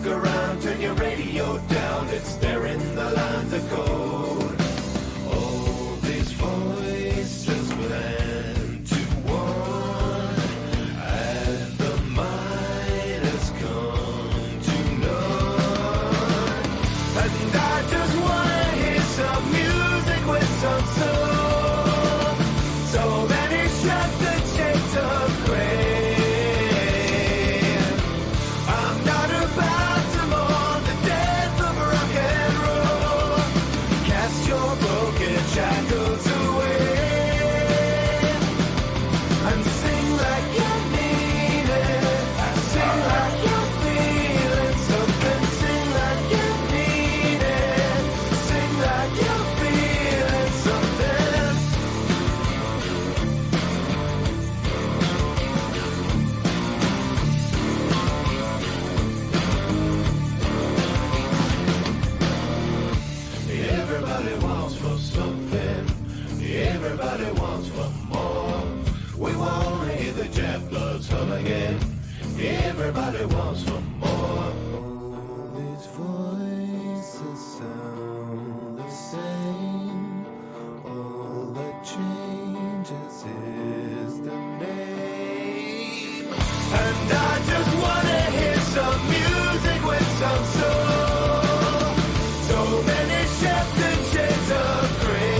look around, turn your radio down, it's there in the lines of code. All these voices blend to one, as the mind has come to none. And I just wanna hear some music with some soul. So many shattered shades of gray. Shackles away and sing like you mean it. Sing like you're feeling something. Sing like you mean it. Sing like you're feeling something. Everybody wants for something. Everybody wants for more. We wanna hear the jet bloods hum again. Everybody wants for more. All these voices sound the same. All that changes is the name. And I just wanna hear some music with some soul. So many shattered shades of gray.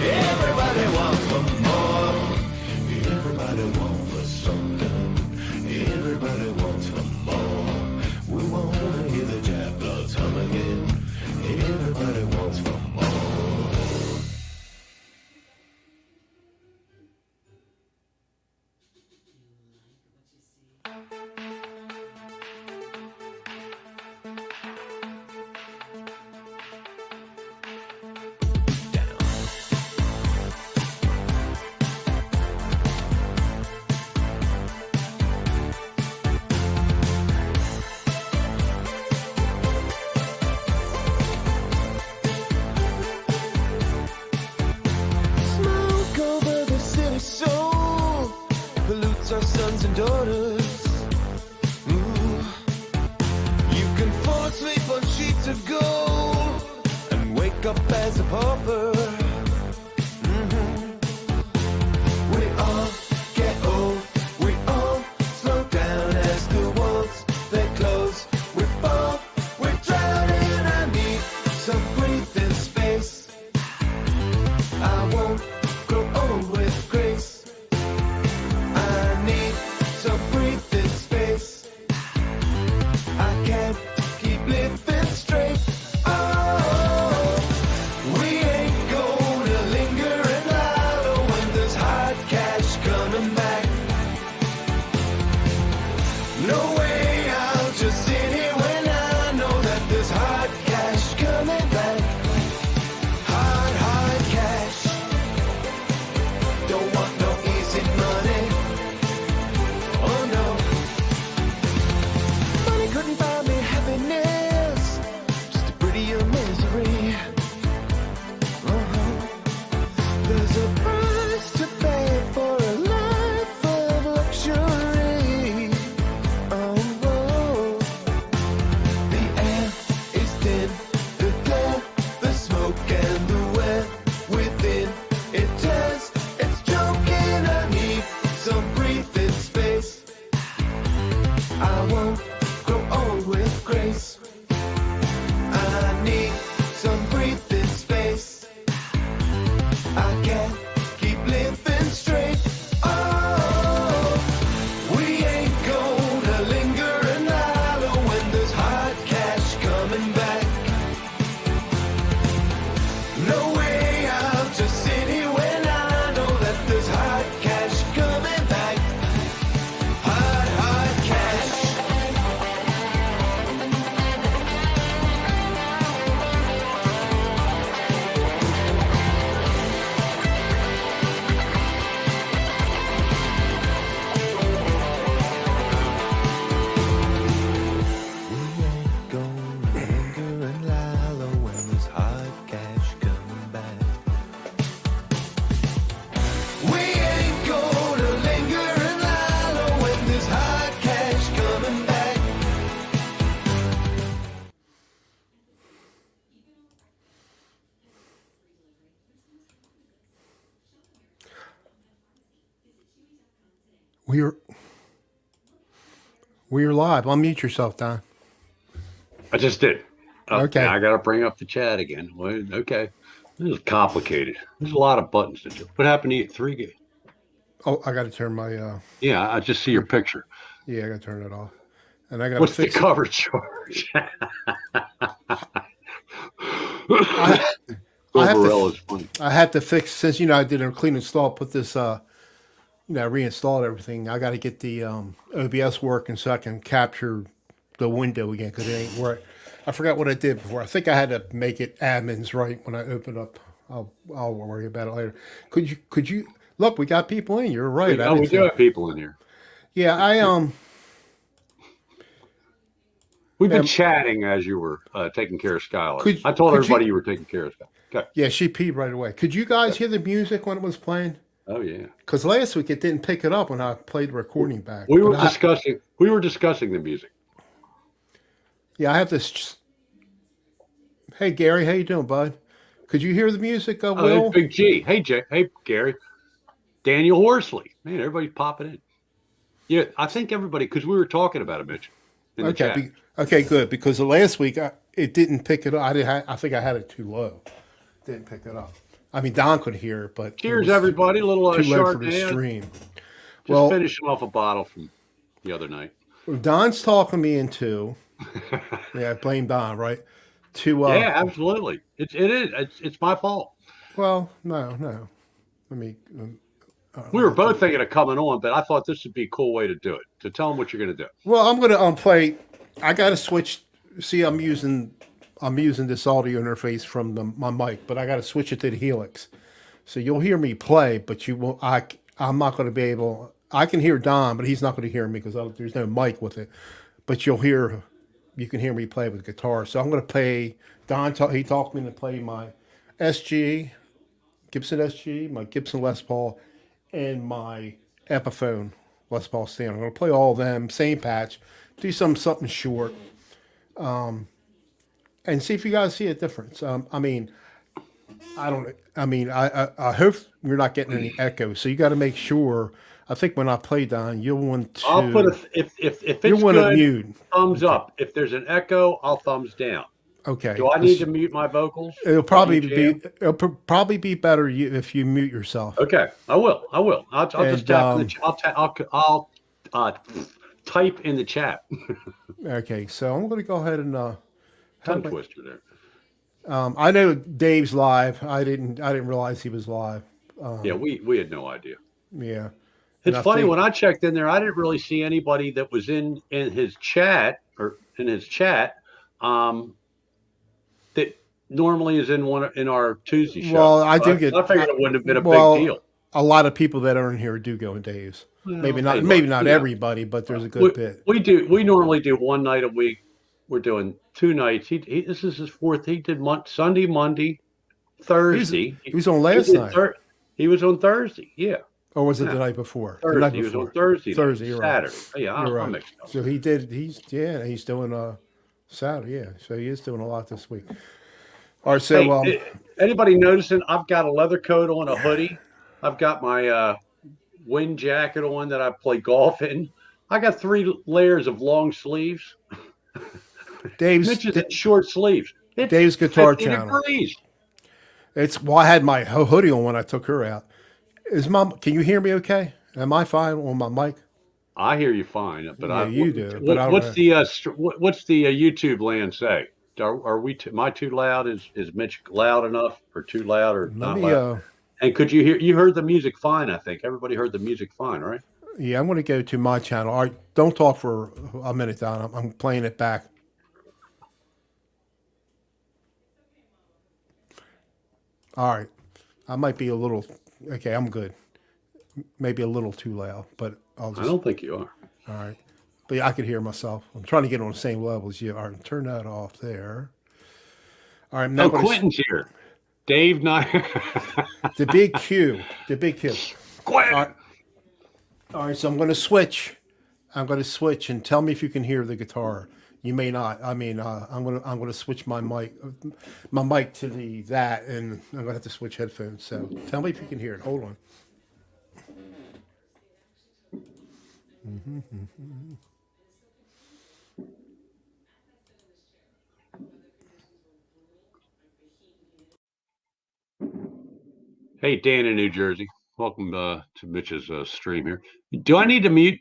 Everybody wants for more. Everybody wants for something. Everybody wants for more. We wanna hear the jab bloods hum again. Everybody wants for more. Our sons and daughters. Ooh. You can fall asleep on sheets of gold and wake up as a pauper. We all get old, we all slow down as the walls they close. We fall, we're drowning, I need some breathing space. I won't grow old with grace. Some breathing space. I can't keep living straight. Oh, we ain't gonna linger and wallow when there's hard cash coming back. No way, I'll just sit here when I know that there's hard cash coming back. Hard cash. Don't want no easy money. Oh no, money couldn't buy me happiness, just a prettier misery. There's a price to pay for a life of luxury. Oh, the air is thin, the glare, the smoke and the wear within. It tears, it's choking. I need some breathing space. I won't grow old with grace. I need some breathing space. I can't keep living straight. Oh, we ain't gonna linger and wallow when there's We're we're live. Unmute yourself, Don. I just did. Oh, Okay. now I got to bring up the chat again. Well, okay. This is complicated. There's a lot of buttons to do. What happened to you? Three. Oh, I got to turn my Yeah, I just see your picture. yeah, I got to turn it off, and I got to What's the fix it. cover charge? I have Overall to is funny. I have to fix since I did a clean install. Put this reinstalled everything. I got to get the OBS working so I can capture the window again because it ain't work. I forgot what I did before. I think I had to make it admins right when I open up. I'll worry about it later. Could you look? We got people in. You're right. We do have people in here. Yeah, We've been chatting as you were taking care of Skylar. I told could everybody you- you were taking care of Skylar. Okay. Yeah, she peed right away. Could you guys hear the music when it was playing? Oh yeah. Because last week it didn't pick it up when I played the recording back. We were But discussing the music. I have this. Hey Gary, how you doing, bud? Could you hear the music, Oh, Will? it's Big G. Hey Jay. Hey Gary. Daniel Horsley. Man, everybody's popping in. Yeah, I think everybody, because we were talking about it, Mitch. In the chat. Okay, good. Because the last week it didn't pick it up. I think I had it too low. Didn't pick it up. I mean, Don could hear it, but Cheers, it was everybody. A little too low for Chardonnay. the stream. Just finishing off a bottle from the other night. Don's talking me into. Yeah, blame Don, right? Yeah, absolutely. It is. It's my fault. Well, no. Let me. We were both thinking of coming on, but I thought this would be a cool way to do it. To tell them what you're going to do. Well, I'm going to play. I got to switch. See, I'm using this audio interface from my mic, but I got to switch it to the Helix. So you'll hear me play, but you will. I'm not going to be able. I can hear Don, but he's not going to hear me because there's no mic with it. But you can hear me play with guitar. So I'm going to play. Don, he taught me to play my SG, Gibson SG, my Gibson Les Paul, and my Epiphone Les Paul stand. I'm going to play all of them, same patch, do something short, and see if you guys see a difference. I hope you're not getting any echo. So you got to make sure. I think when I play Don, you'll want to. I'll put if it's you want good, to mute. Thumbs up. If there's an echo, I'll thumbs down. Okay. Do I need to mute my vocals? It'll probably be better if you mute yourself. Okay, I will. I'll just tap in the I'll type in the chat. Okay, so I'm going to go ahead and tongue twister there. I know Dave's live. I didn't realize he was live. Yeah, we had no idea. Yeah. It's funny when I checked in there, I didn't really see anybody that was in his chat that normally is in our Tuesday show. Well, I figured it wouldn't have been a big deal. A lot of people that are in here do go in Dave's. Well, maybe not everybody, but there's a good bit. We normally do one night a week. We're doing 2 nights. This is his fourth. He did Sunday, Monday, Thursday. He was on last night. He was on Thursday. Yeah. Or was it the night before? Thursday. The night He before. was on Thursday. Thursday, you're Saturday. Right. Yeah, you're I'm right. mixed up. So he's doing Saturday. Yeah, so he is doing a lot this week. All right, so anybody noticing? I've got a leather coat on, a hoodie. I've got my wind jacket on that I play golf in. I got 3 layers of long sleeves. Mitch is in short sleeves. It's Dave's guitar 50 channel. degrees. I had my hoodie on when I took her out. Can you hear me okay? Am I fine on my mic? I hear you fine, but you do. What's the YouTube land say? Are we? Am I too loud? Is Mitch loud enough, or too loud, or not loud? And could you hear? You heard the music fine. I think everybody heard the music fine, right? Yeah, I'm going to go to my channel. All right, don't talk for a minute, Don. I'm playing it back. All right, I might be a little. Okay, I'm good. Maybe a little too loud, but I don't think you are. All right. But yeah, I could hear myself. I'm trying to get on the same level as you. All right, turn that off there. All right. Now Quentin's here. Dave Nye. The big Q. Quentin. All right, so I'm going to switch. And tell me if you can hear the guitar. You may not. I mean, I'm going to switch my mic to that, and I'm going to have to switch headphones. So tell me if you can hear it. Hold on. Hey, Dan in New Jersey. Welcome to Mitch's stream here. Do I need to mute?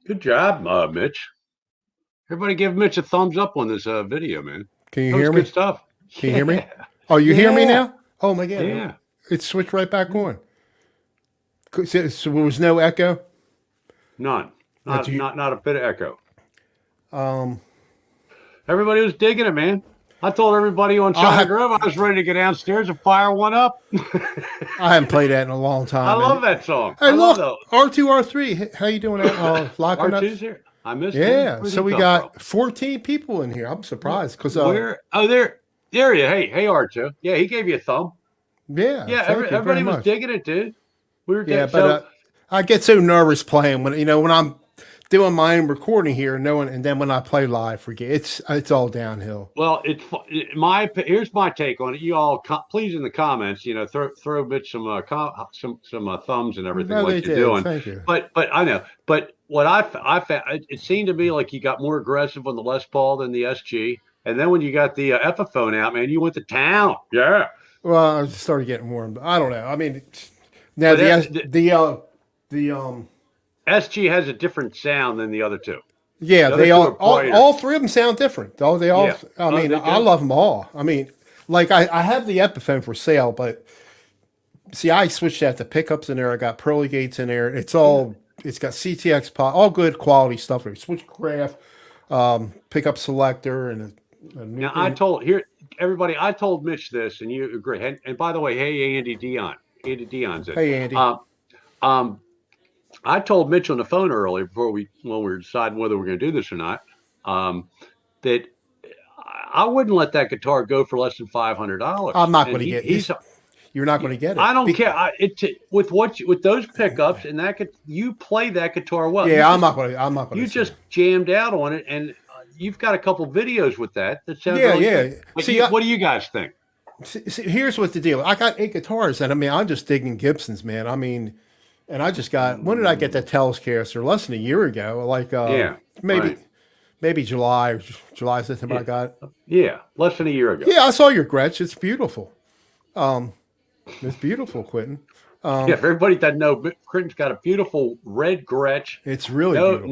Good job, Mitch. Everybody give Mitch a thumbs up on this video, man. Can you That was hear me? good stuff. Can you hear me? Oh, you hear me Yeah. now? Oh my God. Yeah. It switched right back on. So there was no echo? None. That's you- Not a bit of echo. Um, Everybody was digging it, man. I told everybody on China Grove I was ready to go downstairs and fire one up. I haven't played that in a long time. I love that song. Hey, I look, love R2, R3. How you doing? Locking up. R2's here. I missed him. Yeah, Where'd so he we come got from? 14 people in here. I'm surprised because Where? Oh, there you. Hey, R2. Yeah, he gave you a thumb. yeah, Yeah, thank you very everybody was much. digging it, dude. We were Yeah, digging. but I get so nervous playing when I'm doing my own recording here, and then when I play live, forget it's all downhill. Well, here's my take on it. You all, please in the comments, throw a bit some thumbs and everything No, like they you're did. doing. Thank you. But I know. But what I found, it seemed to me like you got more aggressive on the Les Paul than the SG, and then when you got the Epiphone out, man, you went to town. Yeah. Well, I started getting warm. I don't know. I mean, now But the SG has a different sound than the other two. yeah, The they other two are all quieter. three of them sound different. They all. Yeah. I mean, they I do. love them all. I mean, like I have the Epiphone for sale, but see, I switched out the pickups in there. I got pearly gates in there. It's got CTX pot, all good quality stuff. Switchcraft, pickup selector, and Now I told Mitch this, and you agree. And by the way, hey Andy Dion's in. Hey Andy. Um, I told Mitch on the phone earlier when we were deciding whether we're going to do this or not, that I wouldn't let that guitar go for less than $500. I'm not going to get it. You're not going to get it. I don't care. With those pickups and you play that guitar well. Yeah, I'm not going to. You just jammed out on it, and you've got a couple videos with that sounds yeah, really yeah. good. But what do you guys think? See, here's what the deal. I got 8 guitars, and I mean, I'm just digging Gibsons, man. I mean, and I just got. When did I get that Telecaster? Less than a year ago. Like, maybe July, September. I got it. Yeah, less than a year ago. Yeah, I saw your Gretsch. It's beautiful. It's beautiful, Quentin. Yeah, if everybody doesn't know, Quentin's got a beautiful red Gretsch. It's really beautiful.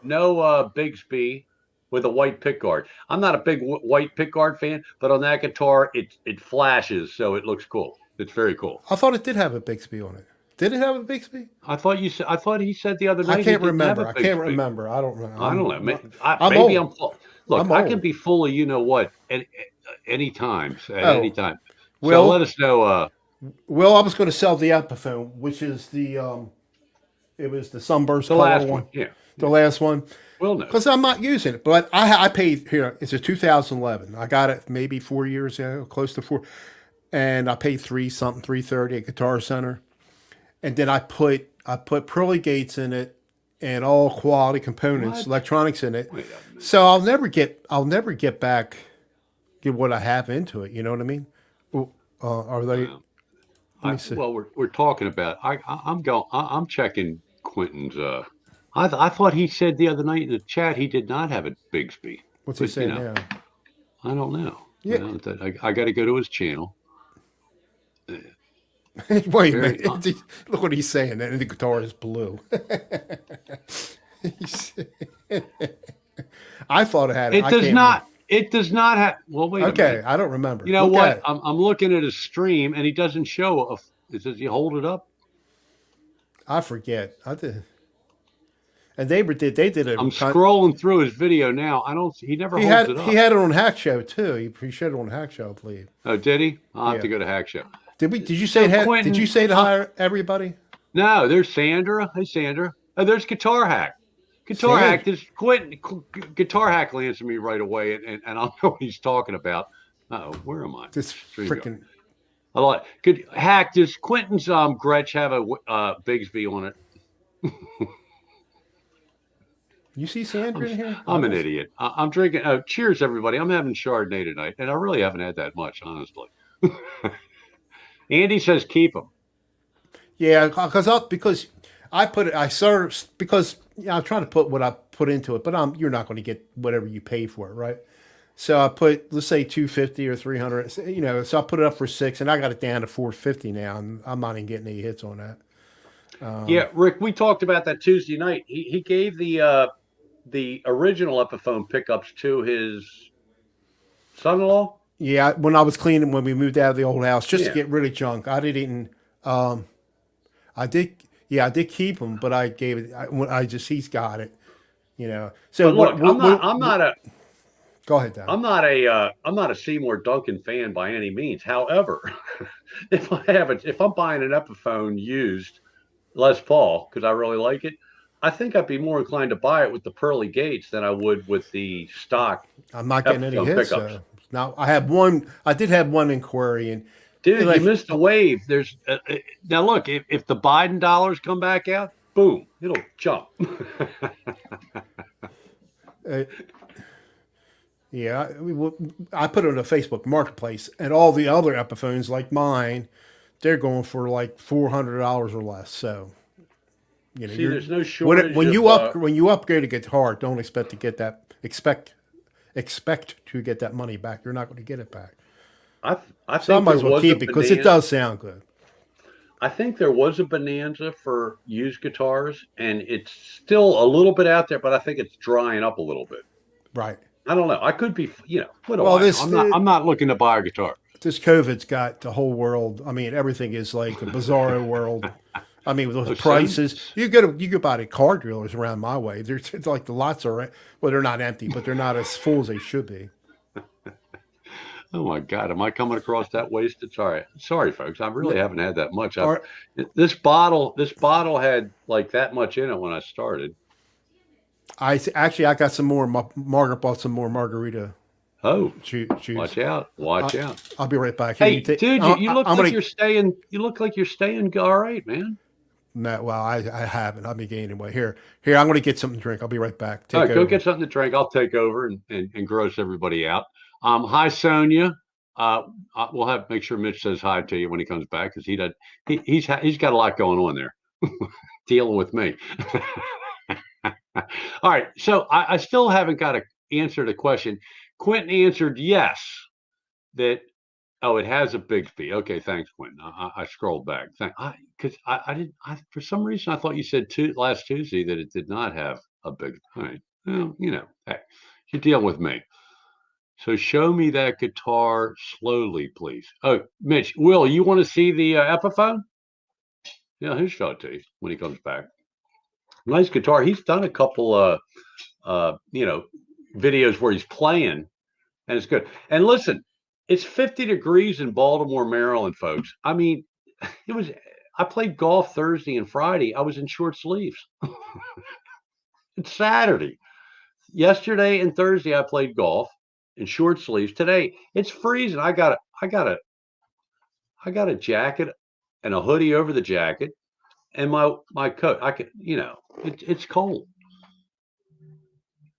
No Bigsby with a white pickguard. I'm not a big white pickguard fan, but on that guitar, it flashes, so it looks cool. It's very cool. I thought it did have a Bigsby on it. Did it have a Bixby? I thought he said the other night. I can't remember. I don't know. I don't know. Maybe I'm full. Look, I can be full of any time. Any time. So let us know. Well, I was going to sell the Epiphone, which is it was the Sunburst the last one. Yeah. The last one. Well, no. Because I'm not using it, but I paid here. It's a 2011. I got it maybe 4 years ago, close to 4, and I paid $330 at Guitar Center. And then I put pearly gates in it and all quality components, electronics in it. So I'll never get back what I have into it. You know what I mean? Are they? Let me see. Well, we're talking about. I'm checking Quentin's. I thought he said the other night in the chat he did not have a Bigsby. What's he saying now? I don't know. Yeah. I got to go to his channel. Wait a minute. Look what he's saying. And the guitar is blue. I thought it had it. It does not have. Well, wait. Okay, I don't remember. You know what? I'm looking at his stream, and he doesn't show. Does he hold it up? I forget. I did. And they did it. I'm scrolling through his video now. He never holds it up. He had it on Hack Show too. He showed it on Hack Show, I believe. Oh, did he? I'll have to go to Hack Show. Did you say to hire everybody? No, there's Sandra. Hey, Sandra. Oh, there's Guitar Hack. Hack. This Quentin. Guitar Hack will answer me right away, and I'll know what he's talking about. Where am I? This freaking. I like good Hack. Does Quentin's Gretsch have a Bigsby on it? You see Sandra in here? I'm an idiot. I'm drinking. Cheers, everybody. I'm having Chardonnay tonight, and I really haven't had that much, honestly. Andy says keep them. Yeah, because I'm trying to put what I put into it, but you're not going to get whatever you pay for it, right? So I put, let's say $250 or $300, so I put it up for $600, and I got it down to $450 now, and I'm not even getting any hits on that. Yeah, Rick, we talked about that Tuesday night. He gave the original Epiphone pickups to his son-in-law. Yeah, when I was cleaning, when we moved out of the old house, just to get rid of junk. I didn't. I did keep them, but I gave it. He's got it. So but look, I'm not a. Go ahead, Dan. I'm not a Seymour Duncan fan by any means. However, if I'm buying an Epiphone used Les Paul because I really like it, I think I'd be more inclined to buy it with the pearly gates than I would with the stock. I'm not getting any hits. Now I did have one inquiry, and dude, you missed the wave. There's now look, if the Biden dollars come back out, boom, it'll jump. Yeah, I put it on a Facebook Marketplace, and all the other Epiphones like mine, they're going for like $400 or less. So, See, there's no shortage when you upgrade a guitar, don't expect to get that expect to get that money back. You're not going to get it back. I So I think might there as well was keep a it because bonanza. it does sound good. I think there was a bonanza for used guitars, and it's still a little bit out there, but I think it's drying up a little bit. Right. I don't know. I could be, what do Well, I know? I'm not looking to buy a guitar. this COVID's got the whole world. I mean, everything is like a bizarro world. I mean, with those prices, you could buy the car dealers around my way. It's like the lots are, well, they're not empty, but they're not as full as they should be. Oh my God, am I coming across that wasted? Sorry, folks. I really haven't had that much. Are- This bottle had like that much in it when I started. I got some more. Margaret bought some more margarita. Oh, Juice. watch out! Watch out! I'll be right back. Hey, dude, you look like you're staying. You look like you're staying all right, man. No, well, I haven't. I'll be gaining weight. Here. I'm going to get something to drink. I'll be right back. All right, go get something to drink. I'll take over and gross everybody out. Hi, Sonia. We'll make sure Mitch says hi to you when he comes back because he's got a lot going on there, dealing with me. All right, so I still haven't got an answer to the question. Quentin answered yes. That it has a Bigsby. Okay, thanks, Quentin. I scrolled back. Because I didn't. For some reason I thought you said last Tuesday that it did not have a Bigsby. All right. Well, hey, you deal with me. So show me that guitar slowly, please. Oh, Mitch, Will, you want to see the Epiphone? Yeah, he'll show it to you when he comes back. Nice guitar. He's done a couple videos where he's playing, and it's good. And listen, it's 50 degrees in Baltimore, Maryland, folks. I mean, I played golf Thursday and Friday. I was in short sleeves. It's Saturday. Yesterday and Thursday I played golf in short sleeves. Today it's freezing. I got a jacket and a hoodie over the jacket and my coat. It's cold.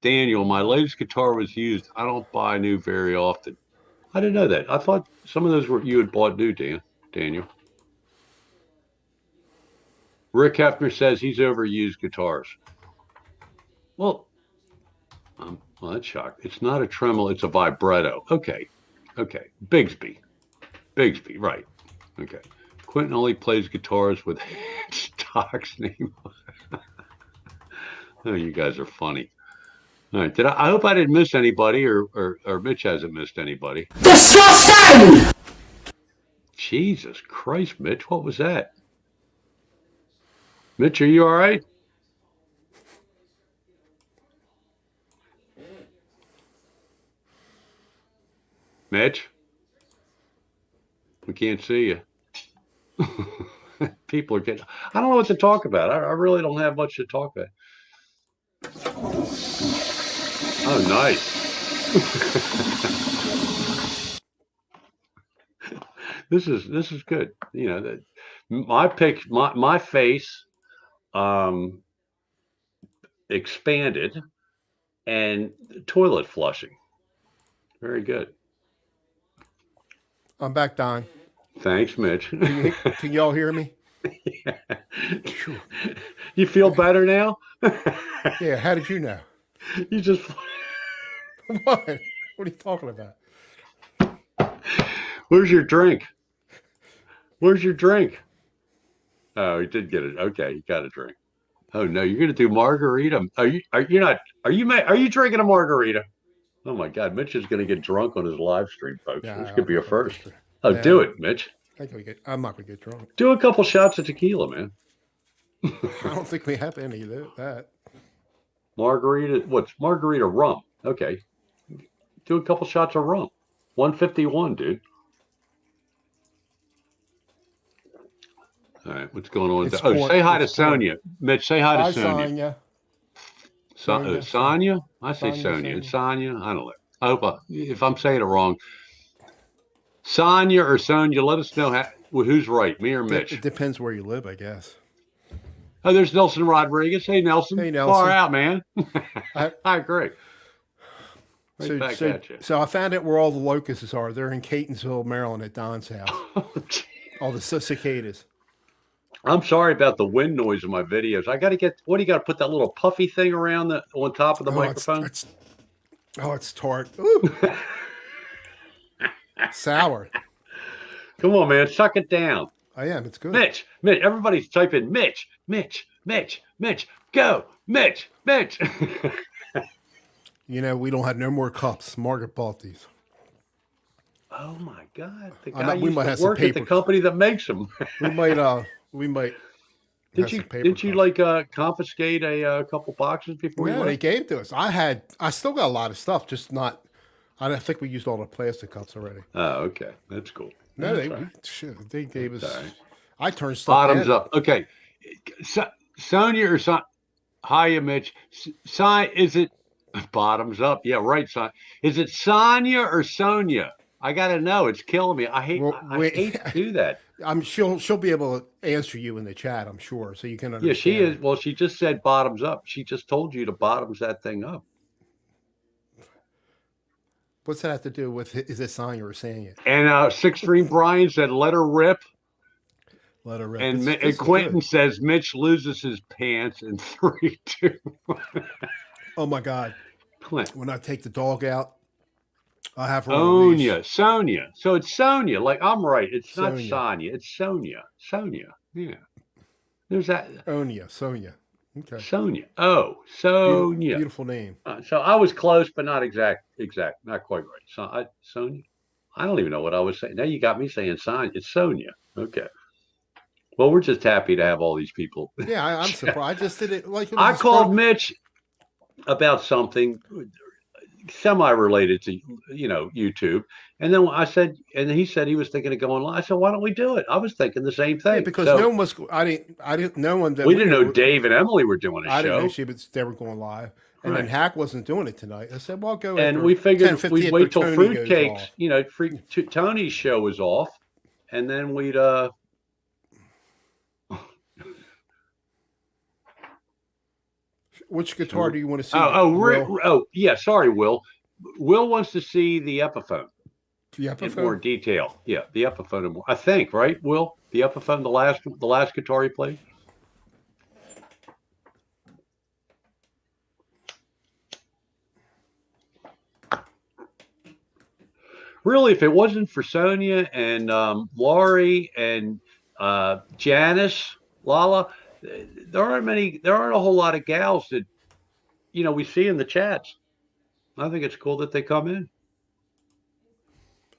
Daniel, my latest guitar was used. I don't buy new very often. I didn't know that. I thought some of those you had bought new, Daniel. Rick Hefner says he's overused guitars. Well, that's shocked. It's not a tremolo, it's a vibrato. Okay. Bigsby, right. Okay. Quentin only plays guitars with Stock's name. Oh, you guys are funny. All right. I hope I didn't miss anybody or Mitch hasn't missed anybody. Disgusting! Jesus Christ, Mitch, what was that? Mitch, are you all right? Mitch, we can't see you. People are getting. I don't know what to talk about. I really don't have much to talk about. Oh, nice. This is good. My face expanded and toilet flushing. Very good. I'm back, Don. Thanks, Mitch. Can y'all hear me? Yeah. You feel better now? Yeah. How did you know? You just. What? What are you talking about? Where's your drink? Oh, he did get it. Okay, he got a drink. Oh no, you're gonna do margarita. Are you drinking a margarita? Oh my God, Mitch is gonna get drunk on his live stream, folks. Yeah, this could be a first. Yeah. Do it, Mitch. I'm not gonna get drunk. Do a couple shots of tequila, man. I don't think we have any of that. Margarita. What's margarita rum? Okay. Do a couple shots of rum. 151, dude. All right, what's going on? Say hi to Sonia. Mitch, say hi to Sonia. Sonia? I say Sonia. It's Sonia. I don't know. I hope if I'm saying it wrong. Sonia or Sonia, let us know who's right, me or Mitch. It depends where you live, I guess. Oh, there's Nelson Rodriguez. Hey, Nelson. Hey, Nelson. Far out, man. I- Hi, Greg. Right back at you. So I found out where all the locusts are. They're in Catonsville, Maryland, at Don's house. All the cicadas. I'm sorry about the wind noise in my videos. I got to get. What do you got to put that little puffy thing around on top of the microphone? It's tart. Ooh. Sour. Come on, man, suck it down. I am. It's good. Mitch. Everybody's typing Mitch. Go, Mitch. You know, we don't have no more cups. Margaret bought these. Oh my God! The guy we might used have to some work at the papers. company that makes them. We might. Did you like confiscate a couple boxes before you Yeah, left? they gave to us. I still got a lot of stuff, just not. I don't think we used all the plastic cups already. Oh, okay, that's cool. No, they gave us. Right. I turned stuff bottoms down. Up. Okay, Sonia or Hiya, Mitch. Is it bottoms up? Yeah, right. Is it Sonia or Sonia? I gotta know. It's killing me. I hate to do that. She'll be able to answer you in the chat, I'm sure, so you can understand. Yeah, she is. Well, she just said bottoms up. She just told you to bottoms that thing up. What's that have to do with? Is it Sonia or saying it? And Six Stream Brian said, "Let her rip." Let her rip. And Quentin says Mitch loses his pants in 3, 2, 1. Oh my God, Clint! When I take the dog out, I have her Sonia. So it's Sonia. Like I'm right. It's Sonia. Not Sonia. It's Sonia. Yeah. There's that. Sonia. Okay. Sonia. Oh, Sonia. Beautiful name. So I was close, but not exact. Not quite right. Sonia. I don't even know what I was saying. Now you got me saying Sonia. It's Sonia. Okay. Well, we're just happy to have all these people. Yeah, I'm surprised. I just did it like I called Mitch about something semi-related to YouTube, and then I said, and he said he was thinking of going live. I said, why don't we do it? I was thinking the same thing. Yeah, because no one was. I didn't. No one. We didn't know Dave and Emily were doing a show. I didn't know they were going live, and then Hack wasn't doing it tonight. I said, well, I'll go. And we figured we'd wait till Fruitcakes. Tony's show was off, and then we'd Which guitar do you want to see? Yeah. Sorry, Will. Will wants to see the Epiphone. The Epiphone? In more detail. Yeah, the Epiphone. In more, I think, right, Will? The Epiphone, the last guitar he played. Really, if it wasn't for Sonia and Laurie and Janice, Lala, there aren't a whole lot of gals that we see in the chats. I think it's cool that they come in.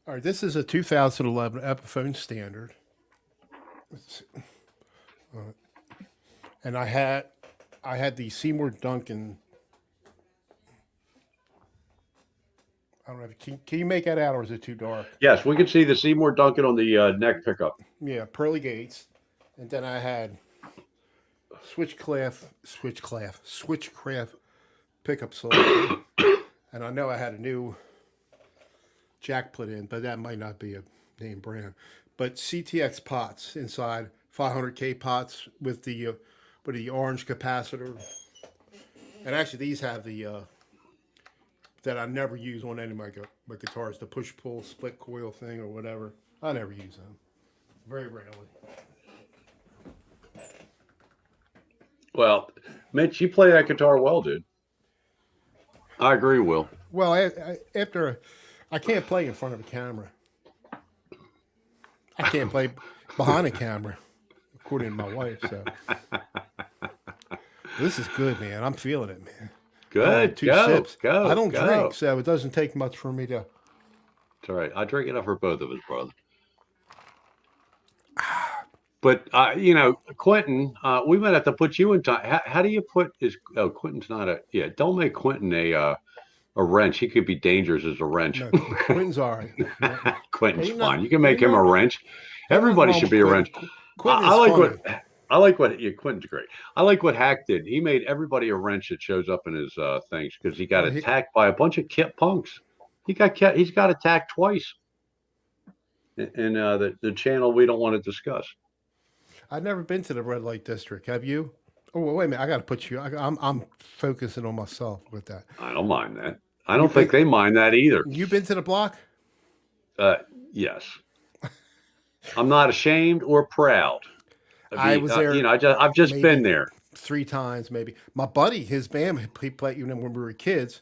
All right, this is a 2011 Epiphone Standard. Let's see. And I had the Seymour Duncan. I don't know. Can you make that out, or is it too dark? Yes, we can see the Seymour Duncan on the neck pickup. Yeah, pearly gates, and then I had Switchcraft pickup selector, and I know I had a new jack put in, but that might not be a name brand. But CTX pots inside, 500K pots with the orange capacitor, and actually these have the that I never use on any of my guitars, the push-pull split coil thing or whatever. I never use them, very rarely. Well, Mitch, you play that guitar well, dude. I agree, Will. Well, after I can't play in front of a camera. I can't play behind a camera, according to my wife. So this is good, man. I'm feeling it, man. Good. Two sips. I don't drink, so it doesn't take much for me to. It's all right. I drink enough for both of us, brother. But Quentin, we might have to put you in time. How do you put Quentin's not don't make Quentin a wrench. He could be dangerous as a wrench. No, Quentin's all right. Yeah. Quentin's fine. You can make him a wrench. Everybody should be a wrench. Quentin's great. I like what Hack did. He made everybody a wrench that shows up in his things because he got attacked by a bunch of kit punks. He's got attacked twice in the channel we don't want to discuss. I've never been to the red light district. Have you? Oh, well, wait a minute. I got to put you. I'm focusing on myself with that. I don't mind that. I You don't think been they mind that either. you been to the block? Yes, I'm not ashamed or proud. I was there I've just been maybe there. 3 times, maybe. My buddy, his band, he played. You know, when we were kids.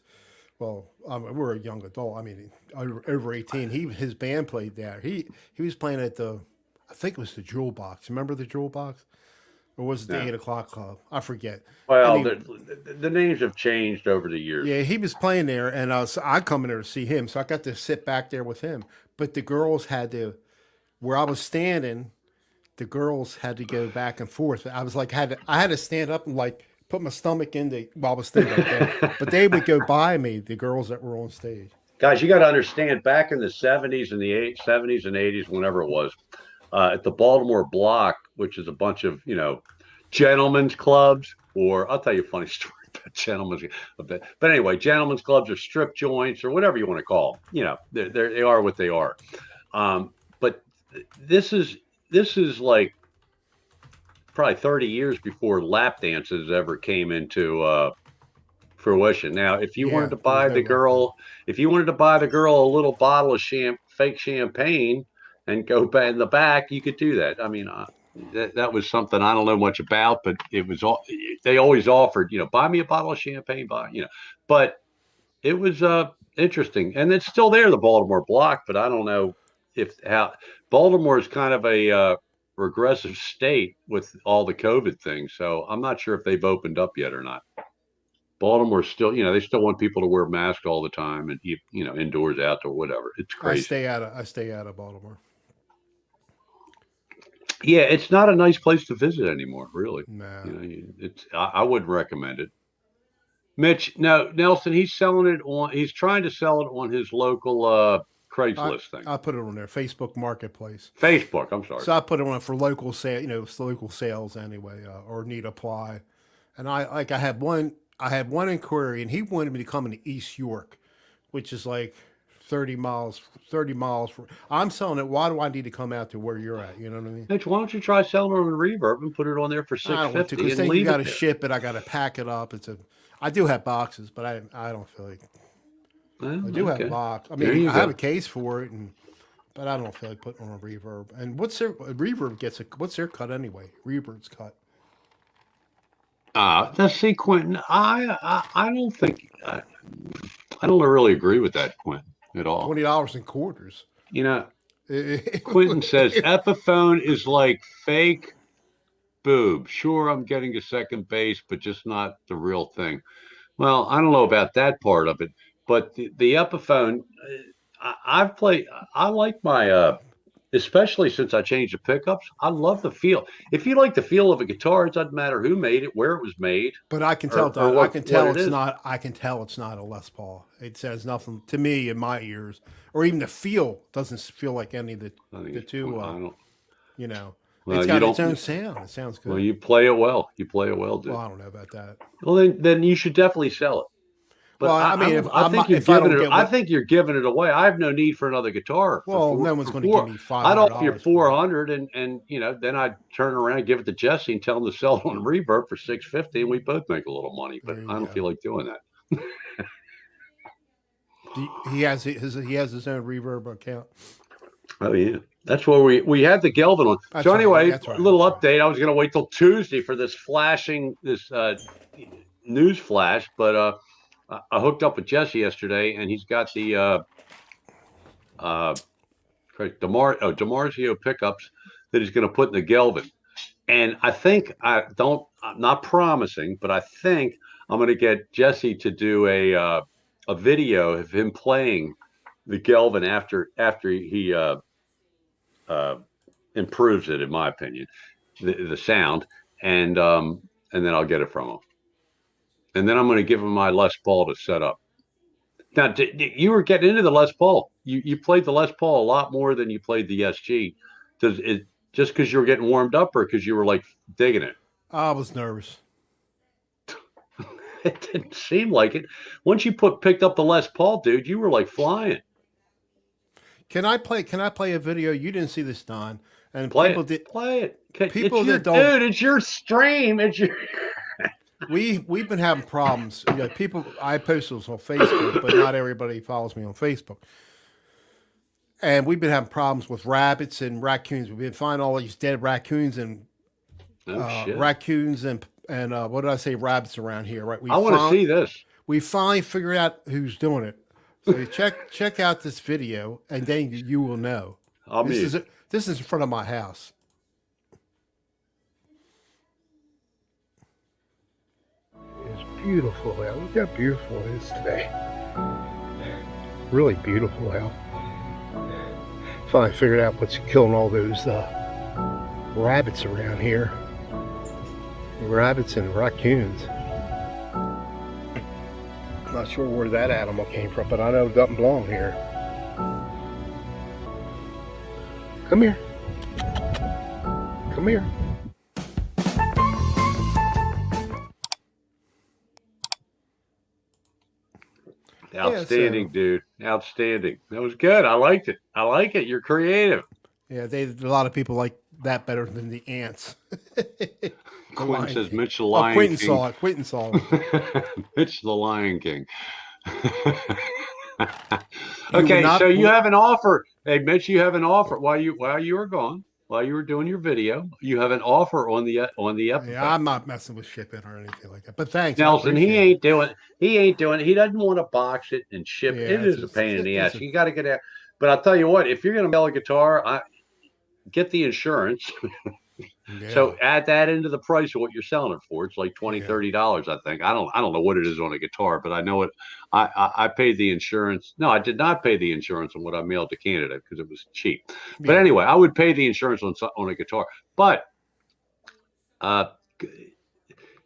Well, we were a young adult. I mean, over 18. His band played there. He was playing at the, I think it was the Jewel Box. Remember the Jewel Box? Or was it the Yeah. 8 o'clock club? I forget. Well, Any, the names have changed over the years. yeah, he was playing there, and I come in there to see him, so I got to sit back there with him. But the girls had to, where I was standing, the girls had to go back and forth. I was like, I had to stand up and like put my stomach in the while I was standing back there. But they would go by me, the girls that were on stage. Guys, you got to understand, back in the 70s and the 70s and 80s, whenever it was, at the Baltimore block, which is a bunch of, gentlemen's clubs, or I'll tell you a funny story about gentlemen's. But anyway, gentlemen's clubs or strip joints or whatever you want to call them. They are what they are. But this is like probably 30 years before lap dances ever came into fruition. Now, if you wanted to buy the girl, if you wanted to buy the girl a little bottle of fake champagne and go in the back, you could do that. I mean, that was something I don't know much about, but it was all they always offered. Buy me a bottle of champagne, But it was interesting, and it's still there, the Baltimore block. But I don't know how Baltimore is kind of a regressive state with all the COVID things. So I'm not sure if they've opened up yet or not. Baltimore still, they still want people to wear masks all the time and indoors, outdoor, whatever. It's crazy. I stay out of Baltimore. Yeah, it's not a nice place to visit anymore, really. Nah. I wouldn't recommend it. Mitch, no, Nelson, he's trying to sell it on his local Craigslist thing. I put it on there, Facebook Marketplace. Facebook, I'm sorry. So I put it on for local sale, local sales anyway, or need apply. And I had one inquiry, and he wanted me to come into East York, which is like 30 miles. I'm selling it. Why do I need to come out to where you're at? You know what I mean? Mitch, why don't you try selling it on Reverb and put it on there for $650 because and then leave you got to it there. ship it. I got to pack it up. I do have boxes, but I don't feel like Well, I do okay. have box. I There mean, you I go. have a case for it, but I don't feel like putting on a Reverb. And what's their cut anyway? Reverb's cut. Let's see, Quentin. I don't think I don't really agree with that, Quentin, at all. $20 in quarters. Quentin says Epiphone is like fake boob. Sure, I'm getting a second base, but just not the real thing. Well, I don't know about that part of it, but the Epiphone, I've played. I like my, especially since I changed the pickups. I love the feel. If you like the feel of a guitar, it doesn't matter who made it, where it was made. But I can tell. or I can tell what it it's is. not. I can tell it's not a Les Paul. It says nothing to me in my ears, or even the feel doesn't feel like any of the two. I don't. Well, It's you got its don't- own sound. It sounds good. Well, you play it well. You play it well, dude. Well, I don't know about that. Well, then you should definitely sell it. But Well, I mean, I think you're if I don't giving it. get I what- think you're giving it away. I have no need for another guitar. Well, no one's going to give me $500. I'd offer you $400, and then I'd turn around and give it to Jesse and tell him to sell it on Reverb for $650, and we both make a little money. But There you I don't go. feel like doing that. He has his own Reverb account. Oh yeah, that's where we had the Gelvin on. That's So right, anyway, that's right, a little that's update. I was going to wait till Tuesday for this news flash, but I hooked up with Jesse yesterday, and he's got the DiMarzio pickups that he's going to put in the Gelvin. And I think I'm not promising, but I think I'm going to get Jesse to do a video of him playing the Gelvin after he improves it, in my opinion, the sound, and then I'll get it from him. And then I'm going to give him my Les Paul to set up. Now, you were getting into the Les Paul. You played the Les Paul a lot more than you played the SG. Does it just because you were getting warmed up, or because you were like digging it? I was nervous. It didn't seem like it. Once you picked up the Les Paul, dude, you were like flying. Can I play a video? You didn't see this, Don. And Play people it. did. Play it. People it's your, that don't- dude, it's your stream. It's your. we've been having problems. You know, people, I post those on Facebook, but not everybody follows me on Facebook. And we've been having problems with rabbits and raccoons. We've been finding all these dead raccoons and Oh shit! what did I say? Rabbits around here, right? I want to see this. We finally figured out who's doing it. So you check out this video, and then you will know. This is in front of my house. It's beautiful out. Look how beautiful it is today. Really beautiful out. Finally figured out what's killing all those rabbits around here. Rabbits and raccoons. Not sure where that animal came from, but I know it doesn't belong here. Come here. Come here. Outstanding, dude. Outstanding. That was good. I liked it. I like it. You're creative. Yeah, a lot of people like that better than the ants. Quentin says Mitch the Lion Quentin King. saw it. Quentin saw it. Mitch the Lion King. Okay, so you have an offer. Hey, Mitch, you have an offer while you were gone, while you were doing your video. You have an offer on the Epiphone. Yeah, I'm not messing with shipping or anything like that. But thanks, Nelson. He ain't doing. He doesn't want to box it and ship it. Yeah, It is a pain in the ass. You got to get out. But I'll tell you what, if you're going to mail a guitar, get the insurance. Yeah. So add that into the price of what you're selling it for. It's like $20-$30, I think. I don't know what it is on a guitar, but I know it. I paid the insurance. No, I did not pay the insurance on what I mailed to Canada because it was cheap. But anyway, I would pay the insurance on a guitar. But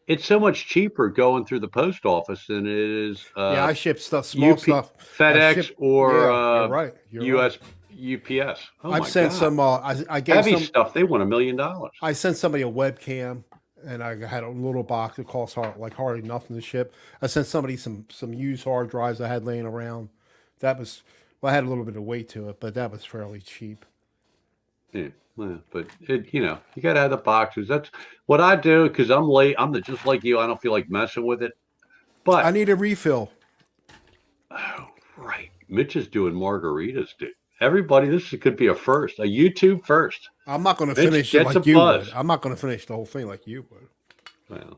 it's so much cheaper going through the post office than it is. I ship stuff, small stuff, FedEx or right. US. UPS. I've sent some. I gave heavy some stuff. They want $1 million. I sent somebody a webcam, and I had a little box that cost hardly nothing to ship. I sent somebody some used hard drives I had laying around. That was I had a little bit of weight to it, but that was fairly cheap. Yeah, well, but you got to have the boxes. That's what I do because I'm late. I'm just like you. I don't feel like messing with it. But I need a refill. Oh, right. Mitch is doing margaritas, dude. Everybody, this could be a first, a YouTube first. I'm not going to finish it like you would. I'm not going to finish the whole thing like you would. Well,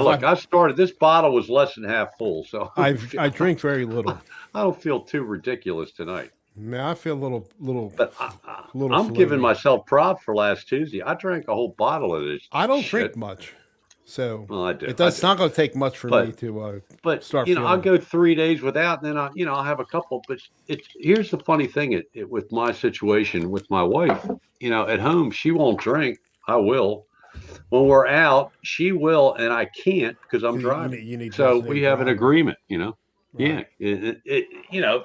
look, I started. This bottle was less than half full, so I drink very little. I don't feel too ridiculous tonight. No, I feel a little. But I'm giving myself props for last Tuesday. I drank a whole bottle of this. I don't drink much. So I do. It's not going to take much for me to start. I'll go 3 days without, and then I'll have a couple. But here's the funny thing: with my situation with my wife, at home she won't drink. I will. When we're out, she will, and I can't because I'm driving. You need so we have an agreement. Right. Yeah.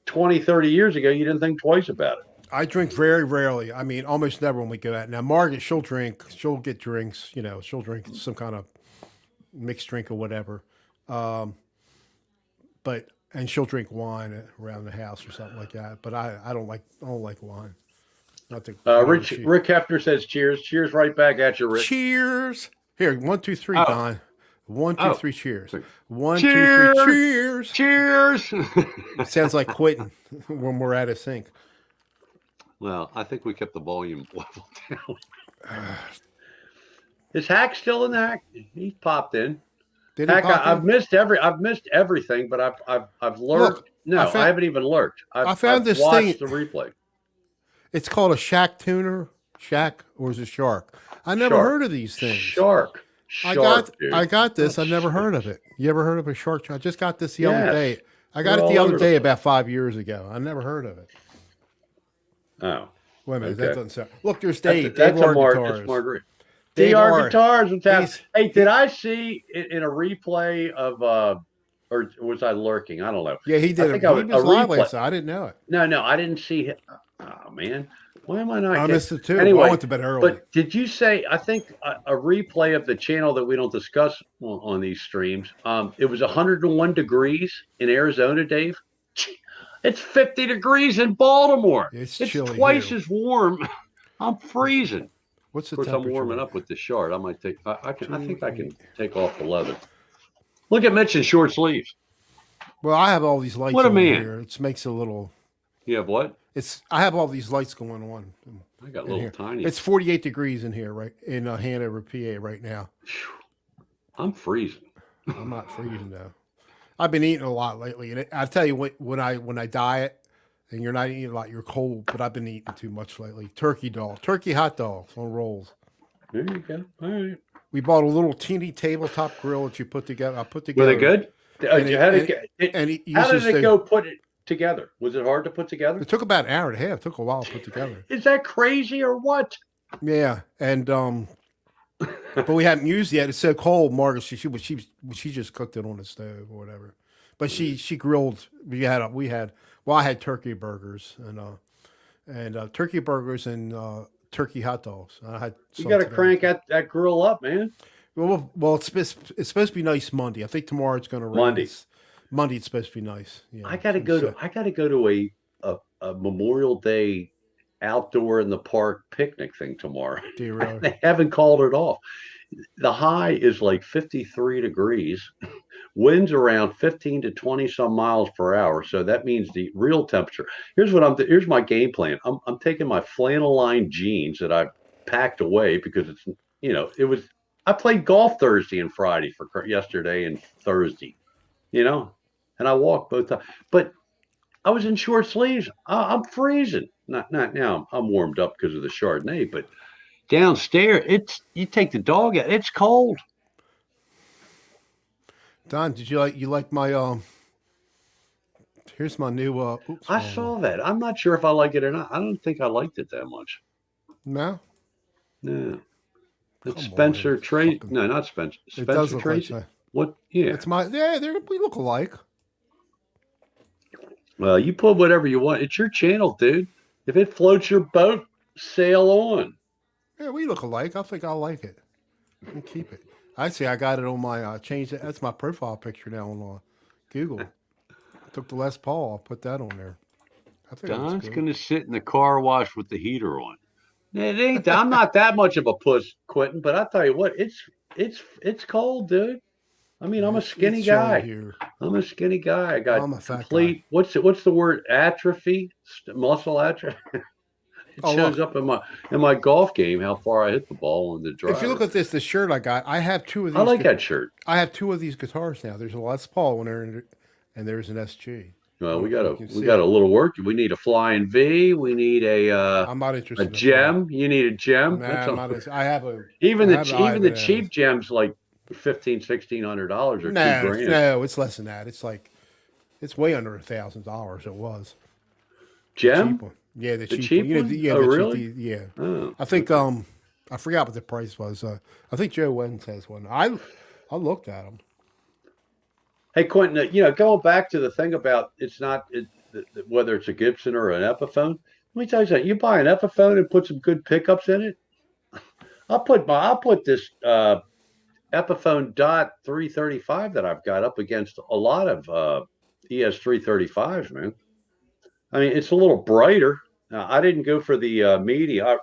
20, 30 years ago, you didn't think twice about it. I drink very rarely. I mean, almost never when we go out. Now, Margaret, she'll get drinks. She'll drink some kind of mixed drink or whatever. And she'll drink wine around the house or something like that. But I don't like wine. Not the Rick Hefner says cheers. Cheers right back at you, Rick. Cheers. Here, 1, 2, 3, Don. 1, 2, 3, cheers. 1, cheers. 2, 3, cheers. Cheers. It sounds like quitting when we're at a sink. Well, I think we kept the volume level down. Is Hack still in the Hack? He's popped in. Did Hack, he pop I've in? missed everything, but I've lurked. Look, I haven't even lurked. I've this watched thing. The replay. It's called a shack tuner. Shack, or is it shark? I never heard of these things. Shark. I got this. I've never heard of it. You ever heard of a shark? I just got this the other day. I got it the other day about 5 years ago. I never heard of it. Oh. Wait a minute. That doesn't sound. Look, there's Dave. That's Dave Margaret. DR Guitars. Hey, did I see in a replay of or was I lurking? I don't know. Yeah, he did. He was live last night. I didn't know it. No, I didn't see him. Oh man, why am I not? I missed it too. Anyway, I went to bed early. But did you say? I think a replay of the channel that we don't discuss on these streams. It was 101 degrees in Arizona, Dave. It's 50 degrees in Baltimore. It's chilly twice as warm. I'm freezing. What's the Of course, I'm temperature? warming up with the short. I might take. I think I can take off the leather. Look at Mitch in short sleeves. Well, I have all these lights What a on man. here. It makes it a little. You have what? I have all these lights going on. I got in little here. tiny. It's 48 degrees in here, right in Hanover, PA, right now. I'm freezing. I'm not freezing though. I've been eating a lot lately, and I tell you what, when I diet and you're not eating a lot, you're cold. But I've been eating too much lately. Turkey hot dogs on rolls. There you go. All right. We bought a little teeny tabletop grill that you put together. I put Were together. they good? How did it go put it together? Was it hard to put together? It took about an hour and a half. It took a while to put together. Is that crazy or what? Yeah, and but we hadn't used it yet. It's so cold, Margaret. She just cooked it on the stove or whatever. But she grilled. I had turkey burgers and turkey burgers and turkey hot dogs. I had. You got to crank that grill up, man. Well, it's supposed to be nice Monday. I think tomorrow it's going to rain. Monday it's supposed to be nice. Yeah, I got to go to a Memorial Day outdoor in the park picnic thing tomorrow. Do you really? They haven't called it off. The high is like 53 degrees. Winds around 15 to 20 some miles per hour. So that means the real temperature. Here's my game plan. I'm taking my flannel lined jeans that I've packed away because I played golf Thursday and Friday for yesterday and Thursday, and I walked both times. But I was in short sleeves. I'm freezing. Not now. I'm warmed up because of the Chardonnay, but downstairs, you take the dog out. It's cold. Don, did you like my Here's my new. I saw that. I'm not sure if I like it or not. I don't think I liked it that much. No. No. It's Spencer Tracy. No, not Spencer. Spencer Tracy. Like what? Yeah. It's we look alike. Well, you put whatever you want. It's your channel, dude. If it floats your boat, sail on. Yeah, we look alike. I think I'll like it. I'll keep it. I see. I got it on my that's my profile picture now on Google. Took the Les Paul. I'll put that on there. I think Don's gonna sit in the car wash with the heater on. It ain't. I'm not that much of a puss, Quentin. But I tell you what, it's cold, dude. I mean, I'm a skinny guy. I'm a skinny guy. I got complete. What's the word? Atrophy, muscle atrophy. It shows up in my golf game how far I hit the ball on the driver. If you look at the shirt I got, I have two of these. I like that shirt. I have two of these guitars now. There's a Les Paul and there's an SG. Well, we got a little work. We need a flying V. We need I'm not interested. A gem. You need a gem. Nah, I'm not interested. I have a. Even the cheap gems like $1,600 or $2,000. No, it's less than that. It's way under $1,000. It was. Gem. Yeah, the cheap one. Really? Yeah. Oh, I think I forgot what the price was. I think Joe Wentz has one. I looked at them. Hey Quentin, going back to the thing about whether it's a Gibson or an Epiphone. Let me tell you something. You buy an Epiphone and put some good pickups in it. I'll put this Epiphone Dot 335 that I've got up against a lot of ES 335s, man. I mean, it's a little brighter. I didn't go for the medium.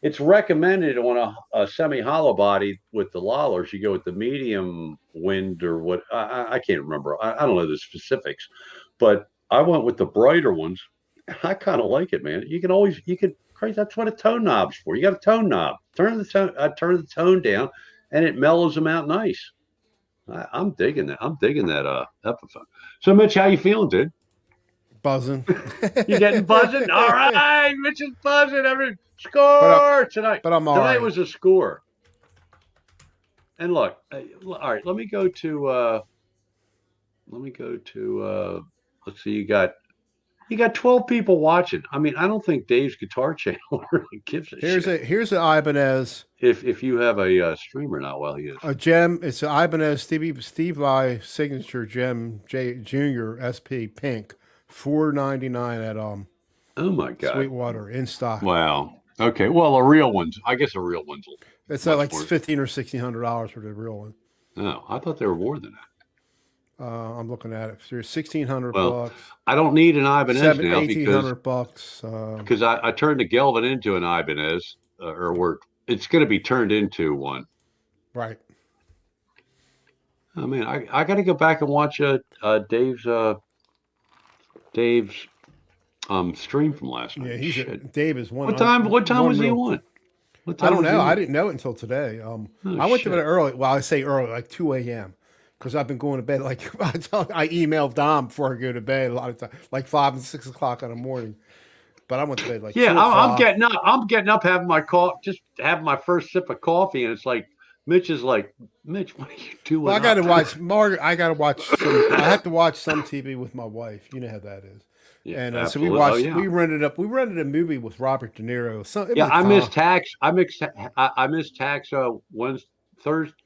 It's recommended on a semi-hollow body with the Lawlers. You go with the medium wind or what? I can't remember. I don't know the specifics, but I went with the brighter ones. I kind of like it, man. Crazy. That's what a tone knob's for. You got a tone knob. Turn the tone down, and it mellows them out nice. I'm digging that. I'm digging that Epiphone. So, Mitch, how you feeling, dude? Buzzing. You getting buzzing? All right, Mitch is buzzing. Every score tonight. But I'm all tonight right. Was a score. And look, all right. Let me go to. Let's see. You got 12 people watching. I mean, I don't think Dave's Guitar Channel really gives a shit. Here's an Ibanez. If you have a streamer, not well, he is a gem. It's an Ibanez Steve Vai signature gem Junior SP pink. $4.99 at oh my god, Sweetwater in stock. Wow. Okay. Well, a real one's. I guess a real one's. It's like $1,500 or $1,600 for the real one. No, I thought they were more than that. I'm looking at it. There's $1,600 bucks. I don't need an Ibanez now $1,800 bucks. Because I turned the Gelvin into an Ibanez, it's going to be turned into one. Right. I mean, I got to go back and watch Dave's stream from last night. Yeah, Dave is one. What time was he real, on? I don't know. I didn't know it until today. I went to bed early. Well, I say early, like 2 a.m. because I've been going to bed like I emailed Dom before I go to bed a lot of times, like 5 and 6 o'clock in the morning. But I went to bed like 2 o'clock. I'm getting up. I'm getting up, having my just having my first sip of coffee, and it's like Mitch is like, Mitch, what are you doing? Well, I got to watch Margaret. I got to watch. I have to watch some TV with my wife. You know how that is. Yeah, and so we watched. We rented a movie with Robert De Niro. I missed Tax. I missed Tax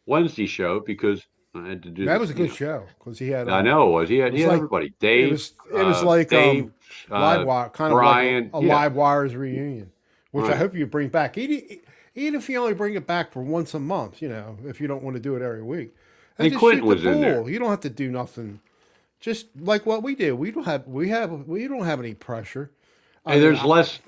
Wednesday show because I had to do. That was a good show because he had. I know it was. He had everybody. Dave. It was like Dave, live wire, kind Brian, of like a live wires reunion, which I hope you bring back. Even if you only bring it back for once a month, if you don't want to do it every week. And Quentin was in there. You don't have to do nothing. Just like what we do, we don't have any pressure. Hey, there's less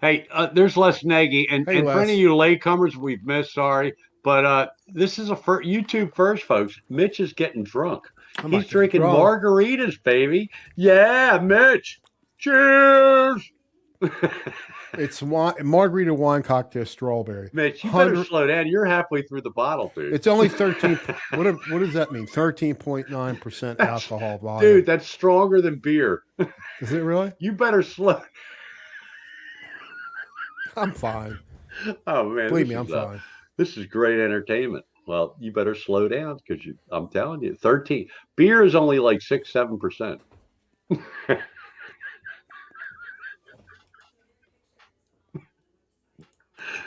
neggy, and for any of you latecomers we've missed, sorry, but this is a YouTube first, folks. Mitch is getting drunk. He's drinking margaritas, baby. Yeah, Mitch. Cheers. It's margarita wine cocktail strawberry. Mitch, you better slow down. You're halfway through the bottle, dude. It's only 13. What does that mean? 13.9% alcohol volume. Dude, that's stronger than beer. Is it really? You better slow. I'm fine. Oh man, believe me, I'm fine. This is great entertainment. Well, you better slow down because I'm telling you, 13. Beer is only like 6-7%.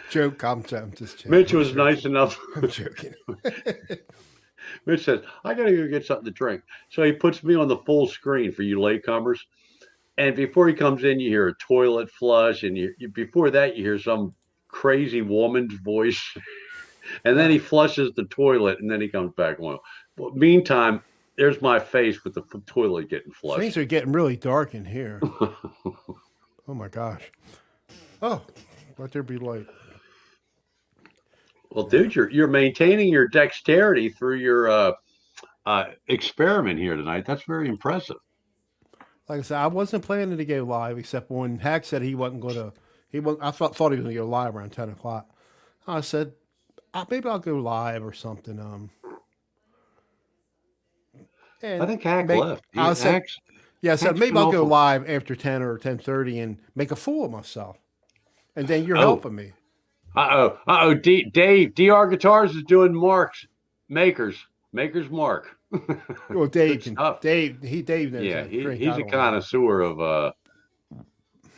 Joke. I'm just joking. Mitch was nice enough. I'm joking. Mitch says, I got to go get something to drink. So he puts me on the full screen for you latecomers. And before he comes in, you hear a toilet flush. And before that, you hear some crazy woman's voice. And then he flushes the toilet and then he comes back on. Well, meantime, there's my face with the toilet getting flushed. Things are getting really dark in here. Oh my gosh. Oh, let there be light. Well, dude, you're maintaining your dexterity through your experiment here tonight. That's very impressive. Like I said, I wasn't planning to go live, except when Hack said he wasn't going to. I thought he was going to go live around 10 o'clock. I said, maybe I'll go live or something. I think Hack left. I said maybe I'll go live after 10 or 10:30 and make a fool of myself. And then you're helping me. Dave, DR Guitars is doing Maker's Mark. Well, Dave knows. Yeah, he's a connoisseur of,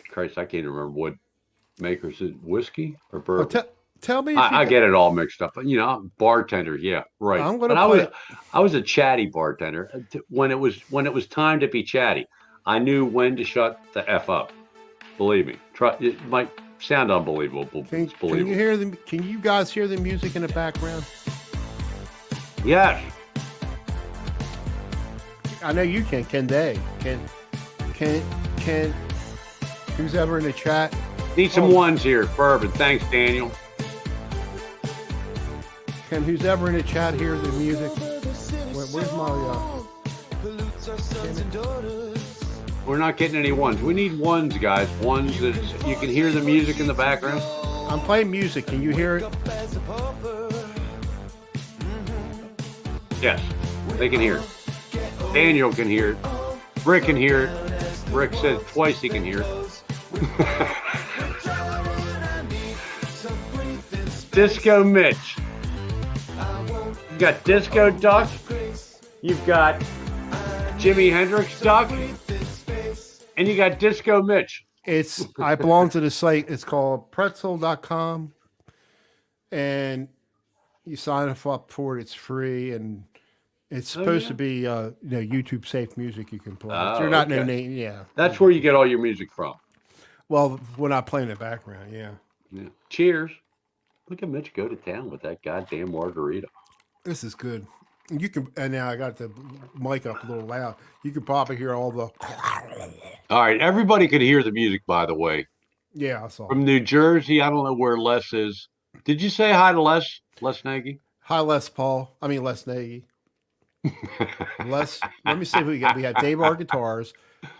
Christ, I can't remember what Maker's is, whiskey or bourbon. Well, tell me. I get it all mixed up. I'm bartender. Yeah, right. I was a chatty bartender when it was time to be chatty. I knew when to shut the F up. Believe me. It might sound unbelievable. Can you hear them? Can you guys hear the music in the background? Yes. I know you can. Can they? Can who's ever in the chat? Need some ones here. Bourbon. Thanks, Daniel. Can who's ever in the chat hear the music? Where's my We're not getting any ones. We need ones, guys. Ones that you can hear the music in the background. I'm playing music. Can you hear it? Yes, they can hear it. Daniel can hear it. Rick can hear it. Rick said twice he can hear it. Disco Mitch. You got Disco Duck. You've got Jimi Hendrix Duck. And you got Disco Mitch. I belong to the site. It's called pretzel.com. And you sign up for it. It's free. And it's supposed to be YouTube safe music you can play. You're not no name. Yeah. That's where you get all your music from. Well, when I play in the background, yeah. Cheers. Look at Mitch go to town with that goddamn margarita. This is good. You can, and now I got the mic up a little loud. You can probably hear all the. All right, everybody could hear the music, by the way. Yeah, I saw. From New Jersey. I don't know where Les is. Did you say hi to Les Nagy? Hi, Les Paul. I mean, Les Nagy. Let me see who we got. We have Dave R Guitars.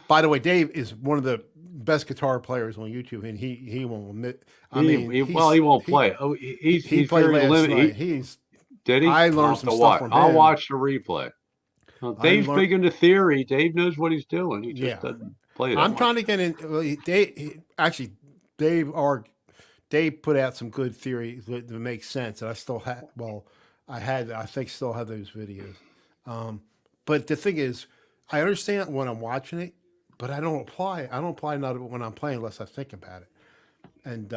By the way, Dave is one of the best guitar players on YouTube, and he won't admit. I mean, he won't play. Oh, he's played very last limited. night. Did he? I I'll learned have some to stuff watch. from I'll him. watch the replay. Well, Dave's big into theory. Dave knows what he's doing. He just doesn't play that I'm much. trying to get in. Well, Dave put out some good theory that makes sense, and I still have. Well, I think still have those videos. But the thing is, I understand when I'm watching it, but I don't apply. I don't apply not when I'm playing unless I think about it. And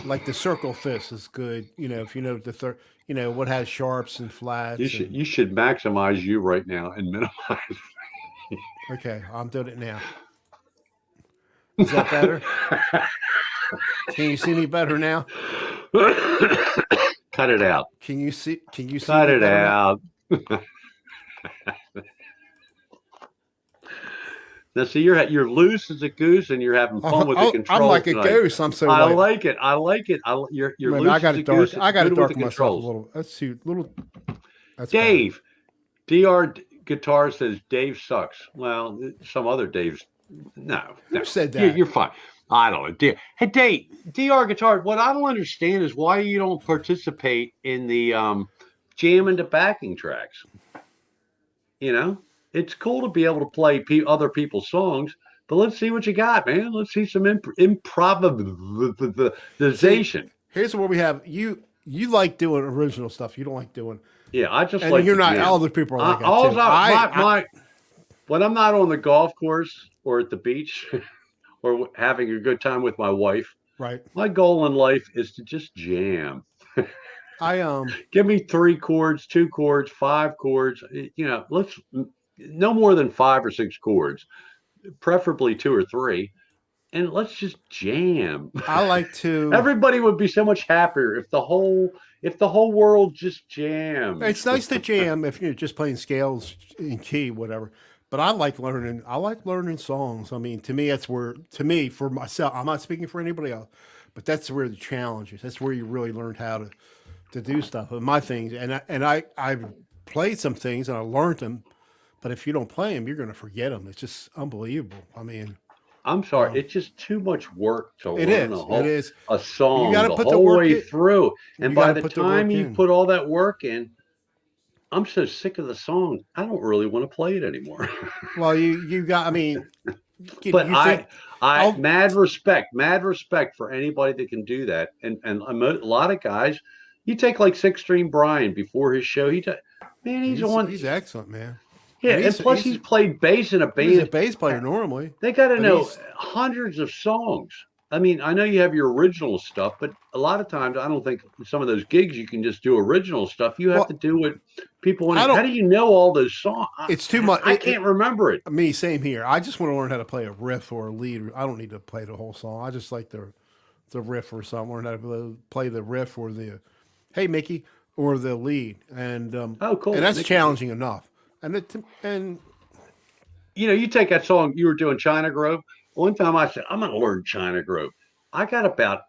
like the circle fifths is good. You know, if you know the third, you know what has sharps and flats. You should maximize you right now and minimize. Okay, I'm doing it now. Is that better? Can you see me better now? Cut it out. Can you see? Cut it out. Now, see, you're loose as a goose, and you're having fun with the controls. I'm like tonight. a goose. I'm so. I like it. You're loose I got as to a goose. I got to good with darken the myself a controls. little. Let's see, little. That's Dave, Dr. Guitar says Dave sucks. Well, some other Dave's. No. Who said that? You're fine. I don't know. Hey, Dave, Dr. Guitar. What I don't understand is why you don't participate in the jamming to backing tracks. You know, it's cool to be able to play other people's songs, but let's see what you got, man. Let's see some improvisation. Here's what we have. You like doing original stuff. You don't like doing. Yeah, I just and like. You're not. Jam. Other people are like that too. When I'm not on the golf course or at the beach or having a good time with my wife, right? My goal in life is to just jam. Give me 3 chords, 2 chords, 5 chords. You know, let's no more than 5 or 6 chords, preferably 2 or 3, and let's just jam. I like to. Everybody would be so much happier if the whole world just jammed. It's nice to jam if you're just playing scales in key, whatever. But I like learning songs. I mean, to me, for myself, I'm not speaking for anybody else, but that's where the challenge is. That's where you really learned how to do stuff. And my things, I've played some things and I learned them, but if you don't play them, you're going to forget them. It's just unbelievable. I mean, I'm sorry, it's just too much work to learn a song the whole way through. And by the time you put all that work in, I'm so sick of the song. I don't really want to play it anymore. Well, you got. I mean, but mad respect for anybody that can do that. And a lot of guys, you take like 6-string Brian before his show. He's excellent, man. Yeah, and plus he's played bass in a band. He's a bass player normally. They got to know hundreds of songs. I mean, I know you have your original stuff, but a lot of times I don't think some of those gigs you can just do original stuff. You have to do what people want. How do you know all those songs? It's too much. I can't remember it. Me, same here. I just want to learn how to play a riff or a lead. I don't need to play the whole song. I just like the riff or something. Learn how to play the riff or the hey Mickey or the lead. And cool. And that's challenging enough. And you know, you take that song you were doing China Grove. One time I said, I'm going to learn China Grove. I got about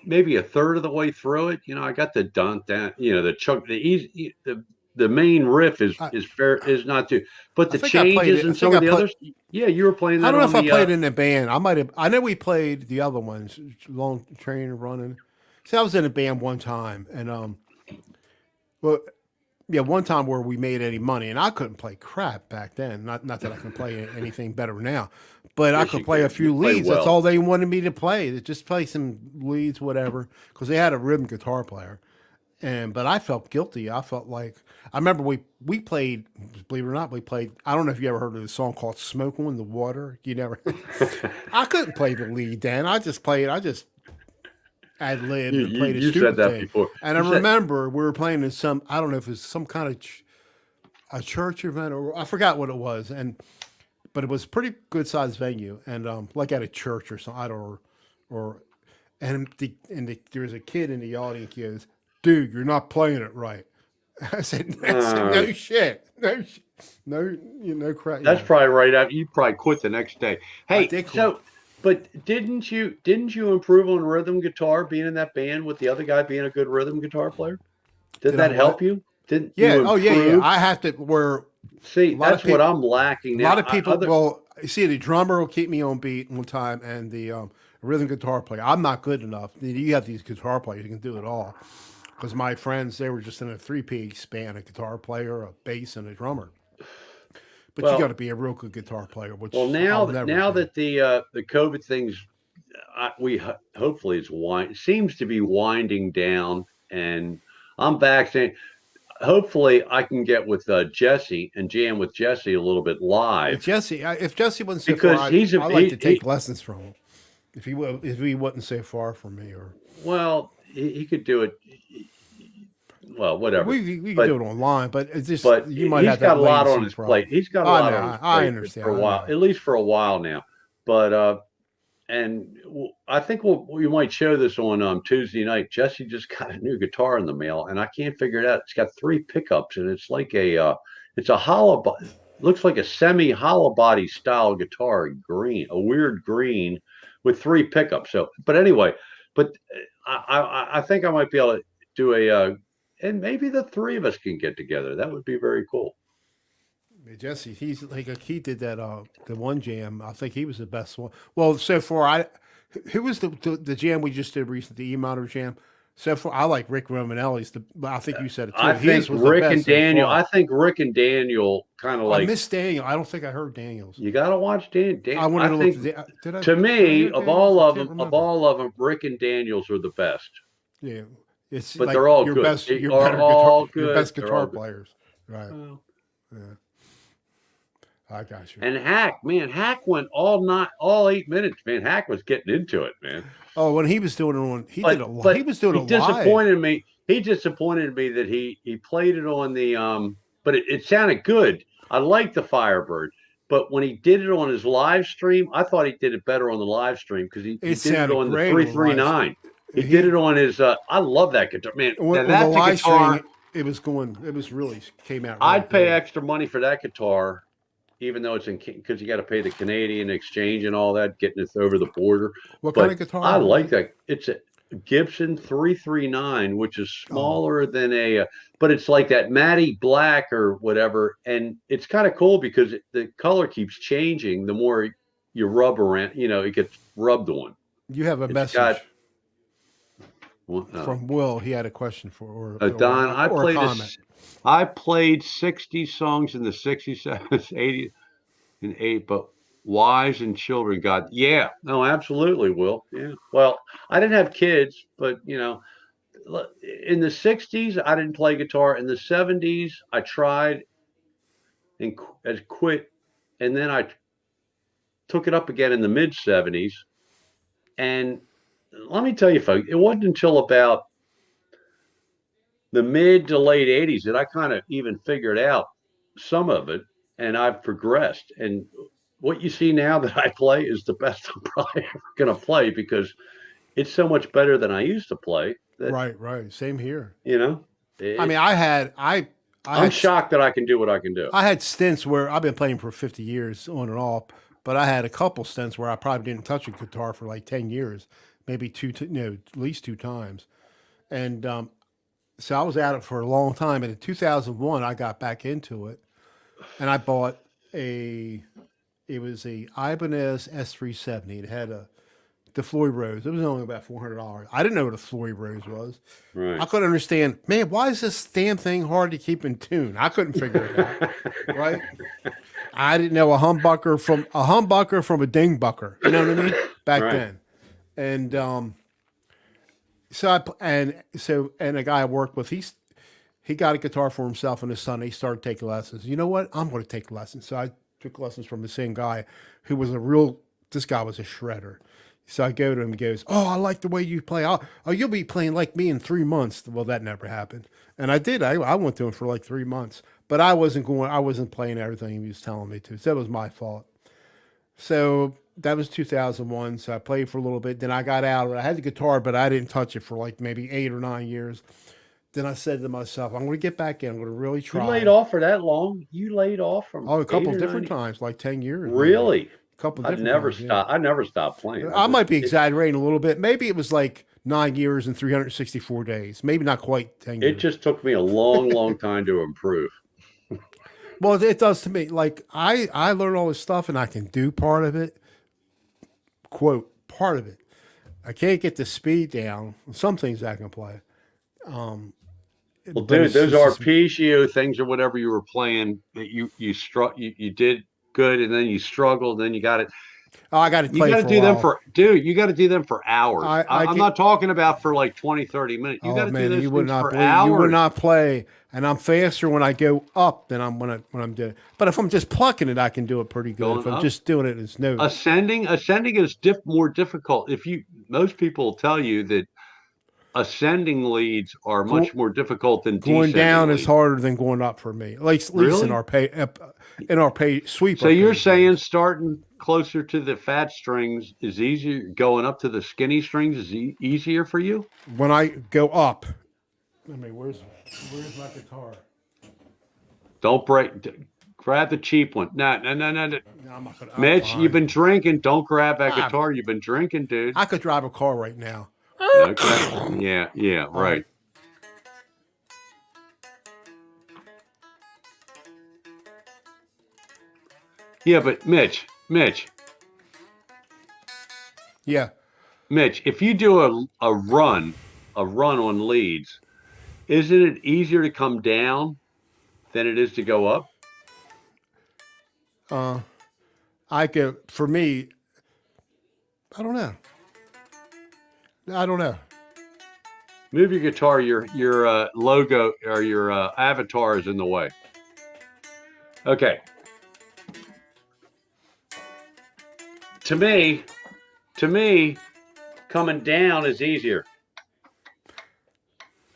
maybe a third of the way through it. You know, I got the the chunk, the main riff is not too, but the changes and some of the others. Yeah, you were playing that. I don't know if I played in a band. I know we played the other ones, Long Train Running. See, I was in a band one time, and one time where we made any money, and I couldn't play crap back then. Not that I can play anything better now, but I could play a few leads. Well. That's all they wanted me to play. Just play some leads, whatever, because they had a rhythm guitar player. But I felt guilty. I felt like I remember we played. Believe it or not, we played. I don't know if you ever heard of the song called "Smoke on the Water." You never. I couldn't play the lead, Dan. I just ad lib and played a stupid thing. Before. And I remember we were playing in some, I don't know if it was some kind of a church event or I forgot what it was, but it was a pretty good sized venue and like at a church or something, there was a kid in the audience. He goes, "Dude, you're not playing it right." I said, "No shit, no crap." That's probably right. You probably quit the next day. Hey, But didn't you improve on rhythm guitar being in that band with the other guy being a good rhythm guitar player? Did Did I that help what? you? Didn't Yeah. you Oh, yeah, yeah. improve? I have to. Where a See, lot of that's what people, I'm lacking a lot now. of people. Well, you see, the drummer will keep me on beat one time, and the rhythm guitar player. I'm not good enough. You have these guitar players; you can do it all. Because my friends, they were just in a three-piece band: a guitar player, a bass, and a drummer. But you got to Well, be a real good guitar player, well, which now I'll that never now be. that the COVID things, hopefully seems to be winding down, and I'm vaccinated. Hopefully, I can get with Jesse and jam with Jesse a little bit live If Jesse wasn't so far, because he's a I like to take lessons from him. If he wasn't so far from me, or well, he could do it. Well, whatever. we could do But it online, but it's just but you might he's have got that a lot on latency his plate. problem. He's got a I lot know, on his I plate understand, for a I while, know. at least for a while now. But and I think we might show this on Tuesday night. Jesse just got a new guitar in the mail, and I can't figure it out. It's got 3 pickups, and it's like it's a looks like a semi hollow body style guitar, green, a weird green with 3 pickups. So, but anyway, but I think I might be able to do and maybe the three of us can get together. That would be very cool. Jesse, he's like he did that the one jam. I think he was the best one. Well, so far who was the jam we just did recently, the E minor jam. So far, I like Rick Romanelli's. I think you said it too. I His think was the Rick best and so Daniel. far. I think Rick and Daniel kind of I like missed Daniel. I don't think I heard Daniel's. you got to watch I wanted I to look. think to Did I me, hear Daniel's? I can't of remember. all of them, Rick and Daniels are the best. Yeah, it's But like they're all good. They your are better guitar, all your good. best They're all guitar good. players. Right. Well, Yeah, I got you. and Hack went all night, all 8 minutes. Man, Hack was getting into it, man. Oh, when he was doing it he did it. He But was doing he it live. disappointed me. He disappointed me that he played it on the but it sounded good. I liked the Firebird, but when he did it on his live stream, I thought he did it better on the live stream because he It did it sounded on the great on live. 339. He did He it on his I love that guitar. Man, now on the that's a live stream, guitar it was going. It was really came out really I'd pay good. extra money for that guitar, even though it's in because you got to pay the Canadian exchange and all that, getting it over the border. What kind of But I guitar was like it? that. It's a Gibson 339, which is Oh, smaller than but it's like that matty black or whatever, and it's kind of cool because the color keeps changing the more you rub around. It gets rubbed on. you have a It's got message from Will. He had a question for Don. or a comment. I played 60 songs in the 60s, 70s, 80s, and eight, but wives and children got no, absolutely, Will. Yeah. Well, I didn't have kids, but in the 60s I didn't play guitar. In the 70s I tried and quit, and then I took it up again in the mid 70s. And let me tell you, folks, it wasn't until about the mid to late 80s that I kind of even figured out some of it, and I've progressed. And what you see now that I play is the best I'm probably ever going to play because it's so much better than I used to play that, Right, right. Same here. I mean, it, I I'm had shocked that I can do what I can do. I had stints where I've been playing for 50 years on and off, but I had a couple stints where I probably didn't touch a guitar for like 10 years, maybe at least two times. And so I was at it for a long time. And in 2001, I got back into it, and I bought it was a Ibanez S370. It had the Floyd Rose. It was only about $400. I didn't know what a Floyd Rose was. Right. I couldn't understand, man, why is this damn thing hard to keep in tune? I couldn't figure it out. Right? I didn't know a humbucker from a dingbucker. You know what I mean? Back Right. then. And and a guy I worked with, he got a guitar for himself and his son. He started taking lessons. You know what? I'm going to take lessons. So I took lessons from the same guy who was this guy was a shredder. So I go to him and he goes, "Oh, I like the way you play. Oh, you'll be playing like me in 3 months." Well, that never happened. And I did. I went to him for like 3 months, but I wasn't playing everything he was telling me to. So that was my fault. So that was 2001. So I played for a little bit. Then I got out of it. I had the guitar, but I didn't touch it for like maybe 8 or 9 years. Then I said to myself, I'm going to get back in. I'm going to really You laid try. off for that long? You laid off from Oh, a couple 8 or different 9? times, like 10 years. Maybe. Really? couple I'd different never times, yeah. stop. I never stopped playing. I might be exaggerating a little bit. Maybe it was like 9 years and 364 days. Maybe not quite 10 It years. just took me a long, long time to improve. Well, it does to me. Like I learn all this stuff and I can do part of it. Quote, part of it. I can't get the speed down. Some things I can play. Well, But dude, it's those just- arpeggio things or whatever you were playing that you did good and then you struggled, then you got it. Oh, I got to You play got for to a do them while. for, dude, you got to do them for hours. I'm get- not talking about for like 20, 30 minutes. You got Oh to man, do those you would things not for believe. hours. You would not play, and I'm faster when I go up than I'm when I'm doing it. But if I'm just plucking it, I can do it pretty good. Going If I'm up? just doing it, it's no. Ascending is more difficult. Most people will tell you that ascending leads are much more difficult than Going descending down leads. is harder than going up for me. At least Really? in our pay sweep. So you're saying starting closer to the fat strings is easier, going up to the skinny strings is easier for you? when I go up, I mean, where's my guitar? Don't break. Grab the cheap one. No. No, I'm not gonna. I'm Mitch, fine. you've been drinking. Don't grab that Ah. guitar. You've been drinking, dude. I could drive a car right now. Okay. Yeah, right. Yeah, but Mitch, Yeah. if you do a run on leads, isn't it easier to come down than it is to go up? For me, I don't know. Move your guitar. Your logo or your avatar is in the way. Okay. To me, coming down is easier.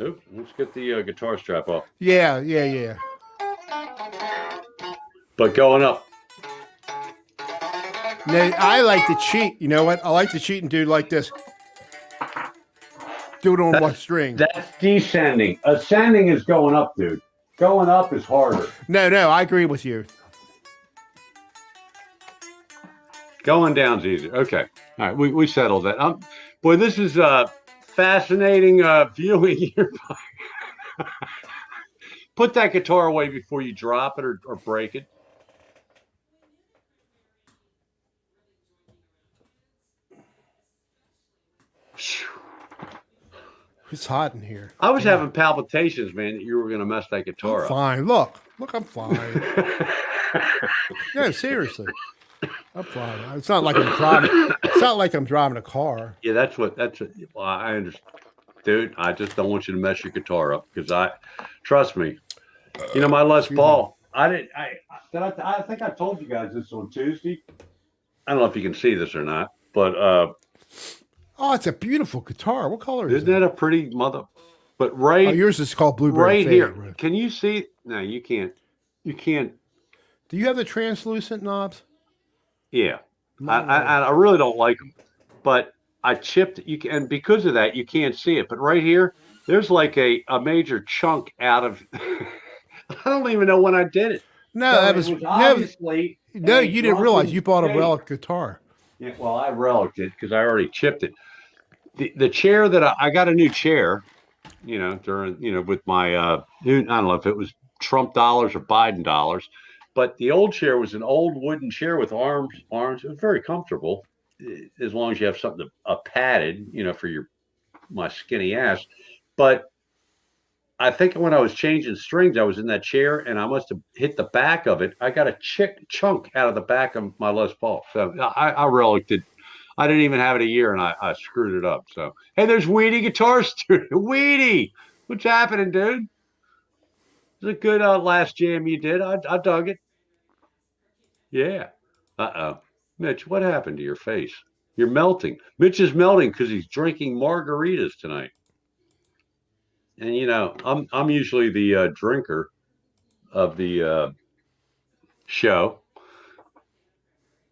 Oops, let's get the guitar strap off. Yeah. But going up. Now, I like to cheat. You know what? I like to cheat and do like this. Do it on one string. That's descending. Ascending is going up, dude. Going up is harder. No, I agree with you. Going down's easier. Okay. All right. We settled that. Boy, this is fascinating viewing here. Put that guitar away before you drop it or break it. It's hot in here. I was having palpitations, man, that you were going to mess that guitar up. Fine. Look, I'm fine. No, seriously. I'm fine. It's not like I'm driving. It's not like I'm driving a car. Yeah, well, I understand. Dude, I just don't want you to mess your guitar up because trust me, my Les Paul, I think I told you guys this on Tuesday. I don't know if you can see this or not, but Oh, it's a beautiful guitar. What color is isn't that a pretty mother? But Oh, yours is called Blueberry right Fade, here. right? Can you see? No, you can't. You can't. Do you have the translucent knobs? Yeah, I really don't like them, but I chipped. And because of that, you can't see it. But right here, there's like a major chunk out of. I don't even know when I did it. No, So that it was obviously. no. a You didn't realize you bought a drunken relic guitar. Yeah, well, I reliced it because I already chipped it. The chair that I got a new chair, during with my I don't know if it was Trump dollars or Biden dollars, but the old chair was an old wooden chair with arms. It was very comfortable, as long as you have something padded, for my skinny ass. But I think when I was changing strings, I was in that chair and I must have hit the back of it. I got a chunk out of the back of my Les Paul. So I reliced it. I didn't even have it a year and I screwed it up. So, hey, there's Weedy Guitar Studio. Weedy, what's happening, dude? It was a good last jam you did. I dug it. Yeah. Uh-oh. Mitch, what happened to your face? You're melting. Mitch is melting because he's drinking margaritas tonight. And I'm usually the drinker of the show.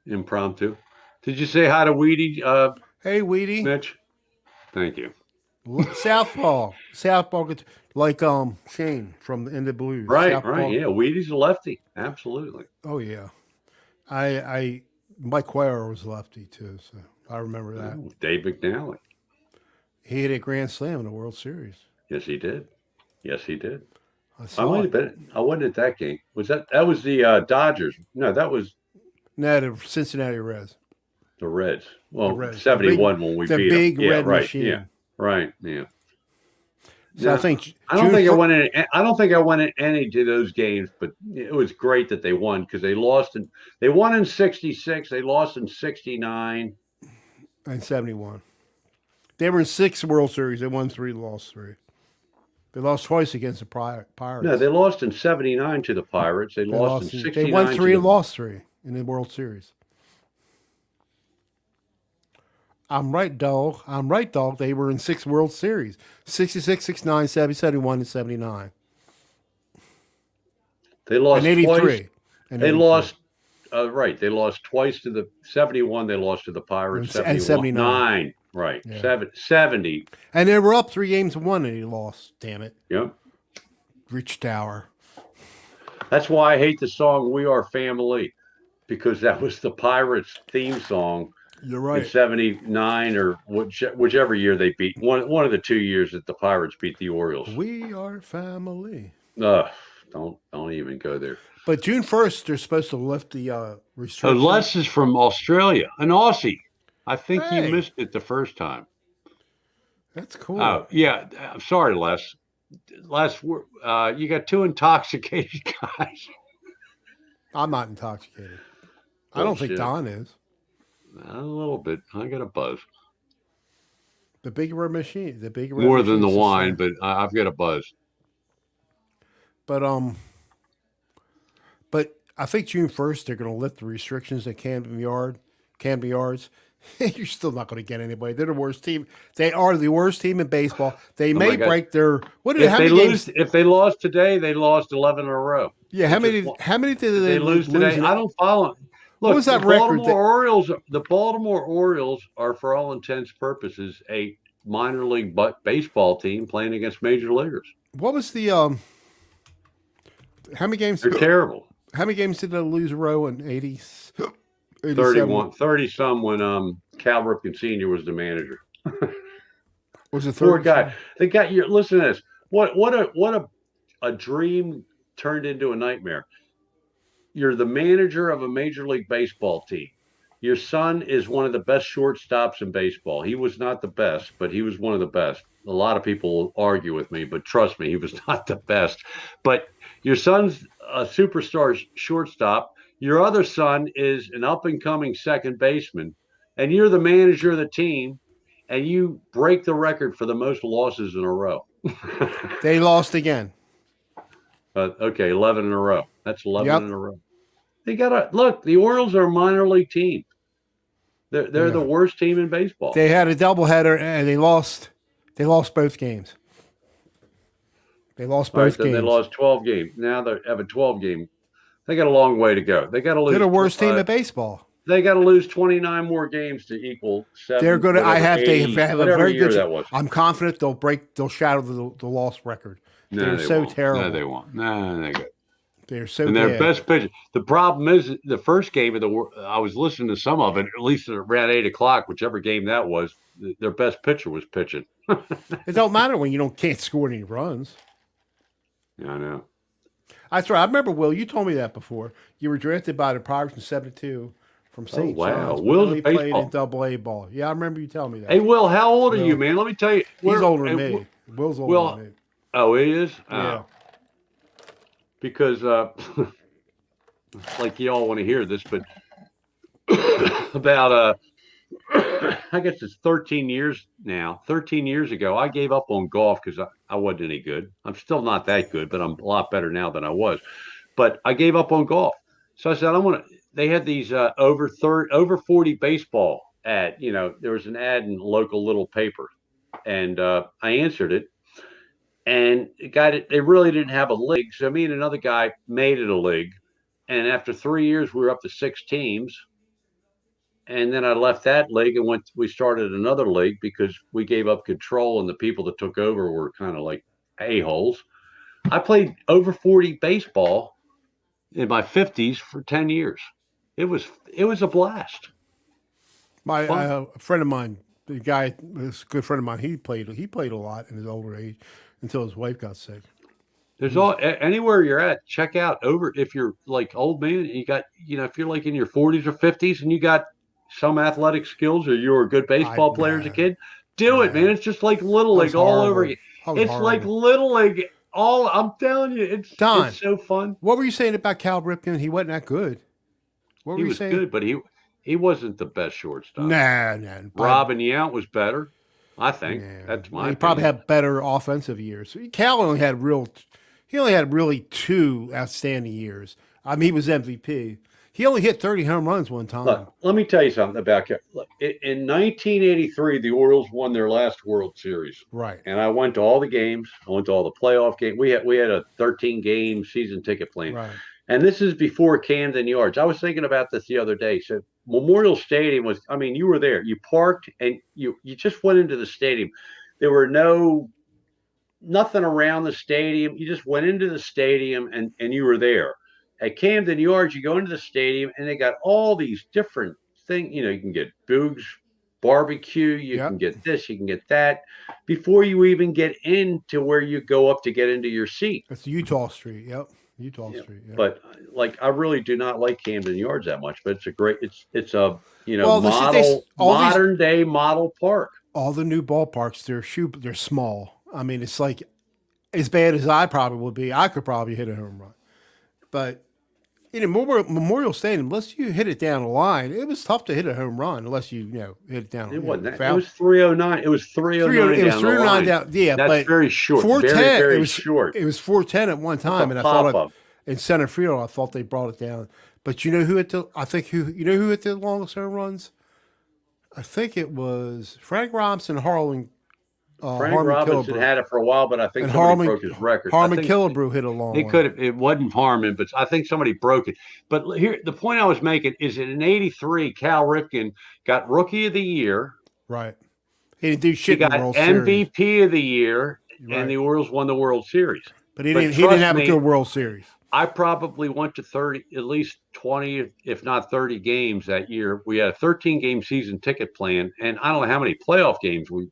Impromptu. Did you say hi to Weedy? Hey, Weedy. Mitch. Thank you. Southpaw guitar, like Shane from the End of Blues. Right, Southpaw. right. Yeah, Weedy's a lefty. Absolutely. Oh yeah, I Mike Cuellar was lefty too, so I remember that. Oh, Dave McNally. He hit a grand slam in the World Series. Yes, he did. Yes, he did. I I saw might have it. been. I wasn't at that game. Was that was the Dodgers? No, that was No, the Cincinnati Reds. the Reds. The Well, Reds. 71 when we The beat them. big Yeah, red right. Yeah, machine. right. Yeah. So I Now, think I don't June think I fir- went in. I don't think I went in any to those games, but it was great that they won because they won in '66. They lost in '69. and 71. They were in 6 World Series. They won 3, lost 3. They lost twice against the Pirates. No, they lost in '79 to the Pirates. They lost in '69. They won 3 to and lost 3 in the World Series. I'm right, dog. I'm right, dog. They were in 6 World Series. 66, 69, 70, 71, and 79. They lost and 83. twice. And They 83. lost. Right. They lost twice to the 71. They lost to the Pirates. And 79. Right. Yeah. 70. And they were up 3-1 and he lost. Damn it. Yep. Rich Tower. That's why I hate the song "We Are Family," because that was the Pirates theme song You're in right. '79 or whichever year they beat one of the 2 years that the Pirates beat the Orioles. We are family. Don't even go there. But June 1st, they're supposed to lift the So restrictions. Les is from Australia, an Aussie. I think Hey. he missed it the first time. That's cool. Oh yeah, I'm sorry, Les. Les, you got 2 intoxicated guys. I'm not intoxicated. I don't think Bullshit. Don is. A little bit. I got a buzz. The big red machine. The big red More than the machine's wine, same. but I've got a buzz. But I think June 1st they're going to lift the restrictions at Camden Yards. You're still not going to get anybody. They're the worst team. They are the worst team in baseball. They Oh may my God. break their If they lost today, they lost 11 in a row. Yeah, how Which is many did If they they lose today, in- I don't follow. Look, What was that the record The Baltimore Orioles are, for all intents and purposes, a minor league baseball team playing against major leaguers. What was the how many games? They're terrible. How many games did they lose a row in 80? 30 some when Cal Ripken Sr. was the manager. Was it Poor 30? guy. The guy. Listen to this. What a dream turned into a nightmare. You're the manager of a major league baseball team. Your son is one of the best shortstops in baseball. He was not the best, but he was one of the best. A lot of people will argue with me, but trust me, he was not the best. But your son's a superstar shortstop. Your other son is an up-and-coming second baseman, and you're the manager of the team, and you break the record for the most losses in a row. They lost again. Okay, 11 in a row. That's 11 Yep. in a row. They gotta look. The Orioles are a minor league team. They're the worst team in baseball. They had a doubleheader and they lost. They lost both games. They lost All right, both then games. they lost 12 games. Now they have a 12 game. They got a long way to go. They got to lose. They're the worst team in baseball. They got to lose 29 more games to equal 7. They're going to. I have. 80, They have a whatever very year good. that was. I'm confident they'll break. They'll shatter the lost record. No, They're they so won't. terrible. No, they won't. No, they got. They're so And their bad. best pitcher. The problem is the first game of I was listening to some of it, at least around 8:00, whichever game that was. Their best pitcher was pitching. It don't matter when you can't score any runs. Yeah, I know. That's right. I remember, Will, you told me that before. You were drafted by the Pirates in '72 from St. wow. John's. but Will's only a played baseball. in Double-A ball. Yeah, I remember you telling me that. Hey, Will, how old are Will. you, man? Let me tell you. He's older than hey, me. Will's older Will, than me. Oh, he is? Yeah. Because, like you all want to hear this, but about, I guess it's 13 years now. 13 years ago, I gave up on golf because I wasn't any good. I'm still not that good, but I'm a lot better now than I was. But I gave up on golf. So I said, they had these over 40 baseball ad. There was an ad in a local little paper. And I answered it. And they really didn't have a league. So me and another guy made it a league. And after 3 years, we were up to 6 teams. And then I left that league and we started another league because we gave up control and the people that took over were kind of like a-holes. I played over 40 baseball in my 50s for 10 years. It was a blast. My Fun. a friend of mine, the guy was a good friend of mine. He played a lot in his older age until his wife got sick. There's anywhere you're at, check out over if you're like old man, you got if you're like in your 40s or 50s and you got some athletic skills or you were a good I baseball player as a nah, kid, do it, man. nah. It's just like little I was league all over horrible. again. I was It's like horrible. little league all I'm telling you, Don, it's so fun. what were you saying about Cal Ripken? He wasn't that good. What He were you was saying? good, but he wasn't the best shortstop. Nah, nah. Robin Yount was better, I think. Nah. That's my He probably opinion. had better offensive years. Cal only had he only had really two outstanding years. I mean, he was MVP. He only hit 30 home runs one time. Look, let me tell you something about Cal. Look, in 1983, the Orioles won their last World Series. Right. And I went to all the games. I went to all the playoff games. We had a 13 game season ticket plan. Right. And this is before Camden Yards. I was thinking about this the other day. So Memorial Stadium was, I mean, you were there. You parked and you just went into the stadium. There were nothing around the stadium. You just went into the stadium and you were there. At Camden Yards, you go into the stadium and they got all these different things. You can get Boog's barbecue, you Yep. can get this, you can get that before you even get into where you go up to get into your seat. That's Utah Street. Yep. Utah Street. Yep. But like, I really do not like Camden Yards that much. But it's a Well, modern day model park. all the new ballparks, they're small. I mean, it's like as bad as I probably would be. I could probably hit a home run, but in a Memorial Stadium, unless you hit it down the line, it was tough to hit a home run unless you hit it down. It wasn't that. foul. It was 309. It was 309. It was 309 down. Yeah, that's but very short. 410. Very, very it was short. It was 410 at one time, and I thought in center field, I thought they brought it down. But you know who hit the? I think who hit the longest home runs? I think it was Frank Robinson, Frank Harmon Robinson Killebrew. had it for a while, but I think And somebody broke his record. Harmon Killebrew hit a long It one. could have. It wasn't Harmon, but I think somebody broke it. But here, the point I was making is that in '83, Cal Ripken got Rookie of the Year. Right. He didn't do He shit in got the World Series. MVP of the year, Right. and the Orioles won the World Series. But he didn't have a good World Series. I probably went to at least 20, if not 30 games that year. We had a 13-game season ticket plan, and I don't know how many playoff games we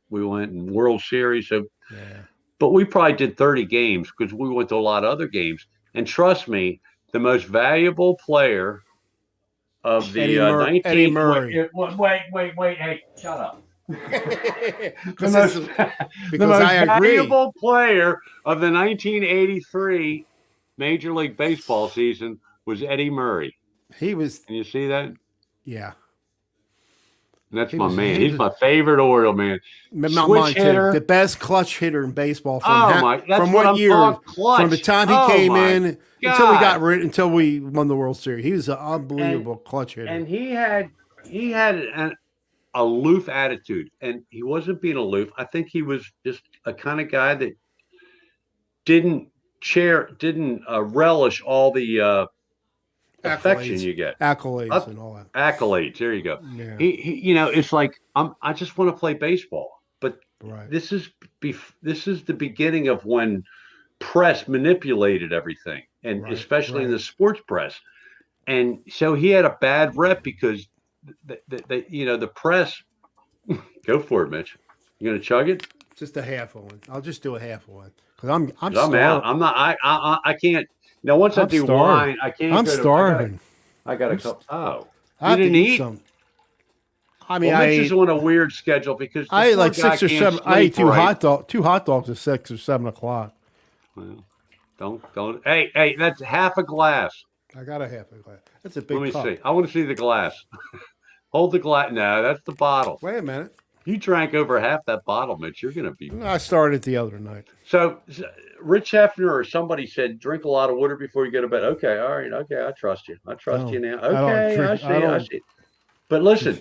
went in World Series. So, Yeah. but we probably did 30 games because we went to a lot of other games. And trust me, the most valuable player of the Eddie Murray. Wait, hey, shut up. because The most I agree. valuable player of the 1983 Major League Baseball season was Eddie Murray. He was, Can you see that? yeah. And that's He my was- man. he He's was- my favorite Oriole man. Mine Switch too. hitter. The best clutch hitter in baseball. That's From what what I'm year? talking, clutch. From the time he Oh, came my in until we won the World Series. He was an unbelievable clutch hitter. And he had an aloof attitude, and he wasn't being aloof. I think he was just a kind of guy that didn't relish all the affection you get. Accolades and all that. Accolades. There you go. Yeah. He it's like I just want to play baseball, but Right. this is the beginning of when press manipulated everything, and Right, especially in right. the sports press. And so he had a bad rep because the press. Go for it, Mitch. You gonna chug it? Just a half of one. I'll just do a half of one because I'm 'Cause I'm out. I'm not. I can't. Now once I I'm do starving. wine, I can't. I'm starving. I got to go. Oh, I you have to didn't eat. some. I mean, Well, I Mitch ate, is on a weird schedule because I ate like 6 or 7. I ate two hot dogs. two hot dogs at 6 or 7 o'clock. Well, don't. Hey, that's half a glass. I got a half a glass. That's a big Let me cup. see. I want to see the glass. Hold the glass. No, that's the bottle. Wait a minute. You drank over half that bottle, Mitch. You're going to be. I started the other night. So, Rich Hefner or somebody said, drink a lot of water before you go to bed. Okay, all right. Okay, I trust you. I trust you now. Okay, I see. But listen,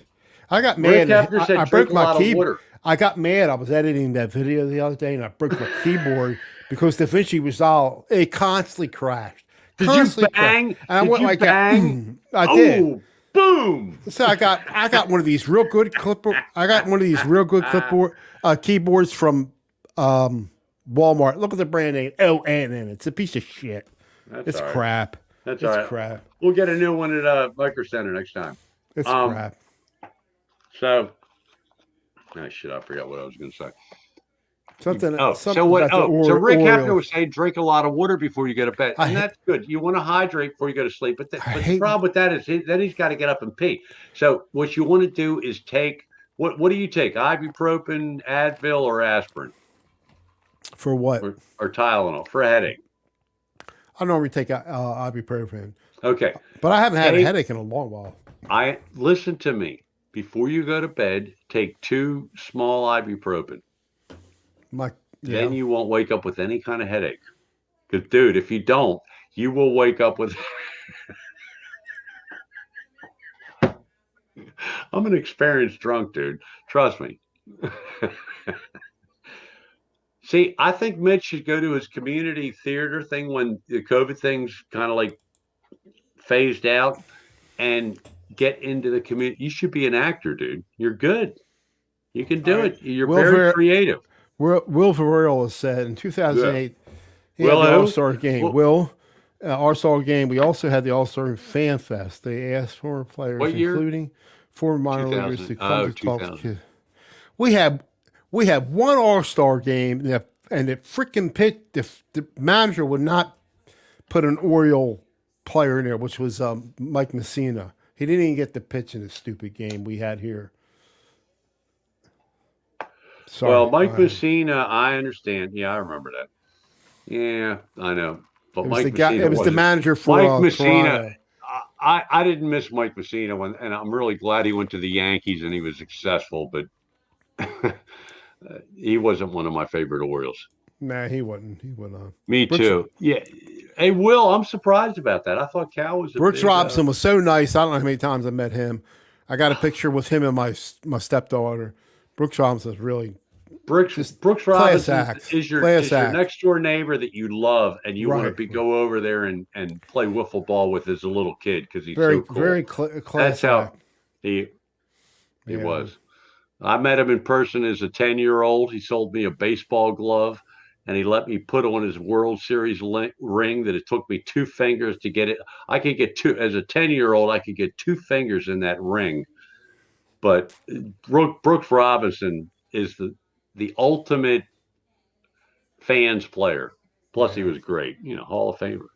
I got Rick mad. Hefner said I drink broke a my lot of keyboard. water. I got mad. I was editing that video the other day, and I broke my keyboard because the DaVinci Resolve, it constantly crashed. Did you bang? And I Did went you like bang? that. I did. Oh, boom! So I got one of these real good keyboards from Walmart. Look at the brand name. ONN. It's a piece of shit. That's It's all right. crap. That's It's all right. crap. We'll get a new one at Micro Center next time. It's Um, crap. So, shit, I forgot what I was going to say. Something So what? about the So Rick Hefner Orioles. was saying drink a lot of water before you go to bed, and that's good. You want to hydrate before you go to sleep, but the problem with that is then he's got to get up and pee. So what you want to do is take what do you take? Ibuprofen, Advil, or aspirin? For what? Or Tylenol for a headache. I normally take ibuprofen. Okay, but I haven't had a headache in a long while. Listen to me. Before you go to bed, take 2 small ibuprofen. Then you won't wake up with any kind of headache. Because, dude, if you don't, you will wake up with. I'm an experienced drunk, dude. Trust me. See, I think Mitch should go to his community theater thing when the COVID thing's kind of like phased out and get into the community. You should be an actor, dude. You're good. You can do it. You're very creative. Will Ferrell has said in 2008, he had the All-Star game. All-Star game. We also had the All-Star Fan Fest. They asked former players, including former minor leaguers, to come to talk to. We had one All-Star game, and the freaking pitch. The manager would not put an Oriole player in there, which was Mike Messina. He didn't even get the pitch in the stupid game we had here. Sorry, well, Mike Messina, I understand. Yeah, I remember that. Yeah, I know. But Mike Messina, it was the manager for Mike Messina. Toronto. I didn't miss Mike Messina and I'm really glad he went to the Yankees and he was successful. But he wasn't one of my favorite Orioles. Nah, he wasn't. He went on. Me too. Yeah. Hey, Will, I'm surprised about that. I thought Cal was. Brooks Robinson was so nice. I don't know how many times I met him. I got a picture with him and my stepdaughter. Brooks Robinson's really. Brooks Robinson is your next door neighbor that you love, and you want to go over there and play wiffle ball with as a little kid because he's so cool. Very class. That's how he was. I met him in person as a 10-year-old. He sold me a baseball glove, and he let me put on his World Series ring that it took me 2 fingers to get it. I could get 2 as a 10-year-old. I could get 2 fingers in that ring. But Brooks Robinson is the ultimate fans player. Plus, he was great. Hall of Famer.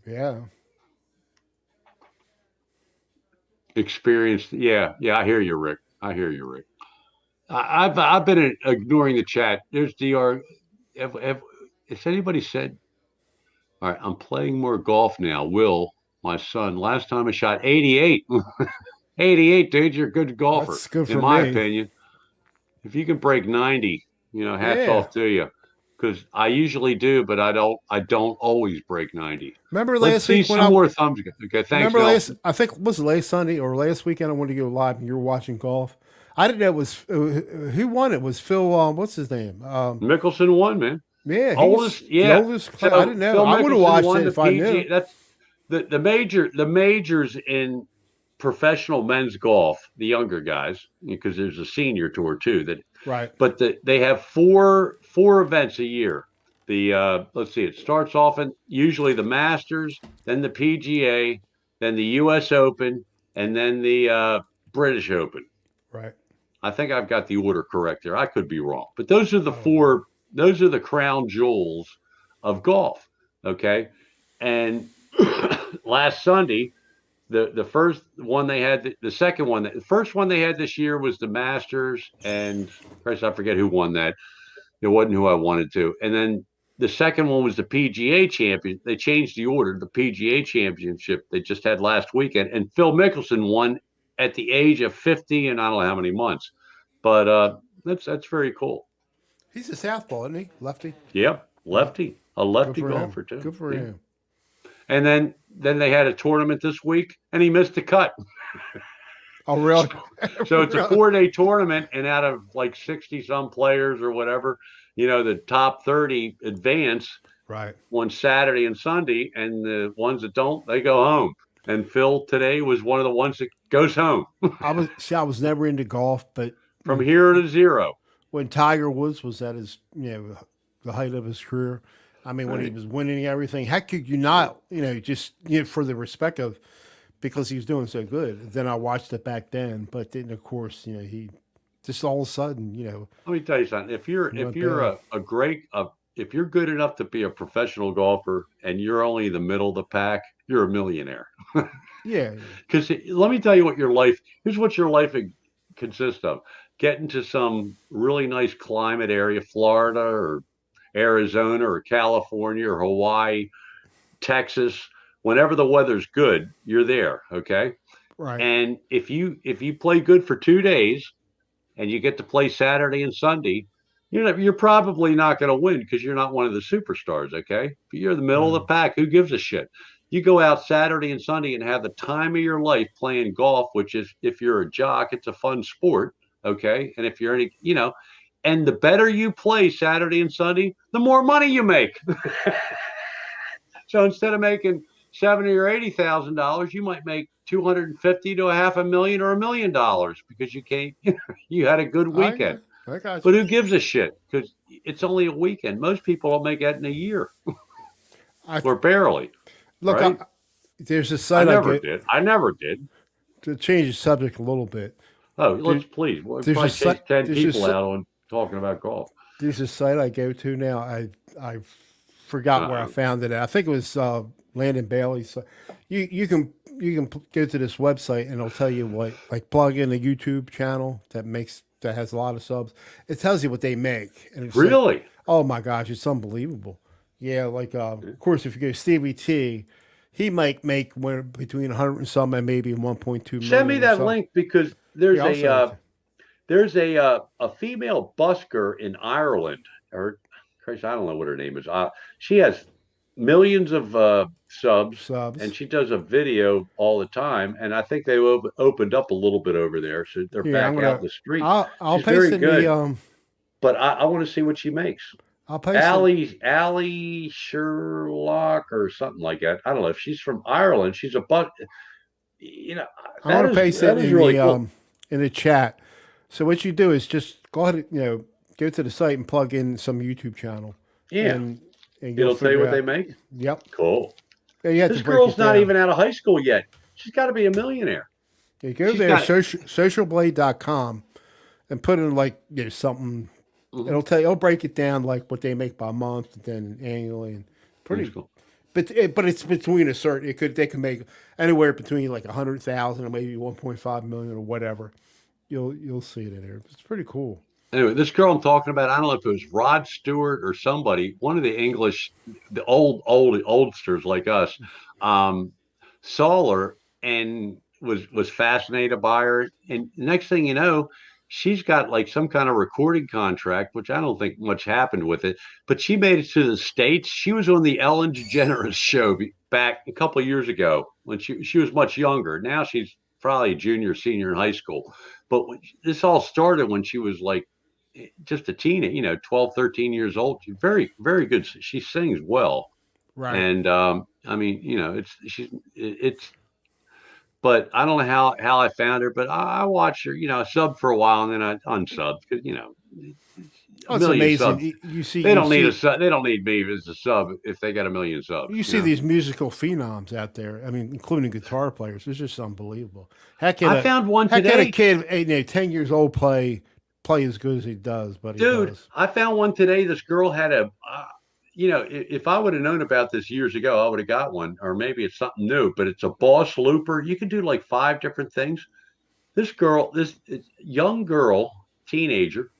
Yeah. Experienced. Yeah. I hear you, Rick. I've been ignoring the chat. There's DR. Has anybody said? All right, I'm playing more golf now. Will, my son, last time I shot 88. 88, dude. You're a good golfer. That's good in my opinion. If you can break 90, hats off to you. Because I usually do, but I don't always break 90. Remember last week when more thumbs. Okay, thanks. Remember I think it was last Sunday or last weekend I wanted to go live and you were watching golf. I didn't know it was who won. It was Phil. What's his name? Mickelson won, man. Yeah, oldest. Yeah, the oldest. So I didn't know. I would have watched it if I knew. That's the majors in professional men's golf. The younger guys, because there's a senior tour too. Right. But they have four events a year. Let's see. It starts off in usually the Masters, then the PGA, then the U.S. Open, and then the British Open. Right. I think I've got the order correct there. I could be wrong, but those are the 4. Those are the crown jewels of golf. Okay, and last Sunday, the first one they had, the second one, the first one they had this year was the Masters, and Chris, I forget who won that. It wasn't who I wanted to, and then the second one was the PGA champion. They changed the order. The PGA championship they just had last weekend, and Phil Mickelson won at the age of 50 and I don't know how many months, but that's very cool. He's a southpaw, isn't he? Lefty. Yep, lefty, a lefty golfer too. Good for him. And then they had a tournament this week, and he missed the cut. Oh, really? So it's a 4-day tournament, and out of like 60-some players or whatever, the top 30 advance. Right. On Saturday and Sunday, and the ones that don't, they go home. And Phil today was one of the ones that goes home. I was never into golf, but from here to zero. When Tiger Woods was at his, the height of his career, I mean, when he Right. was winning everything, how could you not, just for the respect of, because he was doing so good. Then I watched it back then, but then of course, he just all of a sudden, Let me tell you something. If you're he if went you're bad. a great if you're good enough to be a professional golfer and you're only the middle of the pack, you're a millionaire. Yeah, Because let me tell you what your life. Here's what your life consists of: getting to some really nice climate area, Florida or Arizona or California or Hawaii, Texas. Whenever the weather's good, you're there. Okay. right. And if you play good for 2 days and you get to play Saturday and Sunday, you're probably not going to win because you're not one of the superstars. Okay, but you're the middle of the pack. Who gives a shit? You go out Saturday and Sunday and have the time of your life playing golf, which is, if you're a jock, it's a fun sport. Okay, and if you're any, and the better you play Saturday and Sunday, the more money you make. So instead of making 70 or $80,000, you might make 250 to a half a million or $1 million because you can't. You had a good weekend. I got But you. who gives a shit? Because it's only a weekend. Most people don't make that in a year I or barely, look. right? There's a I site I never get did. I never did. to change the subject a little bit. Oh, There, let's please. We'll there's a probably chase site. 10 There's a people si- out on talking about golf. there's a site I go to now. I forgot where I Uh-uh. found it. I think it was Landon Bailey. So you can go to this website and it'll tell you what, like, plug in a YouTube channel that has a lot of subs. It tells you what they make, and it's like, Really? oh my gosh, it's unbelievable. Yeah, like of course, if you go Stevie T, he might make between 100 and some and maybe 1.2 Send me million or that something. link because Yeah, I'll send it to there's a female busker in Ireland, or Christ, I don't know what her name is. She has millions of subs, and subs. she does a video all the time. And I think they opened up a little bit over there, so they're Here, back out in the streets. I'll She's paste very it in the good, but I want to see what she makes. I'll paste it. Allie Sherlock or something like that. I don't know if she's from Ireland. She's a but, you know, I want to paste it that is really cool. in the chat. So what you do is just go ahead, go to the site and plug in some YouTube channel, Yeah, and you'll it'll tell you figure what they out. make. Yep. Cool. Yeah, you have to This break it girl's not down. even out of high school yet. She's got to be a millionaire. You go She's there, got. socialblade.com, and put in, like, something. Mhm. It'll break it down like what they make by month and then annually, and That's pretty. cool. But it's between a certain. They could make anywhere between like 100,000 or maybe 1.5 million or whatever. You'll see it in there. It's pretty cool. Anyway, this girl I'm talking about, I don't know if it was Rod Stewart or somebody, one of the English, the oldsters like us, um, saw her and was fascinated by her. And next thing you know, she's got like some kind of recording contract, which I don't think much happened with it. But she made it to the States. She was on the Ellen DeGeneres show back a couple of years ago when she was much younger. Now she's probably a junior, senior in high school. But this all started when she was like just a teenager, 12, 13 years old. She's very, very good. She sings well. Right. And I mean, it's, but I don't know how I found her, but I watched her, sub for a while and then I unsubbed because, a Oh, it's million amazing. subs. You see, They don't need a sub. They don't need me as a sub if they got a million subs. you see these musical phenoms out there. I mean, including guitar players. It's just unbelievable. How can I found one how can a today. kid, 10 years old, play as good as he does? But he Dude, does. I found one today. This girl had if I would have known about this years ago, I would have got one, or maybe it's something new, but it's a Boss Looper. You can do like 5 different things. This young girl, teenager,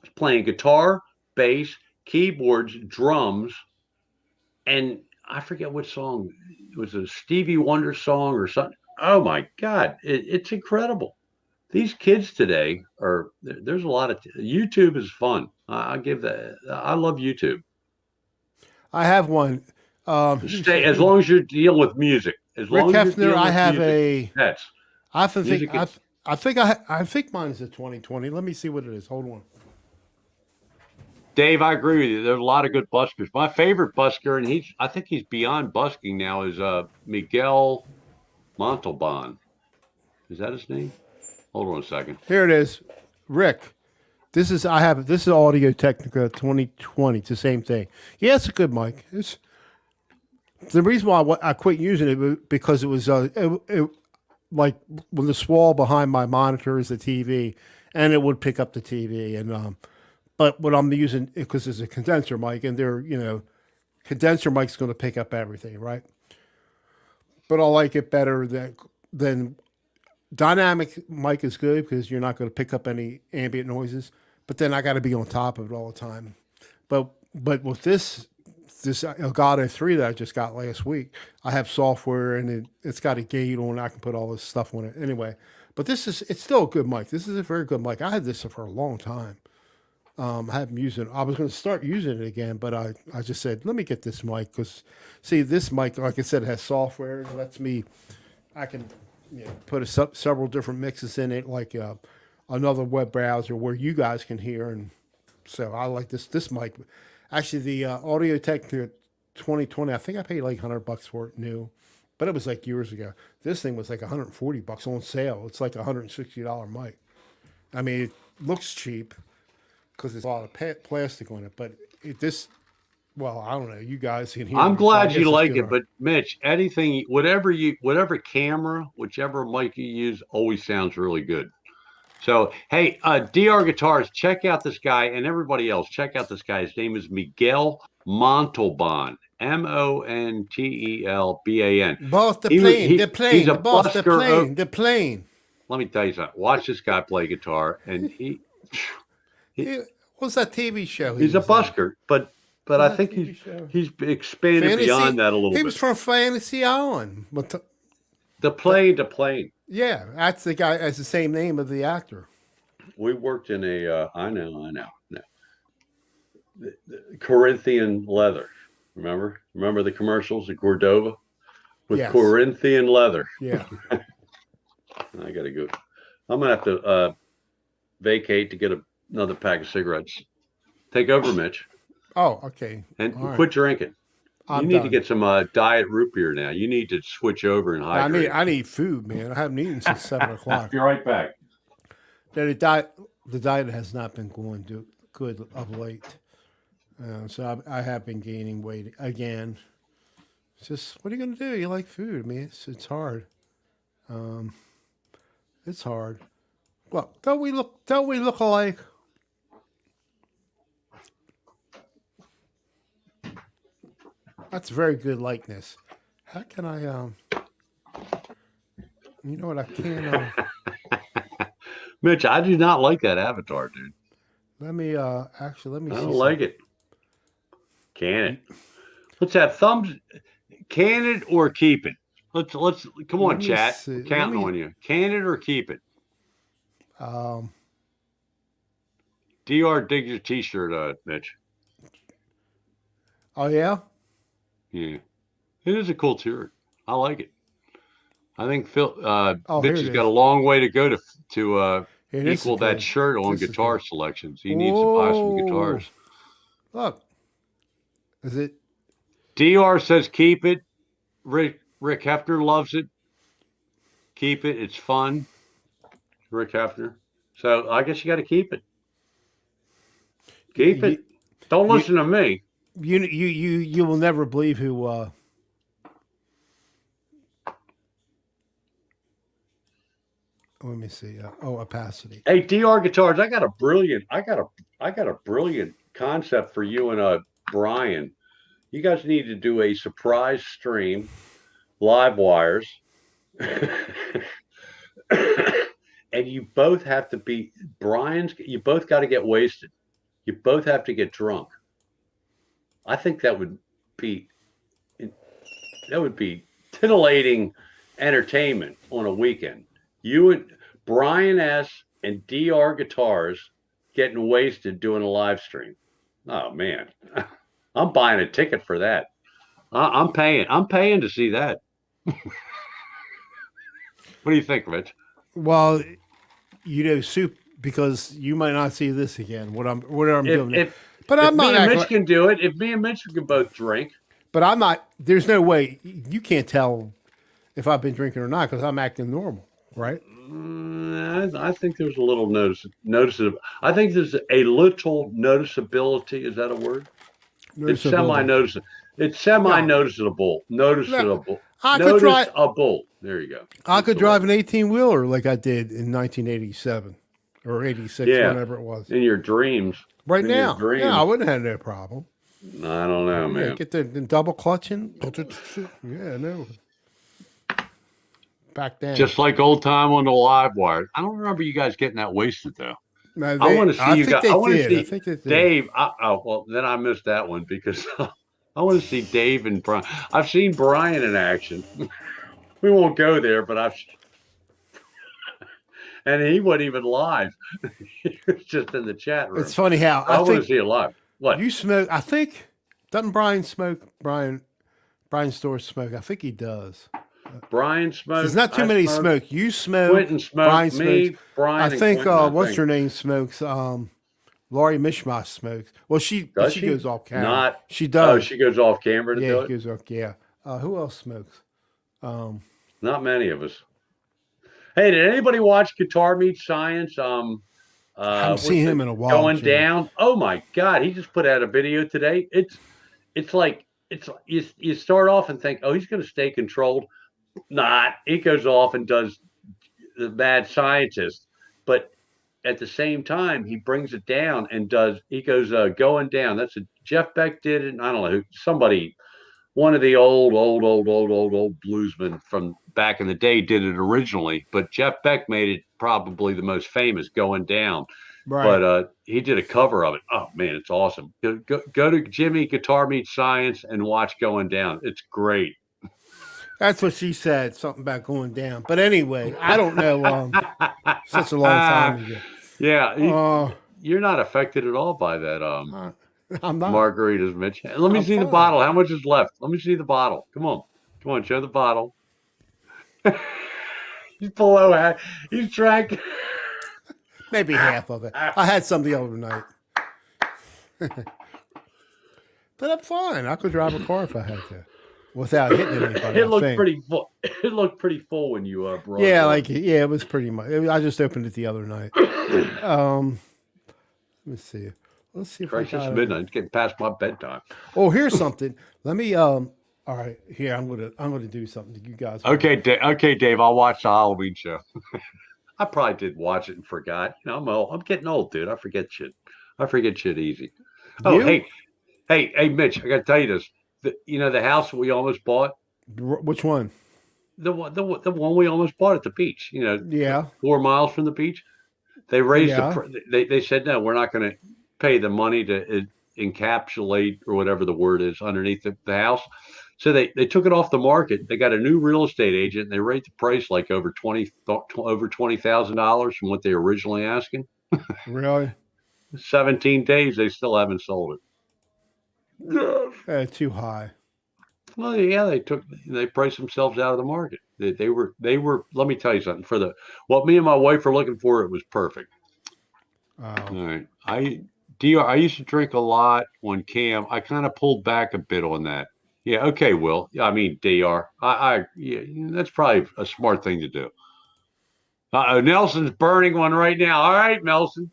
is playing guitar, bass, keyboards, drums, and I forget what song. It was a Stevie Wonder song or something. Oh my God, it's incredible. These kids today there's a lot of YouTube is fun. I give that. I love YouTube. I have one. Stay as long as you're dealing with music. As Rick long as you're Hefner. dealing I with have music, a. that's I think music. I think mine is a 2020. Let me see what it is. Hold on. Dave, I agree with you. There's a lot of good buskers. My favorite busker, and I think he's beyond busking now, is Miguel Montalban. Is that his name? Hold on a second. Here it is. Rick, This is Audio Technica 2020. It's the same thing. Yeah, it's a good mic. It's the reason why I quit using it because it was like when the wall behind my monitor is the TV, and it would pick up the TV. And but what I'm using because it's a condenser mic, and condenser mic's going to pick up everything, right? But I like it better than dynamic mic is good because you're not going to pick up any ambient noises. But then I got to be on top of it all the time. But with this Elgato 3 that I just got last week, I have software and it's got a gate on it. I can put all this stuff on it anyway. But it's still a good mic. This is a very good mic. I had this for a long time. I haven't used it. I was going to start using it again, but I just said, let me get this mic because, see, this mic, like I said, it has software. It lets me, I can put several different mixes in it, like another web browser where you guys can hear. And so I like this mic. Actually, the Audio Technica 2020, I think I paid like $100 for it new, but it was like years ago. This thing was like $140 on sale. It's like a $160 mic. I mean, it looks cheap because there's a lot of plastic on it, but well, I don't know. You guys can hear. I'm me, glad so you like it, but Mitch, whatever camera, whichever mic you use, always sounds really good. So, hey, DR Guitars, check out this guy, and everybody else, check out this guy. His name is Miguel Montalban, Montelban. Boss the plane. He's a busker. The plane. Let me tell you something. Watch this guy play guitar, and what's that TV show? He's a busker, but I think he's expanded beyond that a little bit. He was from Fantasy Island. The plane. Yeah, that's the guy. That's the same name of the actor. We worked in I know. No. The Corinthian leather. Remember the commercials at Cordova with Corinthian leather. Yeah. I gotta go. I'm gonna have to vacate to get another pack of cigarettes. Take over, Mitch. Oh, okay. And quit drinking. You need to get some diet root beer now. You need to switch over and hydrate. I need food, man. I haven't eaten since 7 o'clock. Be right back. The diet has not been going good of late. So I have been gaining weight again. It's just, what are you going to do? You like food. I mean, it's hard. It's hard. Well, don't we look alike? That's very good likeness. How can I, you know what, I can't, Mitch, I do not like that avatar, dude. let me see. I don't like it. Can it? Let's have thumbs. Can it or keep it? Let's come on, chat. We're counting on you. Can it or keep it? DR digs your t-shirt, Mitch. Oh, yeah? Yeah. It is a cool shirt. I like it. I think Mitch has got a long way to go to equal that shirt on guitar selections. He needs to buy some guitars. Look. Is it? DR says keep it. Rick Hefner loves it. Keep it. It's fun. Rick Hefner. So I guess you got to keep it. Keep it. Don't listen to me. You will never believe who. Let me see. Opacity. Hey, DR Guitars, I got a brilliant concept for you and Brian. You guys need to do a surprise stream, live wires, and you both have to be you both got to get wasted. You both have to get drunk. I think that would be titillating entertainment on a weekend. You and Brian S. and DR Guitars getting wasted doing a live stream. Oh man, I'm buying a ticket for that. I'm paying to see that. What do you think, Rich? Well, soup, because you might not see this again. What I'm doing. But I'm not. Me and Mitch can do it. If me and Mitch can both drink. But I'm not. There's no way you can't tell if I've been drinking or not because I'm acting normal. right? I think there's a little noticeable. I think there's a little noticeability. Is that a word? It's Noticeability. semi-noticeable. It's No, semi-noticeable. no. Noticeable. I could drive. Noticeable. There you go. I That's could the drive an word. 18-wheeler like I did in 1987 or 86, Yeah. whenever it was. In your dreams. Right In your now, yeah, I dreams. wouldn't have no problem. I don't know, Yeah, man. get the double clutching. Yeah, no. Back then. Just like old time on the live wire. I don't remember you guys getting that wasted though. No, I want to see I you think guys. they I want to did. I see think they did. Dave. Oh, well, then I missed that one because I want to see Dave and Brian. I've seen Brian in action. We won't go there, but and he wasn't even live. He was just in the chat room. It's funny how I want to think see it live. What? you smoke. I think doesn't Brian smoke? Brian Storrs smoke. I think he does. Brian smokes. There's not too I many smoke. smoke. You smoke. Quentin smokes. Brian Me, smokes. Brian, I and think Quentin, what's think. her name smokes. Laurie Mishmash smokes. Well, she goes off camera. Not. She Oh, does. she goes off camera to yeah, do she it. goes off. Yeah. Who else smokes? Not many of us. Hey, did anybody watch Guitar Meets Science? I haven't seen him in a while. Going Jimmy. down. Oh my God, he just put out a video today. It's like you start off and think, oh, he's going to stay controlled. Not. He goes off and does the mad scientist, but at the same time he brings it down and he goes going down. That's Jeff Beck did it. And I don't know who, somebody, one of the old bluesmen from back in the day did it originally, but Jeff Beck made it probably the most famous, Going Down. Right. But he did a cover of it. Oh man, it's awesome. Go to Jimmy Guitar Meets Science and watch Going Down. It's great. That's what she said. Something about going down. But anyway, I don't know. Such a long time ago. Yeah, you're not affected at all by that. I'm not. Margaritas, Mitch. Let me see the bottle. How much is left? Let me see the bottle. Come on, show the bottle. He's below. He's drank. Maybe half of it. I had some the other night. But I'm fine. I could drive a car if I had to, without hitting anybody. It looked pretty full. It looked pretty full when you brought it. Yeah, it was pretty much. I just opened it the other night. Let me see. Let's see if Christ, I it's got midnight. It's getting past my bedtime. Oh, here's something. Let me. All right, here I'm gonna do something to you guys. Okay, Dave. I'll watch the Halloween show. I probably did watch it and forgot. You know, I'm old. I'm getting old, dude. I forget shit. easy. Oh, You? hey, Mitch. I got to tell you this. The house we almost bought. Which one? The one we almost bought at the beach. Yeah. 4 miles from the beach. They raised Yeah. they said no, we're not going to pay the money to encapsulate or whatever the word is underneath the house. So they took it off the market. They got a new real estate agent. And they raised the price like over $20,000 from what they originally asking. Really? 17 days, they still haven't sold it. Too high. Well, yeah, they priced themselves out of the market. They were. Let me tell you something. For what me and my wife were looking for, it was perfect. Oh. All right, I used to drink a lot on cam. I kind of pulled back a bit on that. Yeah. Okay, Will. I mean, Dr. Yeah, that's probably a smart thing to do. Nelson's burning one right now. All right, Nelson,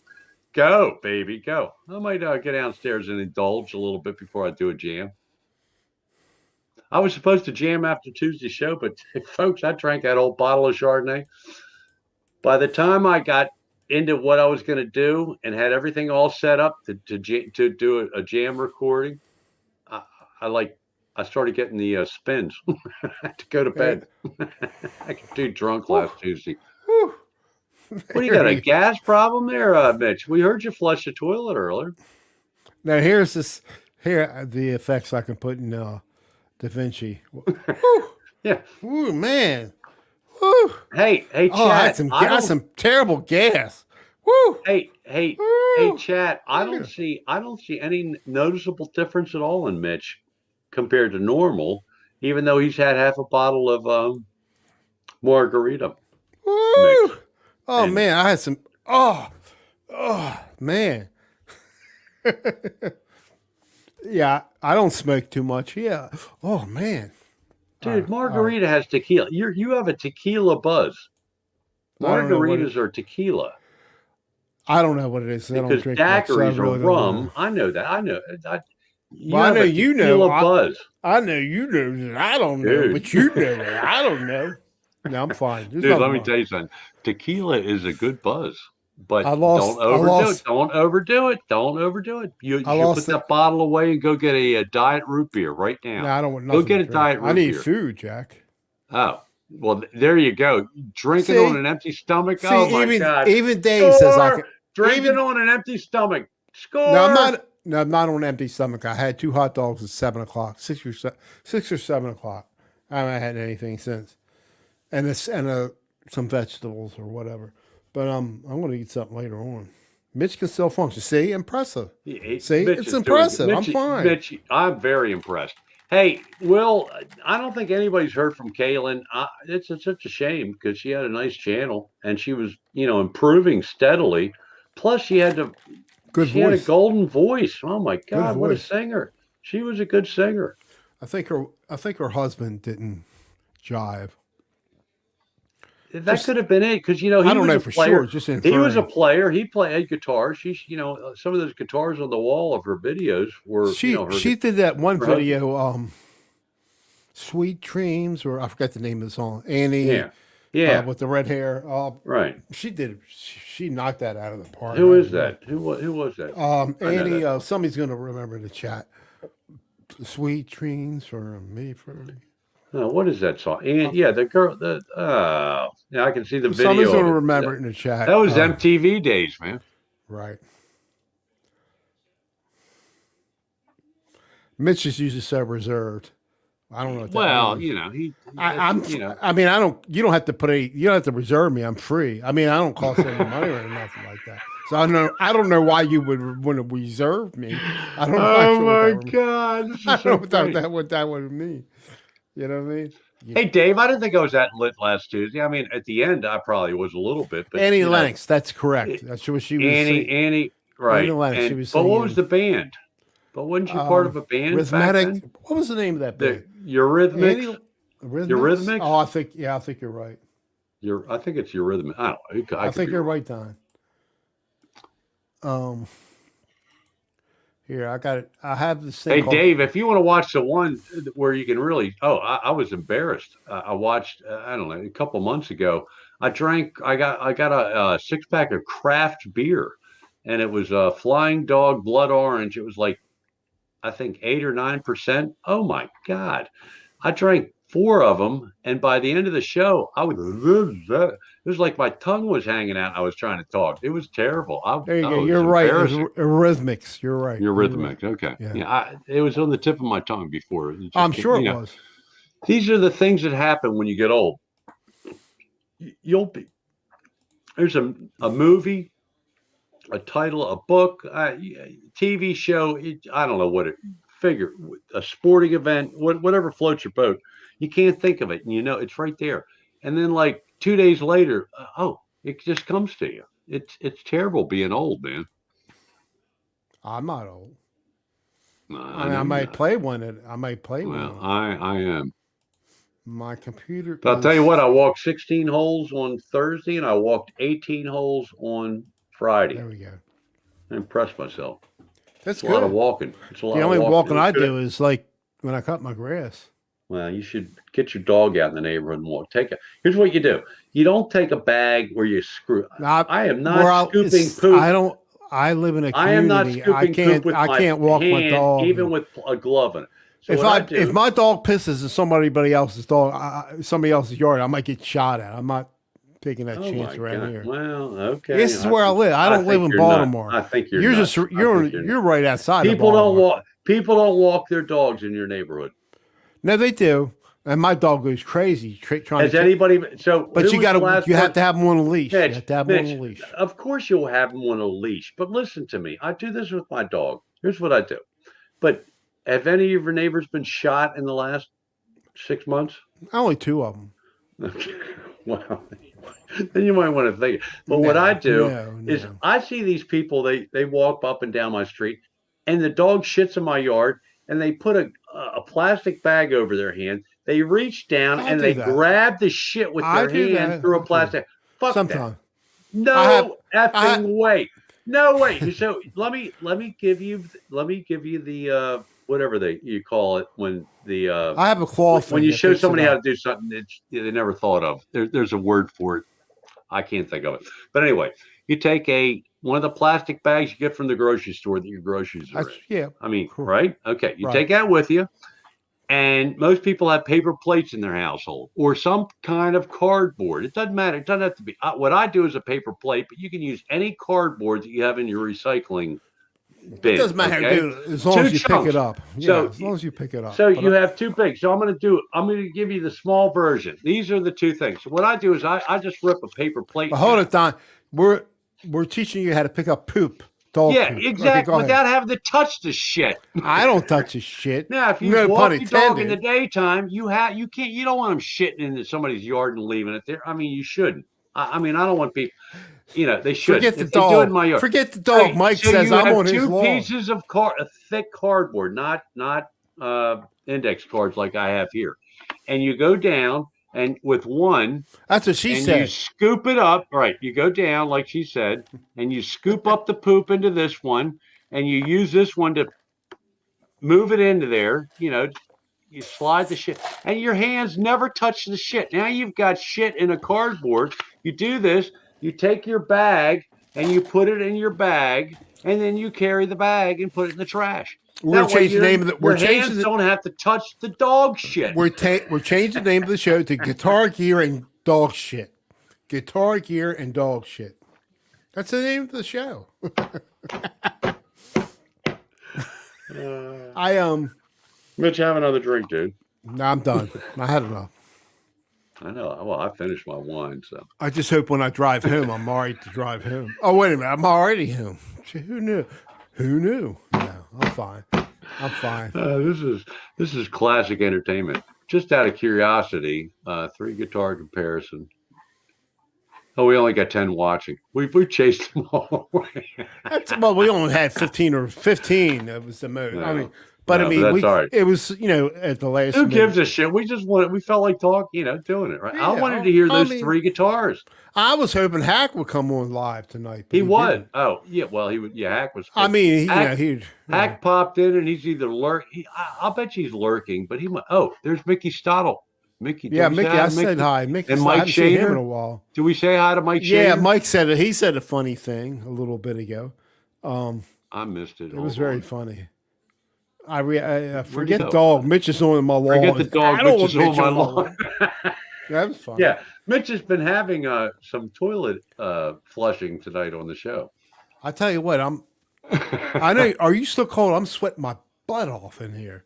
go, baby, go. I might get downstairs and indulge a little bit before I do a jam. I was supposed to jam after Tuesday's show, but folks, I drank that old bottle of Chardonnay. By the time I got into what I was going to do and had everything all set up to do a jam recording, I started getting the spins. I had to go to bed. I got too drunk last Tuesday. Whew. What do you got, a gas problem there, Mitch? We heard you flush the toilet earlier. Now here are the effects I can put in Da Vinci. Yeah. Ooh, man. Woo. Hey, Chad. Oh, I had some terrible gas. Woo. Hey, Woo. Chad. I don't see any noticeable difference at all in Mitch compared to normal, even though he's had half a bottle of margarita. Woo. Mix. Oh, And- man. I had some. Oh, man. Yeah, I don't smoke too much. Yeah. Oh, man. Dude, margarita has tequila. You have a tequila buzz. I don't know what Margaritas are tequila I don't know what it is. I don't because drink much, so I daiquiris really are don't rum. know. I know that. I know. You Well, I have know a you tequila know. buzz, I know you know that I don't know, dude. but you know that I don't know. No, I'm fine. There's Dude, let nothing me wrong. tell you something. Tequila is a good buzz, but I don't lost. I overdo it. lost. Don't overdo it. Don't overdo it. You I should put lost it. that bottle away and go get a diet root beer right No, now. I don't want Go nothing get to a drink. diet I root need beer. food, Jack. Oh, well, there you go. Drinking on See, an empty stomach. see, Oh my God. even Dave says I Score. can. Drinking Even on an empty stomach. no, I'm Score. not. No, I'm not on an empty stomach. I had 2 hot dogs at 7 o'clock, 6 or 7 o'clock. I haven't had anything since, and this and some vegetables or whatever. But I'm going to eat something later on. Mitch can still function. See, impressive. See, Mitch it's is doing good. impressive. I'm fine. Mitch, I'm very impressed. Hey, Will, I don't think anybody's heard from Kaylin. It's such a shame because she had a nice channel and she was, improving steadily. Plus, Good she had a voice. golden voice. Oh my Good God, what a voice. singer! She was a good singer. I think her husband didn't jive. That could have been it because he I don't was know a for player. sure. Just He was a inferring. player. He played guitar. Some of those guitars on the wall of her videos were, She did that one her husband. video, "Sweet Dreams," or I forgot the name of the song. Annie, Yeah, yeah, with the red hair. right. She did. She knocked that out of the park. Who I is don't know. that? Who was that? I know Annie. that. Somebody's going to remember the chat. "Sweet Dreams" for me for. Oh, what is that song? And yeah, the girl. Yeah, I can see the Somebody's video going of to it. remember it in the chat. That was MTV days, man. Right. Mitch is usually so reserved. I don't know what that Well, means. I'm, I mean, I don't. You don't have to put a. You don't have to reserve me. I'm free. I mean, I don't cost any money or nothing like that. So I know. I don't know why you would want to reserve me. I don't know oh actually what that my would mean. God, this I is don't know so funny. what that would mean. You know what I mean? Hey, Dave, I didn't think I was that lit last Tuesday. I mean, at the end, I probably was a little bit, but Annie Lennox. That's correct. it- That's what she was saying. Annie, Annie right? Lennox. She was But what was singing the band? But wasn't you part of a band back Rhythmatic. then? What was the name of that band? The Eurythmics. Annie Eurythmics. Oh, I think. Yeah, I think you're right. I think it's Eurythmics. I don't know. I could think be you're wrong. right, Don. Here I got it. I have this thing Hey, called. Dave, if you want to watch the one where you can really, I was embarrassed. I watched, I don't know, a couple months ago. I got a 6-pack of craft beer, and it was a Flying Dog Blood Orange. It was like, I think 8 or 9%. Oh my God. I drank 4 of them. And by the end of the show, it was like my tongue was hanging out. I was trying to talk. It was terrible. There you go. It was You're right. embarrassing. Rhythmics. You're right. Eurythmics. Okay. Yeah. Yeah. It was on the tip of my tongue before. I'm sure it was. These are the things that happen when you get old. There's a movie, a title, a book, TV show. I don't know what a sporting event, whatever floats your boat. You can't think of it, and it's right there. And then like 2 days later, it just comes to you. It's terrible being old, man. I'm not old. I might play one. I might play Well, one. I am. My computer. But I'll tell you what, I walked 16 holes on Thursday, and I walked 18 holes on Friday. There we go. I impressed myself. That's It's a good. lot of walking. It's a lot The of only walking I It was good. do is like when I cut my grass. Well, you should get your dog out in the neighborhood and walk. Here's what you do. You don't take a bag where you screw. I am not scooping poop. I live in a I am not community. scooping poop with I can't walk my hand, dog. even with a glove in it. So if my dog pisses in somebody else's somebody else's yard, I might get shot at. I'm not taking that chance around here. Well, okay. This is where I live. I don't live in Baltimore. I think you're. You're nuts. you're right outside. People of don't Baltimore. People don't walk their dogs in your neighborhood. No, they do. And my dog goes crazy trying Has to. anybody? So, But you have to have them on a leash. Mitch, you have to have them on a leash. Of course, you'll have them on a leash. But listen to me. I do this with my dog. Here's what I do. But have any of your neighbors been shot in the last 6 months? Only 2 of them. Okay. Well, then you might want to think. But what I do is I see these people. They walk up and down my street, and the dog shits in my yard, and they put a plastic bag over their hand. They reach down and they grab the shit with their hand through a plastic. Fuck Sometime. that. No I effing way. No way. So let me give you the whatever you call it when the I have a claw thing when you that show picks it somebody how up. to do something they never thought of. There's a word for it. I can't think of it. But anyway, you take one of the plastic bags you get from the grocery store that your groceries are in. Yeah. I mean, Cool. right? Okay. You Right. take that with you. And most people have paper plates in their household or some kind of cardboard. It doesn't matter. It doesn't have to be. What I do is a paper plate, but you can use any cardboard that you have in your recycling bin. It doesn't matter, okay? dude, as long as you pick it up. Yeah, as long as you pick it up. So you have two big. So I'm going to give you the small version. These are the two things. So what I do is I just rip a paper plate. But hold it, Don. We're teaching you how to pick up poop. Dog Yeah, poop. exactly. Okay, without having to touch the shit. I don't touch his shit. Now, if you No walk pun your dog in the intended. daytime, you don't want them shitting into somebody's yard and leaving it there. I mean, you shouldn't. I mean, I don't want people. They should. Forget the If they do it in dog. my yard. Forget the dog. Right, Mike so says you I'm have on his two lawn. pieces of thick cardboard, not index cards like I have here, and you go down and with one. That's what she and said. You scoop it up. Right. You go down like she said, and you scoop up the poop into this one, and you use this one to move it into there. You slide the shit, and your hands never touch the shit. Now you've got shit in a cardboard. You do this. You take your bag and you put it in your bag, and then you carry the bag and put it in the trash. We're gonna change the name of the. We're changing don't have to touch the dog shit. We're changing the name of the show to Guitar Gear and Dog Shit. Guitar Gear and Dog Shit. That's the name of the show. Mitch, have another drink, dude. No, I'm done. I had enough. I know. Well, I finished my wine, so. I just hope when I drive home, I'm all right to drive home. Oh, wait a minute. I'm already home. Who knew? Who knew? No, I'm fine. I'm fine. This is classic entertainment. Just out of curiosity, 3 guitar comparison. Oh, we only got 10 watching. We chased them all away. Well, we only had 15 or 15. That was the most. No, I mean, but no, I mean, but that's all right. It was, at the last. Who gives a shit? We felt like talking, doing it, right? Yeah, I wanted to hear those 3 guitars. I was hoping Hack would come on live tonight. He was. Didn't. Oh, yeah. Well, he would. Yeah, Hack was. I mean, Hack, Hack popped in, and he's either lurking. I'll bet he's lurking, but he might. Oh, there's Mickey Stottle. Mickey. Yeah, Mickey. I said hi. Mickey. And I Mike haven't seen him Shader in a while. Do we say hi to Mike Shader? Yeah, Mike said it. He said a funny thing a little bit ago. I missed it. It was very funny. I Where'd he forget go? dog. Mitch is on my lawn. Forget the dog. I don't Mitch is want on my lawn. That was fun. Yeah, Mitch has been having some toilet flushing tonight on the show. I tell you what, I know. Are you still cold? I'm sweating my butt off in here.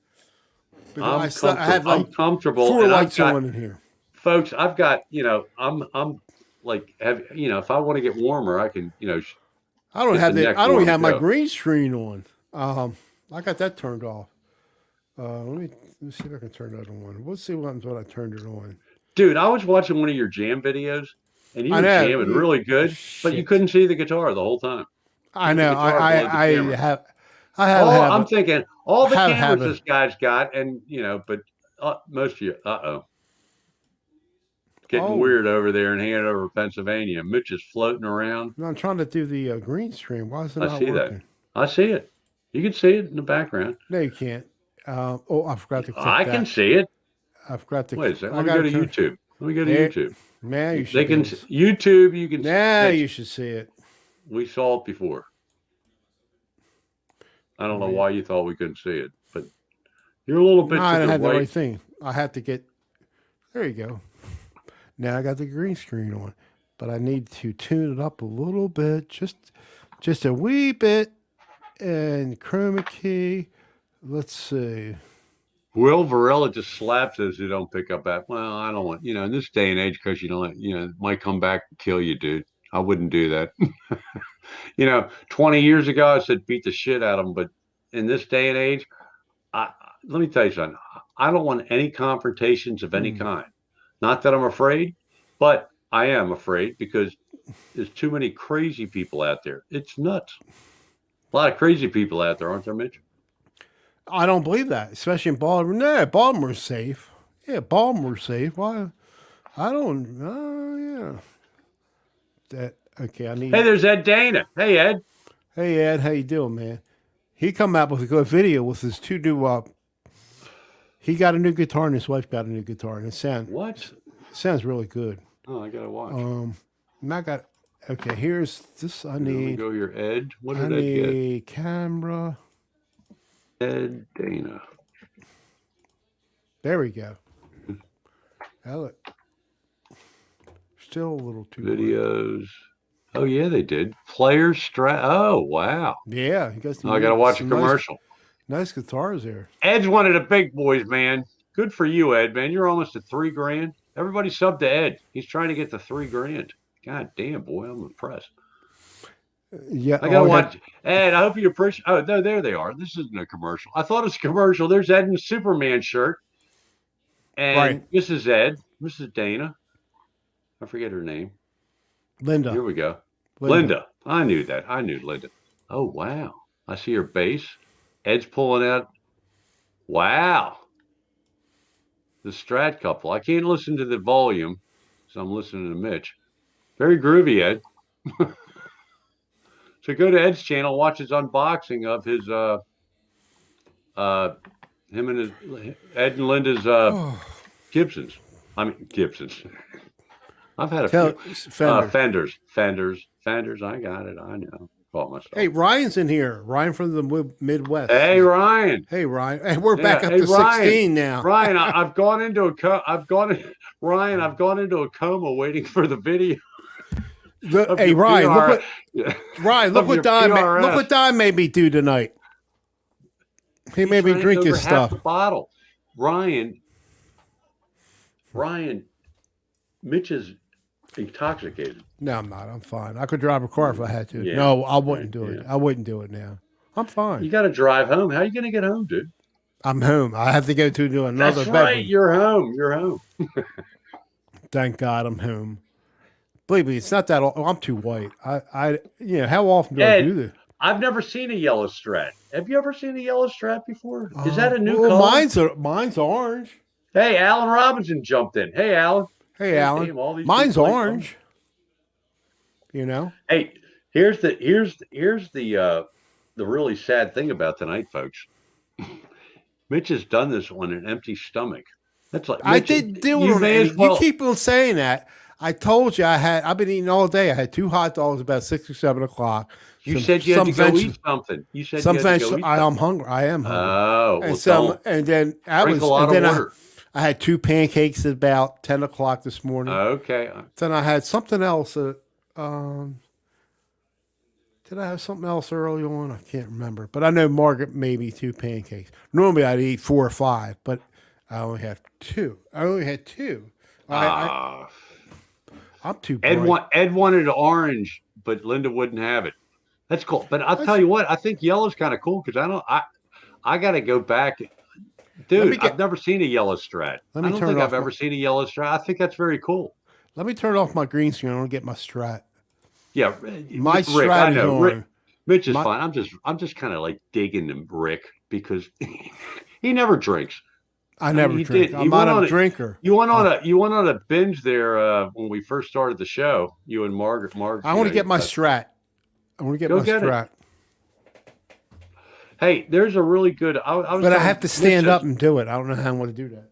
I'm comfortable. 4 lights on in here, folks. I've got I'm like if I want to get warmer, I can I don't have that. I don't even have my green screen on. I got that turned off. Let me see if I can turn that on. We'll see what happens when I turned it on. Dude, I was watching one of your jam videos, and you were jamming really good, but you couldn't see the guitar the whole time. I know. I'm thinking all the cameras this guy's got, and but most of you, getting weird over there in Hanover, Pennsylvania. Mitch is floating around. No, I'm trying to do the green screen. Why is it not working? That. I see it. You can see it in the background. No, you can't. I forgot to click I can see it. I forgot to. Wait a second. Let me go to YouTube. Let me go to YouTube. Man, you should. They can YouTube. You can. Now you should see it. We saw it before. I don't know why you thought we couldn't see it, but you're a little bit. I didn't have the right thing. I had to get. There you go. Now I got the green screen on, but I need to tune it up a little bit, just a wee bit, and chroma key. Let's see. Will Varela just slaps us who don't pick up that. Well, I don't want, in this day and age, because it might come back and kill you, dude. I wouldn't do that. 20 years ago, I said beat the shit out of them. But in this day and age, let me tell you something. I don't want any confrontations of any kind. Not that I'm afraid, but I am afraid because there's too many crazy people out there. It's nuts. A lot of crazy people out there, aren't there, Mitch? I don't believe that, especially in Baltimore. No, Baltimore's safe. Yeah, Baltimore's safe. Why? I don't. Yeah. Okay, I need. Hey, there's Ed Dana. Hey, Ed. Hey Ed, how you doing, man? He come out with a good video with his two new. He got a new guitar and his wife got a new guitar, and What? sounds really good. Oh, I gotta watch. And I got. Okay, here's this. I Let me need. go here, Ed. What I did Ed get? need camera. Ed Dana. There we go. Still a little too. Videos. Oh yeah, they did. Player Strat. Oh wow. Yeah, he got some. I gotta watch a some commercial. Nice guitars there. Ed's one of the big boys, man. Good for you, Ed, man. You're almost at $3,000. Everybody sub to Ed. He's trying to get to $3,000. God damn, boy, I'm impressed. Yeah, I gotta watch Ed. I hope you appreciate. Oh, there they are. This isn't a commercial. I thought it was a commercial. There's Ed in the Superman shirt, and Right. this is Ed. This is Dana. I forget her name. Linda. Here we go. Linda. I knew that. I knew Linda. Oh wow. I see her bass. Ed's pulling out. Wow. The Strat couple. I can't listen to the volume, so I'm listening to Mitch. Very groovy, Ed. So go to Ed's channel, watch his unboxing of his him and his Ed and Linda's Gibsons. I mean Gibsons. I've had a few Fenders. I got it. I know. Caught myself. Hey, Ryan's in here. Ryan from the Midwest. Hey, Ryan. Hey, Ryan. Hey, we're back up Hey, to Ryan. 16 now. Ryan, I've gone into a coma waiting for the video. Hey, Ryan, Ryan, look what Don made me do tonight. He made me drink his stuff. The bottle. Ryan, Mitch is intoxicated. No, I'm not. I'm fine. I could drive a car if I had to. Yeah. No, I wouldn't do it. Yeah. I wouldn't do it now. I'm fine. You got to drive home. How are you going to get home, dude? I'm home. I have to go to another That's bedroom. right. You're home. You're home. Thank God I'm home. Believe me, it's not that. I'm too white. How often do I do this? I've never seen a yellow Strat. Have you ever seen a yellow Strat before? Is that a new color? Mine's orange. Hey, Alan Robinson jumped in. Hey, Alan. Hey, Alan. Mine's orange. You know. Hey, here's the really sad thing about tonight, folks. Mitch has done this on an empty stomach. That's like Mitch, I did do it. You keep on saying that. I told you I've been eating all day. I had 2 hot dogs about 6 or 7 o'clock. You said you had to go eat something. You said you had to go eat something. I'm hungry. I am hungry. Oh, and then I had 2 pancakes at about 10 o'clock this morning. Okay. Then I had something else. Did I have something else early on? I can't remember. But I know Margaret made me 2 pancakes. Normally I'd eat 4 or 5, but I only have 2. I'm too bright. Ed wanted orange, but Linda wouldn't have it. That's cool. But I'll tell you what, I think yellow's kind of cool because I got to go back. Dude, I've never seen a yellow Strat. I don't think I've ever seen a yellow Strat. I think that's very cool. Let me turn off my green screen. I want to get my Strat. Yeah, my Strat I know. Rick, Mitch is fine. I'm just kind of like digging him, Rick, because he never drinks. I never drink. I'm not a drinker. You went on a binge there when we first started the show. You and Margaret. I want to get my Strat. I want to get my Strat. Hey, there's a really good. But I have to stand up and do it. I don't know how I'm going to do that.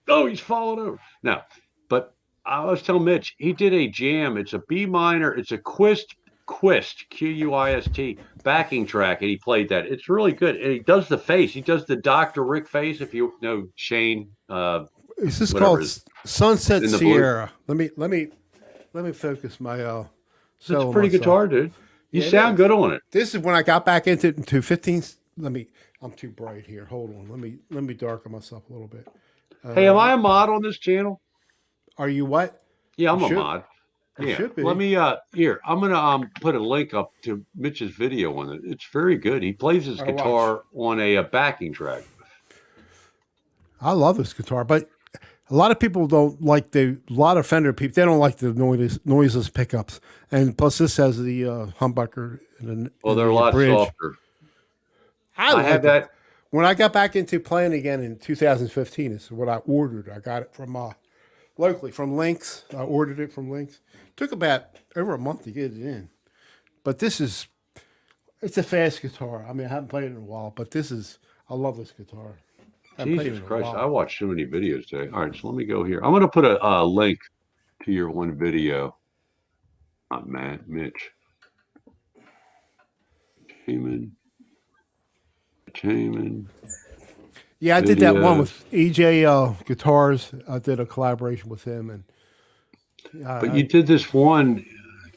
Oh, he's falling over. No, but I was telling Mitch, he did a jam. It's a B minor. It's a Quist, Quist backing track, and he played that. It's really good. And he does the face. He does the Dr. Rick face. If you know Shane. This is called Sunset Sierra. Let me focus my. It's a pretty guitar, dude. You sound good on it. This is when I got back into 15. I'm too bright here. Hold on. Let me darken myself a little bit. Hey, am I a mod on this channel? Are you what? Yeah, I'm a mod. Yeah. Should be. Let me here. I'm gonna put a link up to Mitch's video on it. It's very good. He plays his guitar on a backing track. I love this guitar, but a lot of people don't like a lot of Fender people. They don't like the noiseless pickups, and plus this has the humbucker. They're a lot softer. I had that. When I got back into playing again in 2015, it's what I ordered. I got it from locally from Lynx. I ordered it from Lynx. Took about over a month to get it in. But it's a fast guitar. I mean, I haven't played it in a while, but I love this guitar. I haven't played it Jesus in a Christ, while. I watched so many videos today. All right, so let me go here. I'm going to put a link to your one video. Not Matt, Mitch. Taman. Yeah, I did that one with EJ Guitars. I did a collaboration with him, and But you did this one.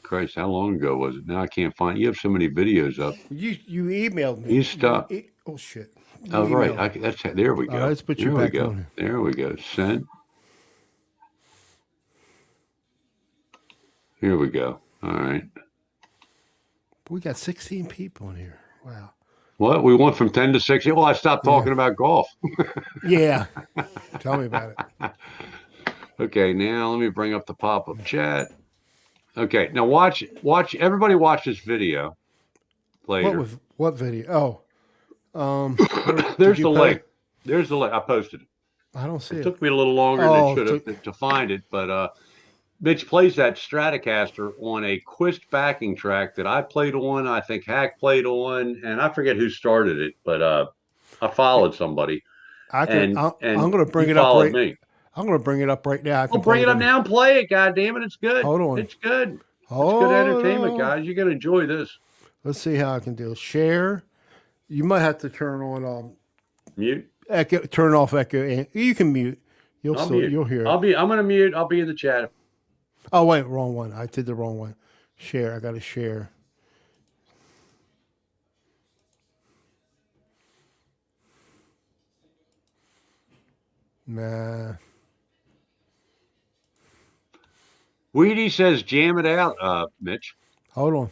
Christ, how long ago was it? Now I can't find. You have so many videos up. you emailed me. You stopped. Oh shit. You Oh right, emailed me. that's there we go. Let's put you there back we go. on. There we go. Send. Here we go. All right. We got 16 people in here. Wow. What? We went from 10 to 16. Well, I stopped talking about golf. Yeah. Tell me about it. Okay, now let me bring up the pop-up chat. Okay, now watch. Everybody watch this video later. What video? Oh, There's the link. There's the link. I posted it. I don't see it. It took me a little longer than it should have to find it, but Mitch plays that Stratocaster on a Quist backing track that I played on. I think Hack played on, and I forget who started it, but I followed somebody. I'm going to bring it up right. I'm going to bring it up right now. I'll bring it up now and play it. God damn it, it's good. Hold on. It's good. It's good entertainment, guys. You're going to enjoy this. Let's see how I can do. Share. You might have to turn on mute. Echo. Turn off echo. You can mute. You'll hear it. I'm going to mute. I'll be in the chat. Oh wait, wrong one. I did the wrong one. Share. I got to share. Nah. Weedy says, "Jam it out, Mitch." Hold on.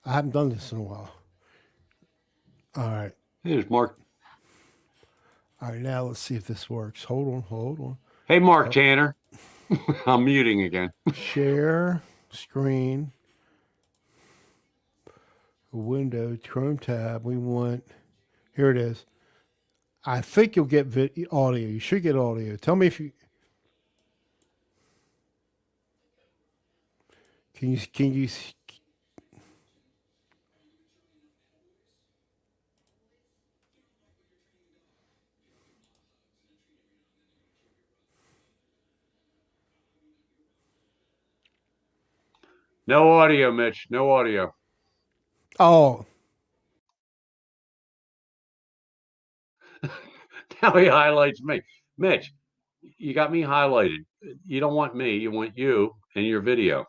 I haven't done this in a while. All right. Here's Mark. All right, now let's see if this works. Hold on. Hey, Mark Tanner. I'm muting again. Share screen. Window, Chrome tab. We want, here it is. I think you'll get audio. You should get audio. Tell me if you, can you, No audio, Mitch. No audio. Oh. Now he highlights me. Mitch, you got me highlighted. You don't want me. You want you and your video.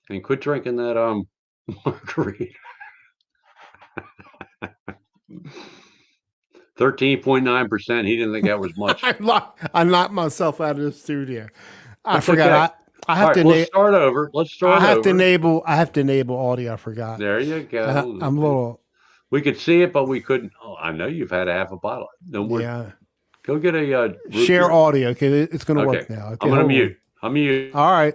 And quit drinking that margarita. 13.9%. He didn't think that was much. I knocked myself out of the studio. I forgot. Okay. I have to let's start over. I have to enable audio. I forgot. There you go. I'm a little. We could see it, but we couldn't. Oh, I know you've had a half a bottle. No more. Yeah. Go get a share audio. Okay, it's going to work now. Okay, I'm going to mute. I'm mute. All right.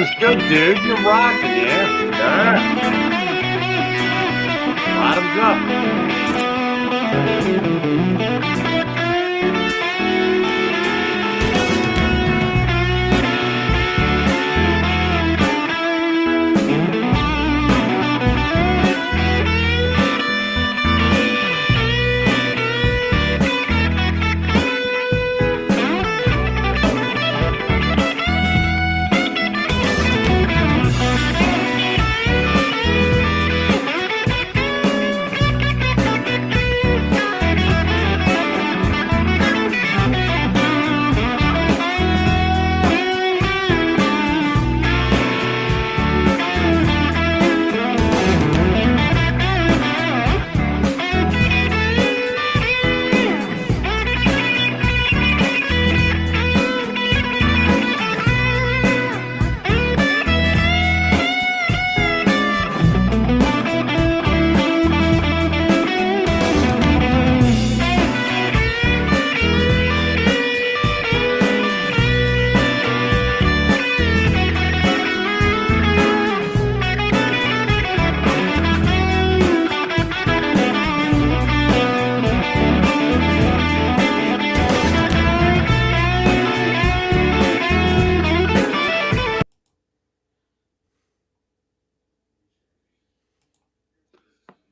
Sounds good, dude. You're rocking, yeah. Bottoms up.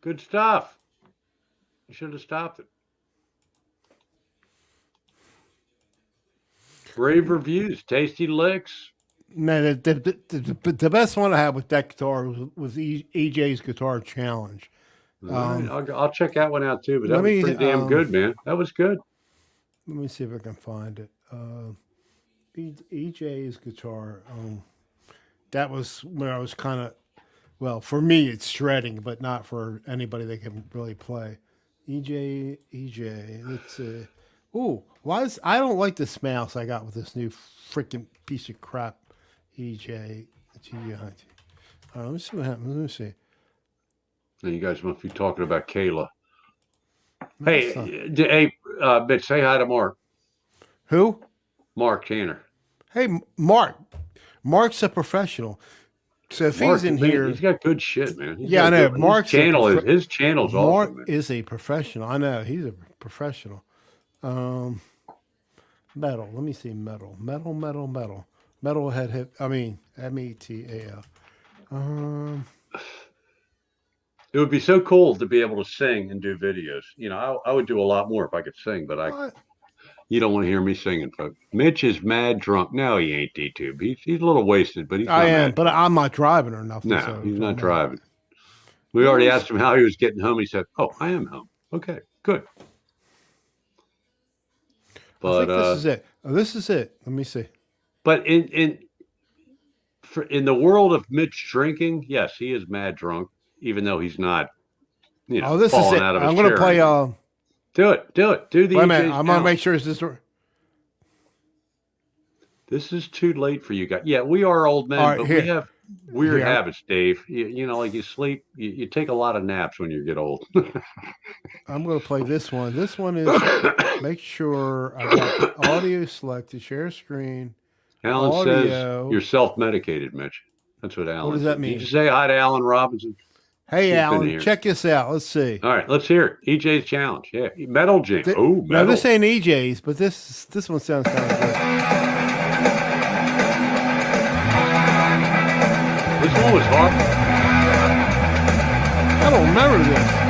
Good stuff. You should have stopped it. Rave reviews, tasty licks. Man, the best one I had with that guitar was EJ's Guitar Challenge. Right. I'll check that one out too. But that let was me, pretty damn good, man. That was good. Let me see if I can find it. EJ's Guitar. That was where I was kind of, well, for me it's shredding, but not for anybody that can really play. EJ. Let's see. Ooh, I don't like this mouse I got with this new freaking piece of crap EJ. All right, let me see what happens. Let me see. Now you guys must be talking about Kayla. Hey, Mitch, say hi to Mark. Who? Mark Tanner. Hey, Mark. Mark's a professional. So if Mark, he's in here, he's got good shit, man. I know. Mark's his channel's Mark awesome, man. is a professional. I know he's a professional. Metal. Let me see. Metal. Metalhead hip. I mean, METAL. It would be so cool to be able to sing and do videos. You know, I would do a lot more if I could sing, but you don't want to hear me singing, folks. Mitch is mad drunk. No, he ain't D-Tube. He's a little wasted, but he's not mad. But I'm not driving or nothing. No, so he's not driving. We already asked him how he was getting home. He said, "Oh, I am home." Okay, good. But I think this is it. This is it. Let me see. But in the world of Mitch drinking, yes, he is mad drunk, even though he's not, this falling is it. out of his I'm going to chair. play. Do it. Do the. Wait a minute. I'm going to make sure it's this. This is too late for you guys. Yeah, we are old men, right, but here. we have weird habits, Dave. You know, like you sleep, you take a lot of naps when you get old. I'm going to play this one. This one is, make sure I got audio selected, share screen. Alan says you're self-medicated, Mitch. That's what Alan What does that mean? Did you say hi to Alan Robinson? Hey, She's Alan, check this out. Let's see. All right, let's hear it. EJ's challenge. Yeah, Metal Jam. Oh, metal. No, this ain't EJ's, but this one sounds kind of good. This one was hard. I don't remember this.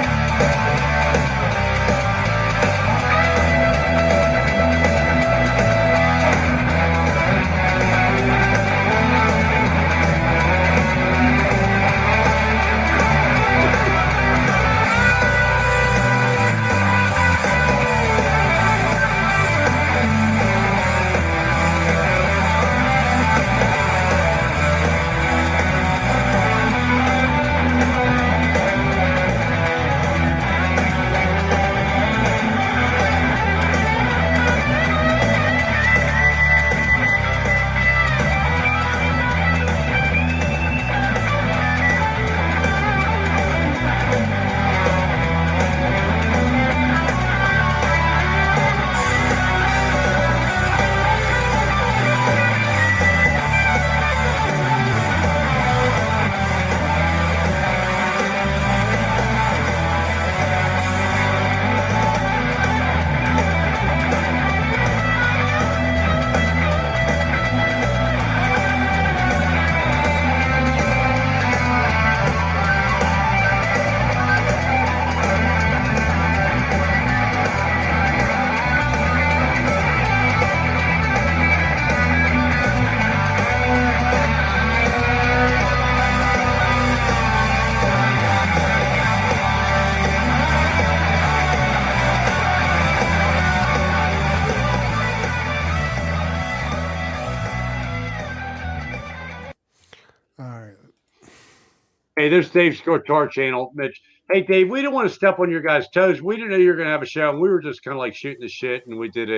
Hey, there's Dave's Guitar Channel, Mitch. Hey, Dave, we didn't want to step on your guys' toes. We didn't know you were going to have a show, and we were just kind of like shooting the shit. And we did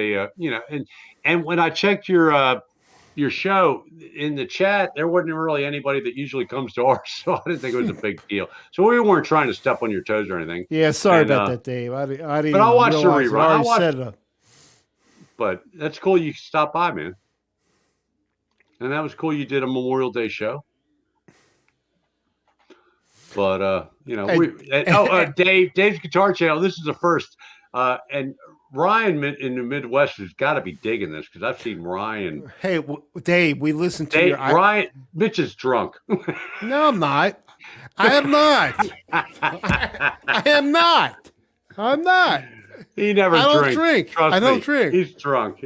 and when I checked your show in the chat, there wasn't really anybody that usually comes to ours, so I didn't think it was a big deal. So we weren't trying to step on your toes or anything. Yeah, sorry about that, Dave. I didn't but I'll watch the realize rerun. I already set it up. But that's cool. You stopped by, man. And that was cool. You did a Memorial Day show. But Dave's Guitar Channel. This is the first, and Ryan in the Midwest has got to be digging this because I've seen Ryan. Hey, Dave, we listened to Ryan. Mitch is drunk. No, I'm not. I am not. I am not. I'm not. He never drinks. I don't drink. I don't drink. He's drunk.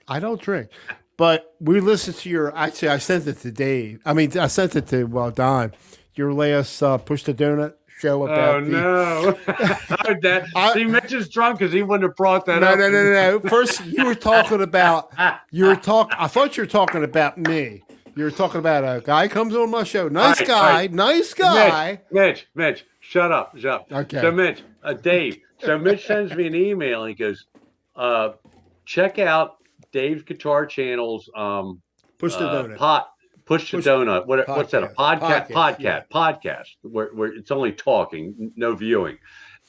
I don't drink. But we listened to your. Actually, I sent it to Dave. I mean, I sent it to Don. Your last Push the Donut show about. Oh no! See, Mitch is drunk because he wouldn't have brought that up. No. First, you were talking about. I thought you were talking about me. You were talking about a guy comes on my show. Nice guy. Mitch, shut up. Okay. So Mitch, Dave. So Mitch sends me an email and he goes, check out Dave's Guitar Channel's Push the Donut. Push the Donut. What's that? A podcast where it's only talking, no viewing.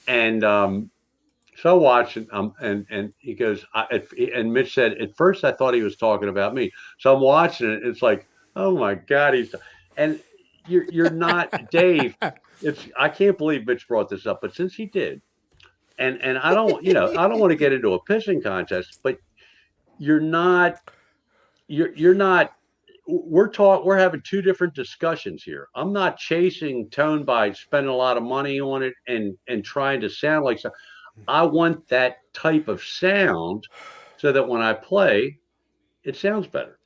And so I watched it, and he goes, and Mitch said, at first I thought he was talking about me. So I'm watching it. It's like, oh my God, and you're not Dave. I can't believe Mitch brought this up, but since he did, and I don't want to get into a pissing contest, but you're not. We're having two different discussions here. I'm not chasing tone by spending a lot of money on it and trying to sound like something. I want that type of sound so that when I play, it sounds better.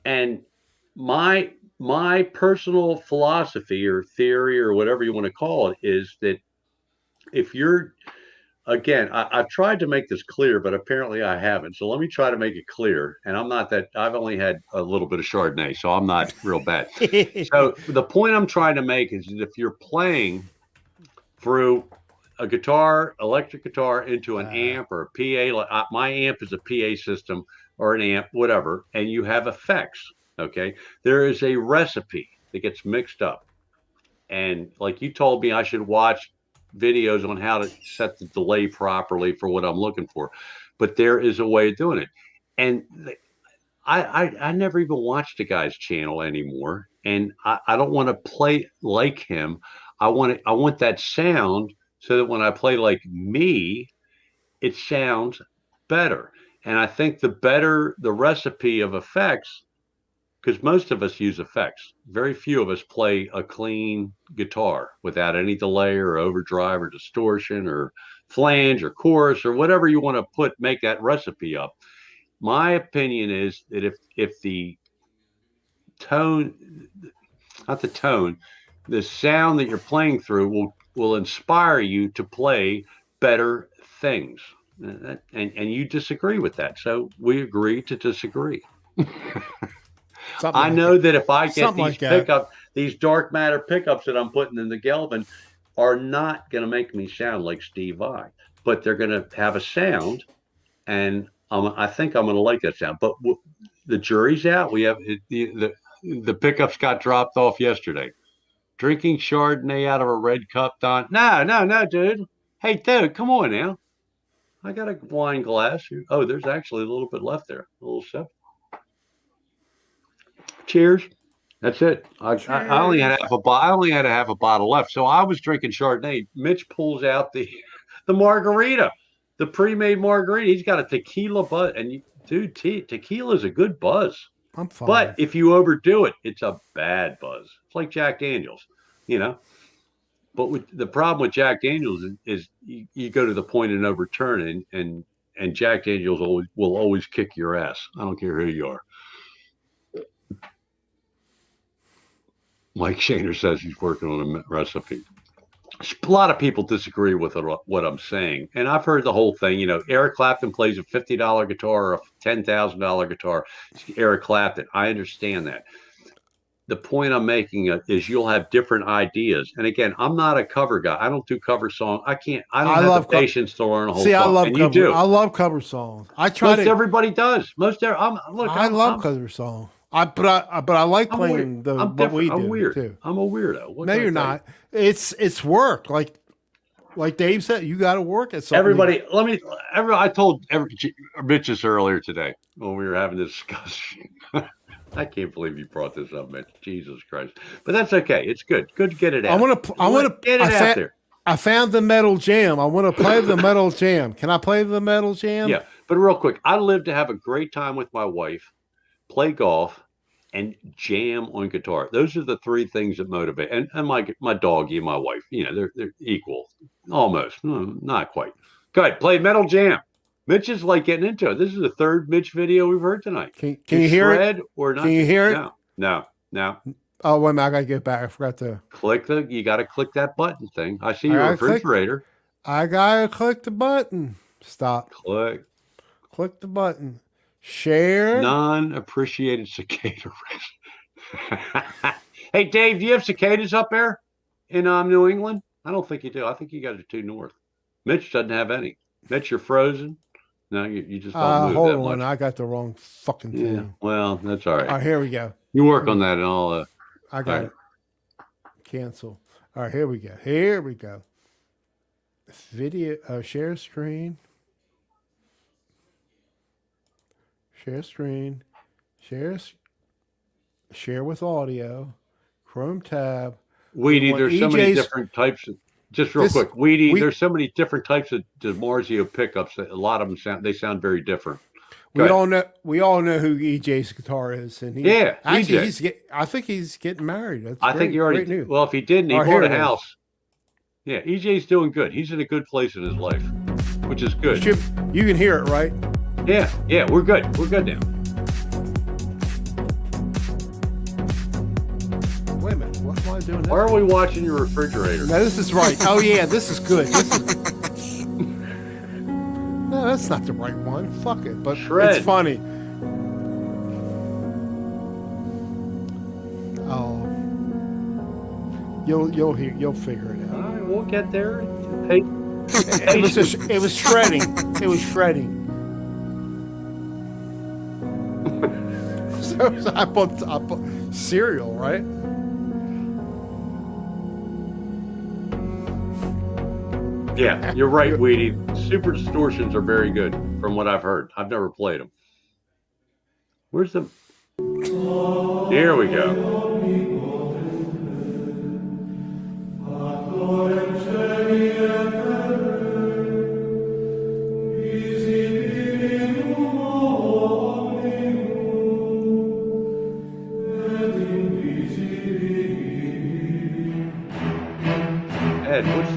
And my personal philosophy or theory or whatever you want to call it is that if you're, again, I've tried to make this clear, but apparently I haven't. So let me try to make it clear. And I've only had a little bit of Chardonnay, so I'm not real bad. So the point I'm trying to make is that if you're playing through a guitar, electric guitar into an amp or a PA, my amp is a PA system or an amp, whatever, and you have effects, okay? There is a recipe that gets mixed up. And like you told me I should watch videos on how to set the delay properly for what I'm looking for, but there is a way of doing it. And I never even watch the guy's channel anymore, and I don't want to play like him. I want that sound so that when I play like me, it sounds better. And I think the recipe of effects, because most of us use effects. Very few of us play a clean guitar without any delay or overdrive or distortion or flange or chorus or whatever you want to make that recipe up. My opinion is that if the tone, not the tone, the sound that you're playing through will inspire you to play better things. And you disagree with that. So we agree to disagree. I know that if I get these these dark matter pickups that I'm putting in the Gelvin are not going to make me sound like Steve Vai, but they're going to have a sound, and I think I'm going to like that sound. But the jury's out. We have the pickups got dropped off yesterday. Drinking Chardonnay out of a red cup, Don? No, dude. Hey, dude, come on now. I got a wine glass. Oh, there's actually a little bit left there. A little sip. Cheers. That's it. I only had half a bottle. I only had a half a bottle left, so I was drinking Chardonnay. Mitch pulls out the margarita, the pre-made margarita. He's got a tequila buzz, and tequila is a good buzz. I'm fine. But if you overdo it, it's a bad buzz. It's like Jack Daniels, But the problem with Jack Daniels is you go to the point and overturn, and Jack Daniels will always kick your ass. I don't care who you are. Mike Shaner says he's working on a recipe. A lot of people disagree with what I'm saying. And I've heard the whole thing. Eric Clapton plays a $50 guitar or a $10,000 guitar. It's Eric Clapton. I understand that. the point I'm making is you'll have different ideas. And again, I'm not a cover guy. I don't do cover songs. I don't have the patience to learn a whole song. I love and cover. You do. I love cover songs. Everybody does. I love cover songs. But I like playing what we do. I'm weird. Too. I'm a weirdo. No, you're not. It's work. Like Dave said, you got to work at something. Everybody, I told Mitch earlier today when we were having this discussion. I can't believe you brought this up, Mitch. Jesus Christ! But that's okay. It's good. Good to get it out. I want to get it out there. I found the metal jam. I want to play the metal jam. Can I play the metal jam? Yeah, but real quick, I live to have a great time with my wife, play golf, and jam on guitar. Those are the three things that motivate. And my doggy and my wife, they're equal, almost, not quite. Go ahead, play metal jam. Mitch is getting into it. This is the third Mitch video we've heard tonight. Can you hear it? Or not? Can you hear it? No. Oh, wait a minute. I got to get back. I forgot to you got to click that button thing. I see your refrigerator. I got to click the button. Stop. Click the button. Share. Non-appreciated cicada rest. Hey, Dave, do you have cicadas up there in New England? I don't think you do. I think you got it too north. Mitch doesn't have any. Mitch, you're frozen. No, you just don't move hold that on. much. I got the wrong fucking thing. Yeah, well, that's all right. All right, here we go. You work on that and I'll... I got it. Cancel. All right, here we go. Video, share screen. Share with audio. Chrome tab. Weedy, there's so many different types of... Just real quick, Weedy, there's so many different types of DiMarzio pickups that a lot of them sound very different. We all know who EJ's guitar is, and EJ. I think he's getting married. That's I think you already knew. Well, if he didn't, he bought a house. Yeah, EJ's doing good. He's in a good place in his life, which is good. You can hear it, right? Yeah, we're good. We're good now. Wait a minute, what am I doing? Why are we watching your refrigerator? No, this is right. Oh yeah, this is good. No, that's not the right one. Fuck it, but it's funny. Oh, you'll figure it out. All right, we'll get there. It was shredding. It was shredding. so I put cereal, right? Yeah, you're right, Weedy. Super distortions are very good, from what I've heard. I've never played them. Where's the... Here we go. Ed, what's...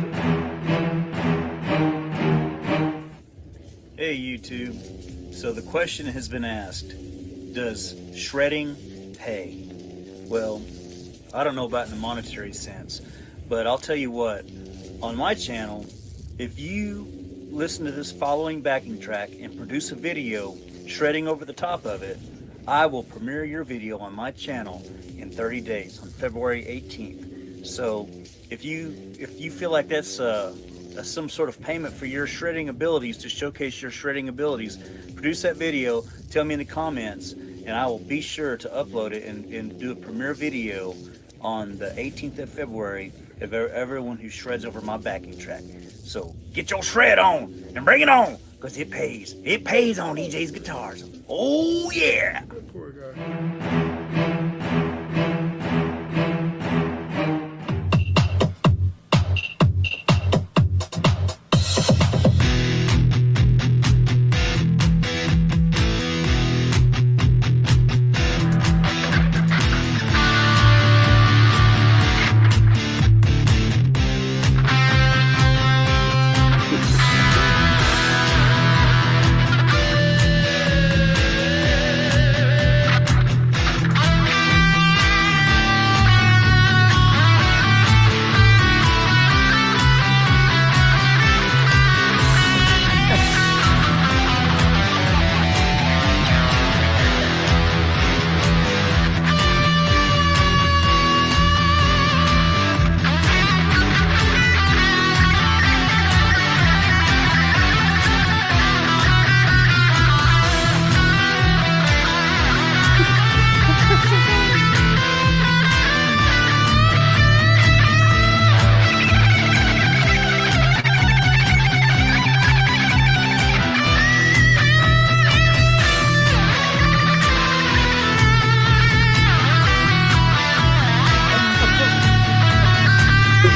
Hey YouTube, so the question has been asked, does shredding pay? Well, I don't know about in the monetary sense, but I'll tell you what, on my channel, if you listen to this following backing track and produce a video shredding over the top of it, I will premiere your video on my channel in 30 days on February 18th. So if you feel like that's some sort of payment for your shredding abilities, to showcase your shredding abilities, produce that video, tell me in the comments, and I will be sure to upload it and do a premiere video on the 18th of February of everyone who shreds over my backing track. So get your shred on and bring it on, because it pays. It pays on EJ's guitars. Oh yeah! Poor guy.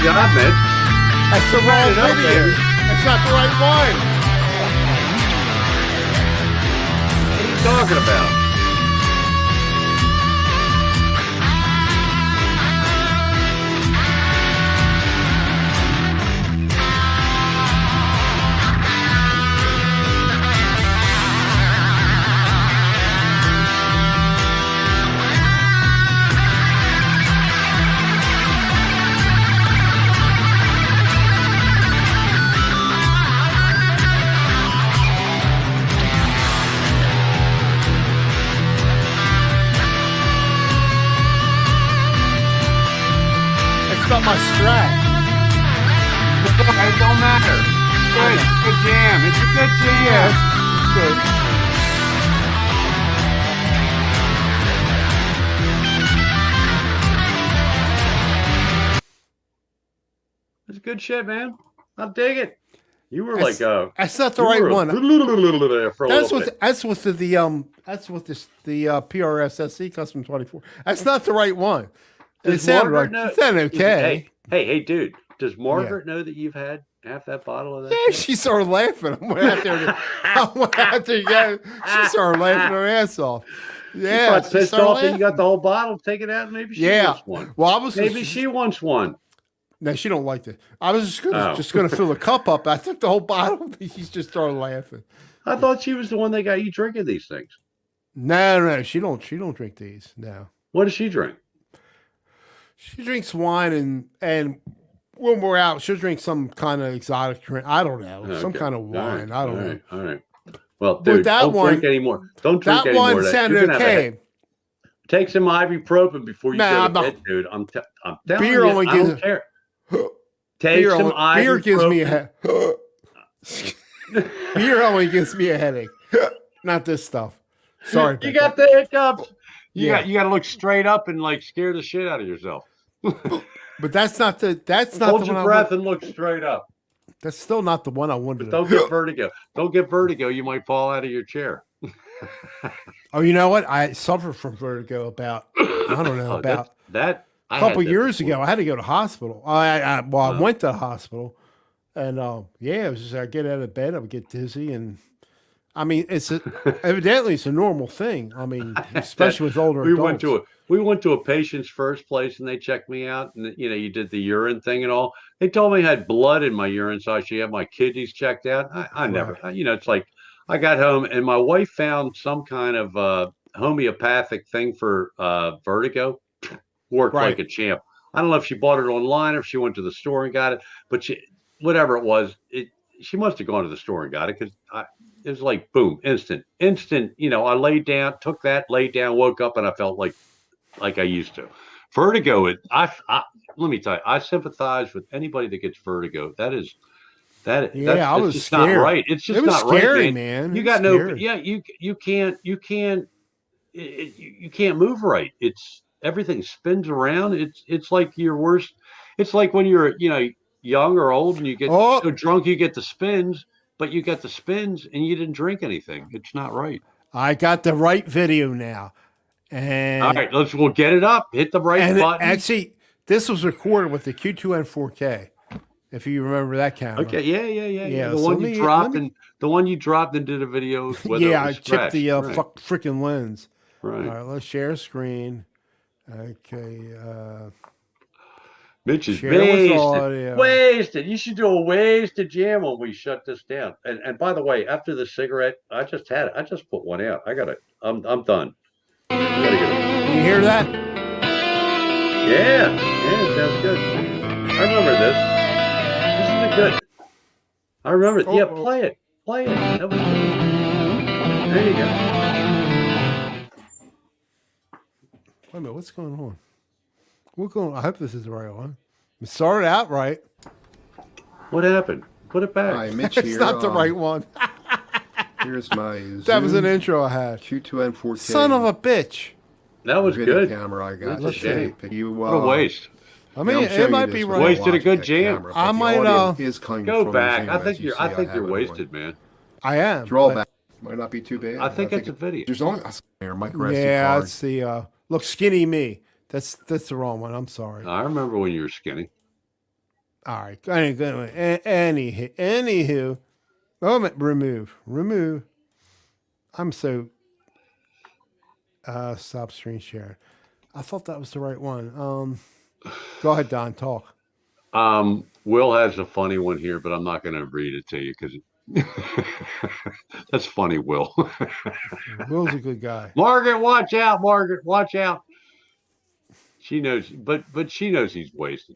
job, Mitch. That's the wrong Turn it up, video. baby. That's not the right one. What are you talking about? It's not my Strat. It don't matter. Good jam. It's a good jam. Yeah, it's good. It's good shit, man. I dig it. You were That's- like That's not the right one. For a That's little what bit. that's what the PRS SC Custom 24. That's not the right one. It Does sounded Margaret right. know- It sounded okay. Hey, dude. Does Margaret know that you've had half that bottle of that? Yeah, shit? she started laughing. I went out there. I went out there. Yeah, she started laughing her ass off. Yeah, Probably she pissed started off that you laughing. got the whole bottle. Take it out. And maybe she Yeah. wants one. Well, I was Maybe she wants one. No, she don't like that. I was just Oh. gonna fill the cup up. I took the whole bottle. She just started laughing. I thought she was the one that got you drinking these things. No, she don't drink these. No, What does she drink? she drinks wine and when we're out, she'll drink some kind of exotic drink. I don't know, some Okay. kind of wine. I don't know. All right. Well, But dude, that don't one- drink anymore. Don't drink That any more one of that. You're sounded gonna have a okay. head- Take some ibuprofen before you Nah, go I'm to not- bed, dude. I'm telling Beer you, only I don't gives- care. Take some Beer gives me a ibuprofen. head. Beer only gives me a headache. Not this stuff. Sorry. You about got the hiccups. You Yeah. got to look straight up and like scare the shit out of yourself. that. But that's not the Hold one your I breath want. and look straight up. That's still not the one I wanted. But don't get vertigo. Don't get vertigo. You might fall out of your chair. Oh, you know what? I suffered from vertigo about I don't know Oh, about that. a I couple had that years before. ago. I had to go to hospital. I Oh. went to the hospital, and yeah, it was just I get out of bed, I would get dizzy, and I mean evidently it's a normal thing. I mean, especially with older We adults. we went to a patient's first place and they checked me out and you did the urine thing and all. They told me I had blood in my urine, so I should have my kidneys checked out. I never, it's like I got home and my wife found some kind of homeopathic thing for vertigo. Worked Right. like a champ. I don't know if she bought it online or if she went to the store and got it, but whatever it was, she must have gone to the store and got it because it was like boom, instant. I laid down, took that, laid down, woke up, and I felt like I used to. Vertigo. Let me tell you, I sympathize with anybody that gets vertigo. Yeah, That's I was just scared. not right. It's just It was not scary, right, man. man. You It got was no. scary. Yeah, you can't. You can't move right. It's everything spins around. It's like your worst. It's like when you're young or old and you get so drunk you get the spins, but you got the spins and you didn't drink anything. It's not right. I got the right video now, and All right, we'll get it up. Hit the right button. Actually, this was recorded with the Q2N 4K. If you remember that camera. Okay, yeah. The so one let you me- dropped let me- and the one you dropped and did a video with. Yeah, I chipped the right. freaking lens. Right. All right, let's share screen. Okay. Mitch is Share with wasted. audio. Wasted. You should do a wasted jam when we shut this down. And by the way, after the cigarette, I just had it. I just put one out. I'm done. I gotta get it. You hear that? Yeah, it sounds good. I remember this. This is good. I remember. Oh, Yeah, oh. play it. Play it. That was good. There you go. Wait a minute, what's going on? I hope this is the right one. It started out right. What happened? Put it back. Hi, Mitch It's here. not the right one. Here's my That was an Zoom intro I had. Q2N 4K Son of a bitch. That was video good. camera I got. That's a shame. You, What a waste. I mean, I'm showing it you might this be with right. Wasted a good Logitech jam. camera, I but the might, audio is coming Go from back. The I Zoom, think as you you're see, I have you're it wasted, going. man. I am. Draw but- back. Might not be too bad. I think it's a video. There's only a micro SD Yeah, card. it's the look skinny me. That's the wrong one. I'm sorry. I remember when you were skinny. All right. I ain't gonna. Anywho. Oh, remove. I'm so. Stop screen sharing. I thought that was the right one. Go ahead, Don. Talk. Will has a funny one here, but I'm not going to read it to you because that's funny, Will. Will's a good guy. Margaret, watch out, Margaret, watch out. She knows, but she knows he's wasted.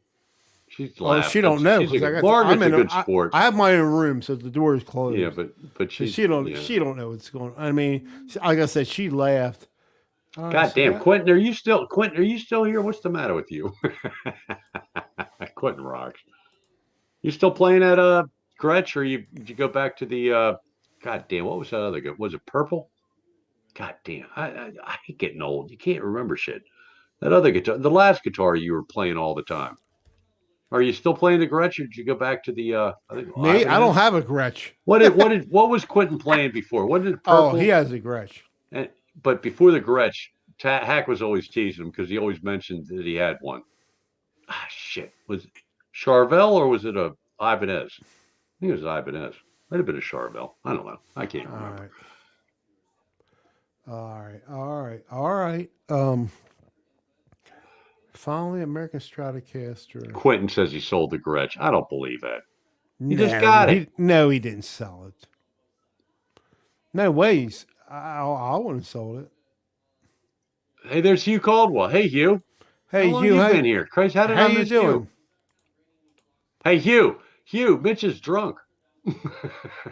She's Oh, laughing. she don't know. She's a, I got. Margaret's a good sport. I have my own room, so the door is closed. Yeah, but So she don't. yeah. She don't know what's going on. I mean, like I said, she laughed. God damn, Quentin, are you still here? What's the matter with you? Quentin rocks. You still playing at Gretsch, or did you go back to the God damn, what was that other good? Was it Purple? God damn, I hate getting old. You can't remember shit. That other guitar, the last guitar you were playing all the time. Are you still playing the Gretsch, or did you go back to the I think Me? I don't have a Gretsch. What was Quentin playing before? Wasn't it Purple? Oh, he has a Gretsch. But before the Gretsch, Hack was always teasing him because he always mentioned that he had one. Ah, shit. Was it Charvel or was it a Ibanez? I think it was Ibanez. Might have been a Charvel. I don't know. I can't remember. All right. Finally, American Stratocaster. Quentin says he sold the Gretsch. I don't believe that. He just got it. No, he didn't sell it. No ways. I wouldn't have sold it. Hey, there's Hugh Caldwell. Hey, Hugh. Hey, how long Hugh. you been here? Christ, how did I miss you doing? you? Hey, Hugh. Hugh, Mitch is drunk.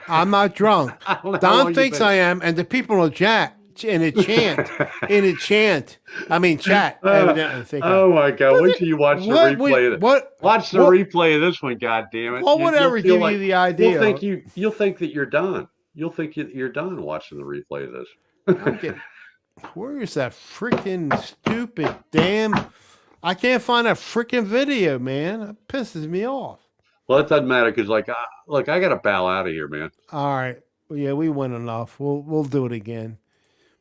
I'm not drunk. Don thinks I am, and the people in chat. In a chant. I mean, chat. Oh my God! Wait till you watch the replay of it. Watch the replay of this one. God damn it! What would ever give you the idea? You'll think that you're done. You'll think you're done watching the replay of this. Where is that freaking stupid damn? I can't find that freaking video, man. That pisses me off. Well, it doesn't matter because, look, I got to bow out of here, man. All right. Well, yeah, we went enough. We'll do it again.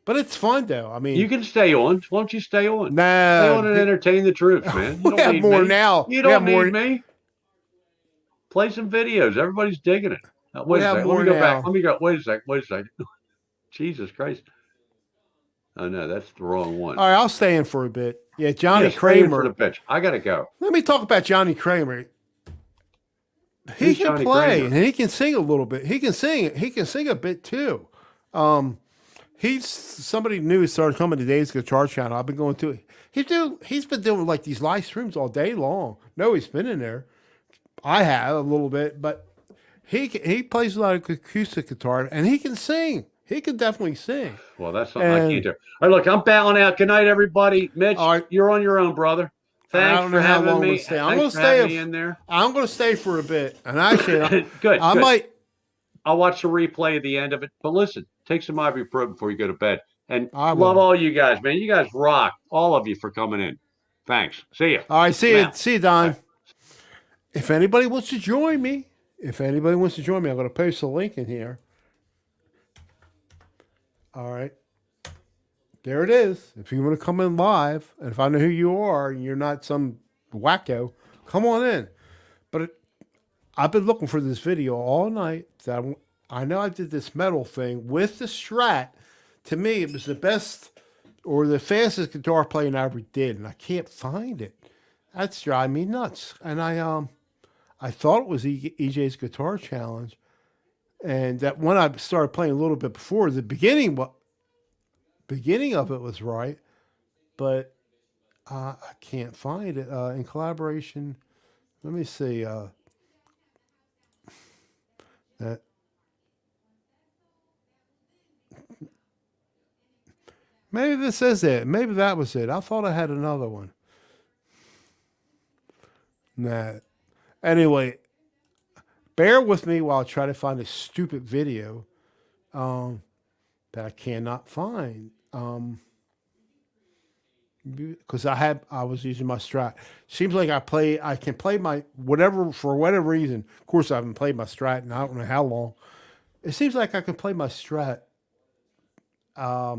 But it's fun, though. I mean, you can stay on. Why don't you stay on? No, stay on and entertain the troops, man. You we have more now. You don't need me. Play some videos. Everybody's digging it. Wait a second. Let me go back. Let me go. Wait a second. Jesus Christ. Oh no, that's the wrong one. All right, I'll stay in for a bit. Yeah, Johnny Kramer. For the pitch. I gotta go. Let me talk about Johnny Kramer. He can play and he can sing a little bit. He can sing. He can sing a bit too. He's somebody new started coming to Dave's Guitar Channel. I've been going to it. He's been doing like these live streams all day long. No, he's been in there. I have a little bit, but he plays a lot of acoustic guitar and he can sing. He can definitely sing. Well, that's something I can't do. All right, look, I'm bowing out. Good night, everybody. Mitch, you're on your own, brother. Thanks for having me. I'm going to stay in there. I'm going to stay for a bit. And actually, good. I'll watch the replay at the end of it. But listen, take some ibuprofen before you go to bed. And love all you guys, man. You guys rock. All of you for coming in. Thanks. See you. All right, see you, Don. If anybody wants to join me, I'm going to post a link in here. All right. There it is. If you want to come in live, and if I know who you are, and you're not some wacko, come on in. But I've been looking for this video all night. I know I did this metal thing with the Strat. To me, it was the best or the fastest guitar playing I ever did, and I can't find it. That's driving me nuts. And I thought it was EJ's Guitar Challenge, and that when I started playing a little bit before, the beginning of it was right, but I can't find it. In collaboration, let me see. That maybe this is it. Maybe that was it. I thought I had another one. Nah. Anyway, bear with me while I try to find a stupid video that I cannot find. Because I was using my Strat. Seems like I can play my for whatever reason. Of course, I haven't played my Strat in I don't know how long. It seems like I can play my Strat. I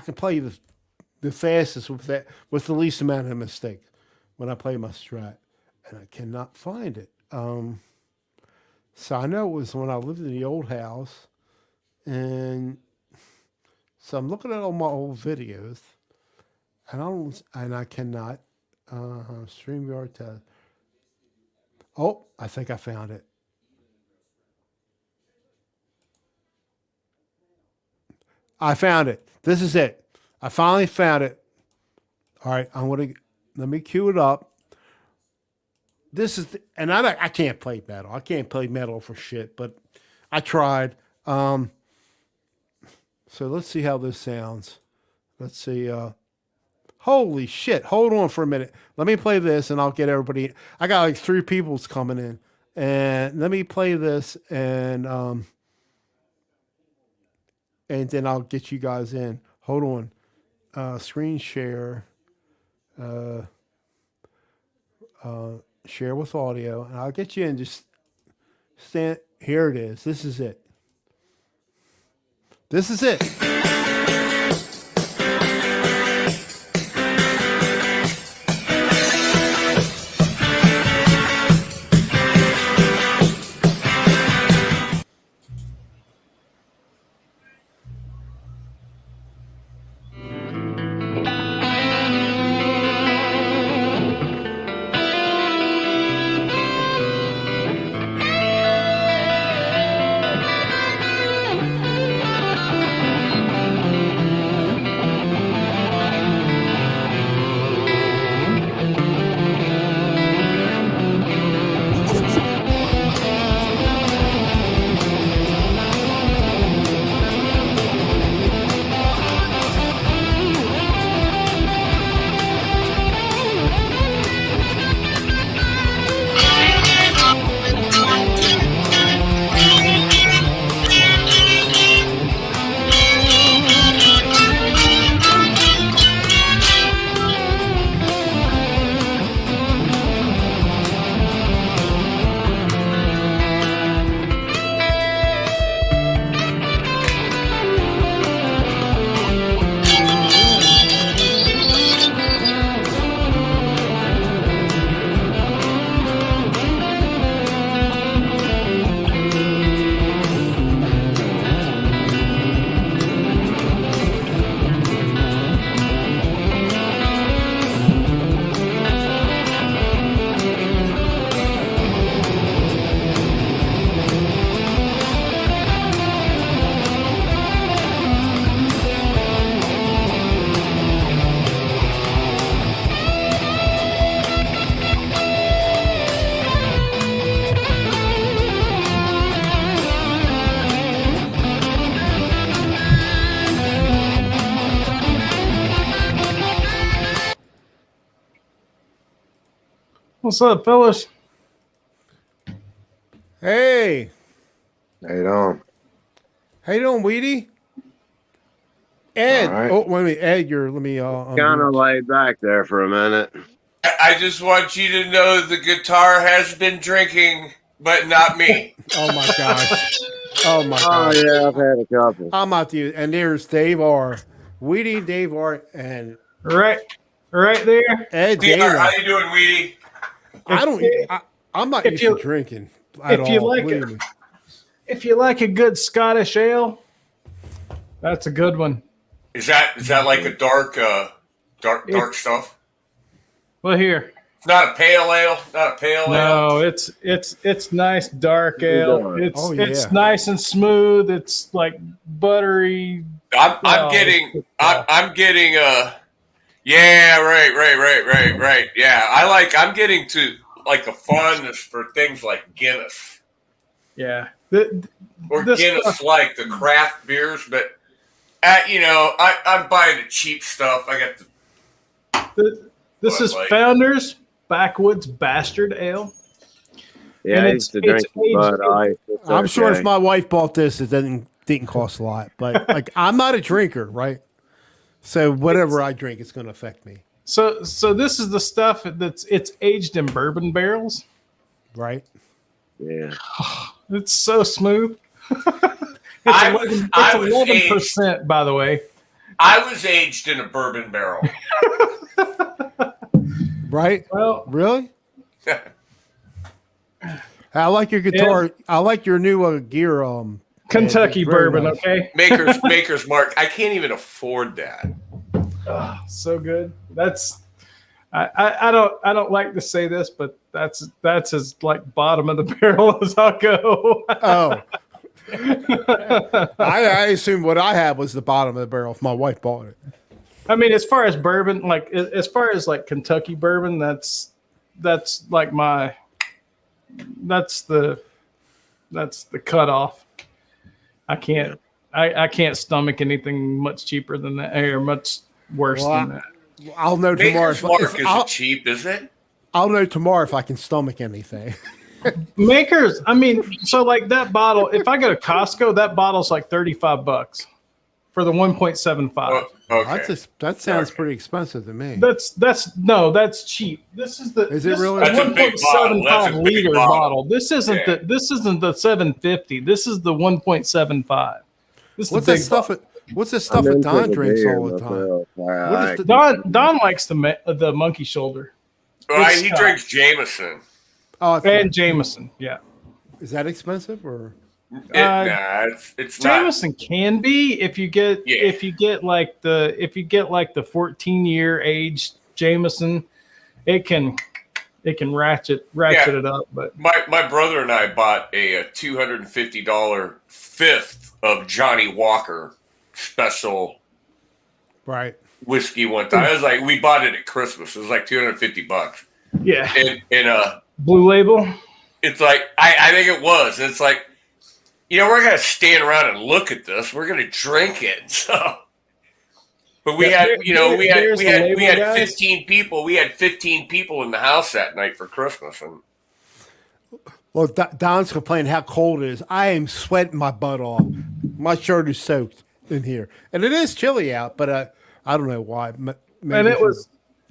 can play the fastest with the least amount of mistakes when I play my Strat. and I cannot find it. So I know it was when I lived in the old house, and so I'm looking at all my old videos, and I cannot StreamYard to. Oh, I think I found it. I found it. This is it. I finally found it. All right, let me cue it up. This is, and I can't play metal. I can't play metal for shit, but I tried. So let's see how this sounds. Let's see. Holy shit! Hold on for a minute. Let me play this, and I'll get everybody. I got like 3 people's coming in, and let me play this, and then I'll get you guys in. Hold on. Screen share. Share with audio, and I'll get you in. Just stand. Here it is. This is it. This is it. What's up, fellas? Hey, How you doing? how you doing, Weedy? Ed. All right. Oh, wait a minute, Ed. Let me. Kind of unmute. laid back there for a minute. I just want you to know the guitar has been drinking, but not me. Oh my gosh. Oh my Oh gosh. yeah, I've had a couple. I'm out to you. And there's Dave R. Weedy, Dave R. and Right there. Ed DR, how Dana. you doing, Weedy? I'm not if used you- to drinking at if you all. like believe it- me. If you like a good Scottish ale, that's a good one. Is that like a dark stuff? Well, here. It's not a pale ale. Not a pale ale. No, it's nice dark ale. Oh, It's nice and smooth. It's like buttery. I'm Well, getting. Yeah, right. Yeah, I'm getting to like a fondness for things like Guinness Yeah. or This Guinness stuff- like the craft beers, but I'm buying the cheap stuff. I got the. This What I is like. Founders Backwoods Bastard Ale. Yeah, And I used to drink it's Bud Ice. It's I'm sure okay. if my wife bought this, it didn't cost a lot. But like, I'm not a drinker, right? So whatever I drink, it's going to affect me, So this is the stuff it's aged in bourbon barrels. right? Yeah. It's so smooth. I was 11%, by the way. I was aged in a bourbon barrel. Right? Well, Really? I like your guitar. I like your new gear. Kentucky it's very bourbon, nice. okay? Maker's Mark. I can't even afford that. Oh, so good. That's I don't like to say this, but that's as like bottom of the barrel as I'll go. Oh, I assume what I had was the bottom of the barrel if my wife bought it. I mean, as far as bourbon, like as far as like Kentucky bourbon, that's like that's the cutoff. I can't stomach anything much cheaper than that or much worse than that. I'll know tomorrow. Maker's Mark isn't cheap, is it? I'll know tomorrow if I can stomach anything. Makers, I mean, so like that bottle, if I go to Costco, that bottle's like $35 for the 1.75. Okay. That sounds pretty expensive to me. That's cheap. This is the Is it really? This is That's a big bottle. 1.75 That's a big liter bottle. bottle. This isn't the 750. This is the 1.75. This is What's the that big stuff? bottle. What's this stuff I'm that into Don the drinks beer all the time? myself. What is the, Don likes the monkey shoulder Right, It's he Scott. drinks Jameson. and Jameson. Yeah, is that expensive or? Nah, it's not. Jameson can be if you get like the 14-year age Jameson, it can ratchet it up. But My brother and I bought a $250 fifth of Johnny Walker special Right. whiskey one time. It was like we bought it at Christmas. It was like $250. yeah, And Blue Label. it's like I think it was. It's like, we're gonna stand around and look at this. We're gonna drink it. So, but we had 15 people. We had 15 people in the house that night for Christmas, and Well, Don's complaining how cold it is. I am sweating my butt off. My shirt is soaked in here, and it is chilly out. But I don't know why. And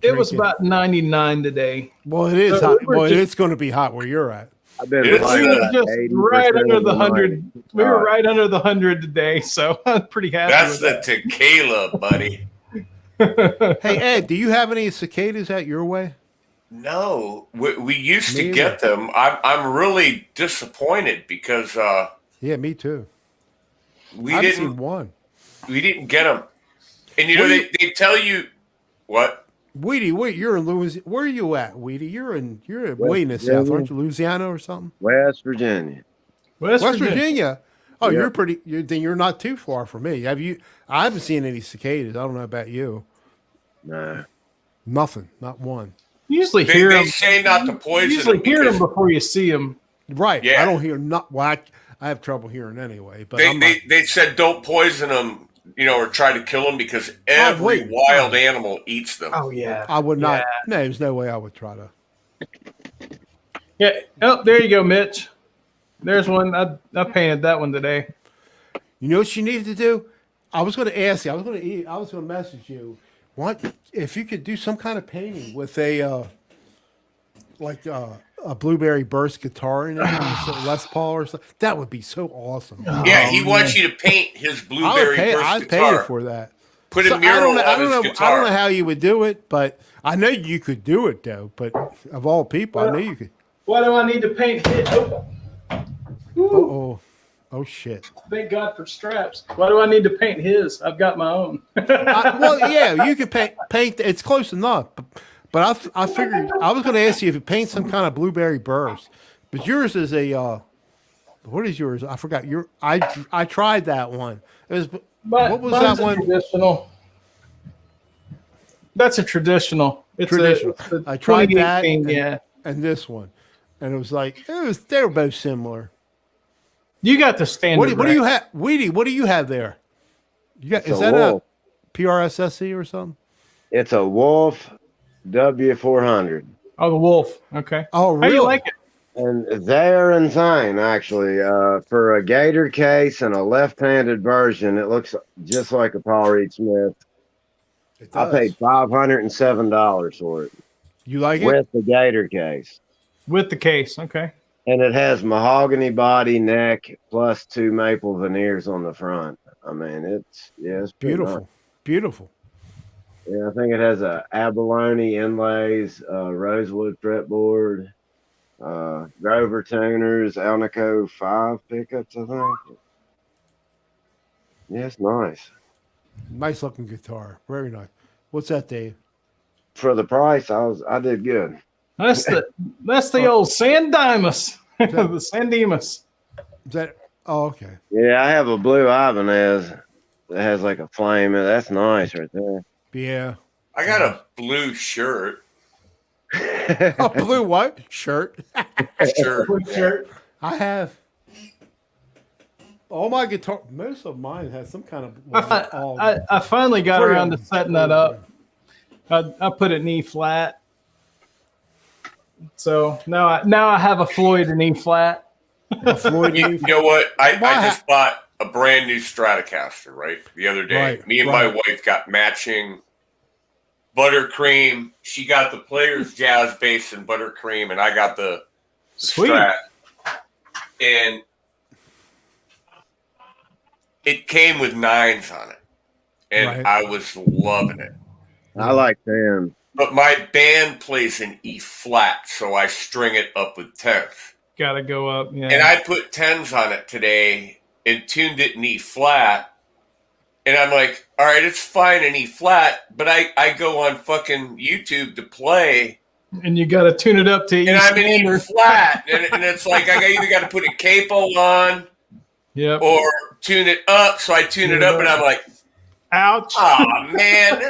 it was about 99 today. Well, it is So hot. we were Well, just- it's going to be hot where you're at. I've been It's- like We were that just 80% right under of the night. 100. We were right under the 100 today, so I'm pretty happy. that's with the tequila, buddy. Hey Ed, do you have any cicadas out your way? No, we used to Me get them. I'm really disappointed because Yeah, me too. we I haven't seen didn't one. get them. And What do they tell you what. Weedy, wait, you're in Louisiana. Where are you at, Weedy? You're way in the Virginia. south, aren't you? Louisiana or something? West Virginia. West Virginia. Oh, Yeah. you're pretty. Then you're not too far from me. Have you? I haven't seen any cicadas. I don't know about you. No. Nothing. Not one. You usually They, hear they them. say not to You poison usually them hear them because before you see them. Right. Yeah. I don't hear not. Well, I have trouble hearing anyway. But they, I'm not, they said don't poison them, or try to kill them because every wait. wild animal eats them. Oh yeah. I would not. No, there's no way I would try to. Yeah. Oh, there you go, Mitch. There's one. I painted that one today. You know what you need to do? I was going to ask you. I was going to message you. What if you could do some kind of painting with a blueberry burst guitar in it, Les Paul or something? That would be so awesome. Yeah, he wants you to paint his blueberry burst I'd pay guitar. it for that. Put a So, mural I on don't his know. guitar. I don't know how you would do it, but I know you could do it though. But of all people, I know you could. Why do I need to paint it? Oh, oh shit. Thank God for straps. Why do I need to paint his? I've got my own. Well, yeah, you could paint. It's close enough. But I figured I was going to ask you if you paint some kind of blueberry burst. But yours is a. What is yours? I forgot. I tried that one. It was. What was that one? Traditional. That's a traditional. It's Traditional. it's a I tried that. 2018, yeah. And this one, and it was like they were both similar. You got the standard. What do you have, Weedy? What do you have there? You got It's is a that Wolf. a PRSSC or something? It's a Wolf W400. Oh, the wolf. Okay. Oh, How really? do you like it? And they're insane, actually. For a Gator case and a left-handed version, it looks just like a Paul Reed Smith. It I does. paid $507 for it You like it? with the Gator case. With the case. Okay. And it has mahogany body, neck, plus 2 maple veneers on the front. I mean, it's pretty Beautiful, nice. beautiful. Yeah, I think it has a abalone inlays, rosewood fretboard. Grover tuners, Alnico 5 pickups, I think. Yeah, it's nice. Nice looking guitar. Very nice. What's that, Dave? For the price, I did good. That's the old Sandimas. The Sandimas. Is that? Oh, okay. Yeah, I have a blue Ibanez that has like a flame. That's nice right there. Yeah. I got a blue shirt. A blue what? Shirt. Shirt. I have. All my guitar, most of mine has some kind of. I finally got around to setting that up. I put it in E flat. So now I have a Floyd in E flat. You know what? I just bought a brand new Stratocaster, right? The other day. Right, Me and my wife got matching buttercream. She got the Player's Jazz bass and buttercream, and I got the Strat. And it came with 9s on it. And I was loving it. I like them. But my band plays in E flat, so I string it up with 10s. Gotta go up, yeah. And I put 10s on it today and tuned it in E flat. And I'm like, all right, it's fine in E flat, but I go on fucking YouTube to play. And you gotta tune it up to E and I'm in E flat. and it's like I either got to put a capo on or tune it up. So I tune it up and I'm like, ouch. Oh, man,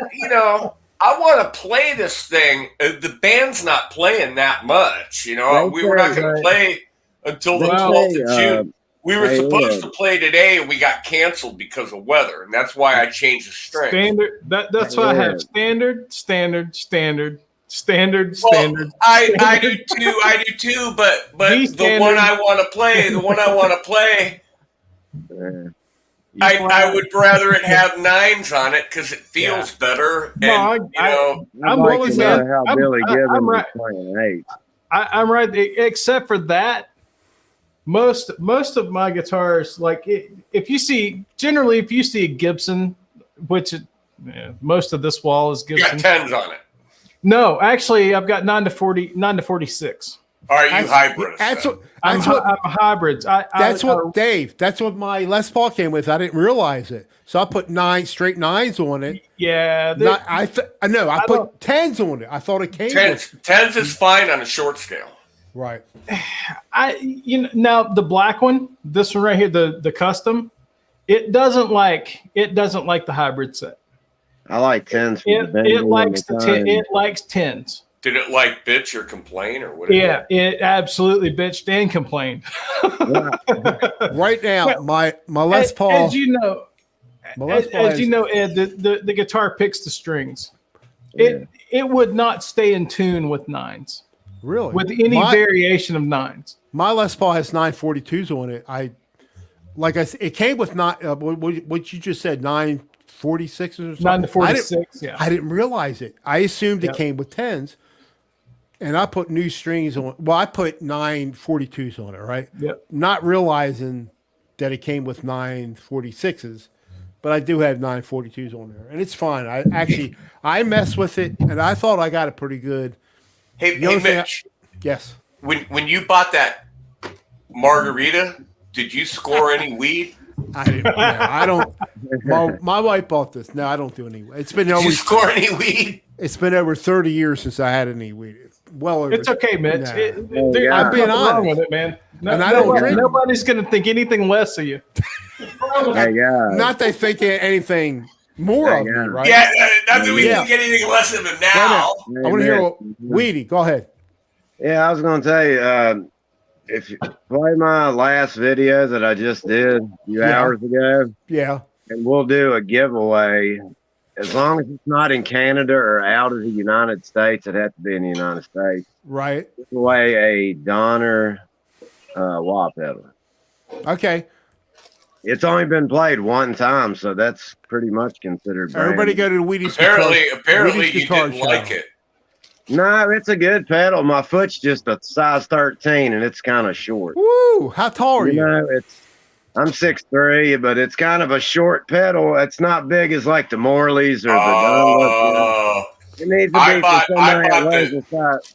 I want to play this thing. The band's not playing that much, we were not going to play until the 12th of June. We were supposed to play today, and we got canceled because of weather, and that's why I changed the string. Standard. That's why I have standard. Well, I do too. But the one I want to play, I would rather it have 9s on it because it feels better. And, I'm willing to how Billy Gibbons I'm right. is playing 8. I'm right, except for that. Most of my guitars, like if you see a Gibson, which most of this wall is Gibson. You got 10s on it. No, actually, I've got 9 to 46. All right, you hybrids. I'm hybrids. Dave. That's what my Les Paul came with. I didn't realize it, so I put straight 9s on it. Yeah, I put 10s on it. I thought it came. 10s is fine on a short scale. Right. Now the black one, this one right here, the custom, it doesn't like the hybrid set. I like 10s. It likes 10s. Did it like bitch or complain or what? Yeah, it absolutely bitched and complained. Right now, my Les Paul. As you know, Ed, the guitar picks the strings. Yeah. It would not stay in tune with 9s. Really? With any variation of 9s. My Les Paul has 942s on it. It came with what you just said, 946s or something. 9 to 46, yeah. I didn't realize it. I assumed it came with 10s. And I put new strings on. Well, I put 942s on it, right? Yep. Not realizing that it came with 946s, but I do have 942s on there, and it's fine. I mess with it, and I thought I got it pretty good. Hey Mitch. Yes. When you bought that margarita, did you score any weed? I didn't. No, I don't. My wife bought this. No, I don't do any. It's been Did you score any weed? It's been over 30 years since I had any weed. Well, it's okay, Mitch. Nah. I'm being honest. Wrong with it, man. And I don't drink. Nobody's going to think anything less of you. Not they think anything more of me, right? Yeah, not that we think anything less of him now. I want to hear Weedy. Go ahead. Yeah, I was going to tell you, if you play my last video that I just did a few hours ago, and we'll do a giveaway. As long as it's not in Canada or out of the United States, it has to be in the United States. Right. Give away a Donner wah pedal. Okay. It's only been played one time, so that's pretty much considered brand. Everybody go to Weedy's Apparently you didn't like it. No, it's a good pedal. My foot's just a size 13, and it's kind of short. Woo! How tall are you? I'm 6'3", but it's kind of a short pedal. It's not big as like the Morleys or the Dunlop. It needs to be for somebody that weighs a size.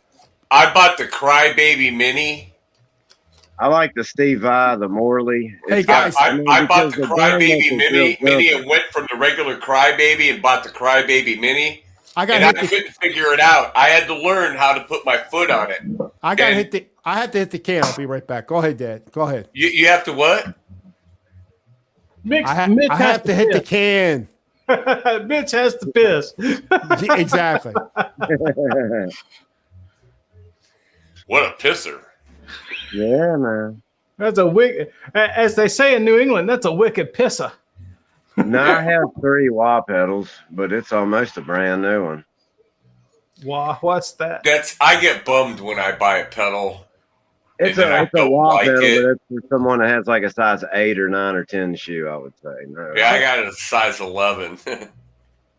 I bought the Crybaby Mini. I like the Steve Vai, the Morley. Hey, guys. I bought the Crybaby Mini and went from the regular Crybaby and bought the Crybaby Mini. I couldn't figure it out. I had to learn how to put my foot on it. I had to hit the can. I'll be right back. Go ahead, Dad. Go ahead. You have to what? I have to hit the can. Mitch has to piss. Exactly. What a pisser. Yeah, man. That's a wicked, as they say in New England, that's a wicked pisser. No, I have 3 wah pedals, but it's almost a brand new one. Wow, what's that? I get bummed when I buy a pedal. It's a wah pedal, but it's for someone that has like a size 8 or 9 or 10 shoe, I would say. No. Yeah, I got it a size 11.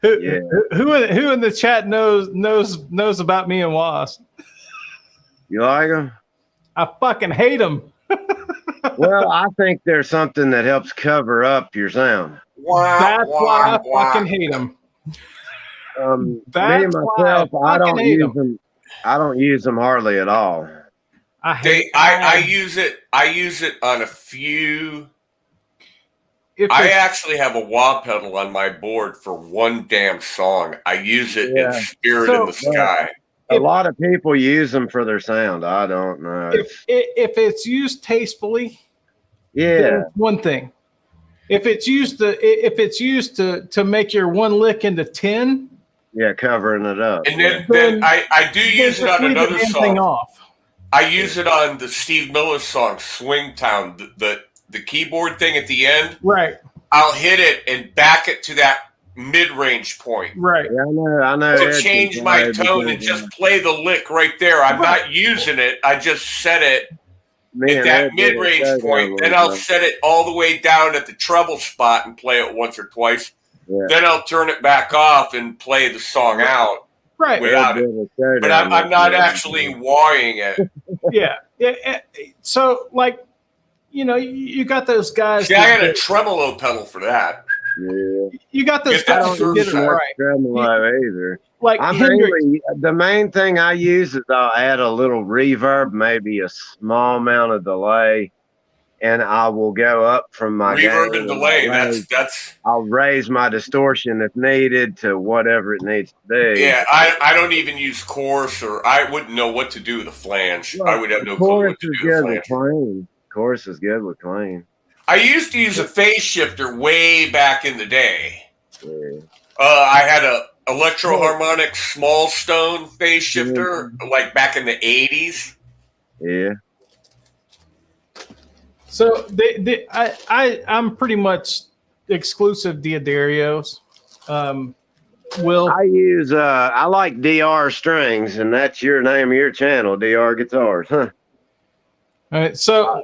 Who in the chat knows about me and Was? You like them? I fucking hate them. Well, I think there's something that helps cover up your sound. That's why I fucking hate them. Me myself, I don't use them. I don't use them hardly at all. I use it on a few. I actually have a wah pedal on my board for one damn song. I use it in Spirit in the Sky. A lot of people use them for their sound. I don't know. If it's used tastefully, yeah, one thing. If it's used to make your one lick into 10, yeah, covering it up. And then I do use it on another song. Off. I use it on the Steve Miller song "Swing Town." The keyboard thing at the end. Right. I'll hit it and back it to that mid-range point. Right. Yeah, I know. To change my tone and just play the lick right there. I'm not using it. I just set it at that mid-range point. Then I'll set it all the way down at the treble spot and play it once or twice. Yeah. Then I'll turn it back off and play the song out. Right. Without it. But I'm not actually wawing it. Yeah. So, like, you got those guys. See, I got a tremolo pedal for that. Yeah. You got those guys who did it right. Either. Like the main thing I use is I'll add a little reverb, maybe a small amount of delay, and I will go up from my reverb and delay. That's. I'll raise my distortion if needed to whatever it needs to be. Yeah, I don't even use chorus, or I wouldn't know what to do with a flange. Well, I would have no clue what to do with a flange. Chorus is good with clean. I used to use a phase shifter way back in the day. Yeah. I had a electro-harmonic small stone phase shifter, like back in the 80s. Yeah. So I'm pretty much exclusive Diodarios. I like DR strings, and that's your name of your channel, DR Guitars, huh? All right, so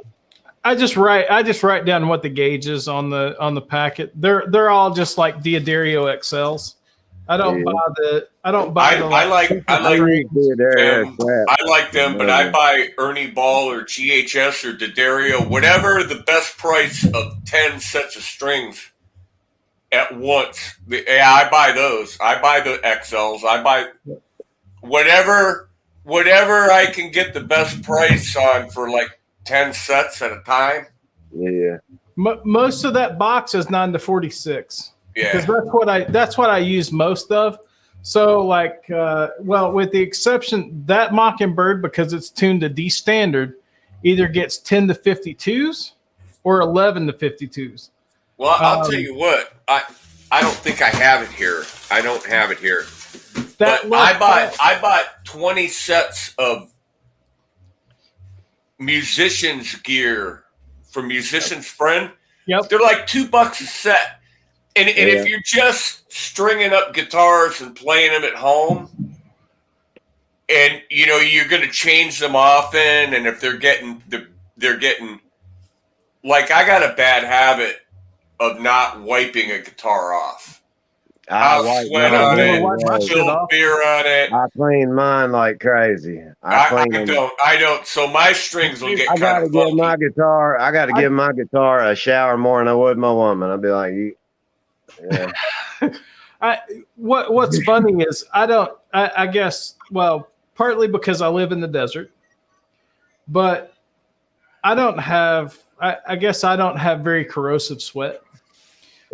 I just write down what the gauge is on the packet. They're all just like Diodario XLs. I don't buy the. I like them, but I buy Ernie Ball or GHS or D'Addario, whatever the best price of 10 sets of strings at once. Yeah, I buy those. I buy the XLs. I buy whatever I can get the best price on for like 10 sets at a time. Yeah. Most of that box is 9 to 46. Yeah. Because that's what I use most of. So like, with the exception that Mockingbird, because it's tuned to D standard, either gets 10 to 52s or 11 to 52s. Well, I'll tell you what, I don't think I have it here. I don't have it here. But I bought 20 sets of musicians gear from Musician's Friend. Yep. They're like $2 a set. And if you're just stringing up guitars and playing them at home, and you're going to change them often, and if they're getting like, I got a bad habit of not wiping a guitar off. I'll sweat on it, spill beer on it. I clean mine like crazy. I don't. So my strings will get. I got to give my guitar. I got to give my guitar a shower more than I would my woman. I'd be like, yeah. What's funny is I guess partly because I live in the desert, but I don't have. I guess I don't have very corrosive sweat,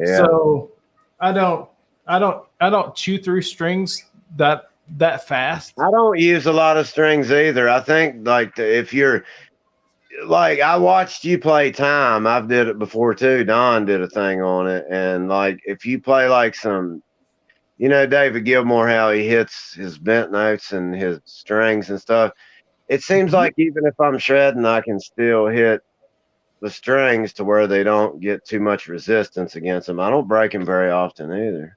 so I don't chew through strings that fast. I don't use a lot of strings either. I think like if you're like, I watched you play Time. I've did it before too. Don did a thing on it, and like if you play like some, David Gilmour, how he hits his bent notes and his strings and stuff. It seems like even if I'm shredding, I can still hit the strings to where they don't get too much resistance against them. I don't break them very often either.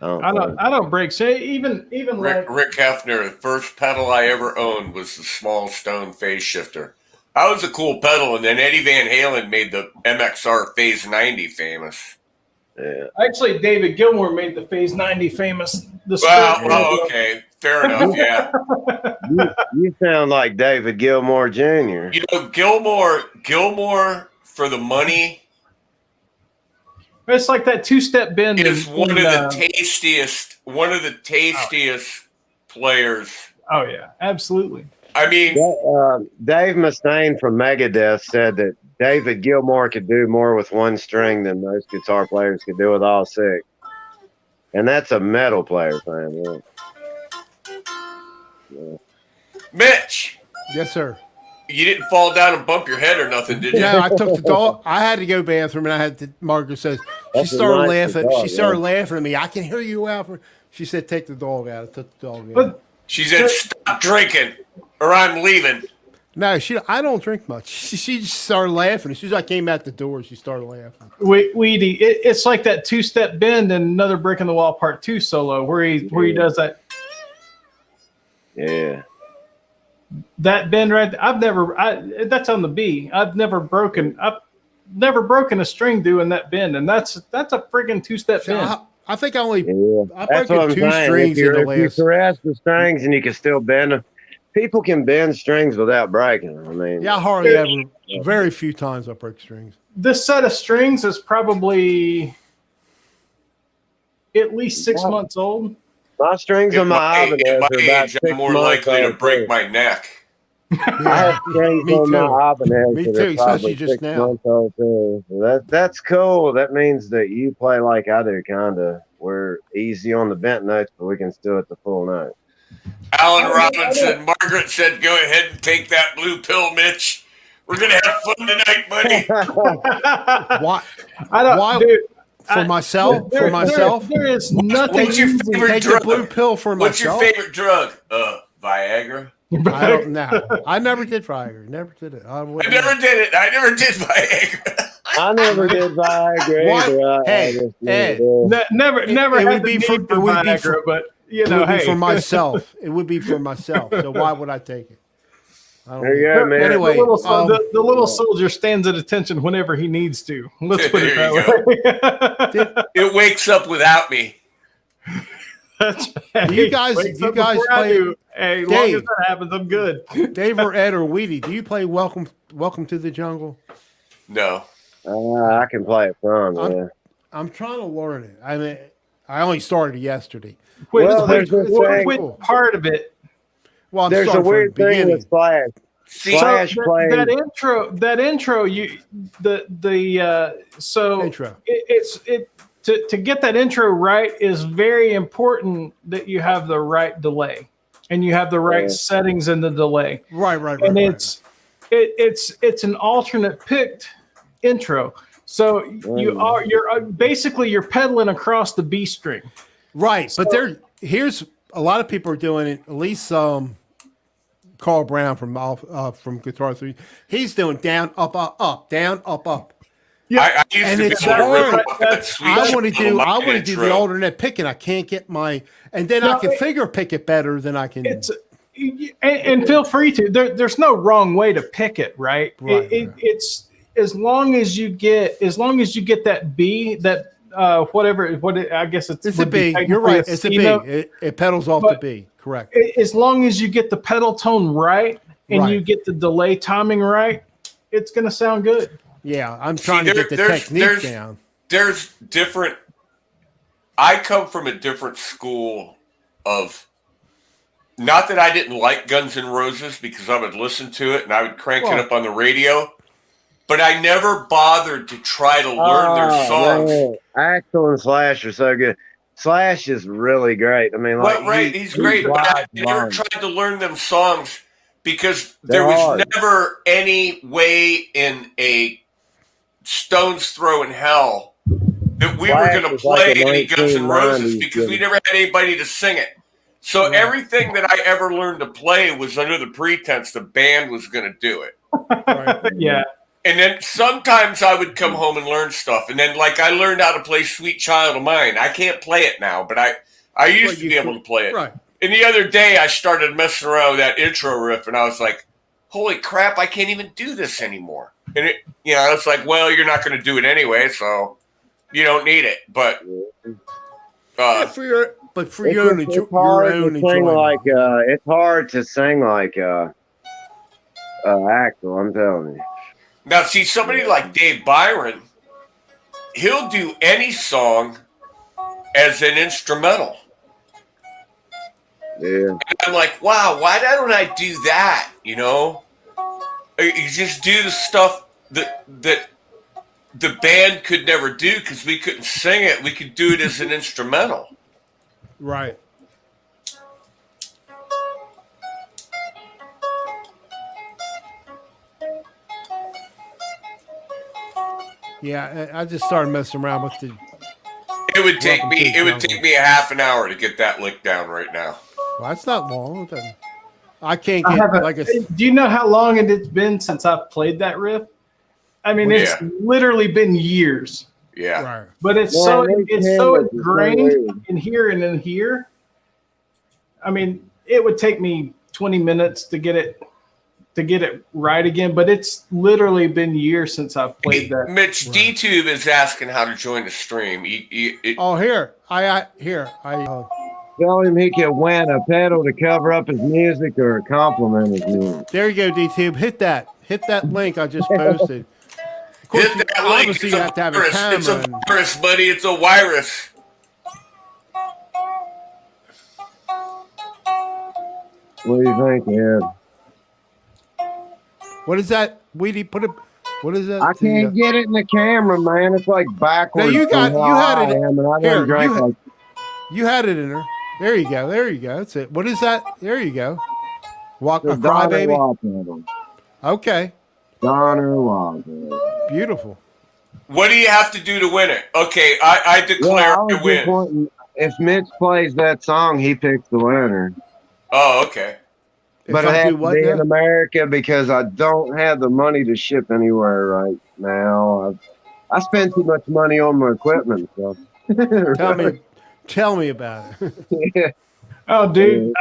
I don't break. Say even Rick Hefner, the first pedal I ever owned was the small stone phase shifter. That was a cool pedal, and then Eddie Van Halen made the MXR Phase 90 famous. Yeah. Actually, David Gilmour made the Phase 90 famous. Okay, fair enough. Yeah. You sound like David Gilmour Jr. Gilmour for the money. It's like that two-step bend. Is one of the tastiest players. Oh yeah, absolutely. I mean, Dave Mustaine from Megadeth said that David Gilmour could do more with one string than most guitar players could do with all six. And that's a metal player saying yeah. Mitch. Yes, sir. You didn't fall down and bump your head or nothing, did you? No, I took the dog. I had to go bathroom, and I had to. Margaret says she started laughing. She started laughing at me. I can hear you, Alfred. She said, "Take the dog out." I took the dog out. She said, "Stop drinking, or I'm leaving." No, I don't drink much. She just started laughing. As soon as I came out the door, she started laughing. Weedy, it's like that two-step bend and Another Brick in the Wall Part 2 solo where he does that. Yeah. That bend right there, that's on the B. I've never broken a string doing that bend, and that's a friggin' two-step bend. I think I only that's what I'm two saying. strings If in the you last. caress the strings and you can still bend them, people can bend strings without breaking them. I mean, Yeah, I hardly ever. Very few times I break strings. This set of strings is probably at least 6 months old. My strings on my Ibanez are about 6 I'm more months likely to old, break too. my neck. I have strings Me on too. my Ibanez Me that too, are probably especially just 6 now. months old too. So that's cool. That means that you play like I do, kinda. We're easy on the bent notes, but we can still hit the full note. Alan Robinson, Margaret said, "Go ahead and take that blue pill, Mitch. We're gonna have fun tonight, buddy." Why? I don't. Why? Dude, For myself? For myself? There is nothing. What's your easy. favorite Take drug? the blue pill for What's myself. your favorite drug? Viagra. I don't know. I never did Viagra. Never did it. I never did it. I never did Viagra. I never did Viagra What? either. Hey, I just Ed. Never It had would the be need for- for it would be Viagra, for- but It would be for myself. It would be for myself. So why would I take it? I don't There you know. go, man. Anyway, the little soldier stands at attention whenever he needs to. Let's put it There that you way. It wakes up without me. That's Do you guys- Wakes you up guys before I play- do. Hey, as long as Dave. that happens, I'm good. Dave or Ed or Weedy, do you play Welcome to the Jungle? No. I can play it from, yeah. I'm trying to learn it. I mean, I only started yesterday. Well, there's this thing. With part of it. Well, I'm There's a starting from weird the thing beginning. with Slash. See, Slash plays. That intro, Intro. To get that intro right is very important that you have the right delay and you have the right settings in the delay. Right. And it's an alternate picked intro. So you're basically you're pedaling across the B string. Right, but here's a lot of people are doing it. At least Carl Brown from Guitar 3, he's doing down up up down up up. Yeah, I used And to be it's able to rip hard. off that sweet I want to little do Mayan the intro. alternate picking. I can't get my, and then I can figure pick it better than I can. And feel free to. There's no wrong way to pick it, right? Right. It's as long as you get that B, that I guess It's a would be B. technically You're right. a It's a C B. note. It pedals off But- the B. Correct. As long as you get the pedal tone right and Right. you get the delay timing right, it's going to sound good. Yeah, I'm trying to get the technique down. There's different. I come from a different school of not that I didn't like Guns N' Roses because I would listen to it and I would crank it up on the radio, but I never bothered to try to learn their songs. Man. Axl and Slash are so good. Slash is really great. I mean, like, he's great, but I never tried to learn them songs because there was never any way in a stone's throw in hell that we were going to play any Guns N' Roses because we never had anybody to sing it. So everything that I ever learned to play was under the pretense the band was going to do it. Yeah. And then sometimes I would come home and learn stuff. And then, like, I learned how to play Sweet Child of Mine. I can't play it now, but I used to be able to play it. Right. And the other day I started messing around with that intro riff, and I was like, holy crap, I can't even do this anymore. And it's like, well, you're not going to do it anyway, so you don't need it. But for your own enjoyment. It's hard to sing like Axl, I'm telling you. Now, see, somebody like Dave Byron, he'll do any song as an instrumental. Yeah. And I'm like, wow, why don't I do that? You know, you just do the stuff that the band could never do because we couldn't sing it. We could do it as an instrumental. Right. Yeah, I just started messing around with the. It would take me a half an hour to get that lick down right now. Well, that's not long. I can't get Do you know how long it's been since I've played that riff? I mean, it's literally been years. Yeah. Right. But it's so ingrained in here and in here. I mean, it would take me 20 minutes to get it right again, but it's literally been years since I've played that. Mitch, D-Tube is asking how to join the stream. Tell him he can win a pedal to cover up his music or compliment his music. There you go, D-Tube. Hit that link I just posted. Of course, hit that link. Obviously, you have to have a camera. It's a virus, buddy. It's a virus. What do you think, Ed? What is that? What is that? I can't get it in the camera, man. It's like backwards. No, you had it. You had it in there. There you go. That's it. What is that? There you go. Walk a cry, baby. Okay. Donner Walker. Beautiful. What do you have to do to win it? Okay, I declare I win. If Mitch plays that song, he picks the winner. Oh, okay. But it has to be in America because I don't have the money to ship anywhere right now. I spend too much money on my equipment. So. Tell me about it. Yeah. Oh, dude,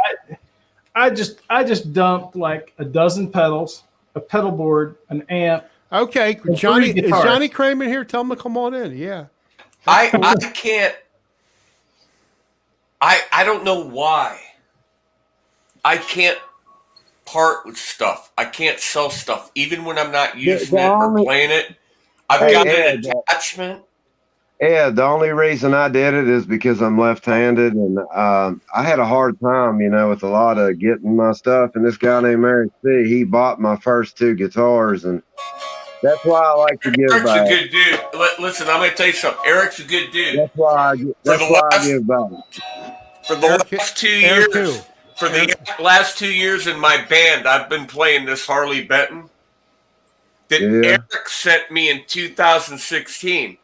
I just dumped like a dozen pedals, a pedal board, an amp. Okay, is Johnny Kramer here? Tell him to come on in. Yeah. I can't. I don't know why. I can't part with stuff. I can't sell stuff, even when I'm not using it or playing it. I've got an attachment. Yeah, the only reason I did it is because I'm left-handed, and I had a hard time, with a lot of getting my stuff. And this guy named Eric C., he bought my first two guitars, and that's why I like to give back. Eric's a good dude. Listen, I'm going to tell you something. Eric's a good dude. That's why I give back. For the last 2 years, for the last 2 years in my band, I've been playing this Harley Benton that Eric sent me in 2016.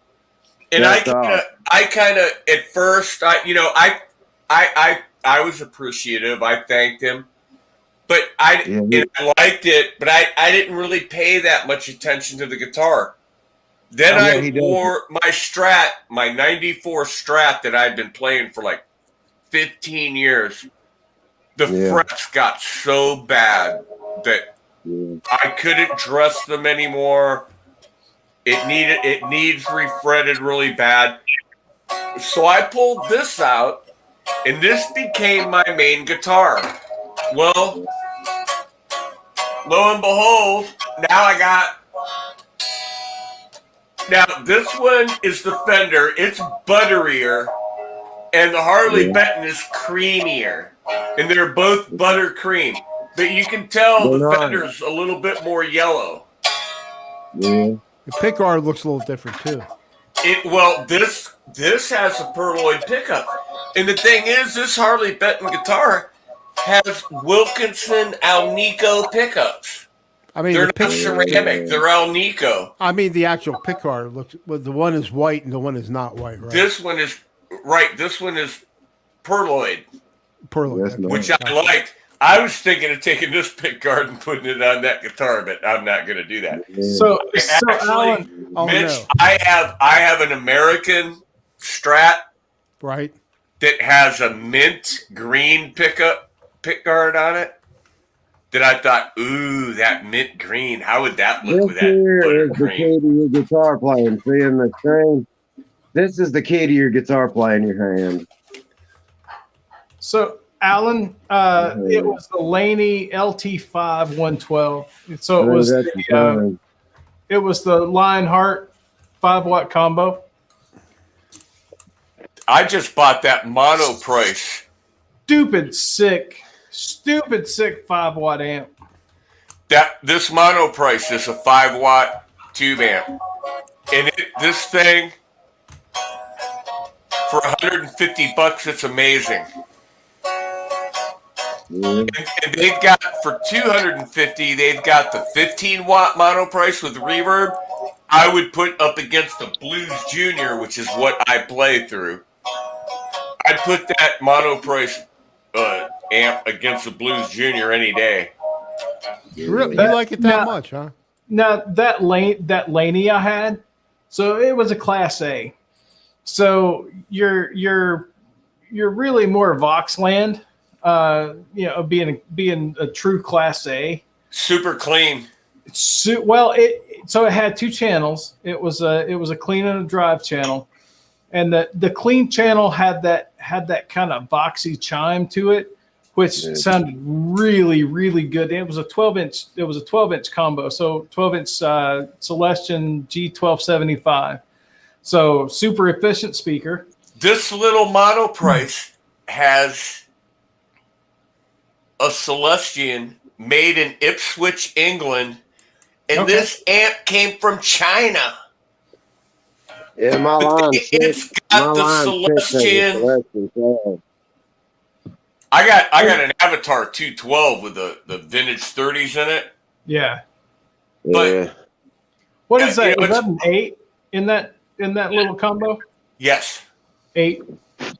And I kind of at first, I was appreciative. I thanked him, but I liked it. But I didn't really pay that much attention to the guitar. Then I wore my Strat, my '94 Strat that I'd been playing for like 15 years. The frets got so bad that I couldn't dress them anymore. It needs refretted really bad. So I pulled this out, and this became my main guitar. Well, lo and behold, now this one is the Fender. It's butterier, and the Harley Benton is creamier. and they're both buttercream. But you can tell They're the not. fender's a little bit more yellow. Yeah. The pickguard looks a little different too. This has a Purloin pickup, and the thing is, this Harley Benton guitar has Wilkinson Alnico pickups. I mean, They're not ceramic; they're Alnico. I mean, the actual pickguard looks. Well, the one is white and the one is not white, right? This one is right. This one is Purloin, Pearl, which I liked. I was thinking of taking this pickguard and putting it on that guitar, but I'm not going to do that. So Actually, Alan, Mitch, no. I have an American Strat right? that has a mint green pickguard on it. That I thought, ooh, that mint green. How would that look with This here that is the key buttercream? to your guitar playing. Seeing the string? This is the key to your guitar playing your hand. So Alan, it was the Laney LT5 112. So it was the Lionheart 5-watt combo. I just bought that mono price. Stupid sick 5-watt amp. This mono price is a 5-watt tube amp, and this thing for $150, it's amazing. And they've got for $250, they've got the 15-watt mono price with reverb. I would put up against the Blues Junior, which is what I play through. I'd put that mono price amp against the Blues Junior any day. Really, you like it that much, huh? Now that Laney I had, so it was a Class A. So you're really more Voxland. Being a true Class A, super clean. So it had 2 channels. It was a clean and a drive channel, and the clean channel had that kind of boxy chime to it, which sounded really, really good. It was a 12-inch. It was a 12-inch combo, so 12-inch Celestion G1275. So super efficient speaker. This little mono price has a Celestian made in Ipswich, England, and this amp came from China. Yeah, my line. It's got the Celestian. I got an Avatar 212 with the vintage 30s in it. Yeah. But what is that? Is that an 8 in that little combo? Yes. 8.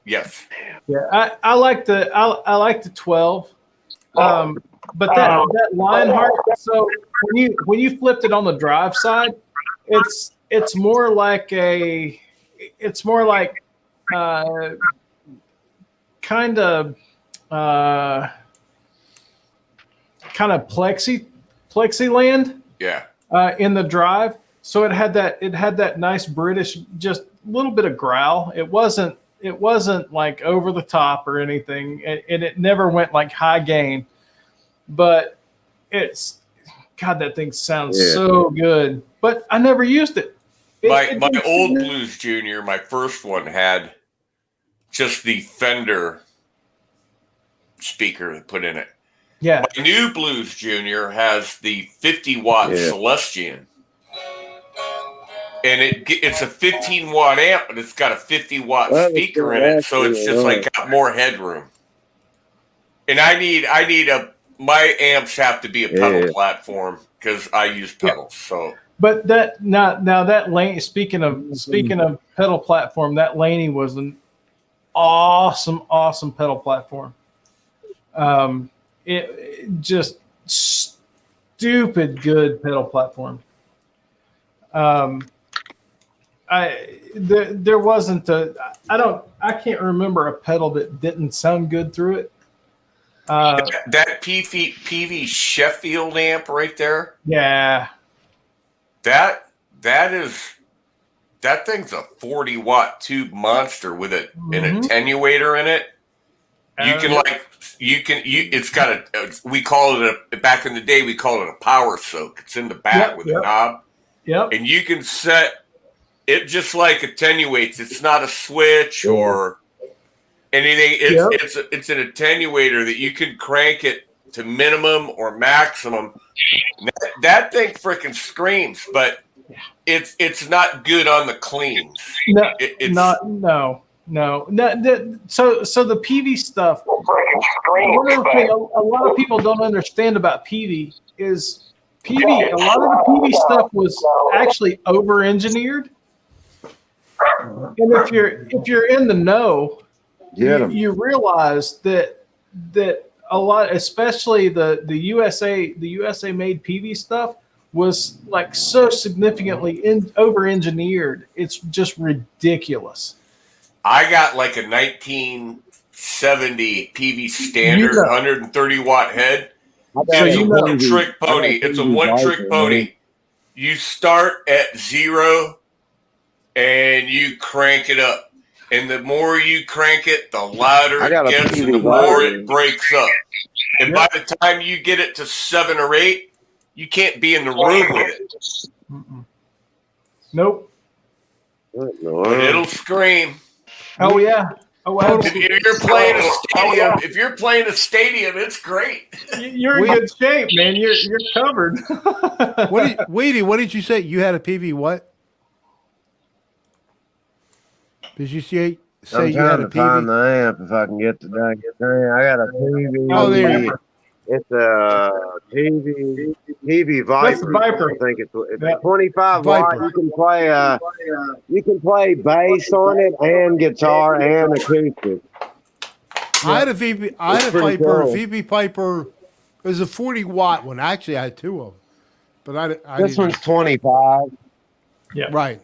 Yes. Yeah, I like the 12. But that Lionheart. So when you flipped it on the drive side, it's more like kind of Plexiland. Yeah. In the drive. So it had that nice British, just a little bit of growl. It wasn't like over the top or anything, and it never went like high gain. But that thing sounds so good. But I never used it. My old Blues Junior, my first one, had just the Fender speaker put in it. Yeah. My new Blues Junior has the 50-watt Celestian. And it's a 15-watt amp, but it's got a 50-watt speaker in it, so it's just like got more headroom. And my amps have to be a pedal platform because I use pedals. So, but that Laney. Speaking of pedal platform, that Laney was an awesome pedal platform. It just stupid good pedal platform. There wasn't I can't remember a pedal that didn't sound good through it. That PV Sheffield amp right there. Yeah. That thing's a 40-watt tube monster with an attenuator in it. It's got we call it back in the day, we called it a power soak. It's in the back with a knob. Yep. And you can set it just like attenuates. It's not a switch or anything. It's an attenuator that you can crank it to minimum or maximum. That thing freaking screams, but it's not good on the cleans. No, So the PV stuff. One other thing a lot of people don't understand about PV is PV. A lot of the PV stuff was actually over-engineered. And if you're in the know, you realize that a lot, especially the USA made PV stuff, was like so significantly over-engineered. It's just ridiculous. I got like a 1970 PV standard 130 watt head. It's a one-trick pony. It's a one-trick pony. You start at 0 and you crank it up. And the more you crank it, the louder it gets and the more it breaks up. And by the time you get it to 7 or 8, you can't be in the room with it. Nope. But it'll scream. Oh yeah. Oh, if you're playing a stadium, it's great. You're in good shape, man. You're covered. Weedy, what did you say? You had a PV what? Did you say you had a PV? Find the amp if I can get the dang thing. I got a PV. Oh, there. It's a PV Viper. That's the Viper. I think it's 25 watt. You can play bass on it and guitar and acoustic. I had a VB. I had a Piper. Cool. VB Piper. It was a 40 watt one. Actually, I had 2 of them. But this one's 25. Yeah. Right.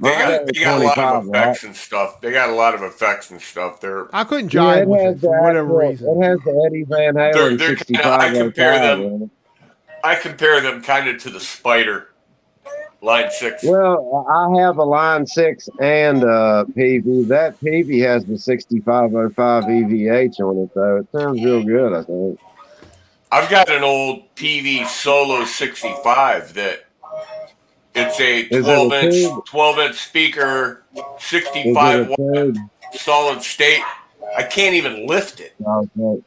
They got a lot of effects and stuff. They got a lot of effects and stuff. I couldn't jive with it for whatever reason. It has the Eddie Van Halen 65. I compare them kind of to the Spider Line 6. Well, I have a Line 6 and PV. That PV has the 6505 EVH on it, though. It sounds real good, I think. I've got an old PV Solo 65 that it's a 12-inch speaker, 65 watt, solid state. I can't even lift it. Okay.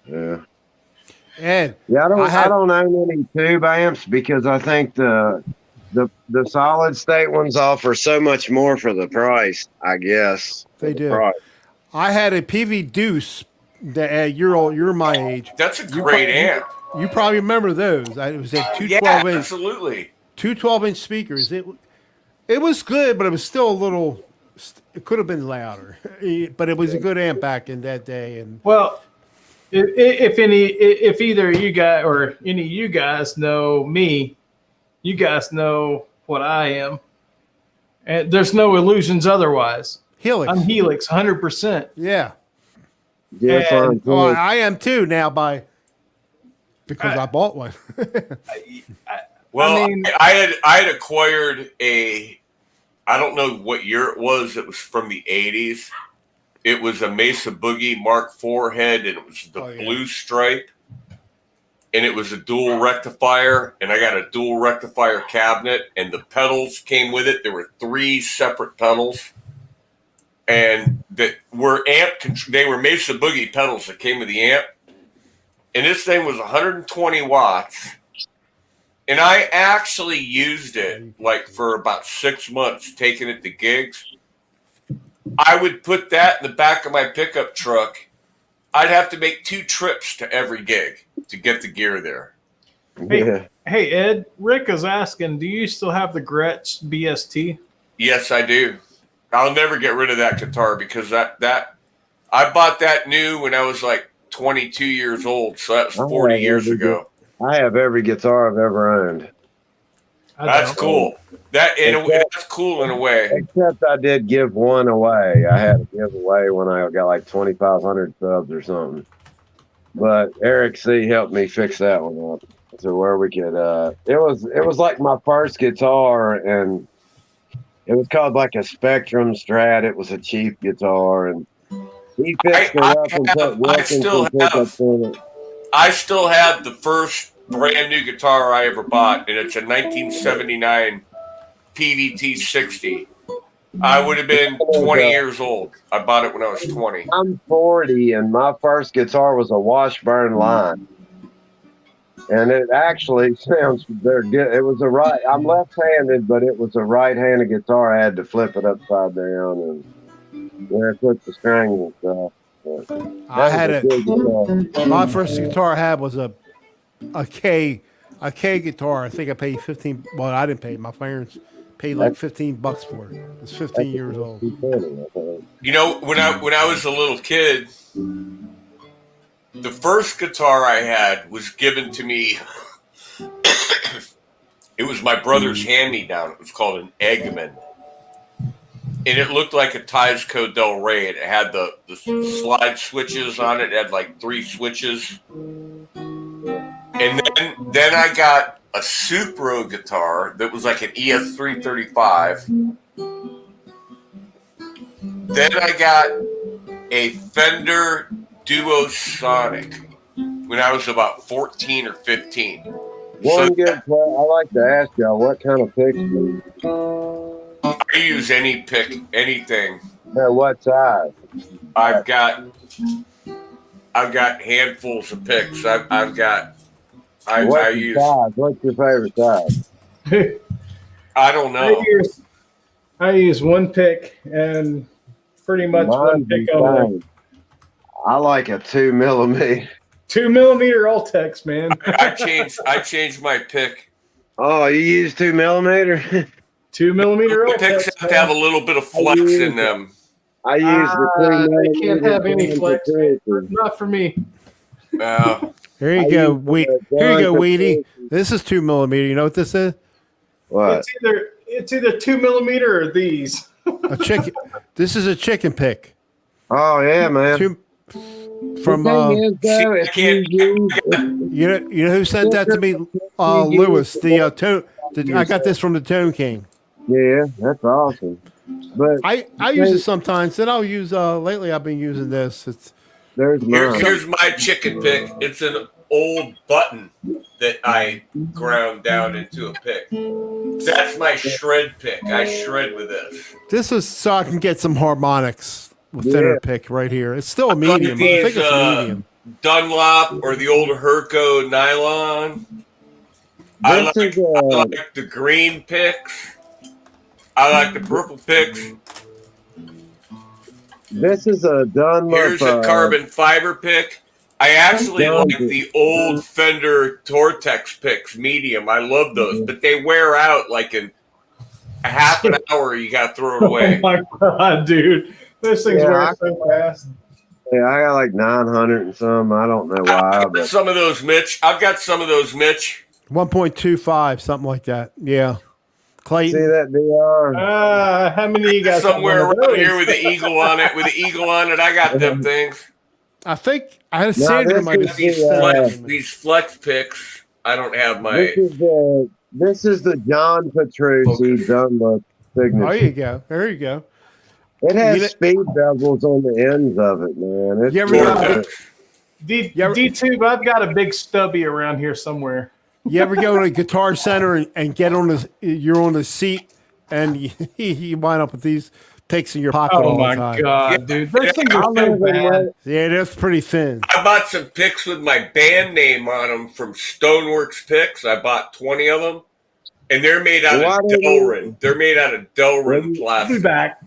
Yeah. And I don't own any tube amps because I think the solid state ones offer so much more for the price. I guess they do. I had a PV Deuce. That you're my age. That's a great amp. You probably remember those. It was a 12-inch. Absolutely. 2 12-inch speakers. It was good, but it was still a little. It could have been louder, but it was a good amp back in that day. And well, if either you guys or any of you guys know me, you guys know what I am, and there's no illusions otherwise. Helix. I'm Helix, 100%. Yeah. Yes, I am too now because I bought one. Well, I had acquired I don't know what year it was. It was from the 80s. It was a Mesa Boogie Mark IV head, and it was the blue stripe. And it was a dual rectifier, and I got a dual rectifier cabinet, and the pedals came with it. There were 3 separate pedals. And that were they were Mesa Boogie pedals that came with the amp. And this thing was 120 watts. And I actually used it like for about 6 months, taking it to gigs. I would put that in the back of my pickup truck. I'd have to make 2 trips to every gig to get the gear there. Hey Ed, Rick is asking, do you still have the Gretsch BST? Yes, I do. I'll never get rid of that guitar because I bought that new when I was like 22 years old. So that was 40 years ago. I have every guitar I've ever owned. That's cool. That's cool in a way. Except I did give one away. I had to give away when I got like 2,500 subs or something. But Eric C helped me fix that one up to where we could. It was like my first guitar, and it was called like a Spectrum Strat. It was a cheap guitar, and he fixed it up and put Wilkinson pickups in it. I still have the first brand new guitar I ever bought, and it's a 1979 PVT 60. I would have been 20 years old. I bought it when I was 20. I'm 40, and my first guitar was a Washburn Line. And it actually sounds very good. It was I'm left-handed, but it was a right-handed guitar. I had to flip it upside down and put the strings and stuff. I had my first guitar I had was a K guitar. I think I paid 15. Well, I didn't pay. My parents paid like $15 for it. It was 15 years old. You know, when I was a little kid, the first guitar I had was given to me. It was my brother's hand-me-down. It was called an Eggman. And it looked like a Teisco Del Rey. It had the slide switches on it. It had like 3 switches. And then I got a Supro guitar that was like an ES335. Then I got a Fender Duo Sonic when I was about 14 or 15. One good play. I like to ask y'all, what kind of picks do you I use any pick, anything. what size? I've got handfuls of picks. I use. Size? What's your favorite size? I don't know. I use one pick and pretty much one pick only. I like a 2 millimeter. 2 millimeter Ultex, man. I changed my pick. Oh, you use 2 millimeter? 2 millimeter The picks have to have a little bit of flex in them. I use the 2 millimeter. They can't have any flex. Not for me. Here you go, Here you go, Weedy. This is 2 millimeter. You know what this is? What? It's either 2 millimeter or these. A chicken. This is a chicken pick. Oh yeah, man. From you know who sent that to me? Lewis. I got this from the Tone King. Yeah, that's awesome. But I use it sometimes. Then I'll use lately I've been using this. Here's my chicken pick. It's an old button that I ground down into a pick. That's my shred pick. I shred with this. This is so I can get some harmonics with thinner pick right here. It's still a medium. I think it's a medium. Dunlop or the old Herco nylon. I like the green picks. I like the purple picks. This is a Dunlop. Here's a carbon fiber pick. I actually like the old Fender Tortex picks, medium. I love those, but they wear out like in a half an hour. You got to throw it away. Oh my god, dude! Those things wear so fast. Yeah, I got like 900 and some. I don't know why. I've got some of those, Mitch. 1.25, something like that. Yeah. Clayton. See that DR? How many you got? Somewhere around here with the eagle on it. I got them things. I think I had a Sandra might have these flex picks. I don't have my. This is the John Petrucci Dunlop signature. There you go. There you go. It has speed bezels on the ends of it, man. It's D-Tube, I've got a big stubby around here somewhere. You ever go to a Guitar Center and get you're on the seat and you wind up with these picks in your pocket all the time? Oh my god, dude! Those things are so bad. Yeah, that's pretty thin. I bought some picks with my band name on them from Stoneworks Picks. I bought 20 of them, and they're made out of Delrin. They're made out of Delrin plastic. Be back.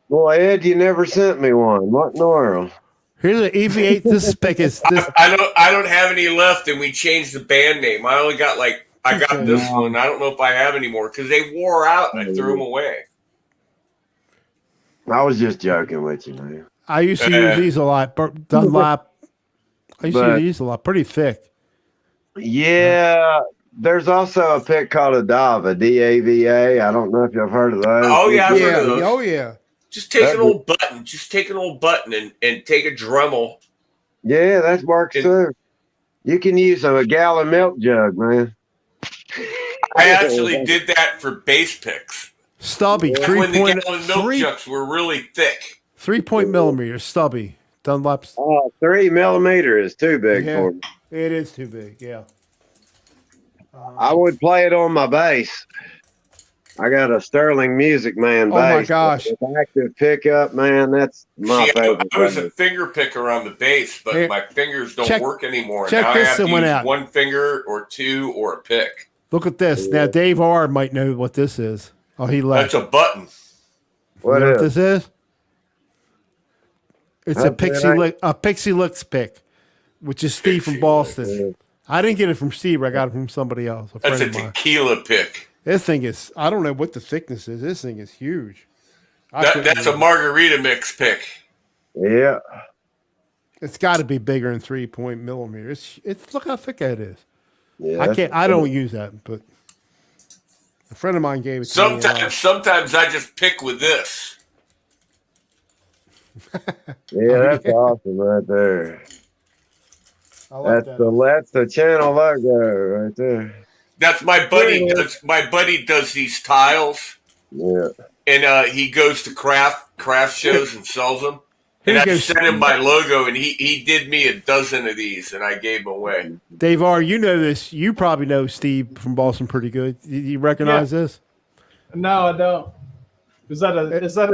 Boy, Ed, you never sent me one. What in the world? Here's an EV8. This pick is. I don't have any left, and we changed the band name. I only got I got this one. I don't know if I have any more because they wore out and I threw them away. I was just joking with you, man. I used to use these a lot. Dunlop. I used to use these a lot. Pretty thick. Yeah. There's also a pick called a Dava, D-A-V-A. I don't know if you've heard of those. Oh, yeah, I've heard of those. Oh, yeah. Just take an old button. And take a Dremel. Yeah, that works too. You can use a gallon milk jug, man. I actually did that for bass picks. Stubby. When the gallon milk jugs were really thick. 3 millimeters, stubby. Dunlop's. 3 millimeter is too big for me. It is too big, yeah. I would play it on my bass. I got a Sterling Music Man Oh my bass. gosh. With active pickup, man, that's my See, favorite. I was a finger picker on the bass, but Here, my fingers don't check- work anymore. check Now I this have to one use out. one finger or two or a pick. Look at this. Now, Dave R might know what this is. Oh, he left. That's a button. What you know is? what this is? It's a That's Pixie Licks pick, which is Steve from Pixie Boston. I didn't get it from Steve. I got it from somebody else. That's a friend of mine. tequila pick. This thing is, I don't know what the thickness is. This thing is huge. That's a margarita mix pick. Yeah. It's got to be bigger than 3 millimeters. It's look how thick that is. Yeah. I don't use that, but a friend of mine gave it to me. Sometimes I just pick with this. Yeah, that's awesome right there. I like That's the channel logo right there. That's my buddy. My buddy does these tiles, Yeah. and he goes to craft shows and sells them. And I sent him my logo, and he did me a dozen of these, and I gave them away. Dave R, you know this. You probably know Steve from Boston pretty good. You recognize this? No, I don't. Is that a?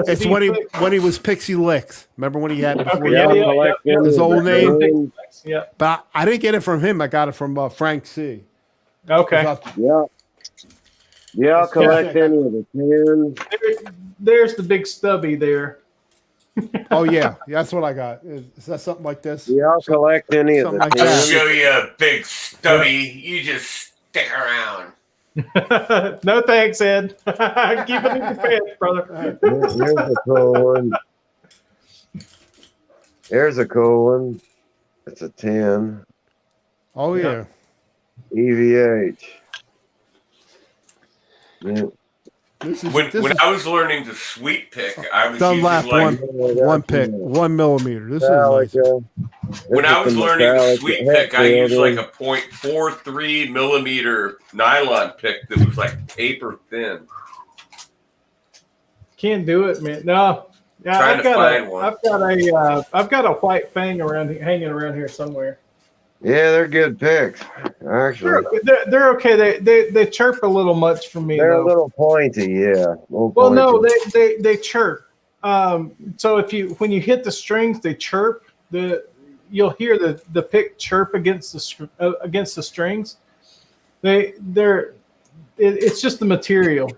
It's when he was Pixie Licks. Remember when he had before His old name? Yeah. But I didn't get it from him. I got it from Frank C. Okay. Yeah, I'll collect any of the tins. There's the big stubby there. Oh yeah, that's what I got. Is that something like this? Yeah, I'll collect any of the Something like I'll tins. show you a big stubby. You just stick around. No thanks, Ed. Keep it in your pants, brother. Here's a cool one. Here's a cool one. It's a 10. Oh yeah. EVH. Yeah. When I was learning to sweep pick, I was Dunlap using like one pick, 1 millimeter. This is nice. when I was learning to sweep pick, I used like a 0.43 millimeter nylon pick that was like paper thin. Can't do it, man. No. Yeah, Trying to find one. I've got a white fang hanging around here somewhere. Yeah, they're good picks. Actually, They're okay. They chirp a little much for me. they're though. a little pointy. Yeah. Well, no, they chirp. So when you hit the strings, they chirp. You'll hear the pick chirp against the strings. It's just the material.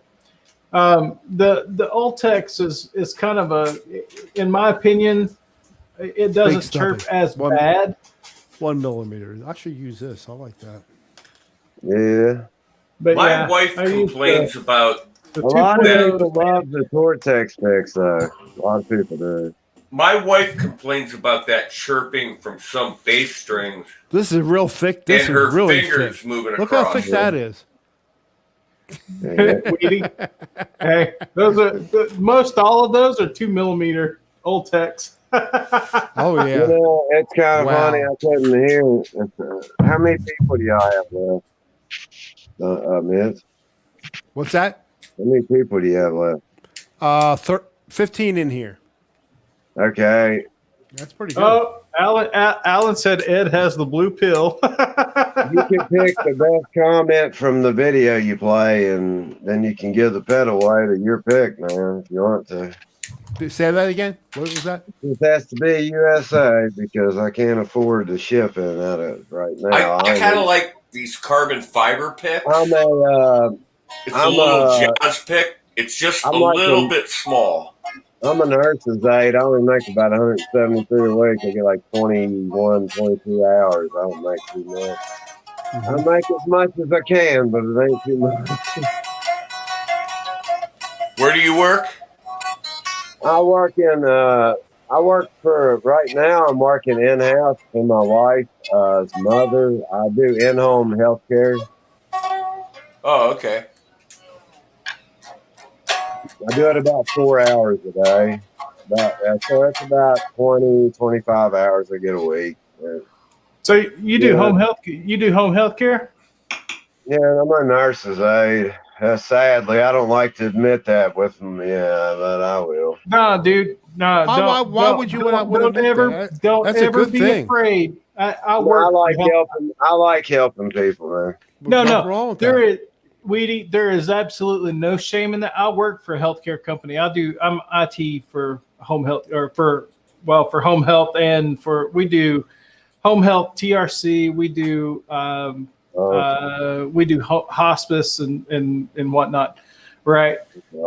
The Ultex is kind of in my opinion, it doesn't chirp as bad. 1 millimeter. I should use this. I like that. Yeah. But My wife complains about A lot of people love the Tortex picks, though. A lot of people do. My wife complains about that chirping from some bass strings. This is real thick. This and is her really fingers thick. moving Look across. how thick that is. Hey, most all of those are 2 millimeter Ultex. Oh yeah. You know, it's kind of funny. I couldn't hear. How many people do y'all have left? Miss? What's that? How many people do you have left? 15 in here. Okay. That's pretty good. Oh, Alan said Ed has the blue pill. You can pick the best comment from the video you play, and then you can give the pedal away to your pick, man, if you want to. Say that again. What was that? It has to be USA because I can't afford to ship it out of right now. I kind of like these carbon fiber picks. I'm a little jazz pick. It's just a little bit small. I'm a nurse's aide. I only make about 173 a week. I get like 21, 22 hours. I don't make too much. I make as much as I can, but it ain't too much. Where do you work? I work for, right now, I'm working in-house for my wife's mother. I do in-home health care. Oh, okay. I do it about 4 hours a day. So it's about 20, 25 hours I get a week. So you do home health? You do home health care? Yeah, I'm a nurse's aide. Sadly, I don't like to admit that with them. Yeah, but I will. No, dude. No. Why would you? Don't ever be afraid. I work. I like helping people, man. No. Weedy, there is absolutely no shame in that. I work for a healthcare company. I'm IT for home health, or for home health, and we do home health, TRC. We do hospice and whatnot. Right,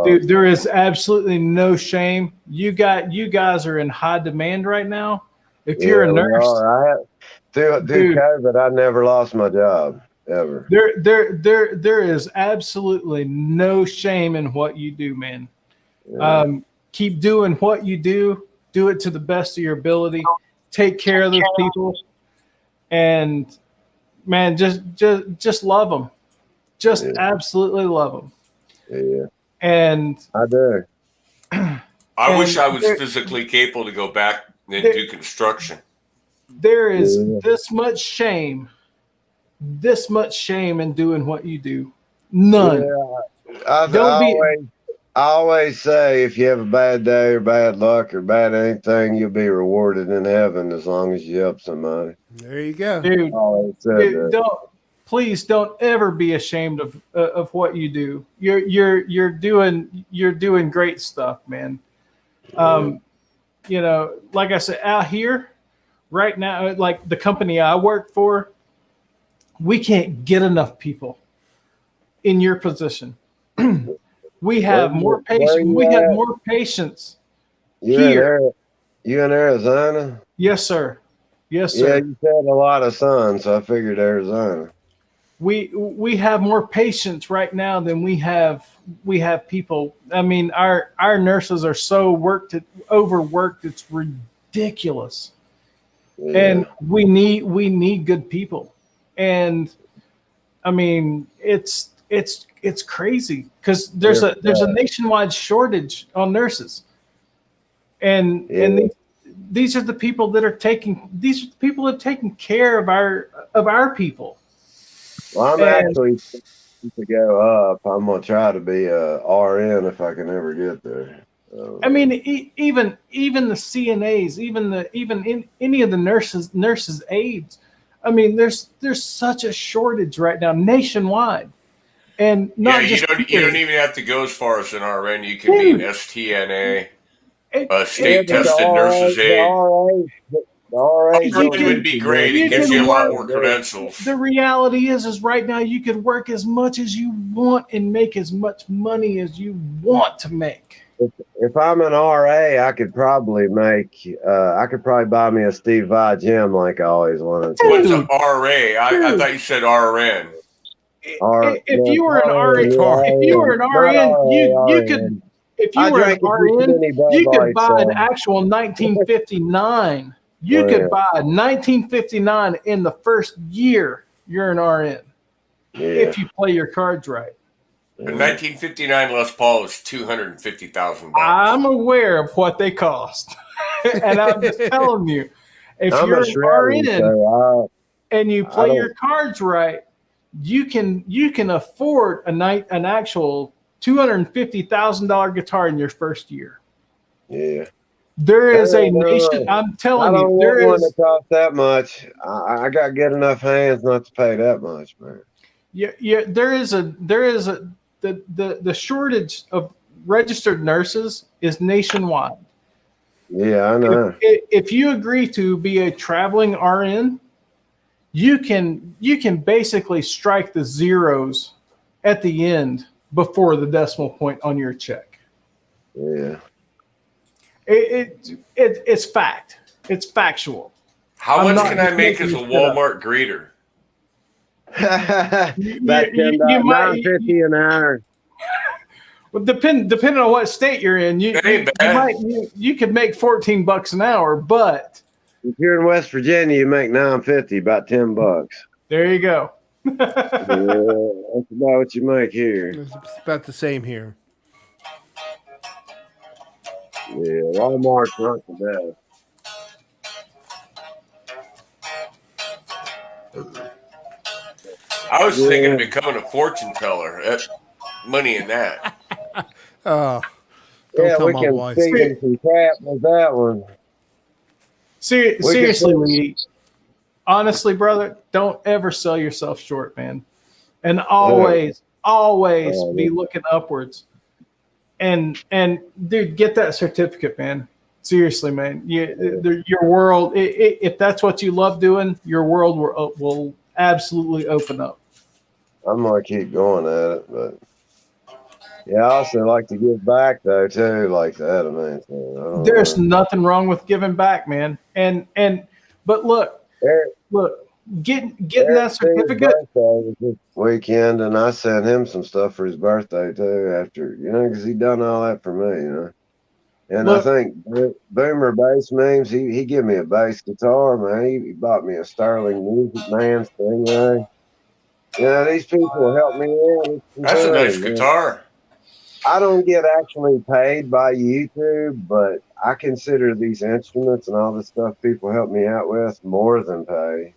dude. There is absolutely no shame. You guys are in high demand right now. If you're a nurse, all right. Through COVID, I never lost my job ever. There is absolutely no shame in what you do, man. Yeah. Keep doing what you do. Do it to the best of your ability. Take care of those people, and man, just love them. Just absolutely love them. Yeah. And I do. I wish I was physically capable to go back and do construction. There is this much shame in doing what you do. None. Yeah. I always say if you have a bad day or bad luck or bad anything, you'll be rewarded in heaven as long as you help somebody. There you go. Dude, please don't ever be ashamed of what you do. You're doing great stuff, man. Like I said, out here right now, like the company I work for, we can't get enough people in your position. We have more patience. We have more patience here. You in Arizona? Yes, sir. Yes, sir. Yeah, you said a lot of sun, so I figured Arizona. We have more patience right now than we have people. I mean, our nurses are so overworked, it's ridiculous. Yeah. And we need good people. And I mean, it's crazy because there's a nationwide shortage on nurses. And these are the people that are taking care of our people. Well, I'm actually to go up. I'm gonna try to be a RN if I can ever get there. I mean, even the CNAs, even any of the nurses aides. I mean, there's such a shortage right now nationwide, and not you don't even have to go as far as an RN. You can be an STNA, state tested nurses aide. It would be great. It gives you a lot more credentials. The reality is right now you could work as much as you want and make as much money as you want to make. If I'm an RA, I could probably buy me a Steve Vai gym like I always wanted to. What's an RA? I thought you said RN. If you were an RN, you could. If you were an RN, you could buy an actual 1959. You could buy a 1959 in the first year you're an RN if you play your cards right. A 1959 Les Paul is $250,000. I'm aware of what they cost, and I'm just telling you, if you're an RN and you play your cards right, you can afford an actual $250,000 guitar in your first year. Yeah. There is a nation. I'm telling you, there is. I don't want one that costs that much. I got good enough hands not to pay that much, man. Yeah. There is the shortage of registered nurses is nationwide. Yeah, I know. If you agree to be a traveling RN, you can basically strike the zeros at the end before the decimal point on your check. Yeah. It's fact. It's factual. How much can I make as a Walmart greeter? About $9.50 an hour. Well, depending on what state you're in, you could make $14 an hour, but if you're in West Virginia, you make $9.50, about $10. There you go. That's about what you make here. It's about the same here. Yeah, Walmart's not the best. I was thinking of becoming a fortune teller. Money in that. Don't tell we my can wife. see some crap with that one. Seriously, Lee. Honestly, brother, don't ever sell yourself short, man. And always always be looking upwards. And dude, get that certificate, man. Seriously, man. Your world, if that's what you love doing, your world will absolutely open up. I'm gonna keep going at it, but yeah, I also like to give back though too, like that. I mean, so there's nothing wrong with giving back, man. But look, getting that certificate. Was this weekend, and I sent him some stuff for his birthday too. After because he done all that for me, And look, I think Boomer Bass Memes, he gave me a bass guitar, man. He bought me a Sterling Music Man Stingray. These people help me out. That's a nice guitar. I don't get actually paid by YouTube, but I consider these instruments and all the stuff people help me out with more than pay.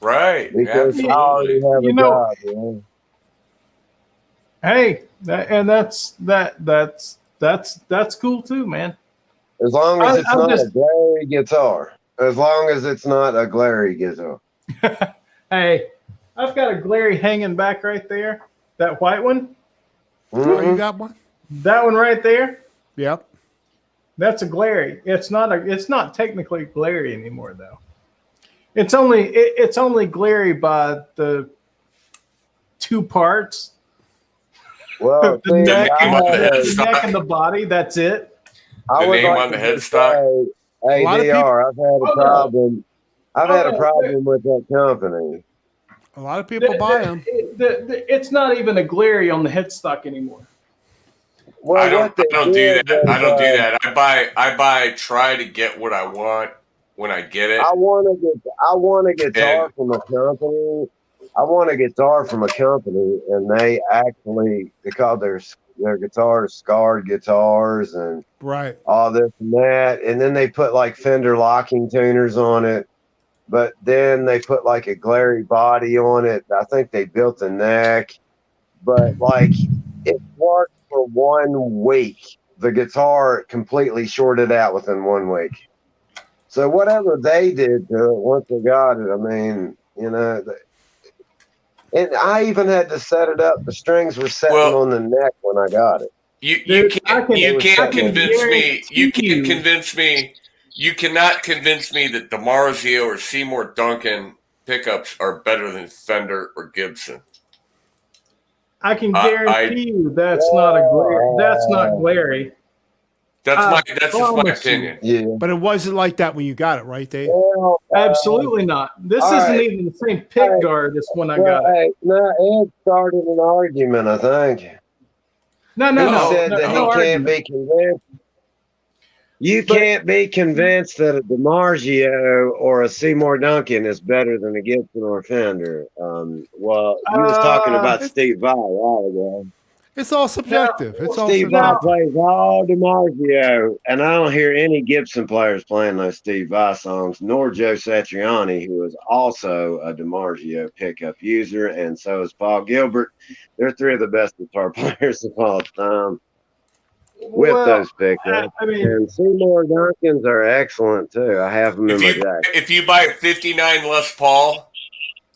Right. Because I already have a job, Hey, that's cool too, man. As long as it's not a glary guitar. As long as it's not a glary guitar. Hey, I've got a glary hanging back right there. That white one. Mm-hmm. Oh, you got one? That one right there. Yep. That's a glary. It's not technically glary anymore though. It's only glary by the two parts. Well, the neck and the body. That's it. I would name on the headstock. Hey, DR, I've had a problem. I've had a problem with that company. A lot of people buy them. It's not even a glary on the headstock anymore. Well, I don't do that. I don't do that. I buy. Try to get what I want when I get it. I want a guitar from a company. I want a guitar from a company, and they call their guitars scarred guitars and all this and that, and then they put like Fender locking tuners on it, but then they put like a glary body on it. I think they built the neck, but like it worked for 1 week. The guitar completely shorted out within 1 week. So whatever they did to it, once they got it, I mean, and I even had to set it up. The strings were setting on the neck when I got it. You can't convince me. You can't convince me. You cannot convince me that DiMarzio or Seymour Duncan pickups are better than Fender or Gibson. I can guarantee you that's not a glary. That's not glary. That's just my opinion. Yeah. But it wasn't like that when you got it, right, Dave? Well, absolutely not. This isn't even the same pick guard as when I got it. No, Ed started an argument, I think. No. He said that he can't be convinced. You can't be convinced that a DiMarzio or a Seymour Duncan is better than a Gibson or a Fender. Well, he was talking about Steve Vai a while ago. It's all subjective. Steve Vai plays all DiMarzio, and I don't hear any Gibson players playing those Steve Vai songs, nor Joe Satriani, who is also a DiMarzio pickup user, and so is Paul Gilbert. They're three of the best guitar players of all time with those pickups. And Seymour Duncans are excellent too. I have them in my jacket. If you buy a '59 Les Paul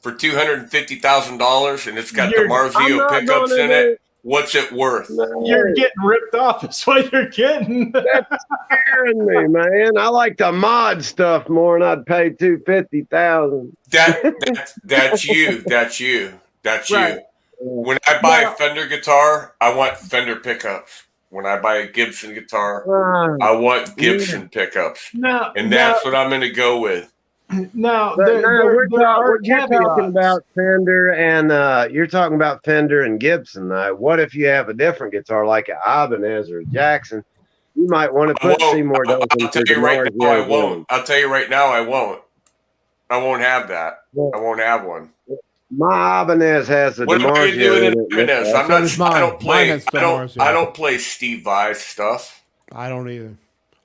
for $250,000 and it's got DiMarzio pickups in it, what's it worth? You're getting ripped off. Is what you're getting. That's scaring me, man. I like the mod stuff more than I'd pay $250,000. That's you. That's you. Right. When I buy a Fender guitar, I want Fender pickups. When I buy a Gibson guitar, I want Gibson pickups. And that's what I'm going to go with. We're talking about Fender, and you're talking about Fender and Gibson. What if you have a different guitar like an Ibanez or a Jackson? You might want to put Seymour Duncan. I'll tell you right now, I won't. I'll tell you right now, I won't. I won't have that. I won't have one. My Ibanez has a What am I going to do with an Ibanez? I don't play Steve Vai stuff. I don't either.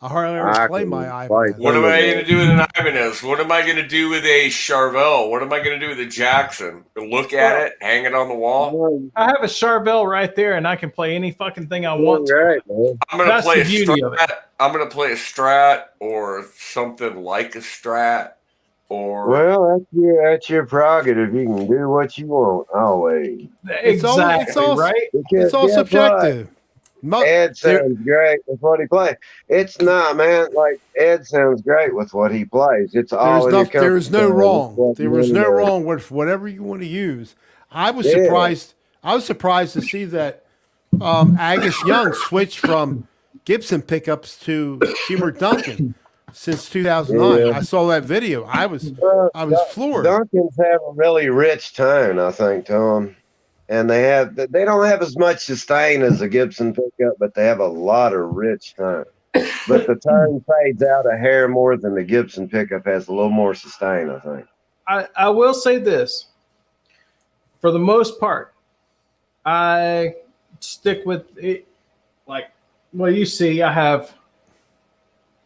I hardly ever play my Ibanez. What am I going to do with an Ibanez? What am I going to do with a Charvel? What am I going to do with a Jackson? Look at it, hang it on the wall. I have a Charvel right there, and I can play any fucking thing I want. Right, man. I'm going to play a Strat. I'm going to play a Strat or something like a Strat. or Well, that's your prerogative. You can do what you want always. Exactly, right? It's all subjective. Ed sounds great with what he plays. It's not, man. Like Ed sounds great with what he plays. It's all in your comfort There's no zone. wrong. There was no wrong with whatever you want to use. I was surprised. I was surprised to see that Angus Young switched from Gibson pickups to Seymour Duncan since 2009. Yeah. I saw that video. I was floored. Duncans have a really rich tone, I think, Tom. And they don't have as much sustain as a Gibson pickup, but they have a lot of rich tone. But the tone fades out a hair more than the Gibson pickup has a little more sustain, I think. I will say this. For the most part, I stick with it. Like, well, you see, I have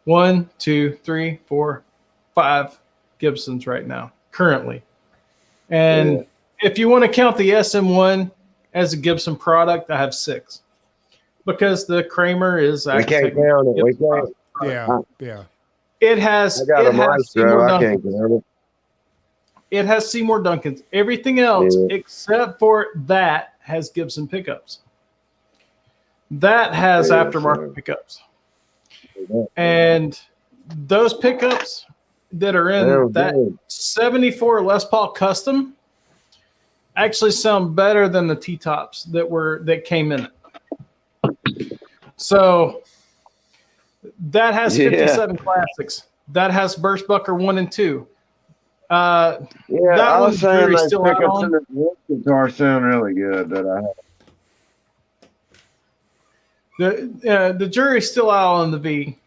1, 2, 3, 4, 5 Gibsons right now, currently. And if you want to count the SM1 as a Gibson product, I have 6. Because the Kramer is We can't count it. We can't. Yeah. It has. I got a Maestro. I can't count it. It has Seymour Duncans. Everything else except for that has Gibson pickups. That has aftermarket pickups. And those pickups that are in that 74 Les Paul Custom actually sound better than the T-tops that came in it. So that has 57 classics. That has Burstbucker 1 and 2. I was saying those pickups in the guitar sound really good that I have. The jury's still out on the V.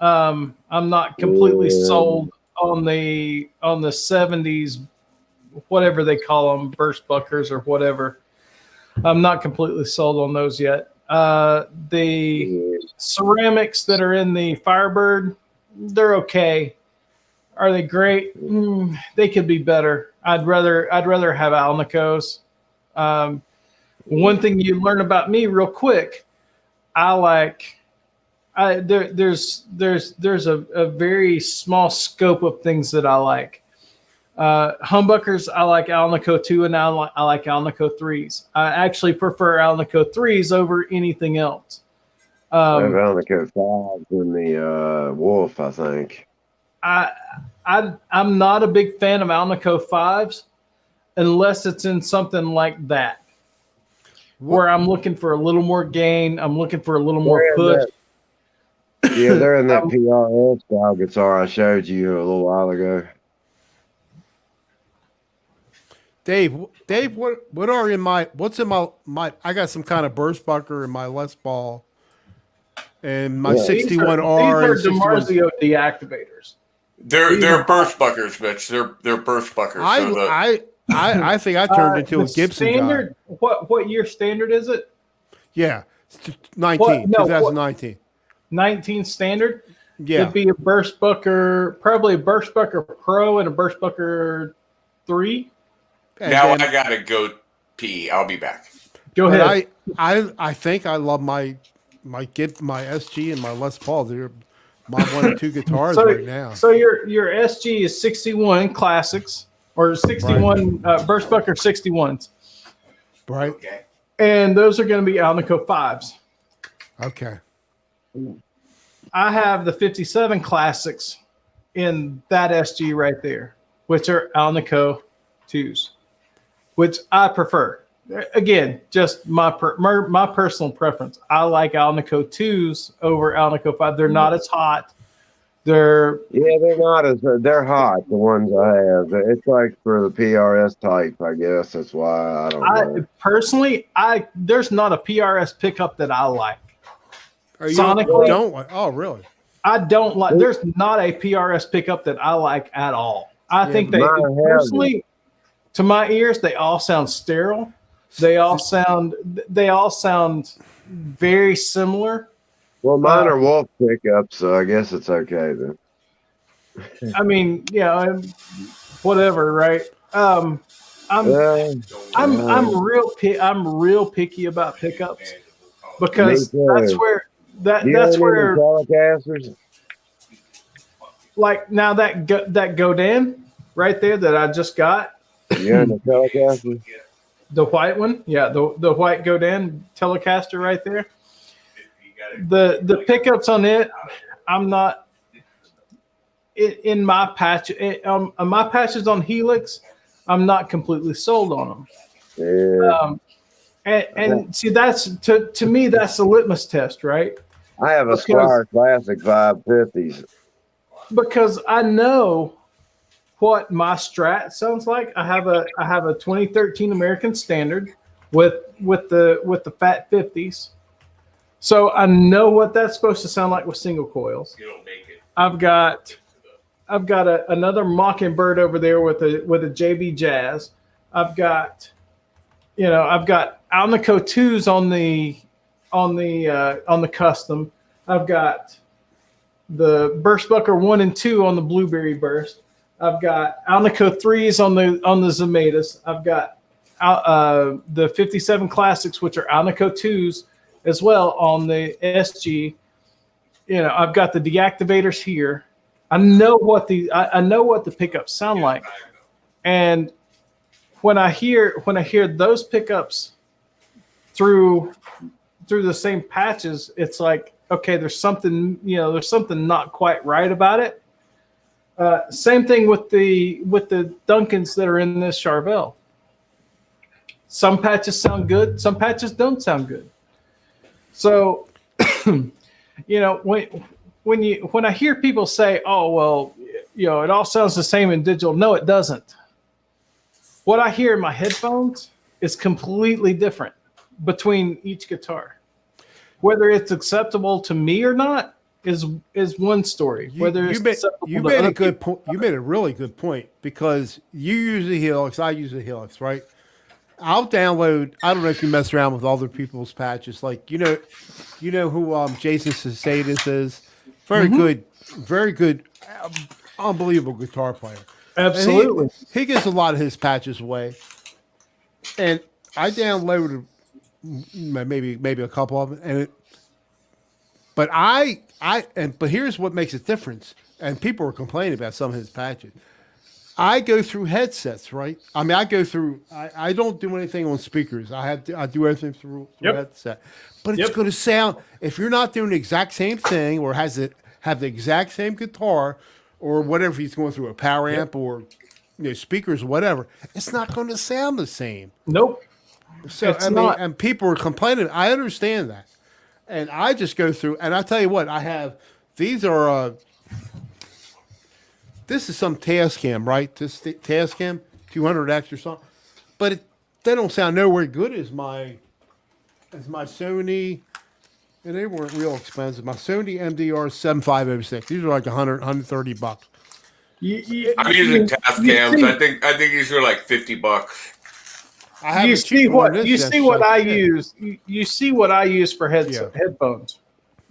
I'm not completely sold on the 70s, whatever they call them, Burstbuckers or whatever. I'm not completely sold on those yet. The ceramics that are in the Firebird, they're okay. Are they great? They could be better. I'd rather have Alnicos. One thing you learn about me real quick, there's a very small scope of things that I like. Humbuckers, I like Alnico 2 and I like Alnico 3s. I actually prefer Alnico 3s over anything else. I have Alnico 5s in the Wolf, I think. I'm not a big fan of Alnico 5s unless it's in something like that, where I'm looking for a little more gain. I'm looking for a little more push. Yeah, they're in that PRS style guitar I showed you a little while ago. Dave, what are in my? What's in my? I got some kind of Burstbucker in my Les Paul, and my 61R. These are DiMarzio deactivators. They're Burstbuckers, Mitch. They're Burstbuckers. I think I turned into a Gibson standard. guy. What year standard is it? Yeah, 2019. 19 standard. Yeah, it'd be a Burstbucker, probably a Burstbucker Pro and a Burstbucker 3. Now I gotta go pee. I'll be back. Go ahead. I think I love my SG and my Les Paul. They're my 1 and 2 guitars right now. So your SG is 61 classics or 61 Burstbucker 61s. Right. Okay. And those are going to be Alnico 5s. Okay. I have the 57 classics in that SG right there, which are Alnico 2s, which I prefer. Again, just my personal preference. I like Alnico 2s over Alnico 5. They're not as hot. They're not as they're hot. The ones I have, it's like for the PRS type. I guess that's why I don't know. Personally, there's not a PRS pickup that I like. Sonically, don't like? Oh, really? I don't like. There's not a PRS pickup that I like at all. I think they personally, to my ears, they all sound sterile. They all sound very similar. Well, mine are Wolf pickups, so I guess it's okay then. I mean, whatever, right? I'm real picky about pickups because that's where Telecasters. Like now that Godin, right there that I just got. Yeah, the Telecaster. The white one, yeah, the white Godin Telecaster right there. The pickups on it, I'm not in my patch. My patches on Helix, I'm not completely sold on them. Yeah. And see, that's to me, that's the litmus test, right? I have a Squire Classic 550s. Because I know what my Strat sounds like. I have a 2013 American Standard with the fat 50s. So I know what that's supposed to sound like with single coils. I've got another Mockingbird over there with a JB Jazz. I've got Alnico 2s on the custom. I've got the Burstbucker 1 and 2 on the Blueberry Burst. I've got Alnico 3s on the Zematas. I've got the 57 Classics, which are Alnico 2s as well on the SG. I've got the deactivators here. I know what the pickups sound like, and when I hear those pickups through the same patches, it's like, okay, there's something not quite right about it. Same thing with the Duncans that are in this Charvel. Some patches sound good, some patches don't sound good. So, when I hear people say, "Oh, well, it all sounds the same in digital," no, it doesn't. What I hear in my headphones is completely different between each guitar. Whether it's acceptable to me or not is one story. Whether it's you made a good point. You made a really good point, because you use a Helix, I use a Helix, right? I'll download. I don't know if you mess around with other people's patches, like you know who Jason Cisadas is. Very good, unbelievable guitar player. Absolutely, he gives a lot of his patches away, and I downloaded maybe a couple of them, but here's what makes a difference, and people are complaining about some of his patches. I go through headsets, right? I mean, I don't do anything on speakers. I do everything through headset. But it's going to sound, if you're not doing the exact same thing or have the exact same guitar or whatever, he's going through a power amp or speakers or whatever, it's not going to sound the same. Nope. So and people are complaining. I understand that. And I just go through, and I tell you what, these are this is some Tascam, right? This Tascam 200X or something. But they don't sound nowhere good as my Sony, and they weren't real expensive. My Sony MDR 7506. These are like $100, $130. I'm using Tascams. I think these are like $50. You see what I use. You see what I use for headphones.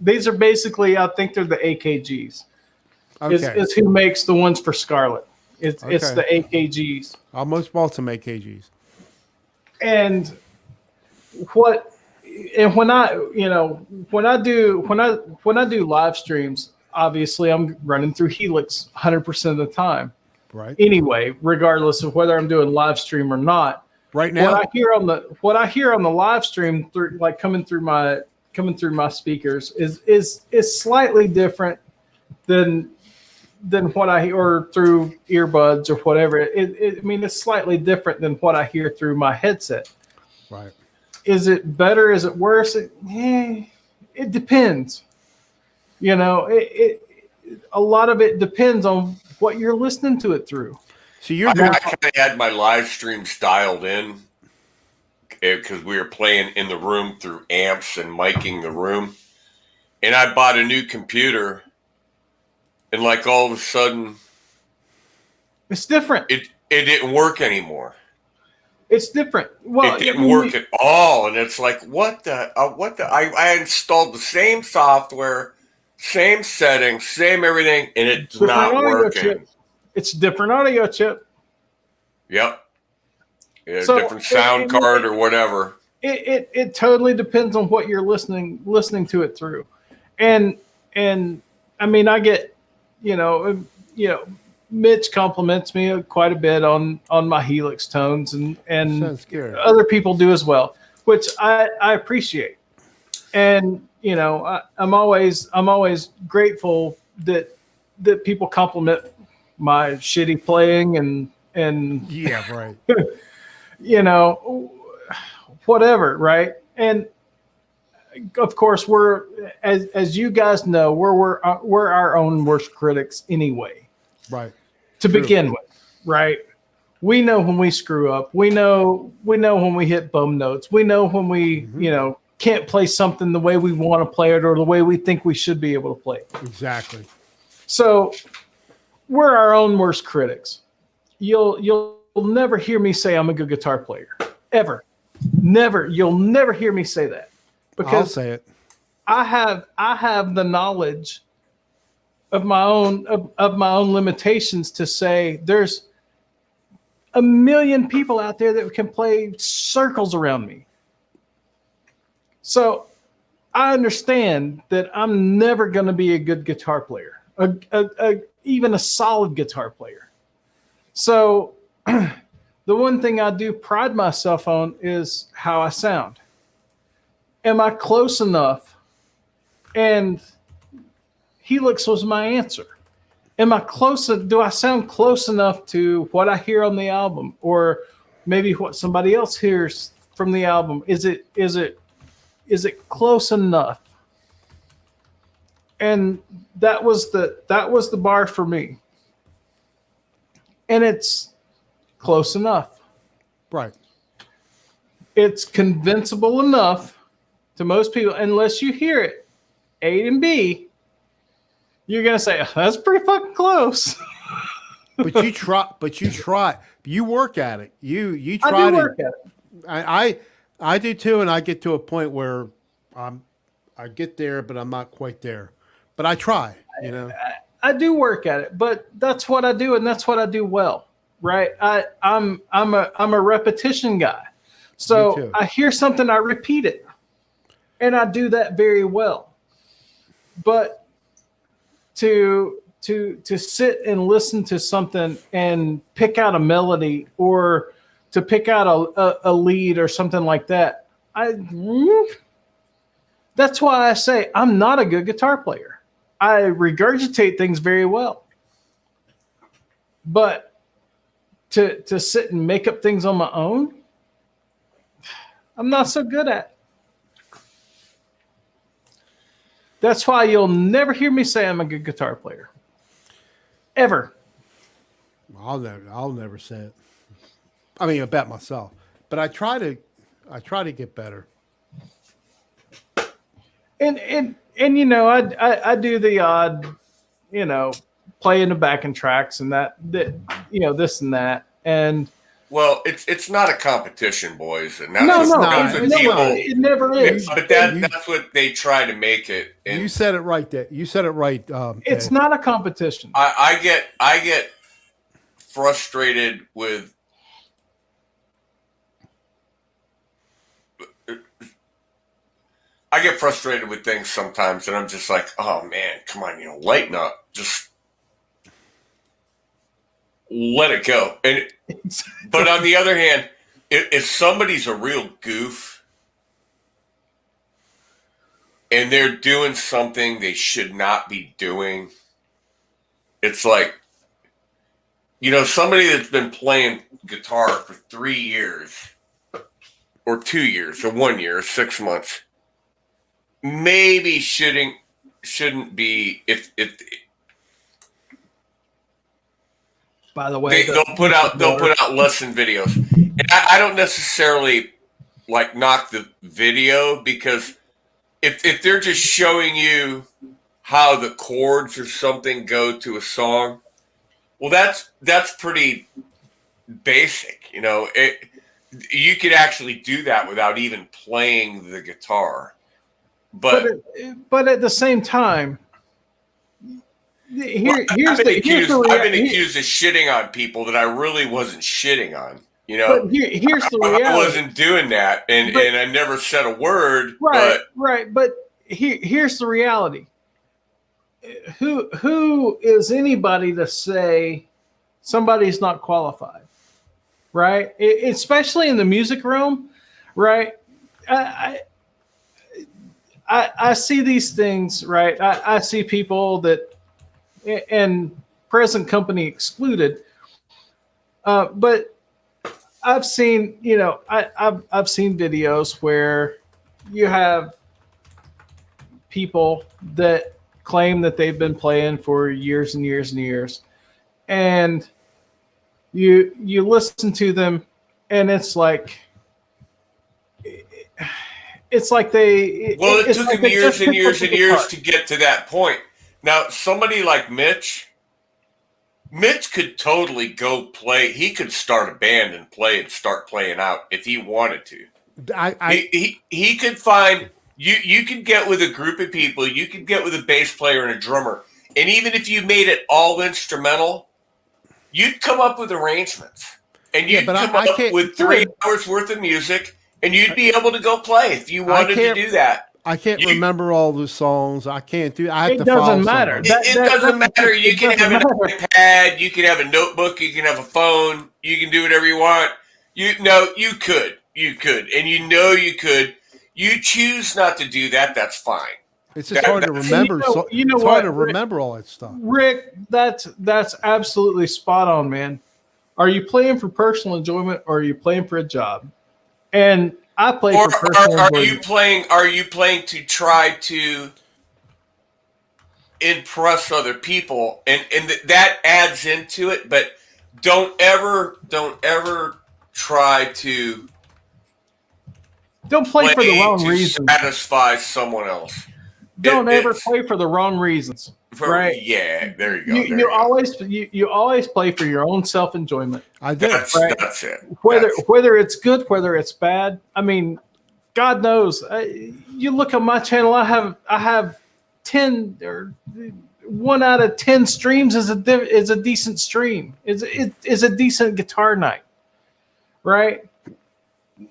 These are basically, I think they're the AKGs. Okay. Is who makes the ones for Scarlett. It's the AKGs. I almost bought some AKGs. And when I do live streams, obviously I'm running through Helix 100% of the time. Right. Anyway, regardless of whether I'm doing live stream or not. Right now, what I hear on the live stream through, like coming through my speakers is slightly different than what I hear, or through earbuds or whatever. It's slightly different than what I hear through my headset. Right. Is it better? Is it worse? It depends. A lot of it depends on what you're listening to it through. So I kind of had my live stream dialed in because we were playing in the room through amps and miking the room. And I bought a new computer, and like all of a sudden, it's different. It didn't work anymore. It's different. Well, it didn't work at all, and it's like, what the? I installed the same software, same settings, same everything, and it's not working. Chip. It's different audio chip. Yep. Yeah, so different sound card or whatever. It totally depends on what you're listening to it through, and I mean, I get Mitch compliments me quite a bit on my helix tones, and other people do as well, which I appreciate. And I'm always grateful that people compliment my shitty playing and yeah, right. Whatever, right? And of course, we're as you guys know, we're our own worst critics anyway. Right. To begin with, right? We know when we screw up. We know when we hit bum notes. We know when we, can't play something the way we want to play it or the way we think we should be able to play it. Exactly. So we're our own worst critics. You'll never hear me say I'm a good guitar player. Ever. Never. You'll never hear me say that. Because I'll say it. I have the knowledge of my own limitations to say there's a million people out there that can play circles around me. So I understand that I'm never going to be a good guitar player, even a solid guitar player. So the one thing I do pride myself on is how I sound. Am I close enough? And Helix was my answer. Am I close? Do I sound close enough to what I hear on the album, or maybe what somebody else hears from the album? Is it close enough? And that was the bar for me. And it's close enough. Right. It's convincible enough to most people, unless you hear it A and B, you're gonna say that's pretty fucking close. But you try. You work at it. You try I do to work at it. I do too, and I get to a point where I get there, but I'm not quite there. But I try, I do work at it, but that's what I do, and that's what I do well, right? I'm a repetition guy. So I hear something, I repeat it. And I do that very well. But to sit and listen to something and pick out a melody or to pick out a lead or something like that, that's why I say I'm not a good guitar player. I regurgitate things very well. But to sit and make up things on my own, I'm not so good at. That's why you'll never hear me say I'm a good guitar player. Ever. I'll never say it. I mean, about myself. But I try to get better. And I do the odd, play in the backing tracks and that this and that. And well, it's not a competition, boys, and that's it never is. But that's what they try to make it. And you said it right. You said it right. It's not a competition. I get frustrated with. I get frustrated with things sometimes, and I'm just like, oh man, come on, lighten up, just let it go. But on the other hand, if somebody's a real goof and they're doing something they should not be doing, it's like, somebody that's been playing guitar for 3 years or 2 years or 1 year or 6 months, maybe shouldn't be if by the way, they'll put out lesson videos. And I don't necessarily knock the video, because if they're just showing you how the chords or something go to a song, well, that's pretty basic. You could actually do that without even playing the guitar. But at the same time, I've been accused of shitting on people that I really wasn't shitting on. But here's the reality. I wasn't doing that, and I never said a word. Right. But here's the reality. Who is anybody to say somebody's not qualified, right? Especially in the music realm, right? I see these things, right? I see people that, and present company excluded, but I've seen, I've seen videos where you have people that claim that they've been playing for years and years and years, and you listen to them, and it's like they. Well, it took like them years and picked years up and the years guitar. to get to that point. Now, somebody like Mitch could totally go play. He could start a band and play and start playing out if he wanted to. He could find you could get with a group of people. You could get with a bass player and a drummer, and even if you made it all instrumental, you'd come up with arrangements, and you'd come up with 3 hours worth of music, and you'd be able to go play if you wanted to do that. I can't remember all the songs. I can't do. I have It to doesn't follow matter. somebody. It doesn't matter. You can have an iPad. You can have a notebook. You can have a phone. You can do whatever you want. You could, and you could. You choose not to do that. That's fine. It's just hard to remember. It's hard to remember all that stuff. Rick, that's absolutely spot on, man. Are you playing for personal enjoyment, or are you playing for a job? And I play for personal enjoyment. Are you playing to try to impress other people, and that adds into it? But don't ever try to. Don't play for the wrong reasons. Satisfy someone else. Don't ever play for the wrong reasons. Right? Yeah, there you go. You always play for your own self enjoyment. I do. That's it. Whether it's good, whether it's bad. I mean, God knows. You look at my channel. I have 10 or 1 out of 10 streams is a decent stream. Is a decent guitar night, right?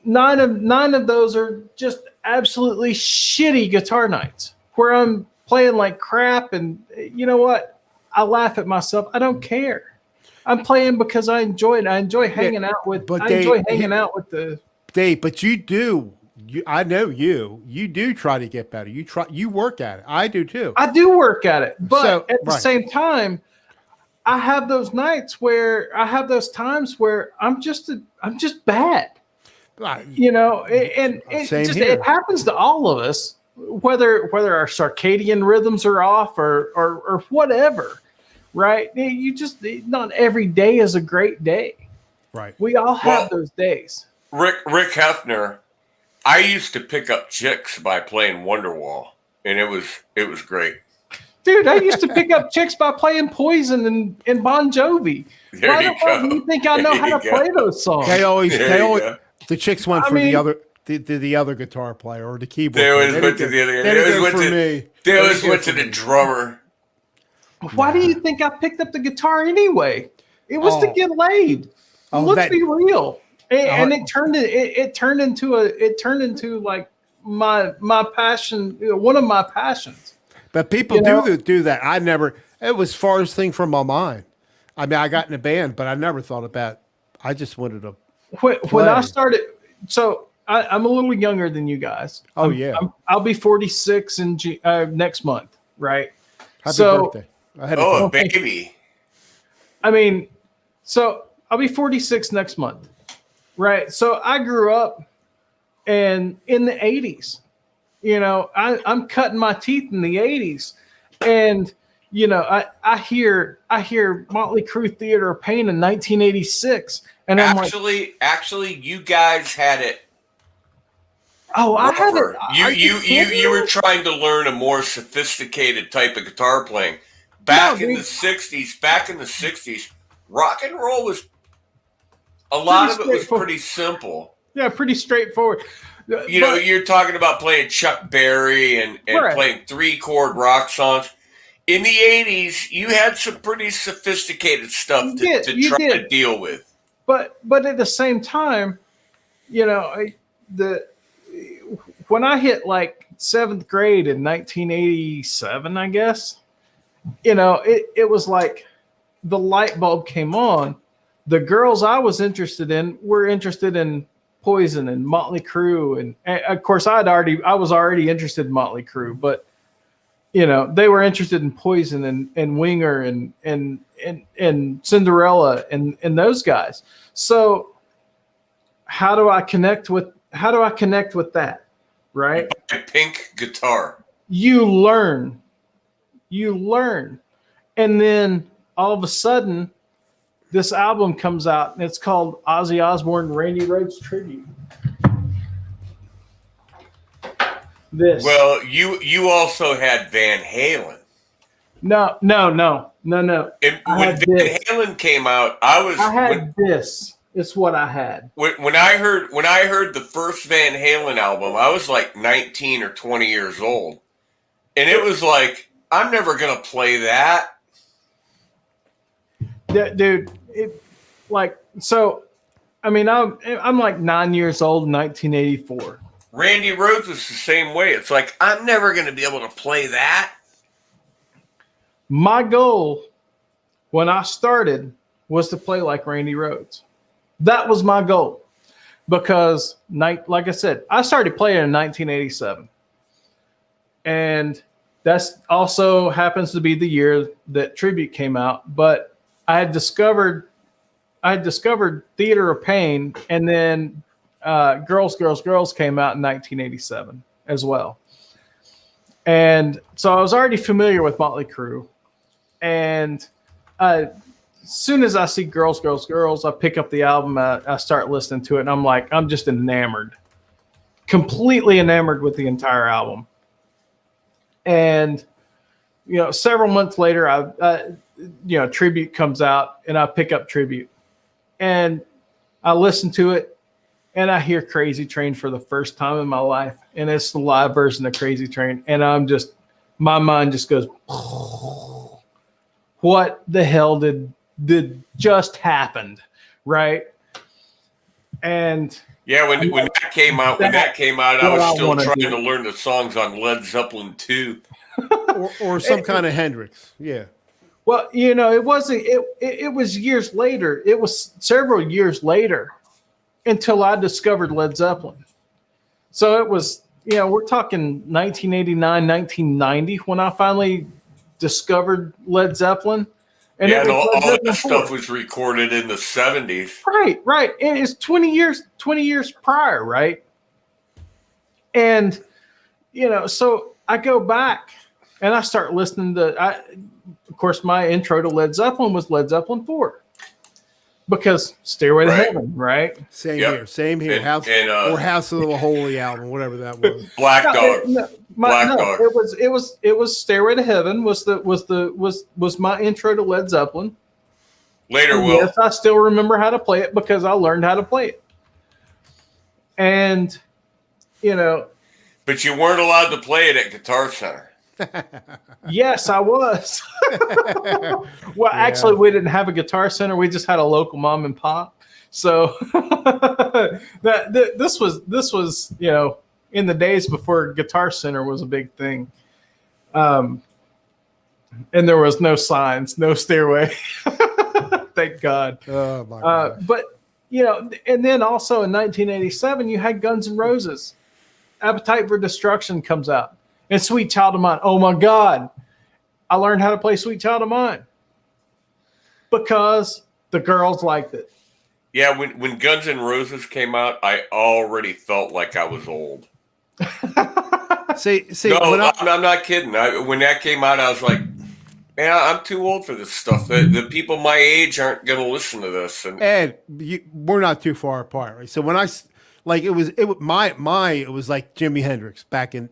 9 of those are just absolutely shitty guitar nights where I'm playing like crap, and you know what? I laugh at myself. I don't care. I'm playing because I enjoy it. I enjoy hanging out with. Dave, but you do. I know you. You do try to get better. You work at it. I do too. I do work at it, but at the same time, I have those nights where I have those times where I'm just bad. And it happens to all of us, whether our circadian rhythms are off or whatever, right? Not every day is a great day. Right. We all have those days. Rick Hefner, I used to pick up chicks by playing Wonderwall, and it was great. Dude, I used to pick up chicks by playing Poison and Bon Jovi. Why do you think I know how to play those songs? They always the chicks went for the other guitar player or the keyboard. They always went to the other. They always went to the drummer. Why do you think I picked up the guitar anyway? It was to get laid. Let's be real. And it turned into like my passion, one of my passions. But people do that. I never. It was farthest thing from my mind. I mean, I got in a band, but I never thought about. I just wanted to. When I started, so I'm a little younger than you guys. I'll be 46 in next month, right? Happy birthday! Baby! I mean, so I'll be 46 next month, right? So I grew up, and in the 80s, I'm cutting my teeth in the 80s, and I hear Motley Crue Theater of Pain in 1986. And actually, you guys had it. Oh, I had it. You were trying to learn a more sophisticated type of guitar playing. Back in the 60s, rock and roll was a lot of it was pretty simple. Yeah, pretty straightforward. You're talking about playing Chuck Berry and playing 3-chord rock songs. In the 80s, you had some pretty sophisticated stuff to try to deal with. But at the same time, when I hit like 7th grade in 1987, I guess, it was like the light bulb came on, the girls I was interested in were interested in Poison and Motley Crue, and of course I was already interested in Motley Crue, but you know, they were interested in Poison and Winger and Cinderella and those guys. So how do I connect with that? Right? A pink guitar. You learn. And then all of a sudden this album comes out and it's called Ozzy Osbourne Randy Rhoads Tribute. This. Well, you also had Van Halen. No. And when Van Halen came out, I had this. It's what I had. When I heard the first Van Halen album, I was like 19 or 20 years old, and it was like, I'm never gonna play that. Dude, I mean, I'm like 9 years old in 1984. Randy Rhoads was the same way. It's like, I'm never going to be able to play that. My goal when I started was to play like Randy Rhoads. That was my goal because, like I said, I started playing in 1987. And that's also happens to be the year that Tribute came out. But I had discovered Theater of Pain, and then Girls came out in 1987 as well. And so I was already familiar with Motley Crue. And as soon as I see Girls, I pick up the album, I start listening to it, and I'm just enamored. Completely enamored with the entire album. And, you know, several months later, Tribute comes out, and I pick up Tribute. And I listen to it, and I hear Crazy Train for the first time in my life. And it's the live version of Crazy Train. And my mind just goes, what the hell did just happened? Right. And yeah, when that came out, I was still trying to learn the songs on Led Zeppelin 2. or some kind of Hendrix. Yeah. Well, you know, it wasn't, it was years later. It was several years later until I discovered Led Zeppelin. So it was, you know, we're talking 1989, 1990 when I finally discovered Led Zeppelin. And yeah, all of that stuff was recorded in the 70s. Right. And it's 20 years prior, right? And, you know, so I go back and I start listening to, of course, my intro to Led Zeppelin was Led Zeppelin 4. Because Stairway to Heaven, right? Same here. House of the Holy album, whatever that was. Black Dog. Dog. It was Stairway to Heaven was my intro to Led Zeppelin. Later, Will. Yes, I still remember how to play it because I learned how to play it. And, you know. But you weren't allowed to play it at Guitar Center. Yes, I was. Well, actually, we didn't have a Guitar Center. We just had a local mom and pop. So this was, you know, in the days before Guitar Center was a big thing. And there was no signs, no stairway. Thank God. Oh my God. But, you know, and then also in 1987, you had Guns N' Roses. Appetite for Destruction comes out. And Sweet Child of Mine. Oh my God. I learned how to play Sweet Child of Mine because the girls liked it. Yeah, when Guns N' Roses came out, I already felt like I was old. I'm not kidding. When that came out, I was like, man, I'm too old for this stuff. The people my age aren't going to listen to this. And we're not too far apart, right? So when it was like Jimi Hendrix back in.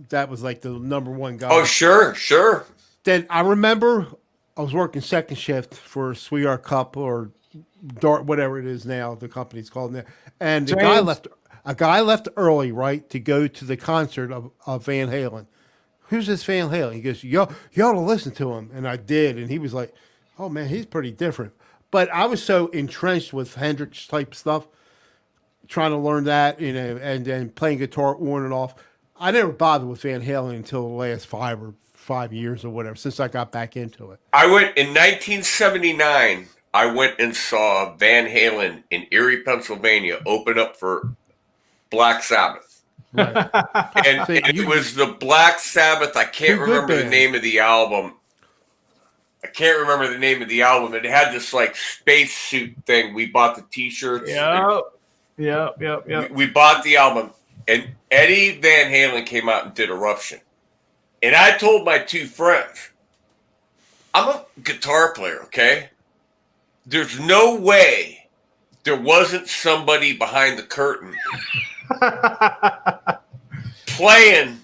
That was like the number one guy. Oh, sure. Then I remember I was working second shift for Sweetheart Cup or Dart, whatever it is now, the company's called now. And a guy left early, right, to go to the concert of Van Halen. Who's this Van Halen? He goes, you ought to listen to him. And I did. And he was like, oh, man, he's pretty different. But I was so entrenched with Hendrix type stuff, trying to learn that, you know, and then playing guitar on and off. I never bothered with Van Halen until the last 5 5 years or whatever since I got back into it. I went in 1979. I went and saw Van Halen in Erie, Pennsylvania, open up for Black Sabbath. Right. And it was the Black Sabbath. I can't remember the name of the album. It had this like space suit thing. We bought the T-shirts. Yep. We bought the album, and Eddie Van Halen came out and did Eruption. And I told my two friends, I'm a guitar player, okay? There's no way there wasn't somebody behind the curtain playing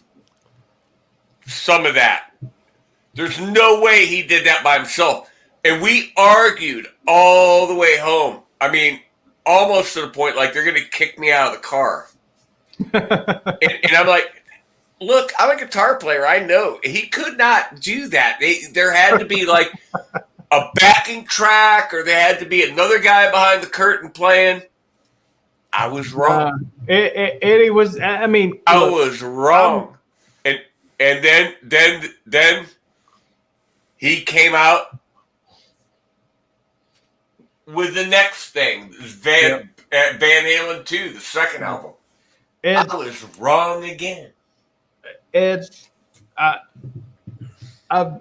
some of that. There's no way he did that by himself. And we argued all the way home. I mean, almost to the point like they're going to kick me out of the car. and I'm like, look, I'm a guitar player. I know. He could not do that. There had to be like a backing track, or there had to be another guy behind the curtain playing. I was wrong. Eddie was, I mean. I was wrong. And then he came out with the next thing, Van Halen 2, the second album. I was wrong again. Ed, I've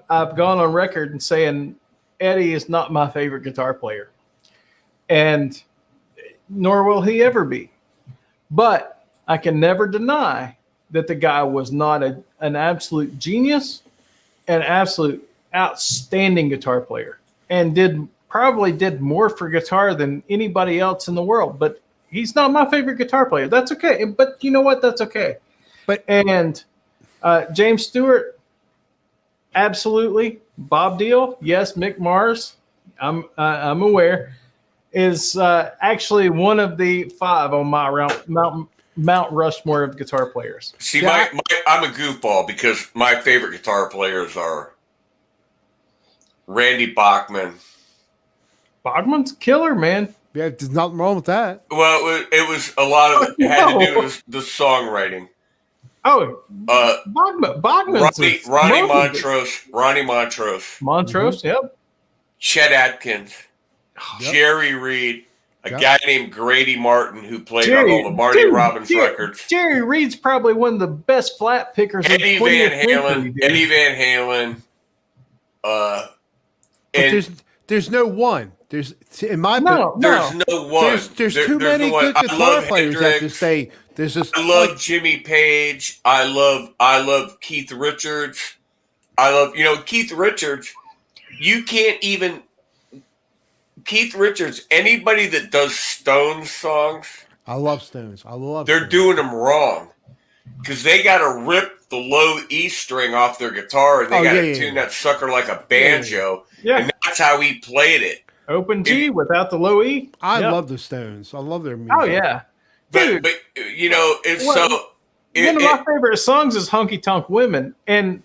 gone on record and saying Eddie is not my favorite guitar player, and nor will he ever be. But I can never deny that the guy was not an absolute genius, an absolute outstanding guitar player, and probably did more for guitar than anybody else in the world. But he's not my favorite guitar player. That's okay. But you know what? That's okay. And James Stewart, absolutely. Bob Deal, yes. Mick Mars, I'm aware, is actually one of the 5 on my Mount Rushmore of guitar players. See, I'm a goofball because my favorite guitar players are Randy Bachman. Bachman's killer, man. Yeah, there's nothing wrong with that. Well, it was a lot of it had to do with the songwriting. Oh, Bachman's Ronnie Montrose. Montrose, yep. Chet Atkins, Jerry Reed, a guy named Grady Martin who played on all the Marty Robbins records. Jerry Reed's probably one of the best flat pickers. Eddie Van Halen. But there's no one. There's in my book. There's no one. There's too many good guitar players that to say. I love Jimmy Page. I love Keith Richards. I love Keith Richards. You can't even Keith Richards. Anybody that does Stones songs, I love Stones. They're doing them wrong because they got to rip the low E string off their guitar and they got to tune that sucker like a banjo. Yeah. And that's how he played it. Open G without the low E. I love the Stones. I love their music. Oh yeah. Dude, but it's one of my favorite songs is Honky Tonk Women, and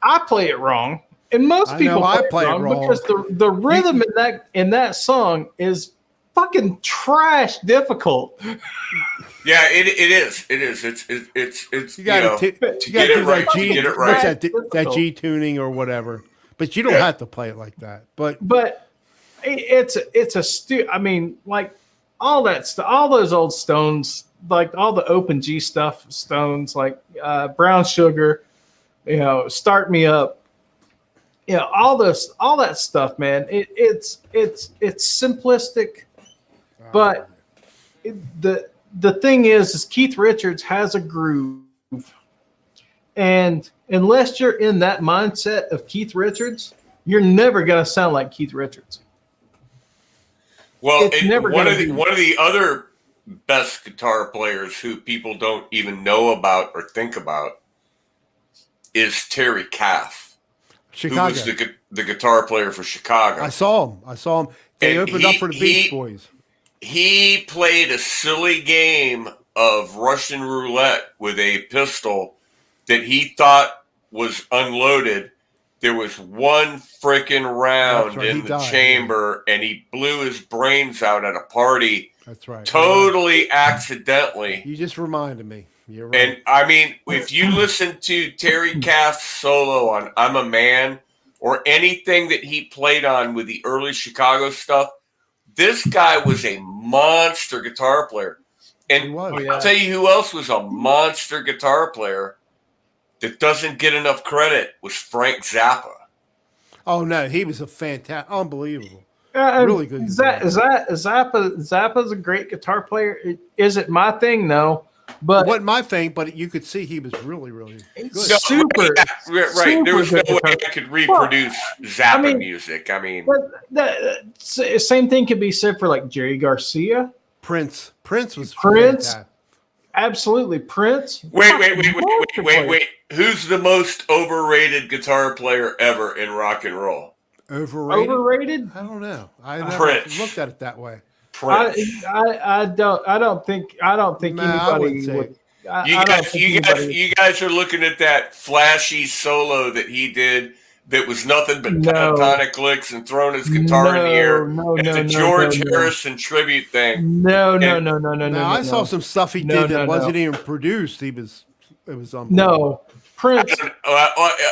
I play it wrong, and most people play it wrong because the rhythm in that song is fucking trash difficult. Yeah, it is. It's you got to get it right. Get it right. That G tuning or whatever, but you don't have to play it like that. But it's a I mean, like. All that stuff, all those old Stones, like all the open G stuff, Stones, like Brown Sugar, Start Me Up, all that stuff, man. It's simplistic, but the thing is Keith Richards has a groove, and unless you're in that mindset of Keith Richards, you're never gonna sound like Keith Richards. Well, one of the other best guitar players who people don't even know about or think about is Terry Kath, Chicago. Who was the guitar player for Chicago. I saw him. They opened up for the Beach Boys. He played a silly game of Russian roulette with a pistol that he thought was unloaded. There was one freaking round in the chamber, and he blew his brains out at a party. That's right. Totally accidentally. You just reminded me. You're right. And I mean, if you listen to Terry Kath's solo on "I'm a Man" or anything that he played on with the early Chicago stuff, this guy was a monster guitar player. And I'll tell you who else was a monster guitar player that doesn't get enough credit was Frank Zappa. Oh no, he was a fantastic, unbelievable, really good. Zappa's a great guitar player. Is it my thing? No, but it wasn't my thing. But you could see he was really, really good. Super, right. There was no way I could reproduce Zappa music. I mean, but the same thing could be said for like Jerry Garcia. Prince was fantastic. Absolutely, Prince. Wait. Who's the most overrated guitar player ever in rock and roll? Overrated? I don't know. I never looked at it that way. Prince. I don't think anybody would. You guys are looking at that flashy solo that he did that was nothing but pentatonic licks and throwing his guitar in the air. It's a George Harrison tribute thing. No. I saw some stuff he did that wasn't even produced. It was unbelievable. No, Prince.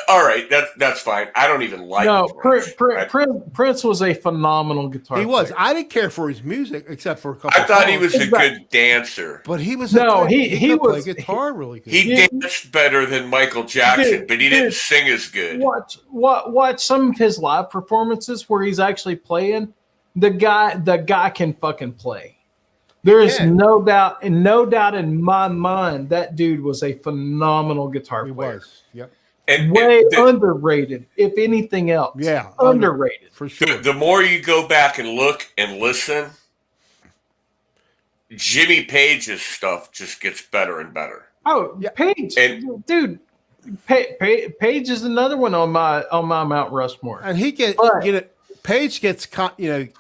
All right, that's fine. I don't even like. No, Prince was a phenomenal guitar. He was. Player. I didn't care for his music except for a couple. I thought he was a good dancer, but he was. He could was play guitar really good. He danced better than Michael Jackson, but he didn't sing as good. Watch some of his live performances where he's actually playing. The guy can fucking play. There is no doubt in my mind that dude was a phenomenal guitar player. He was. Yep. And Underrated, if anything else. Yeah, underrated for sure. The more you go back and look and listen, Jimmy Page's stuff just gets better and better. Oh, yeah, Page, dude. Page is another one on my Mount Rushmore, and Page gets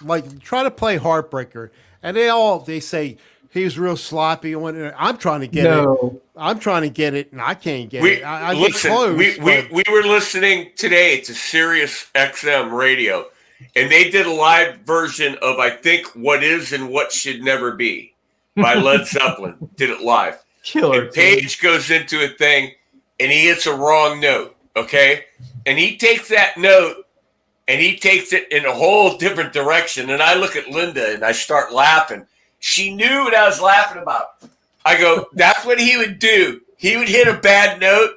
like try to play Heartbreaker. And they say he was real sloppy. I'm trying to get it. I'm trying to get it, and I can't get it. I listen, get close, we were listening today to Sirius XM radio, and they did a live version of I think "What Is and What Should Never Be" by Led Zeppelin. Did it live. Killer. And Page goes into a thing, and he hits a wrong note. Okay, and he takes that note. And he takes it in a whole different direction. And I look at Linda and I start laughing. She knew what I was laughing about. I go, that's what he would do. He would hit a bad note.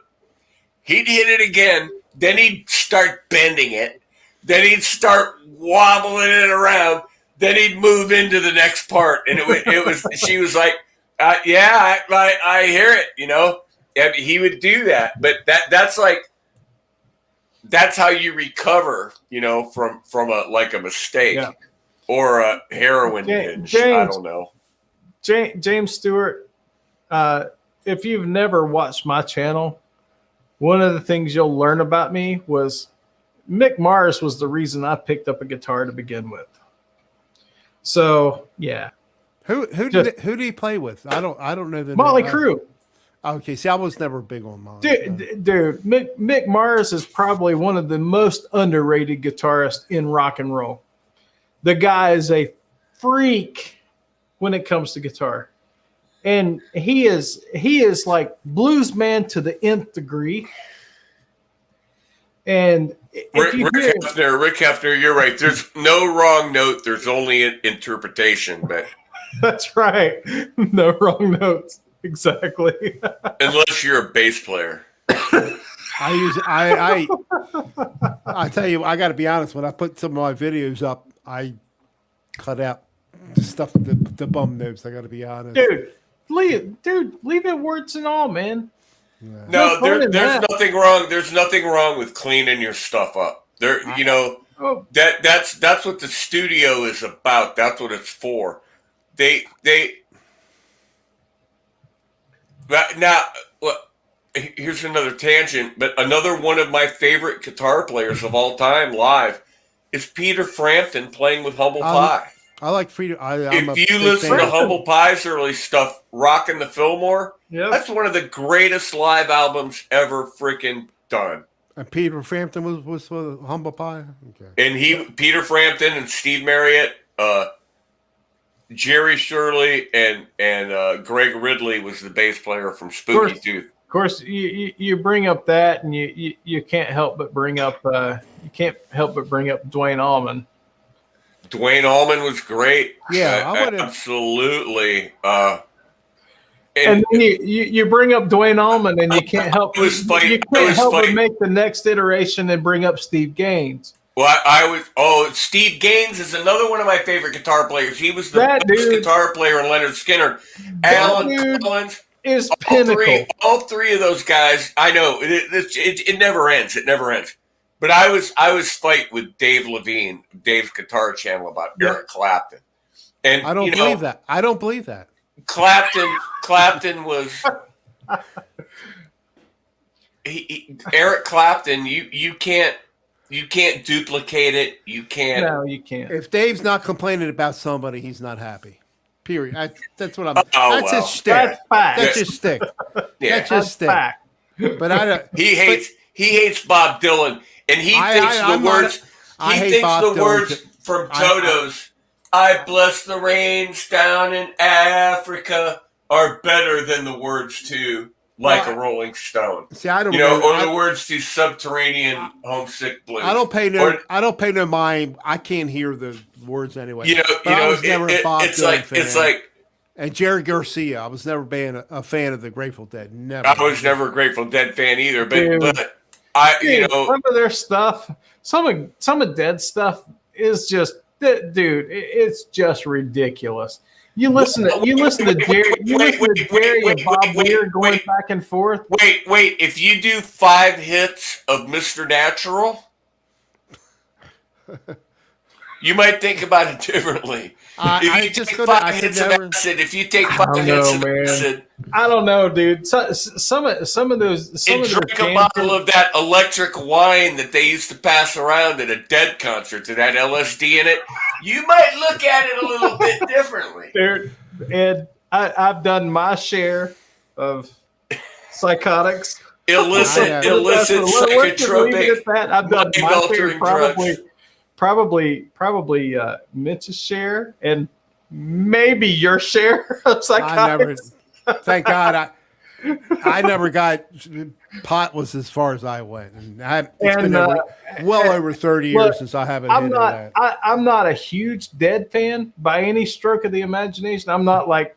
He'd hit it again. Then he'd start bending it. Then he'd start wobbling it around. Then he'd move into the next part. And it was she was like, I hear it, you know. He would do that. But that's how you recover, you know, from a mistake or a heroin binge. I don't know. James Stewart, if you've never watched my channel, one of the things you'll learn about me was Mick Mars was the reason I picked up a guitar to begin with. So yeah. Who did he play with? I don't know the Motley name. Crue. Okay, see, I was never big on mine. Dude, Mick Mars is probably one of the most underrated guitarists in rock and roll. The guy is a freak when it comes to guitar. And he is like blues man to the nth degree. And Rick Hefner, you're right. There's no wrong note. There's only an interpretation. But that's right. No wrong notes. Exactly. Unless you're a bass player. I tell you, I got to be honest. When I put some of my videos up, I cut out the stuff, the bum notes. I got to be honest, dude. Leave it words and all, man. Yeah. No, there's nothing wrong. There's nothing wrong with cleaning your stuff up. That's what the studio is about. That's what it's for. Now, here's another tangent, but another one of my favorite guitar players of all time live is Peter Frampton playing with Humble Pie. I like Peter. If you listen to Humble Pie's early stuff, Rockin' the Fillmore, that's one of the greatest live albums ever freaking done. And Peter Frampton was with Humble Pie? Okay. And Peter Frampton and Steve Marriott, Jerry Shirley and Greg Ridley was the bass player from Spooky Tooth. Of course, you bring up that, and you can't help but bring up Dwayne Allman. Dwayne Allman was great. Yeah, absolutely. And then you bring up Dwayne Allman, and you can't help but make the next iteration and bring up Steve Gaines. Well, Steve Gaines is another one of my favorite guitar players. He was the best guitar player in Leonard Skinner. Alan Collins is pinnacle. All three of those guys. I know it never ends. It never ends. But I was fighting with Dave Levine, Dave's Guitar Channel, about Eric Clapton. And I don't believe that. I don't believe that. Clapton was Eric Clapton. You can't duplicate it. You can't. No, you can't. If Dave's not complaining about somebody, he's not happy. Period. That's what I'm. That's his shtick. That's fact. That's his stick. Yeah. That's his stick. Fact. But I don't. He hates Bob Dylan, and he thinks the words from Toto's "I bless the rains down in Africa" are better than the words to "Like a Rolling Stone." See, I don't. Or the words to "Subterranean Homesick Blues." I don't pay no mind. I can't hear the words anyway. I was never a Bob Dylan fan. It's like. And Jerry Garcia, I was never being a fan of the Grateful Dead. Never. I was never a Grateful Dead fan either, but some of their stuff, some of Dead stuff is just, dude, it's just ridiculous. You listen to Jerry and Bob Weir going back and forth. Wait! If you do 5 hits of Mr. Natural, you might think about it differently. If you take 5 hits of acid, I don't know, dude. Some of those. Drink a bottle of that electric wine that they used to pass around at a Dead concert that had LSD in it. You might look at it a little bit differently, dude. Ed, I've done my share of psychotics, illicit psychotropic. I've done my share, probably Mitch's share, and maybe your share of psychotics. Thank God I never got pot. Was as far as I went, and it's been well over 30 years since I haven't. I'm not a huge Dead fan by any stroke of the imagination. I'm not like,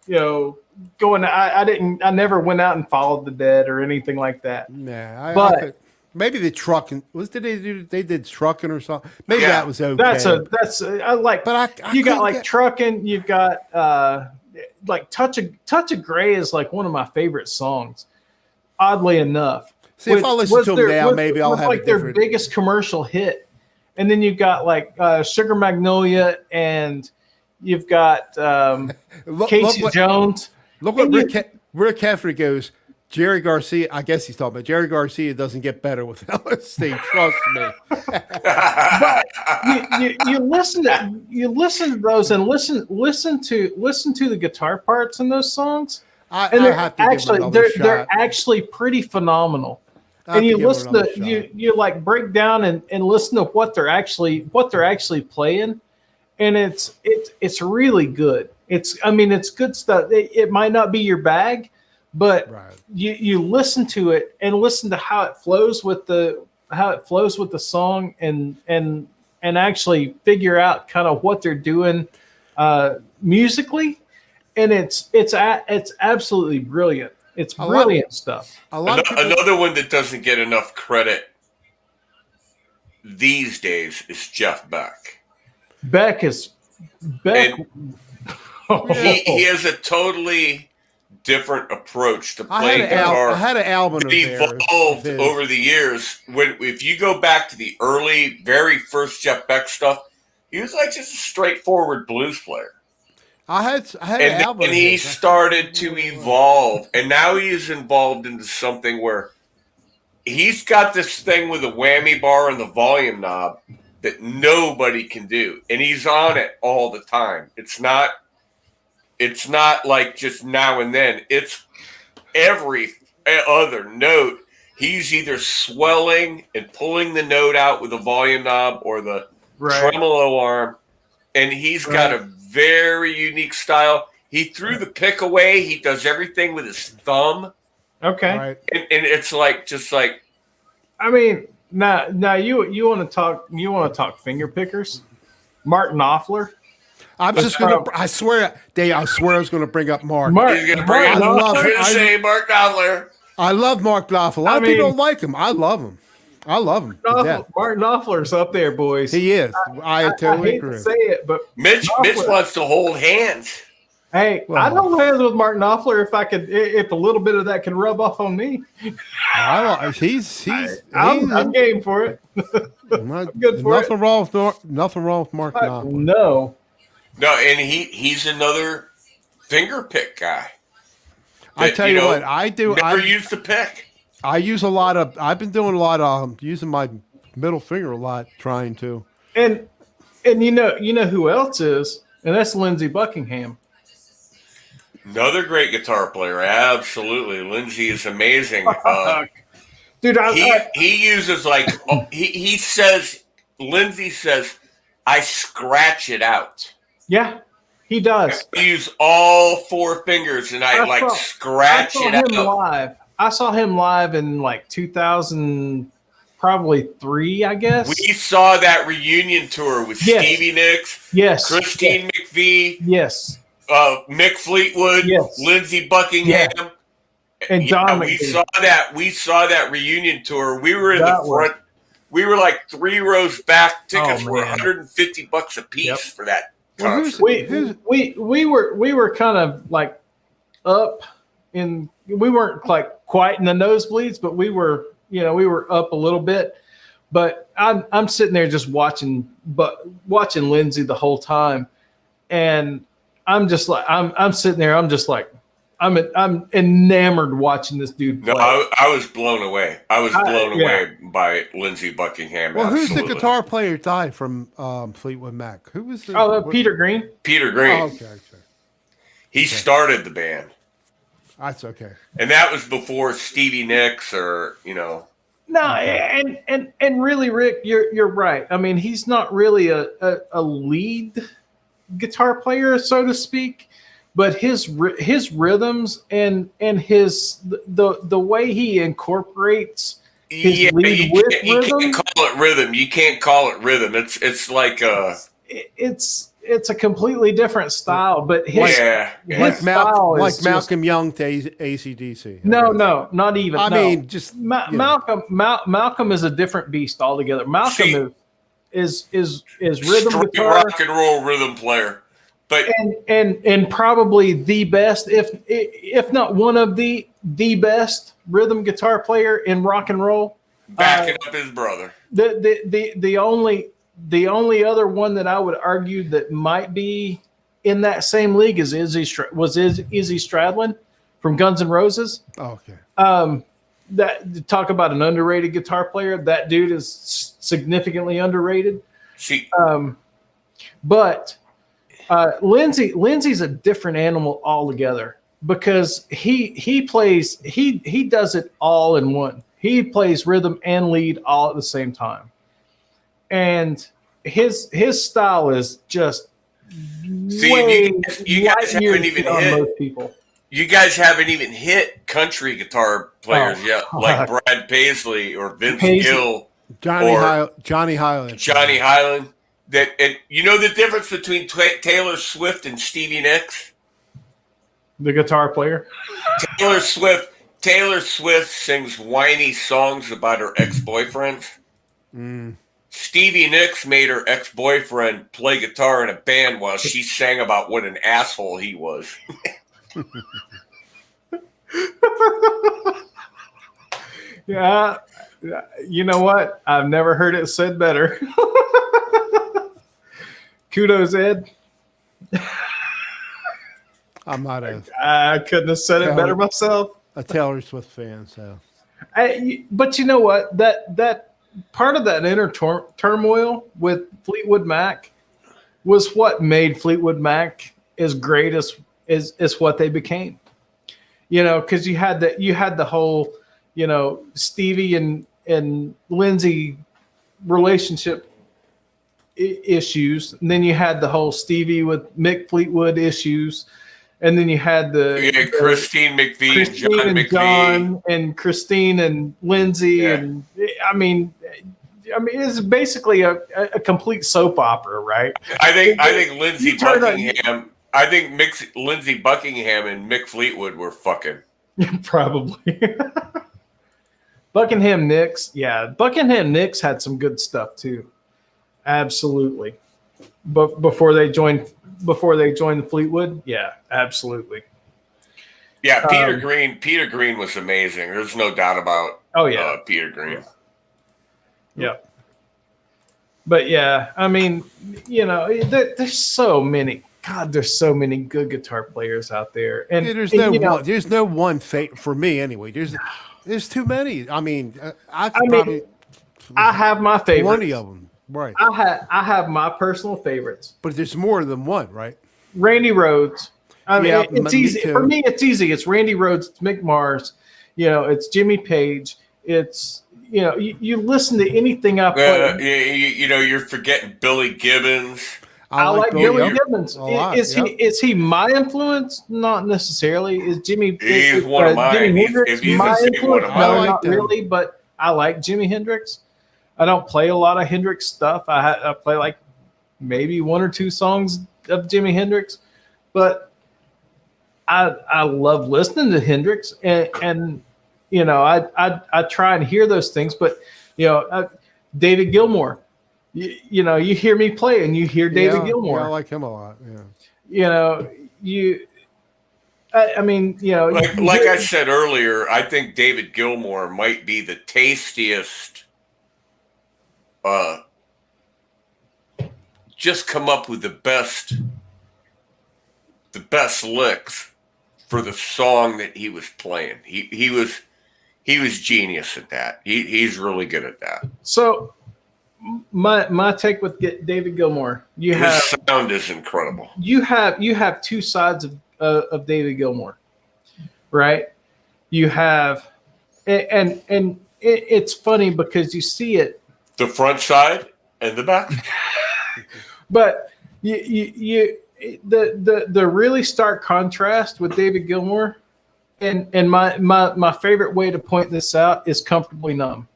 going. I never went out and followed the Dead or anything like that. Nah, maybe the trucking they did trucking or something. Maybe that was okay. That's I like. But you got like trucking. You've got like Touch of Grey is like one of my favorite songs. Oddly enough, see, if I listen to them now, maybe I'll have like their biggest commercial hit. And then you've got like Sugar Magnolia, and you've got Casey Jones. Look what Rick Heffner goes. Jerry Garcia, I guess he's talking about Jerry Garcia doesn't get better with LSD. Trust me. But you listen to those and listen to the guitar parts in those songs. They're actually pretty phenomenal. And you listen to you like break down and listen to what they're actually playing, and it's really good. It's good stuff. It might not be your bag, but you listen to it and listen to how it flows with the song and actually figure out kind of what they're doing musically, and it's absolutely brilliant. It's brilliant stuff. Another one that doesn't get enough credit these days is Jeff Beck. Beck. He has a totally different approach to playing guitar. I had an album that evolved over the years. If you go back to the early, very first Jeff Beck stuff, he was like just a straightforward blues player. I had an album. And he started to evolve, and now he is involved into something where he's got this thing with a whammy bar and the volume knob that nobody can do, and he's on it all the time. It's not like just now and then. It's every other note. He's either swelling and pulling the note out with the volume knob or the tremolo arm, and he's got a very unique style. He threw the pick away. He does everything with his thumb. Okay. Right. And it's like, just like, I mean, now you want to talk finger pickers? Mark Knopfler. I'm just gonna. I swear I was gonna bring up Mark. he's going to bring I it. love I'm it. going to say Mark Knopfler. I love Mark Knopfler. A lot of people don't like him. I love him. I love him to death. Mark Knopfler's up there, boys. He is. I totally hate agree. to say it, but Mitch wants to hold hands. hey, I'd hold hands with Mark Knopfler if a little bit of that can rub off on me. I'm game for it. I'm good for nothing wrong with Mark Knopfler. No, And he's another finger pick guy. I tell you what, I do. Never used to pick. I've been doing a lot of using my middle finger a lot, trying to. and you know who else is, and that's Lindsey Buckingham. Another great guitar player. Absolutely. Lindsey is amazing. Dude, he uses he says, Lindsey says, I scratch it out. Yeah, he does. I use all four fingers and I scratch it out. Live. I saw him live in like 2003, I guess. We saw that reunion tour with Stevie Nicks, Christine McVie, Mick Fleetwood, Lindsey Buckingham, and John. We saw that reunion tour. We were in the front. We were like 3 rows back. Tickets were $150 a piece for that concert. We were kind of like up in. We weren't like quite in the nosebleeds, but we were up a little bit. But I'm sitting there just watching Lindsey the whole time, and I'm just like I'm sitting there. I'm just like I'm enamored watching this dude play. No, I was blown away. I was blown away by Lindsey Buckingham. Well, who's the guitar player died from Fleetwood Mac? Who was the? Peter Green. Peter Green. Oh, okay. He started the band. That's okay. And that was before Stevie Nicks or. No, and really, Rick, you're right. I mean, he's not really a lead guitar player, so to speak, but his rhythms and his the way he incorporates his lead with rhythm. You can't call it rhythm. You can't call it rhythm. It's like it's a completely different style, but his style is Malcolm Young to AC/DC. No, not even. I mean, just Malcolm is a different beast altogether. Malcolm is rhythm guitar, rock and roll rhythm player, but and probably the best, if not one of the best rhythm guitar player in rock and roll. Backing up his brother. The only other one that I would argue that might be in that same league is Izzy Stradlin from Guns N' Roses. Oh, okay. That talk about an underrated guitar player. That dude is significantly underrated. But Lindsey's a different animal altogether because he does it all in one. He plays rhythm and lead all at the same time. And his style is just you guys haven't even hit most people. You guys haven't even hit country guitar players yet, like Brad Paisley or Vince Gill, Johnny Highland. Johnny Highland. And you know the difference between Taylor Swift and Stevie Nicks? The guitar player. Taylor Swift sings whiny songs about her ex-boyfriends. Stevie Nicks made her ex-boyfriend play guitar in a band while she sang about what an asshole he was. Yeah, you know what? I've never heard it said better. Kudos, Ed. I'm not I couldn't have said it better myself. A Taylor Swift fan, so. But you know what? That part of that inner turmoil with Fleetwood Mac was what made Fleetwood Mac as great as what they became. Because you had the whole, Stevie and Lindsey relationship issues. And then you had the whole Stevie with Mick Fleetwood issues. And then you had the Christine McVie, Christine John and McVie, John, and Christine and Lindsay. Yeah. And I mean, it's basically a complete soap opera, right? I think Lindsey Buckingham. I think Lindsey Buckingham and Mick Fleetwood were fucking. Probably. Buckingham Nicks, yeah. Buckingham Nicks had some good stuff too. Absolutely. But before they joined Fleetwood, yeah, absolutely. Yeah, Peter Green. Peter Green was amazing. There's no doubt about. Oh yeah, Peter Green. Yeah. But yeah, I mean, there's so many. God, there's so many good guitar players out there, and there's no one fate for me anyway. There's too many. I mean, I have my favorites. 20 of them, right? I have my personal favorites, but there's more than one, right? Randy Rhoads. I mean, it's easy for me. It's easy. It's Randy Rhoads. It's Mick Mars. It's Jimmy Page. It's you listen to anything I play. You're forgetting Billy Gibbons. I like Billy Gibbons. Is he my influence? Not necessarily. Is Jimmy? He's one of mine. Jimi Hendrix he's my influence? No, not them. really. But I like Jimi Hendrix. I don't play a lot of Hendrix stuff. I play like maybe one or two songs of Jimi Hendrix, but I love listening to Hendrix, and I try and hear those things. But David Gilmour. You hear me play and you hear David Gilmour. Yeah, I like him a lot. Yeah. Like I said earlier, I think David Gilmour might be the tastiest. Just come up with the best licks for the song that he was playing. He was genius at that. He's really good at that. So. My take with David Gilmour, his sound is incredible. You have two sides of David Gilmour, right? You have, and it's funny because you see it, the front side and the back, but the really stark contrast with David Gilmour, and my favorite way to point this out is Comfortably Numb.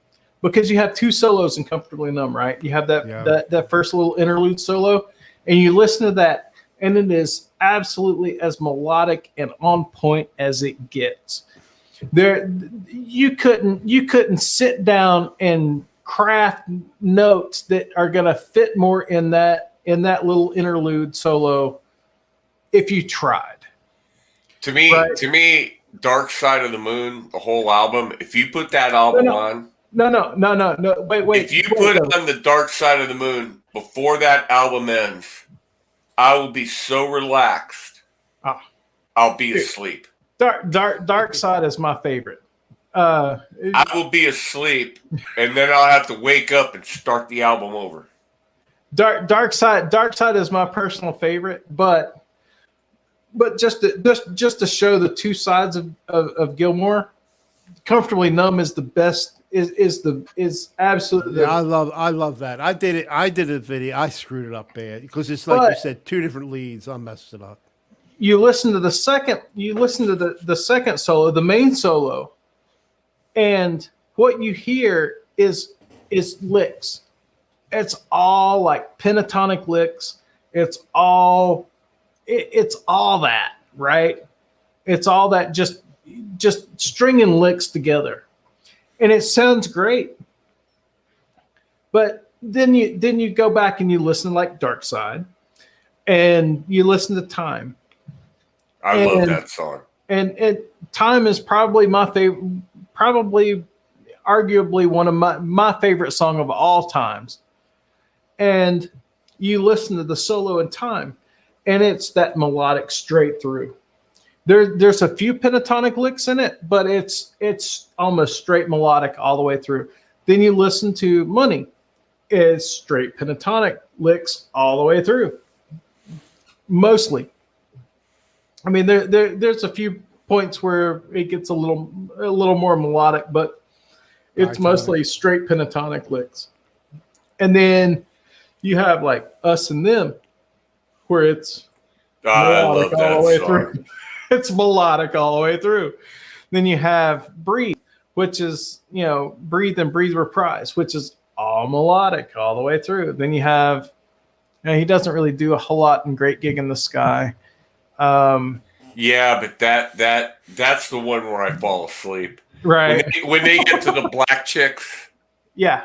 Because you have two solos in Comfortably Numb, right? You have that first little interlude solo, and you listen to that, and it is absolutely as melodic and on point as it gets. There, you couldn't sit down and craft notes that are going to fit more in that little interlude solo if you tried. To me, Dark Side of the Moon, the whole album. If you put that album on. No. Wait. If you put on the Dark Side of the Moon before that album ends, I will be so relaxed. I'll be asleep. Dark Side is my favorite. I will be asleep, and then I'll have to wake up and start the album over. Dark Side is my personal favorite, but just to show the two sides of Gilmour, Comfortably Numb is the best. Is absolutely. Yeah, I love that. I did a video. I screwed it up bad because it's like you said, two different leads. I messed it up. You listen to the second. You listen to the second solo, the main solo, and what you hear is licks. It's all like pentatonic licks. It's all that, right? It's all that just stringing licks together. And it sounds great, but then you go back and you listen like Dark Side, and you listen to Time. I love that song. And Time is probably my favorite, arguably one of my favorite song of all times. And you listen to the solo in Time, and it's that melodic straight through. There's a few pentatonic licks in it, but it's almost straight melodic all the way through. Then you listen to Money. It's straight pentatonic licks all the way through. Mostly. I mean, there's a few points where it gets a little more melodic, but it's mostly straight pentatonic licks. And then you have like Us and Them, where it's I love melodic all the that way song. through. It's melodic all the way through. Then you have Breathe, which is, Breathe and Breathe Reprise, which is all melodic all the way through. Then you have, he doesn't really do a whole lot in Great Gig in the Sky. Yeah, but that's the one where I fall asleep. Right. When they get to the black chicks. Yeah.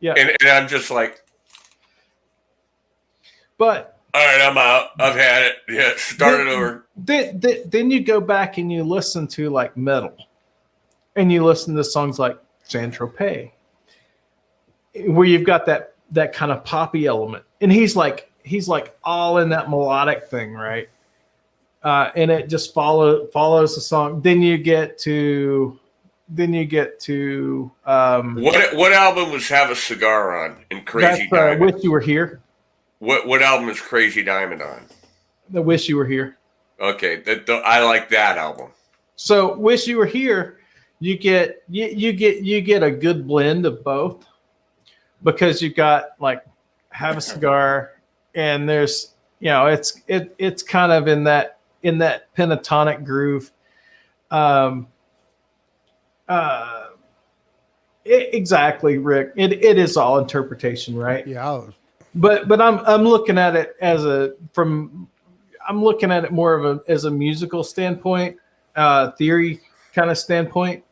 Yeah. And I'm just like, but all right, I'm out. I've had it. Yeah, start it over. Then you go back and you listen to like metal, and you listen to songs like Saint Tropez, where you've got that kind of poppy element, and he's like all in that melodic thing, right? And it just follows the song. Then you get to what album was Have a Cigar on in Crazy Diamond? Wish You Were Here. What album is Crazy Diamond on? The Wish You Were Here. Okay, I like that album. So Wish You Were Here, you get a good blend of both, because you've got like Have a Cigar, and there's it's kind of in that pentatonic groove. Exactly, Rick. It is all interpretation, right? Yeah. But I'm looking at it I'm looking at it more as a musical standpoint, theory kind of standpoint,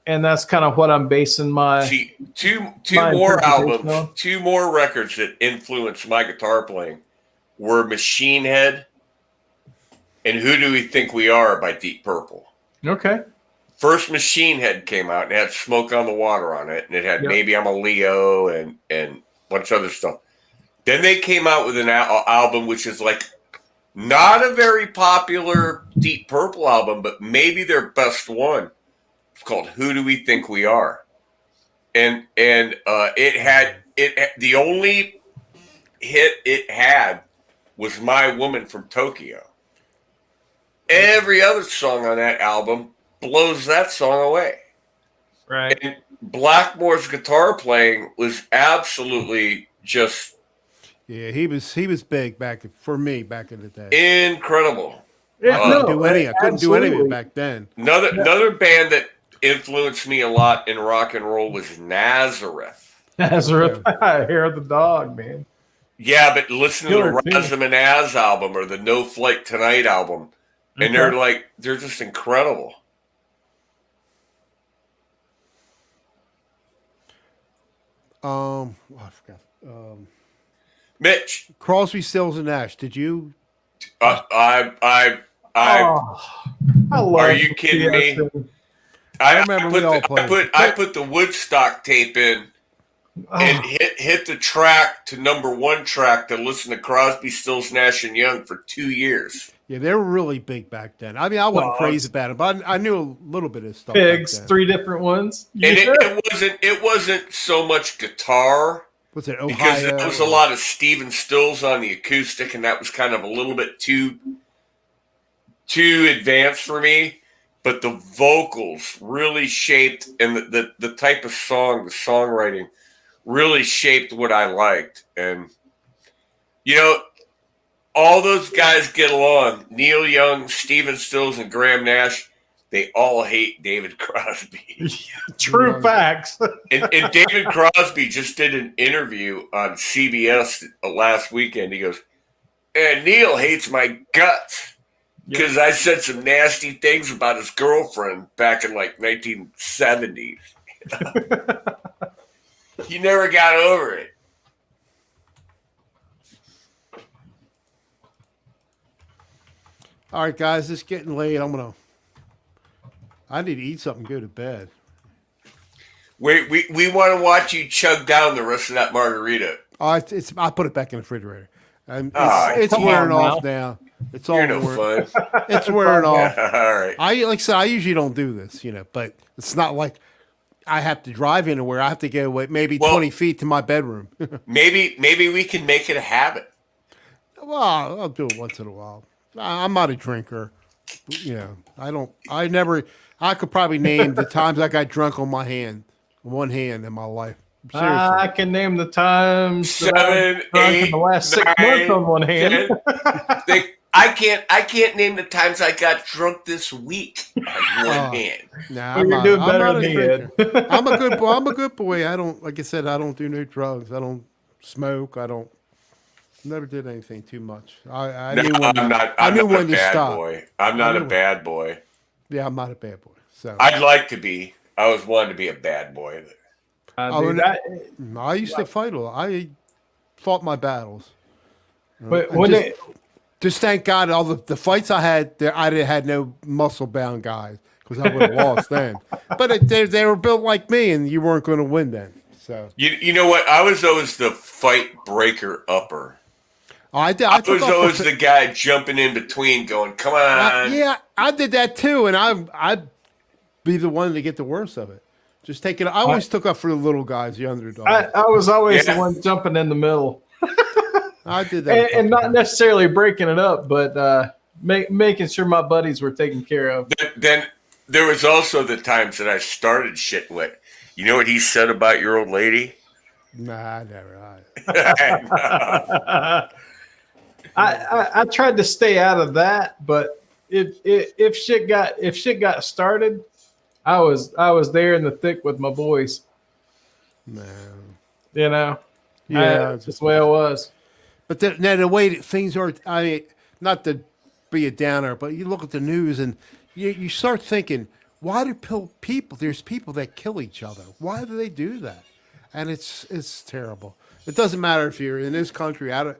and that's kind of what I'm basing my two my more interpretation albums, on. 2 more records that influenced my guitar playing were Machine Head and Who Do We Think We Are by Deep Purple. Okay. First Machine Head came out and it had Smoke on the Water on it, and it had Maybe I'm a Leo and a bunch of other stuff. Then they came out with an album which is like not a very popular Deep Purple album, but maybe their best one. It's called Who Do We Think We Are? And it had the only hit it had was My Woman from Tokyo. Every other song on that album blows that song away. Right. And Blackmore's guitar playing was absolutely just he was big back in the day. Incredible. I couldn't do any of it back then. Another band that influenced me a lot in rock and roll was Nazareth. Nazareth, Hair of the Dog, man. Yeah, but listen to the Razamanaz album or the No Flight Tonight album, and they're just incredible. I forgot. Mitch, Crosby, Stills and Nash. Did you? I love. Are you kidding me? I remember I put the Woodstock tape in and hit the track to number 1 track to listen to Crosby, Stills, Nash and Young for 2 years. Yeah, they were really big back then. I mean, I wasn't crazy about it, but I knew a little bit of stuff. Pigs, 3 different ones. And it wasn't so much guitar. Was it Ohio? Because there was a lot of Stephen Stills on the acoustic, and that was kind of a little bit too advanced for me. But the vocals really shaped, and the type of song, the songwriting, really shaped what I liked. And, all those guys get along. Neil Young, Stephen Stills, and Graham Nash, they all hate David Crosby. True facts. and David Crosby just did an interview on CBS last weekend. He goes, and Neil hates my guts because I said some nasty things about his girlfriend back in like 1970s. He never got over it. All right, guys, it's getting late. I need to eat something, go to bed. We want to watch you chug down the rest of that margarita. I put it back in the refrigerator. And it's wearing off now. It's all fun. It's wearing off. All right. Like I said, I usually don't do this, but it's not like I have to drive anywhere. I have to get away maybe 20 feet to my bedroom. maybe we can make it a habit. Well, I'll do it once in a while. I'm not a drinker. I could probably name the times I got drunk on one hand in my life. Seriously. I can name the times 7, 8, in the last 6 9, months on one hand. 10. I can't name the times I got drunk this week on one hand. Nah, Well, you're doing better a than he drinker. did. I'm a good boy. I'm a good boy. I don't, like I said, I don't do no drugs. I don't smoke. I don't. Never did anything too much. I No, knew when. I'm not. I I'm knew not when a to bad stop. boy. I'm not a bad boy. Yeah, I'm not a bad boy. So I'd like to be. I always wanted to be a bad boy. I used to fight a lot. I fought my battles. But And when just thank God all the fights I had, had no muscle bound guys because I would have lost then. But they were built like me, and you weren't going to win then. So you know what? I was always the fight breaker upper. I was always the guy jumping in between, going, "Come on!" Yeah, I did that too, and I'd be the one to get the worst of it. Just take it. I always took up for the little guys, the underdogs. I was always the one jumping in the middle. I did that, and not necessarily breaking it up, but making sure my buddies were taken care of. Then there was also the times that I started shitting with. You know what he said about your old lady? Nah, I never. I tried to stay out of that, but if shit got started, I was there in the thick with my boys. Man, you know, yeah, that's just the way I was. But the way things are, I mean, not to be a downer, but you look at the news and you start thinking, why do people? There's people that kill each other. Why do they do that? And it's terrible. It doesn't matter if you're in this country. I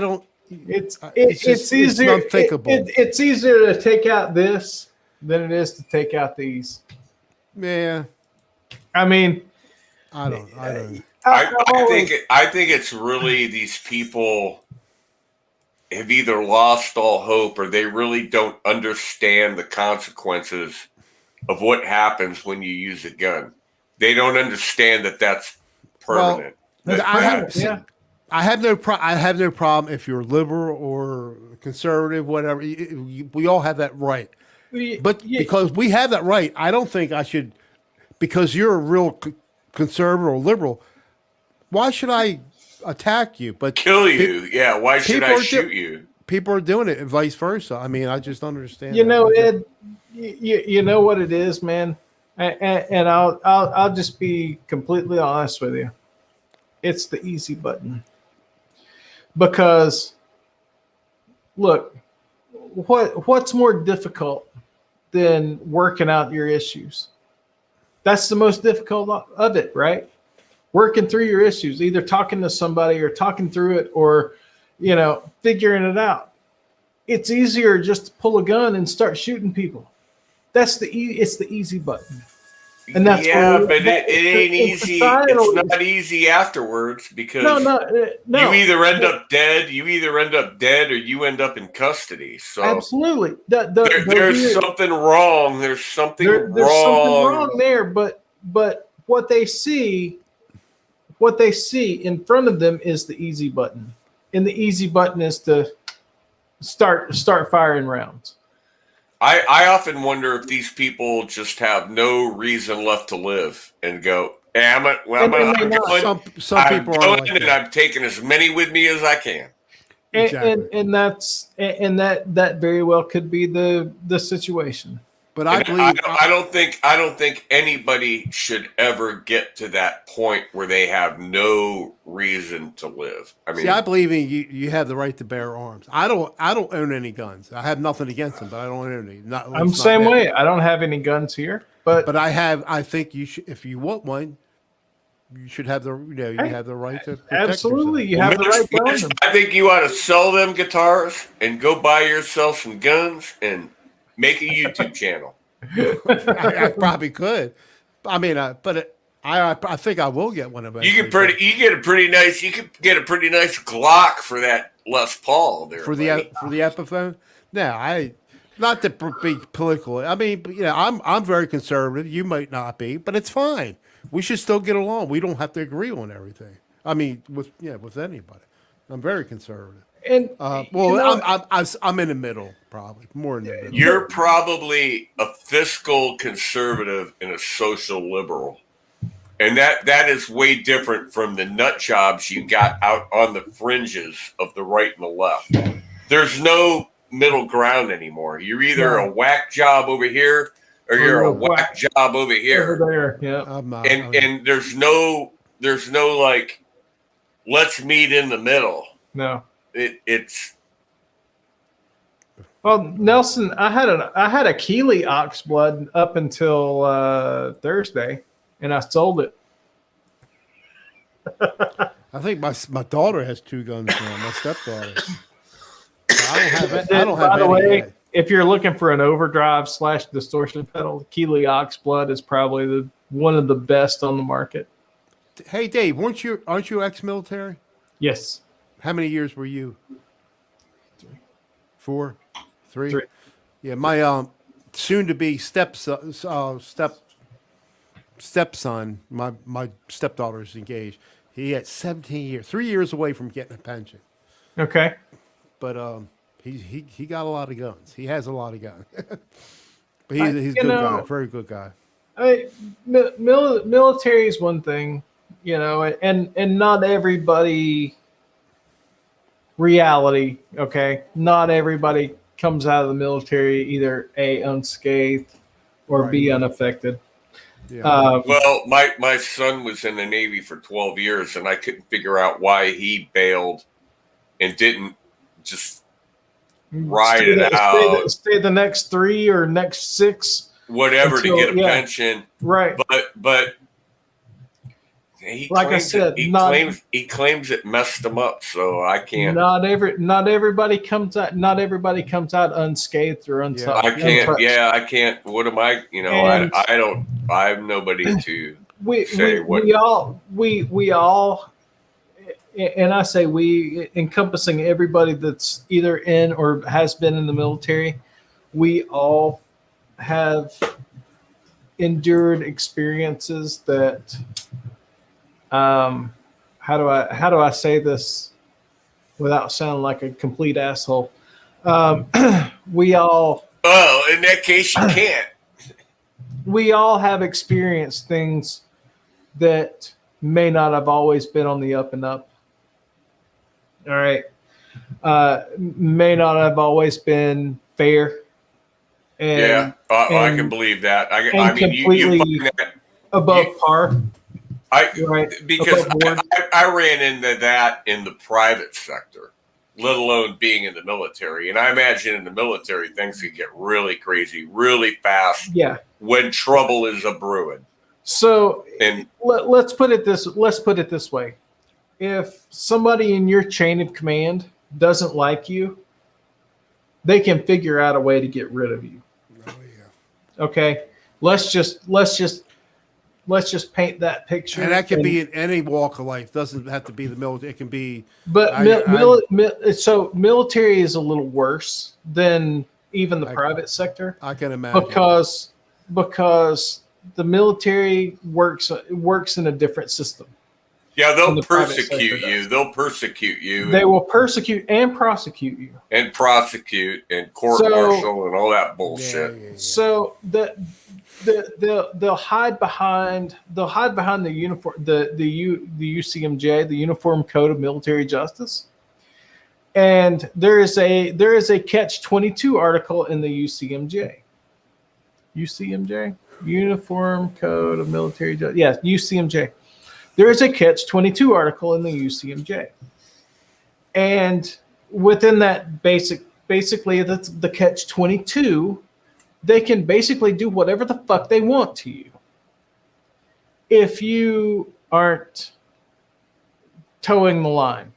don't. It's easier. It's unthinkable. It's easier to take out this than it is to take out these. Yeah. I mean, I don't. I think it's really these people have either lost all hope or they really don't understand the consequences of what happens when you use a gun. They don't understand that that's permanent. Well, I have no problem if you're liberal or conservative, whatever. We all have that right. But because we have that right, I don't think I should. Because you're a real conservative or liberal, why should I attack you? But kill you? Yeah. Why should I shoot you? People are doing it, and vice versa. I mean, I just don't understand. You know, Ed. You know what it is, man. And I'll just be completely honest with you. It's the easy button. Because look, what's more difficult than working out your issues? That's the most difficult of it, right? Working through your issues, either talking to somebody or talking through it or, figuring it out. It's easier just to pull a gun and start shooting people. It's the easy button. And that's but it ain't easy. It's not easy afterwards because no. You either end up dead, or you end up in custody. So absolutely, there's something wrong. There's something wrong. There's something wrong there. But what they see in front of them is the easy button, and the easy button is to start firing rounds. I often wonder if these people just have no reason left to live and go, I'm going, and I'm taking as many with me as I can. And that very well could be the situation. But I believe I don't think anybody should ever get to that point where they have no reason to live. I mean, I believe in you have the right to bear arms. I don't own any guns. I have nothing against them, but I don't own any. I'm the same way. I don't have any guns here, but I think you should, if you want one, you should have the have the right to protect absolutely yourself. You have the right to own them. I think you ought to sell them guitars and go buy yourself some guns and make a YouTube channel. I probably could. I mean, I think I will get one of them. You could get a pretty nice Glock for that Les Paul there for the Epiphone. No, not to be political. I mean, I'm very conservative. You might not be, but it's fine. We should still get along. We don't have to agree on everything. I mean, with anybody. I'm very conservative. And I'm in the middle, probably more in the middle. You're probably a fiscal conservative and a social liberal. And that is way different from the nut jobs you got out on the fringes of the right and the left. There's no middle ground anymore. You're either a whack job over here or you're a whack job over here. Over there, yeah. And there's no like, let's meet in the middle. No. It's Well, Nelson, I had a Keeley Oxblood up until Thursday, and I sold it. I think my daughter has 2 guns now. My stepdaughter. I don't have By the any way, yet. if you're looking for an overdrive / distortion pedal, Keeley Oxblood is probably one of the best on the market. Hey, Dave, aren't you ex-military? Yes. How many years were you? 4, 3. 3. Yeah, my soon-to-be stepson, my stepdaughter's engaged. He had 17 years, 3 years away from getting a pension. Okay. But he got a lot of guns. He has a lot of guns. But he's a good guy, very good guy. Military is one thing, and not everybody. Reality, okay. Not everybody comes out of the military either A, unscathed, or B, unaffected. Yeah. Well, my son was in the Navy for 12 years, and I couldn't figure out why he bailed and didn't just ride it out. Stay the next 3 or next 6. Whatever to get a pension. Right. But he claims it messed him up, so I can't. Not everybody comes out unscathed or untouched. I can't. Yeah, I can't. What am I? I don't. I have nobody to say what. We all, and I say we, encompassing everybody that's either in or has been in the military. We all have endured experiences that. How do I say this without sounding like a complete asshole? We all. Oh, in that case, you can't. We all have experienced things that may not have always been on the up and up. All right, may not have always been fair. And, I can believe that. I mean, completely you find that above par. Because I ran into that in the private sector, let alone being in the military. And I imagine in the military, things could get really crazy, really fast. Yeah. When trouble is a brewing. So let's put it this way: if somebody in your chain of command doesn't like you, they can figure out a way to get rid of you. Oh, yeah. Okay. Let's just paint that picture. And that can be in any walk of life. Doesn't have to be the military. It can be. But so military is a little worse than even the private sector. I can imagine because the military works in a different system. Yeah, they'll persecute you. They'll persecute you. They will persecute and prosecute you. And prosecute and court martial and all that bullshit. Yeah. So they'll hide behind the uniform, the UCMJ, the Uniform Code of Military Justice, and there is a catch-22 article in the UCMJ, Uniform Code of Military Justice. Yes, UCMJ. There is a catch-22 article in the UCMJ, and within that basically that's the catch-22. They can basically do whatever the fuck they want to you. If you aren't towing the line,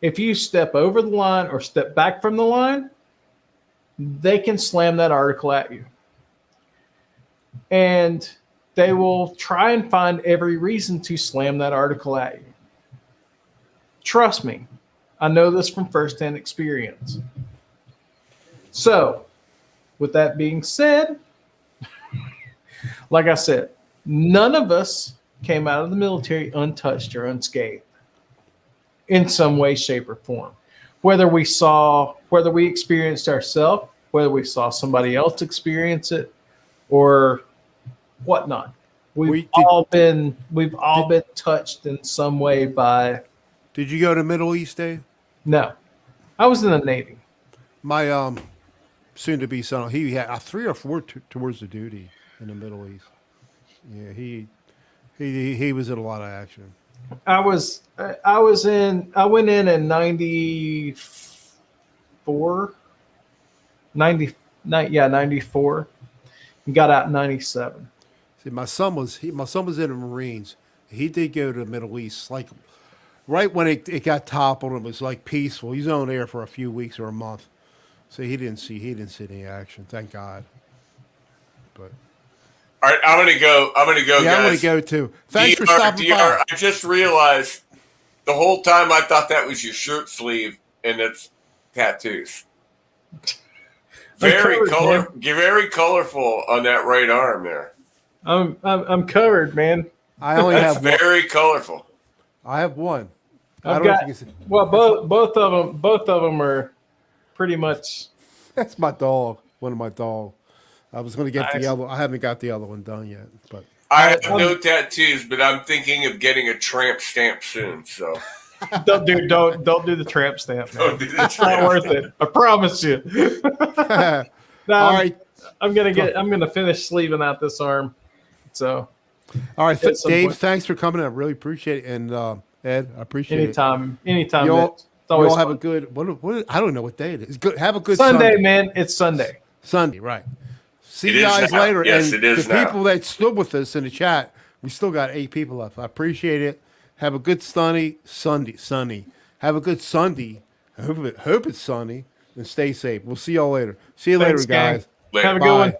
if you step over the line or step back from the line, they can slam that article at you. And they will try and find every reason to slam that article at you. Trust me, I know this from firsthand experience. So, with that being said, like I said, none of us came out of the military untouched or unscathed in some way, shape, or form. Whether we experienced ourselves, whether we saw somebody else experience it, or whatnot. we've all been touched in some way by. Did you go to Middle East, Dave? No, I was in the Navy. My soon-to-be son, he had 3 or 4 towards the duty in the Middle East. Yeah, he was in a lot of action. I went in 94, 94, and got out in 97. See, my son was in the Marines. He did go to the Middle East, like right when it got toppled. It was like peaceful. He's on there for a few weeks or a month, so he didn't see any action. Thank God. But all right, I'm gonna go. Yeah, guys. I'm gonna go too. Thanks for stopping by. I just realized the whole time I thought that was your shirt sleeve, and it's tattoos. Very colorful on that right arm there. I'm covered, man. I only have one. Very colorful. I have one. Both of them are pretty much. That's my dog. One of my dog. I was going to get the other. I haven't got the other one done yet, but I have no tattoos, but I'm thinking of getting a tramp stamp soon. So don't do the tramp stamp. Man. It's not worth it. I promise you. All right, I'm gonna finish sleeving out this arm. So, all right, Dave. Thanks for coming. I really appreciate it, and Ed, I appreciate anytime. You all have a good. What? I don't know what day it is. Good. Have a good Sunday, man. It's Sunday. Sunday, right? See you guys later. Yes, and it is. The people that stood with us in the chat, we still got 8 people left. I appreciate it. Have a good Sunday. Have a good Sunday. Hope it's sunny and stay safe. We'll see y'all later. See you later, guys. Have a good one.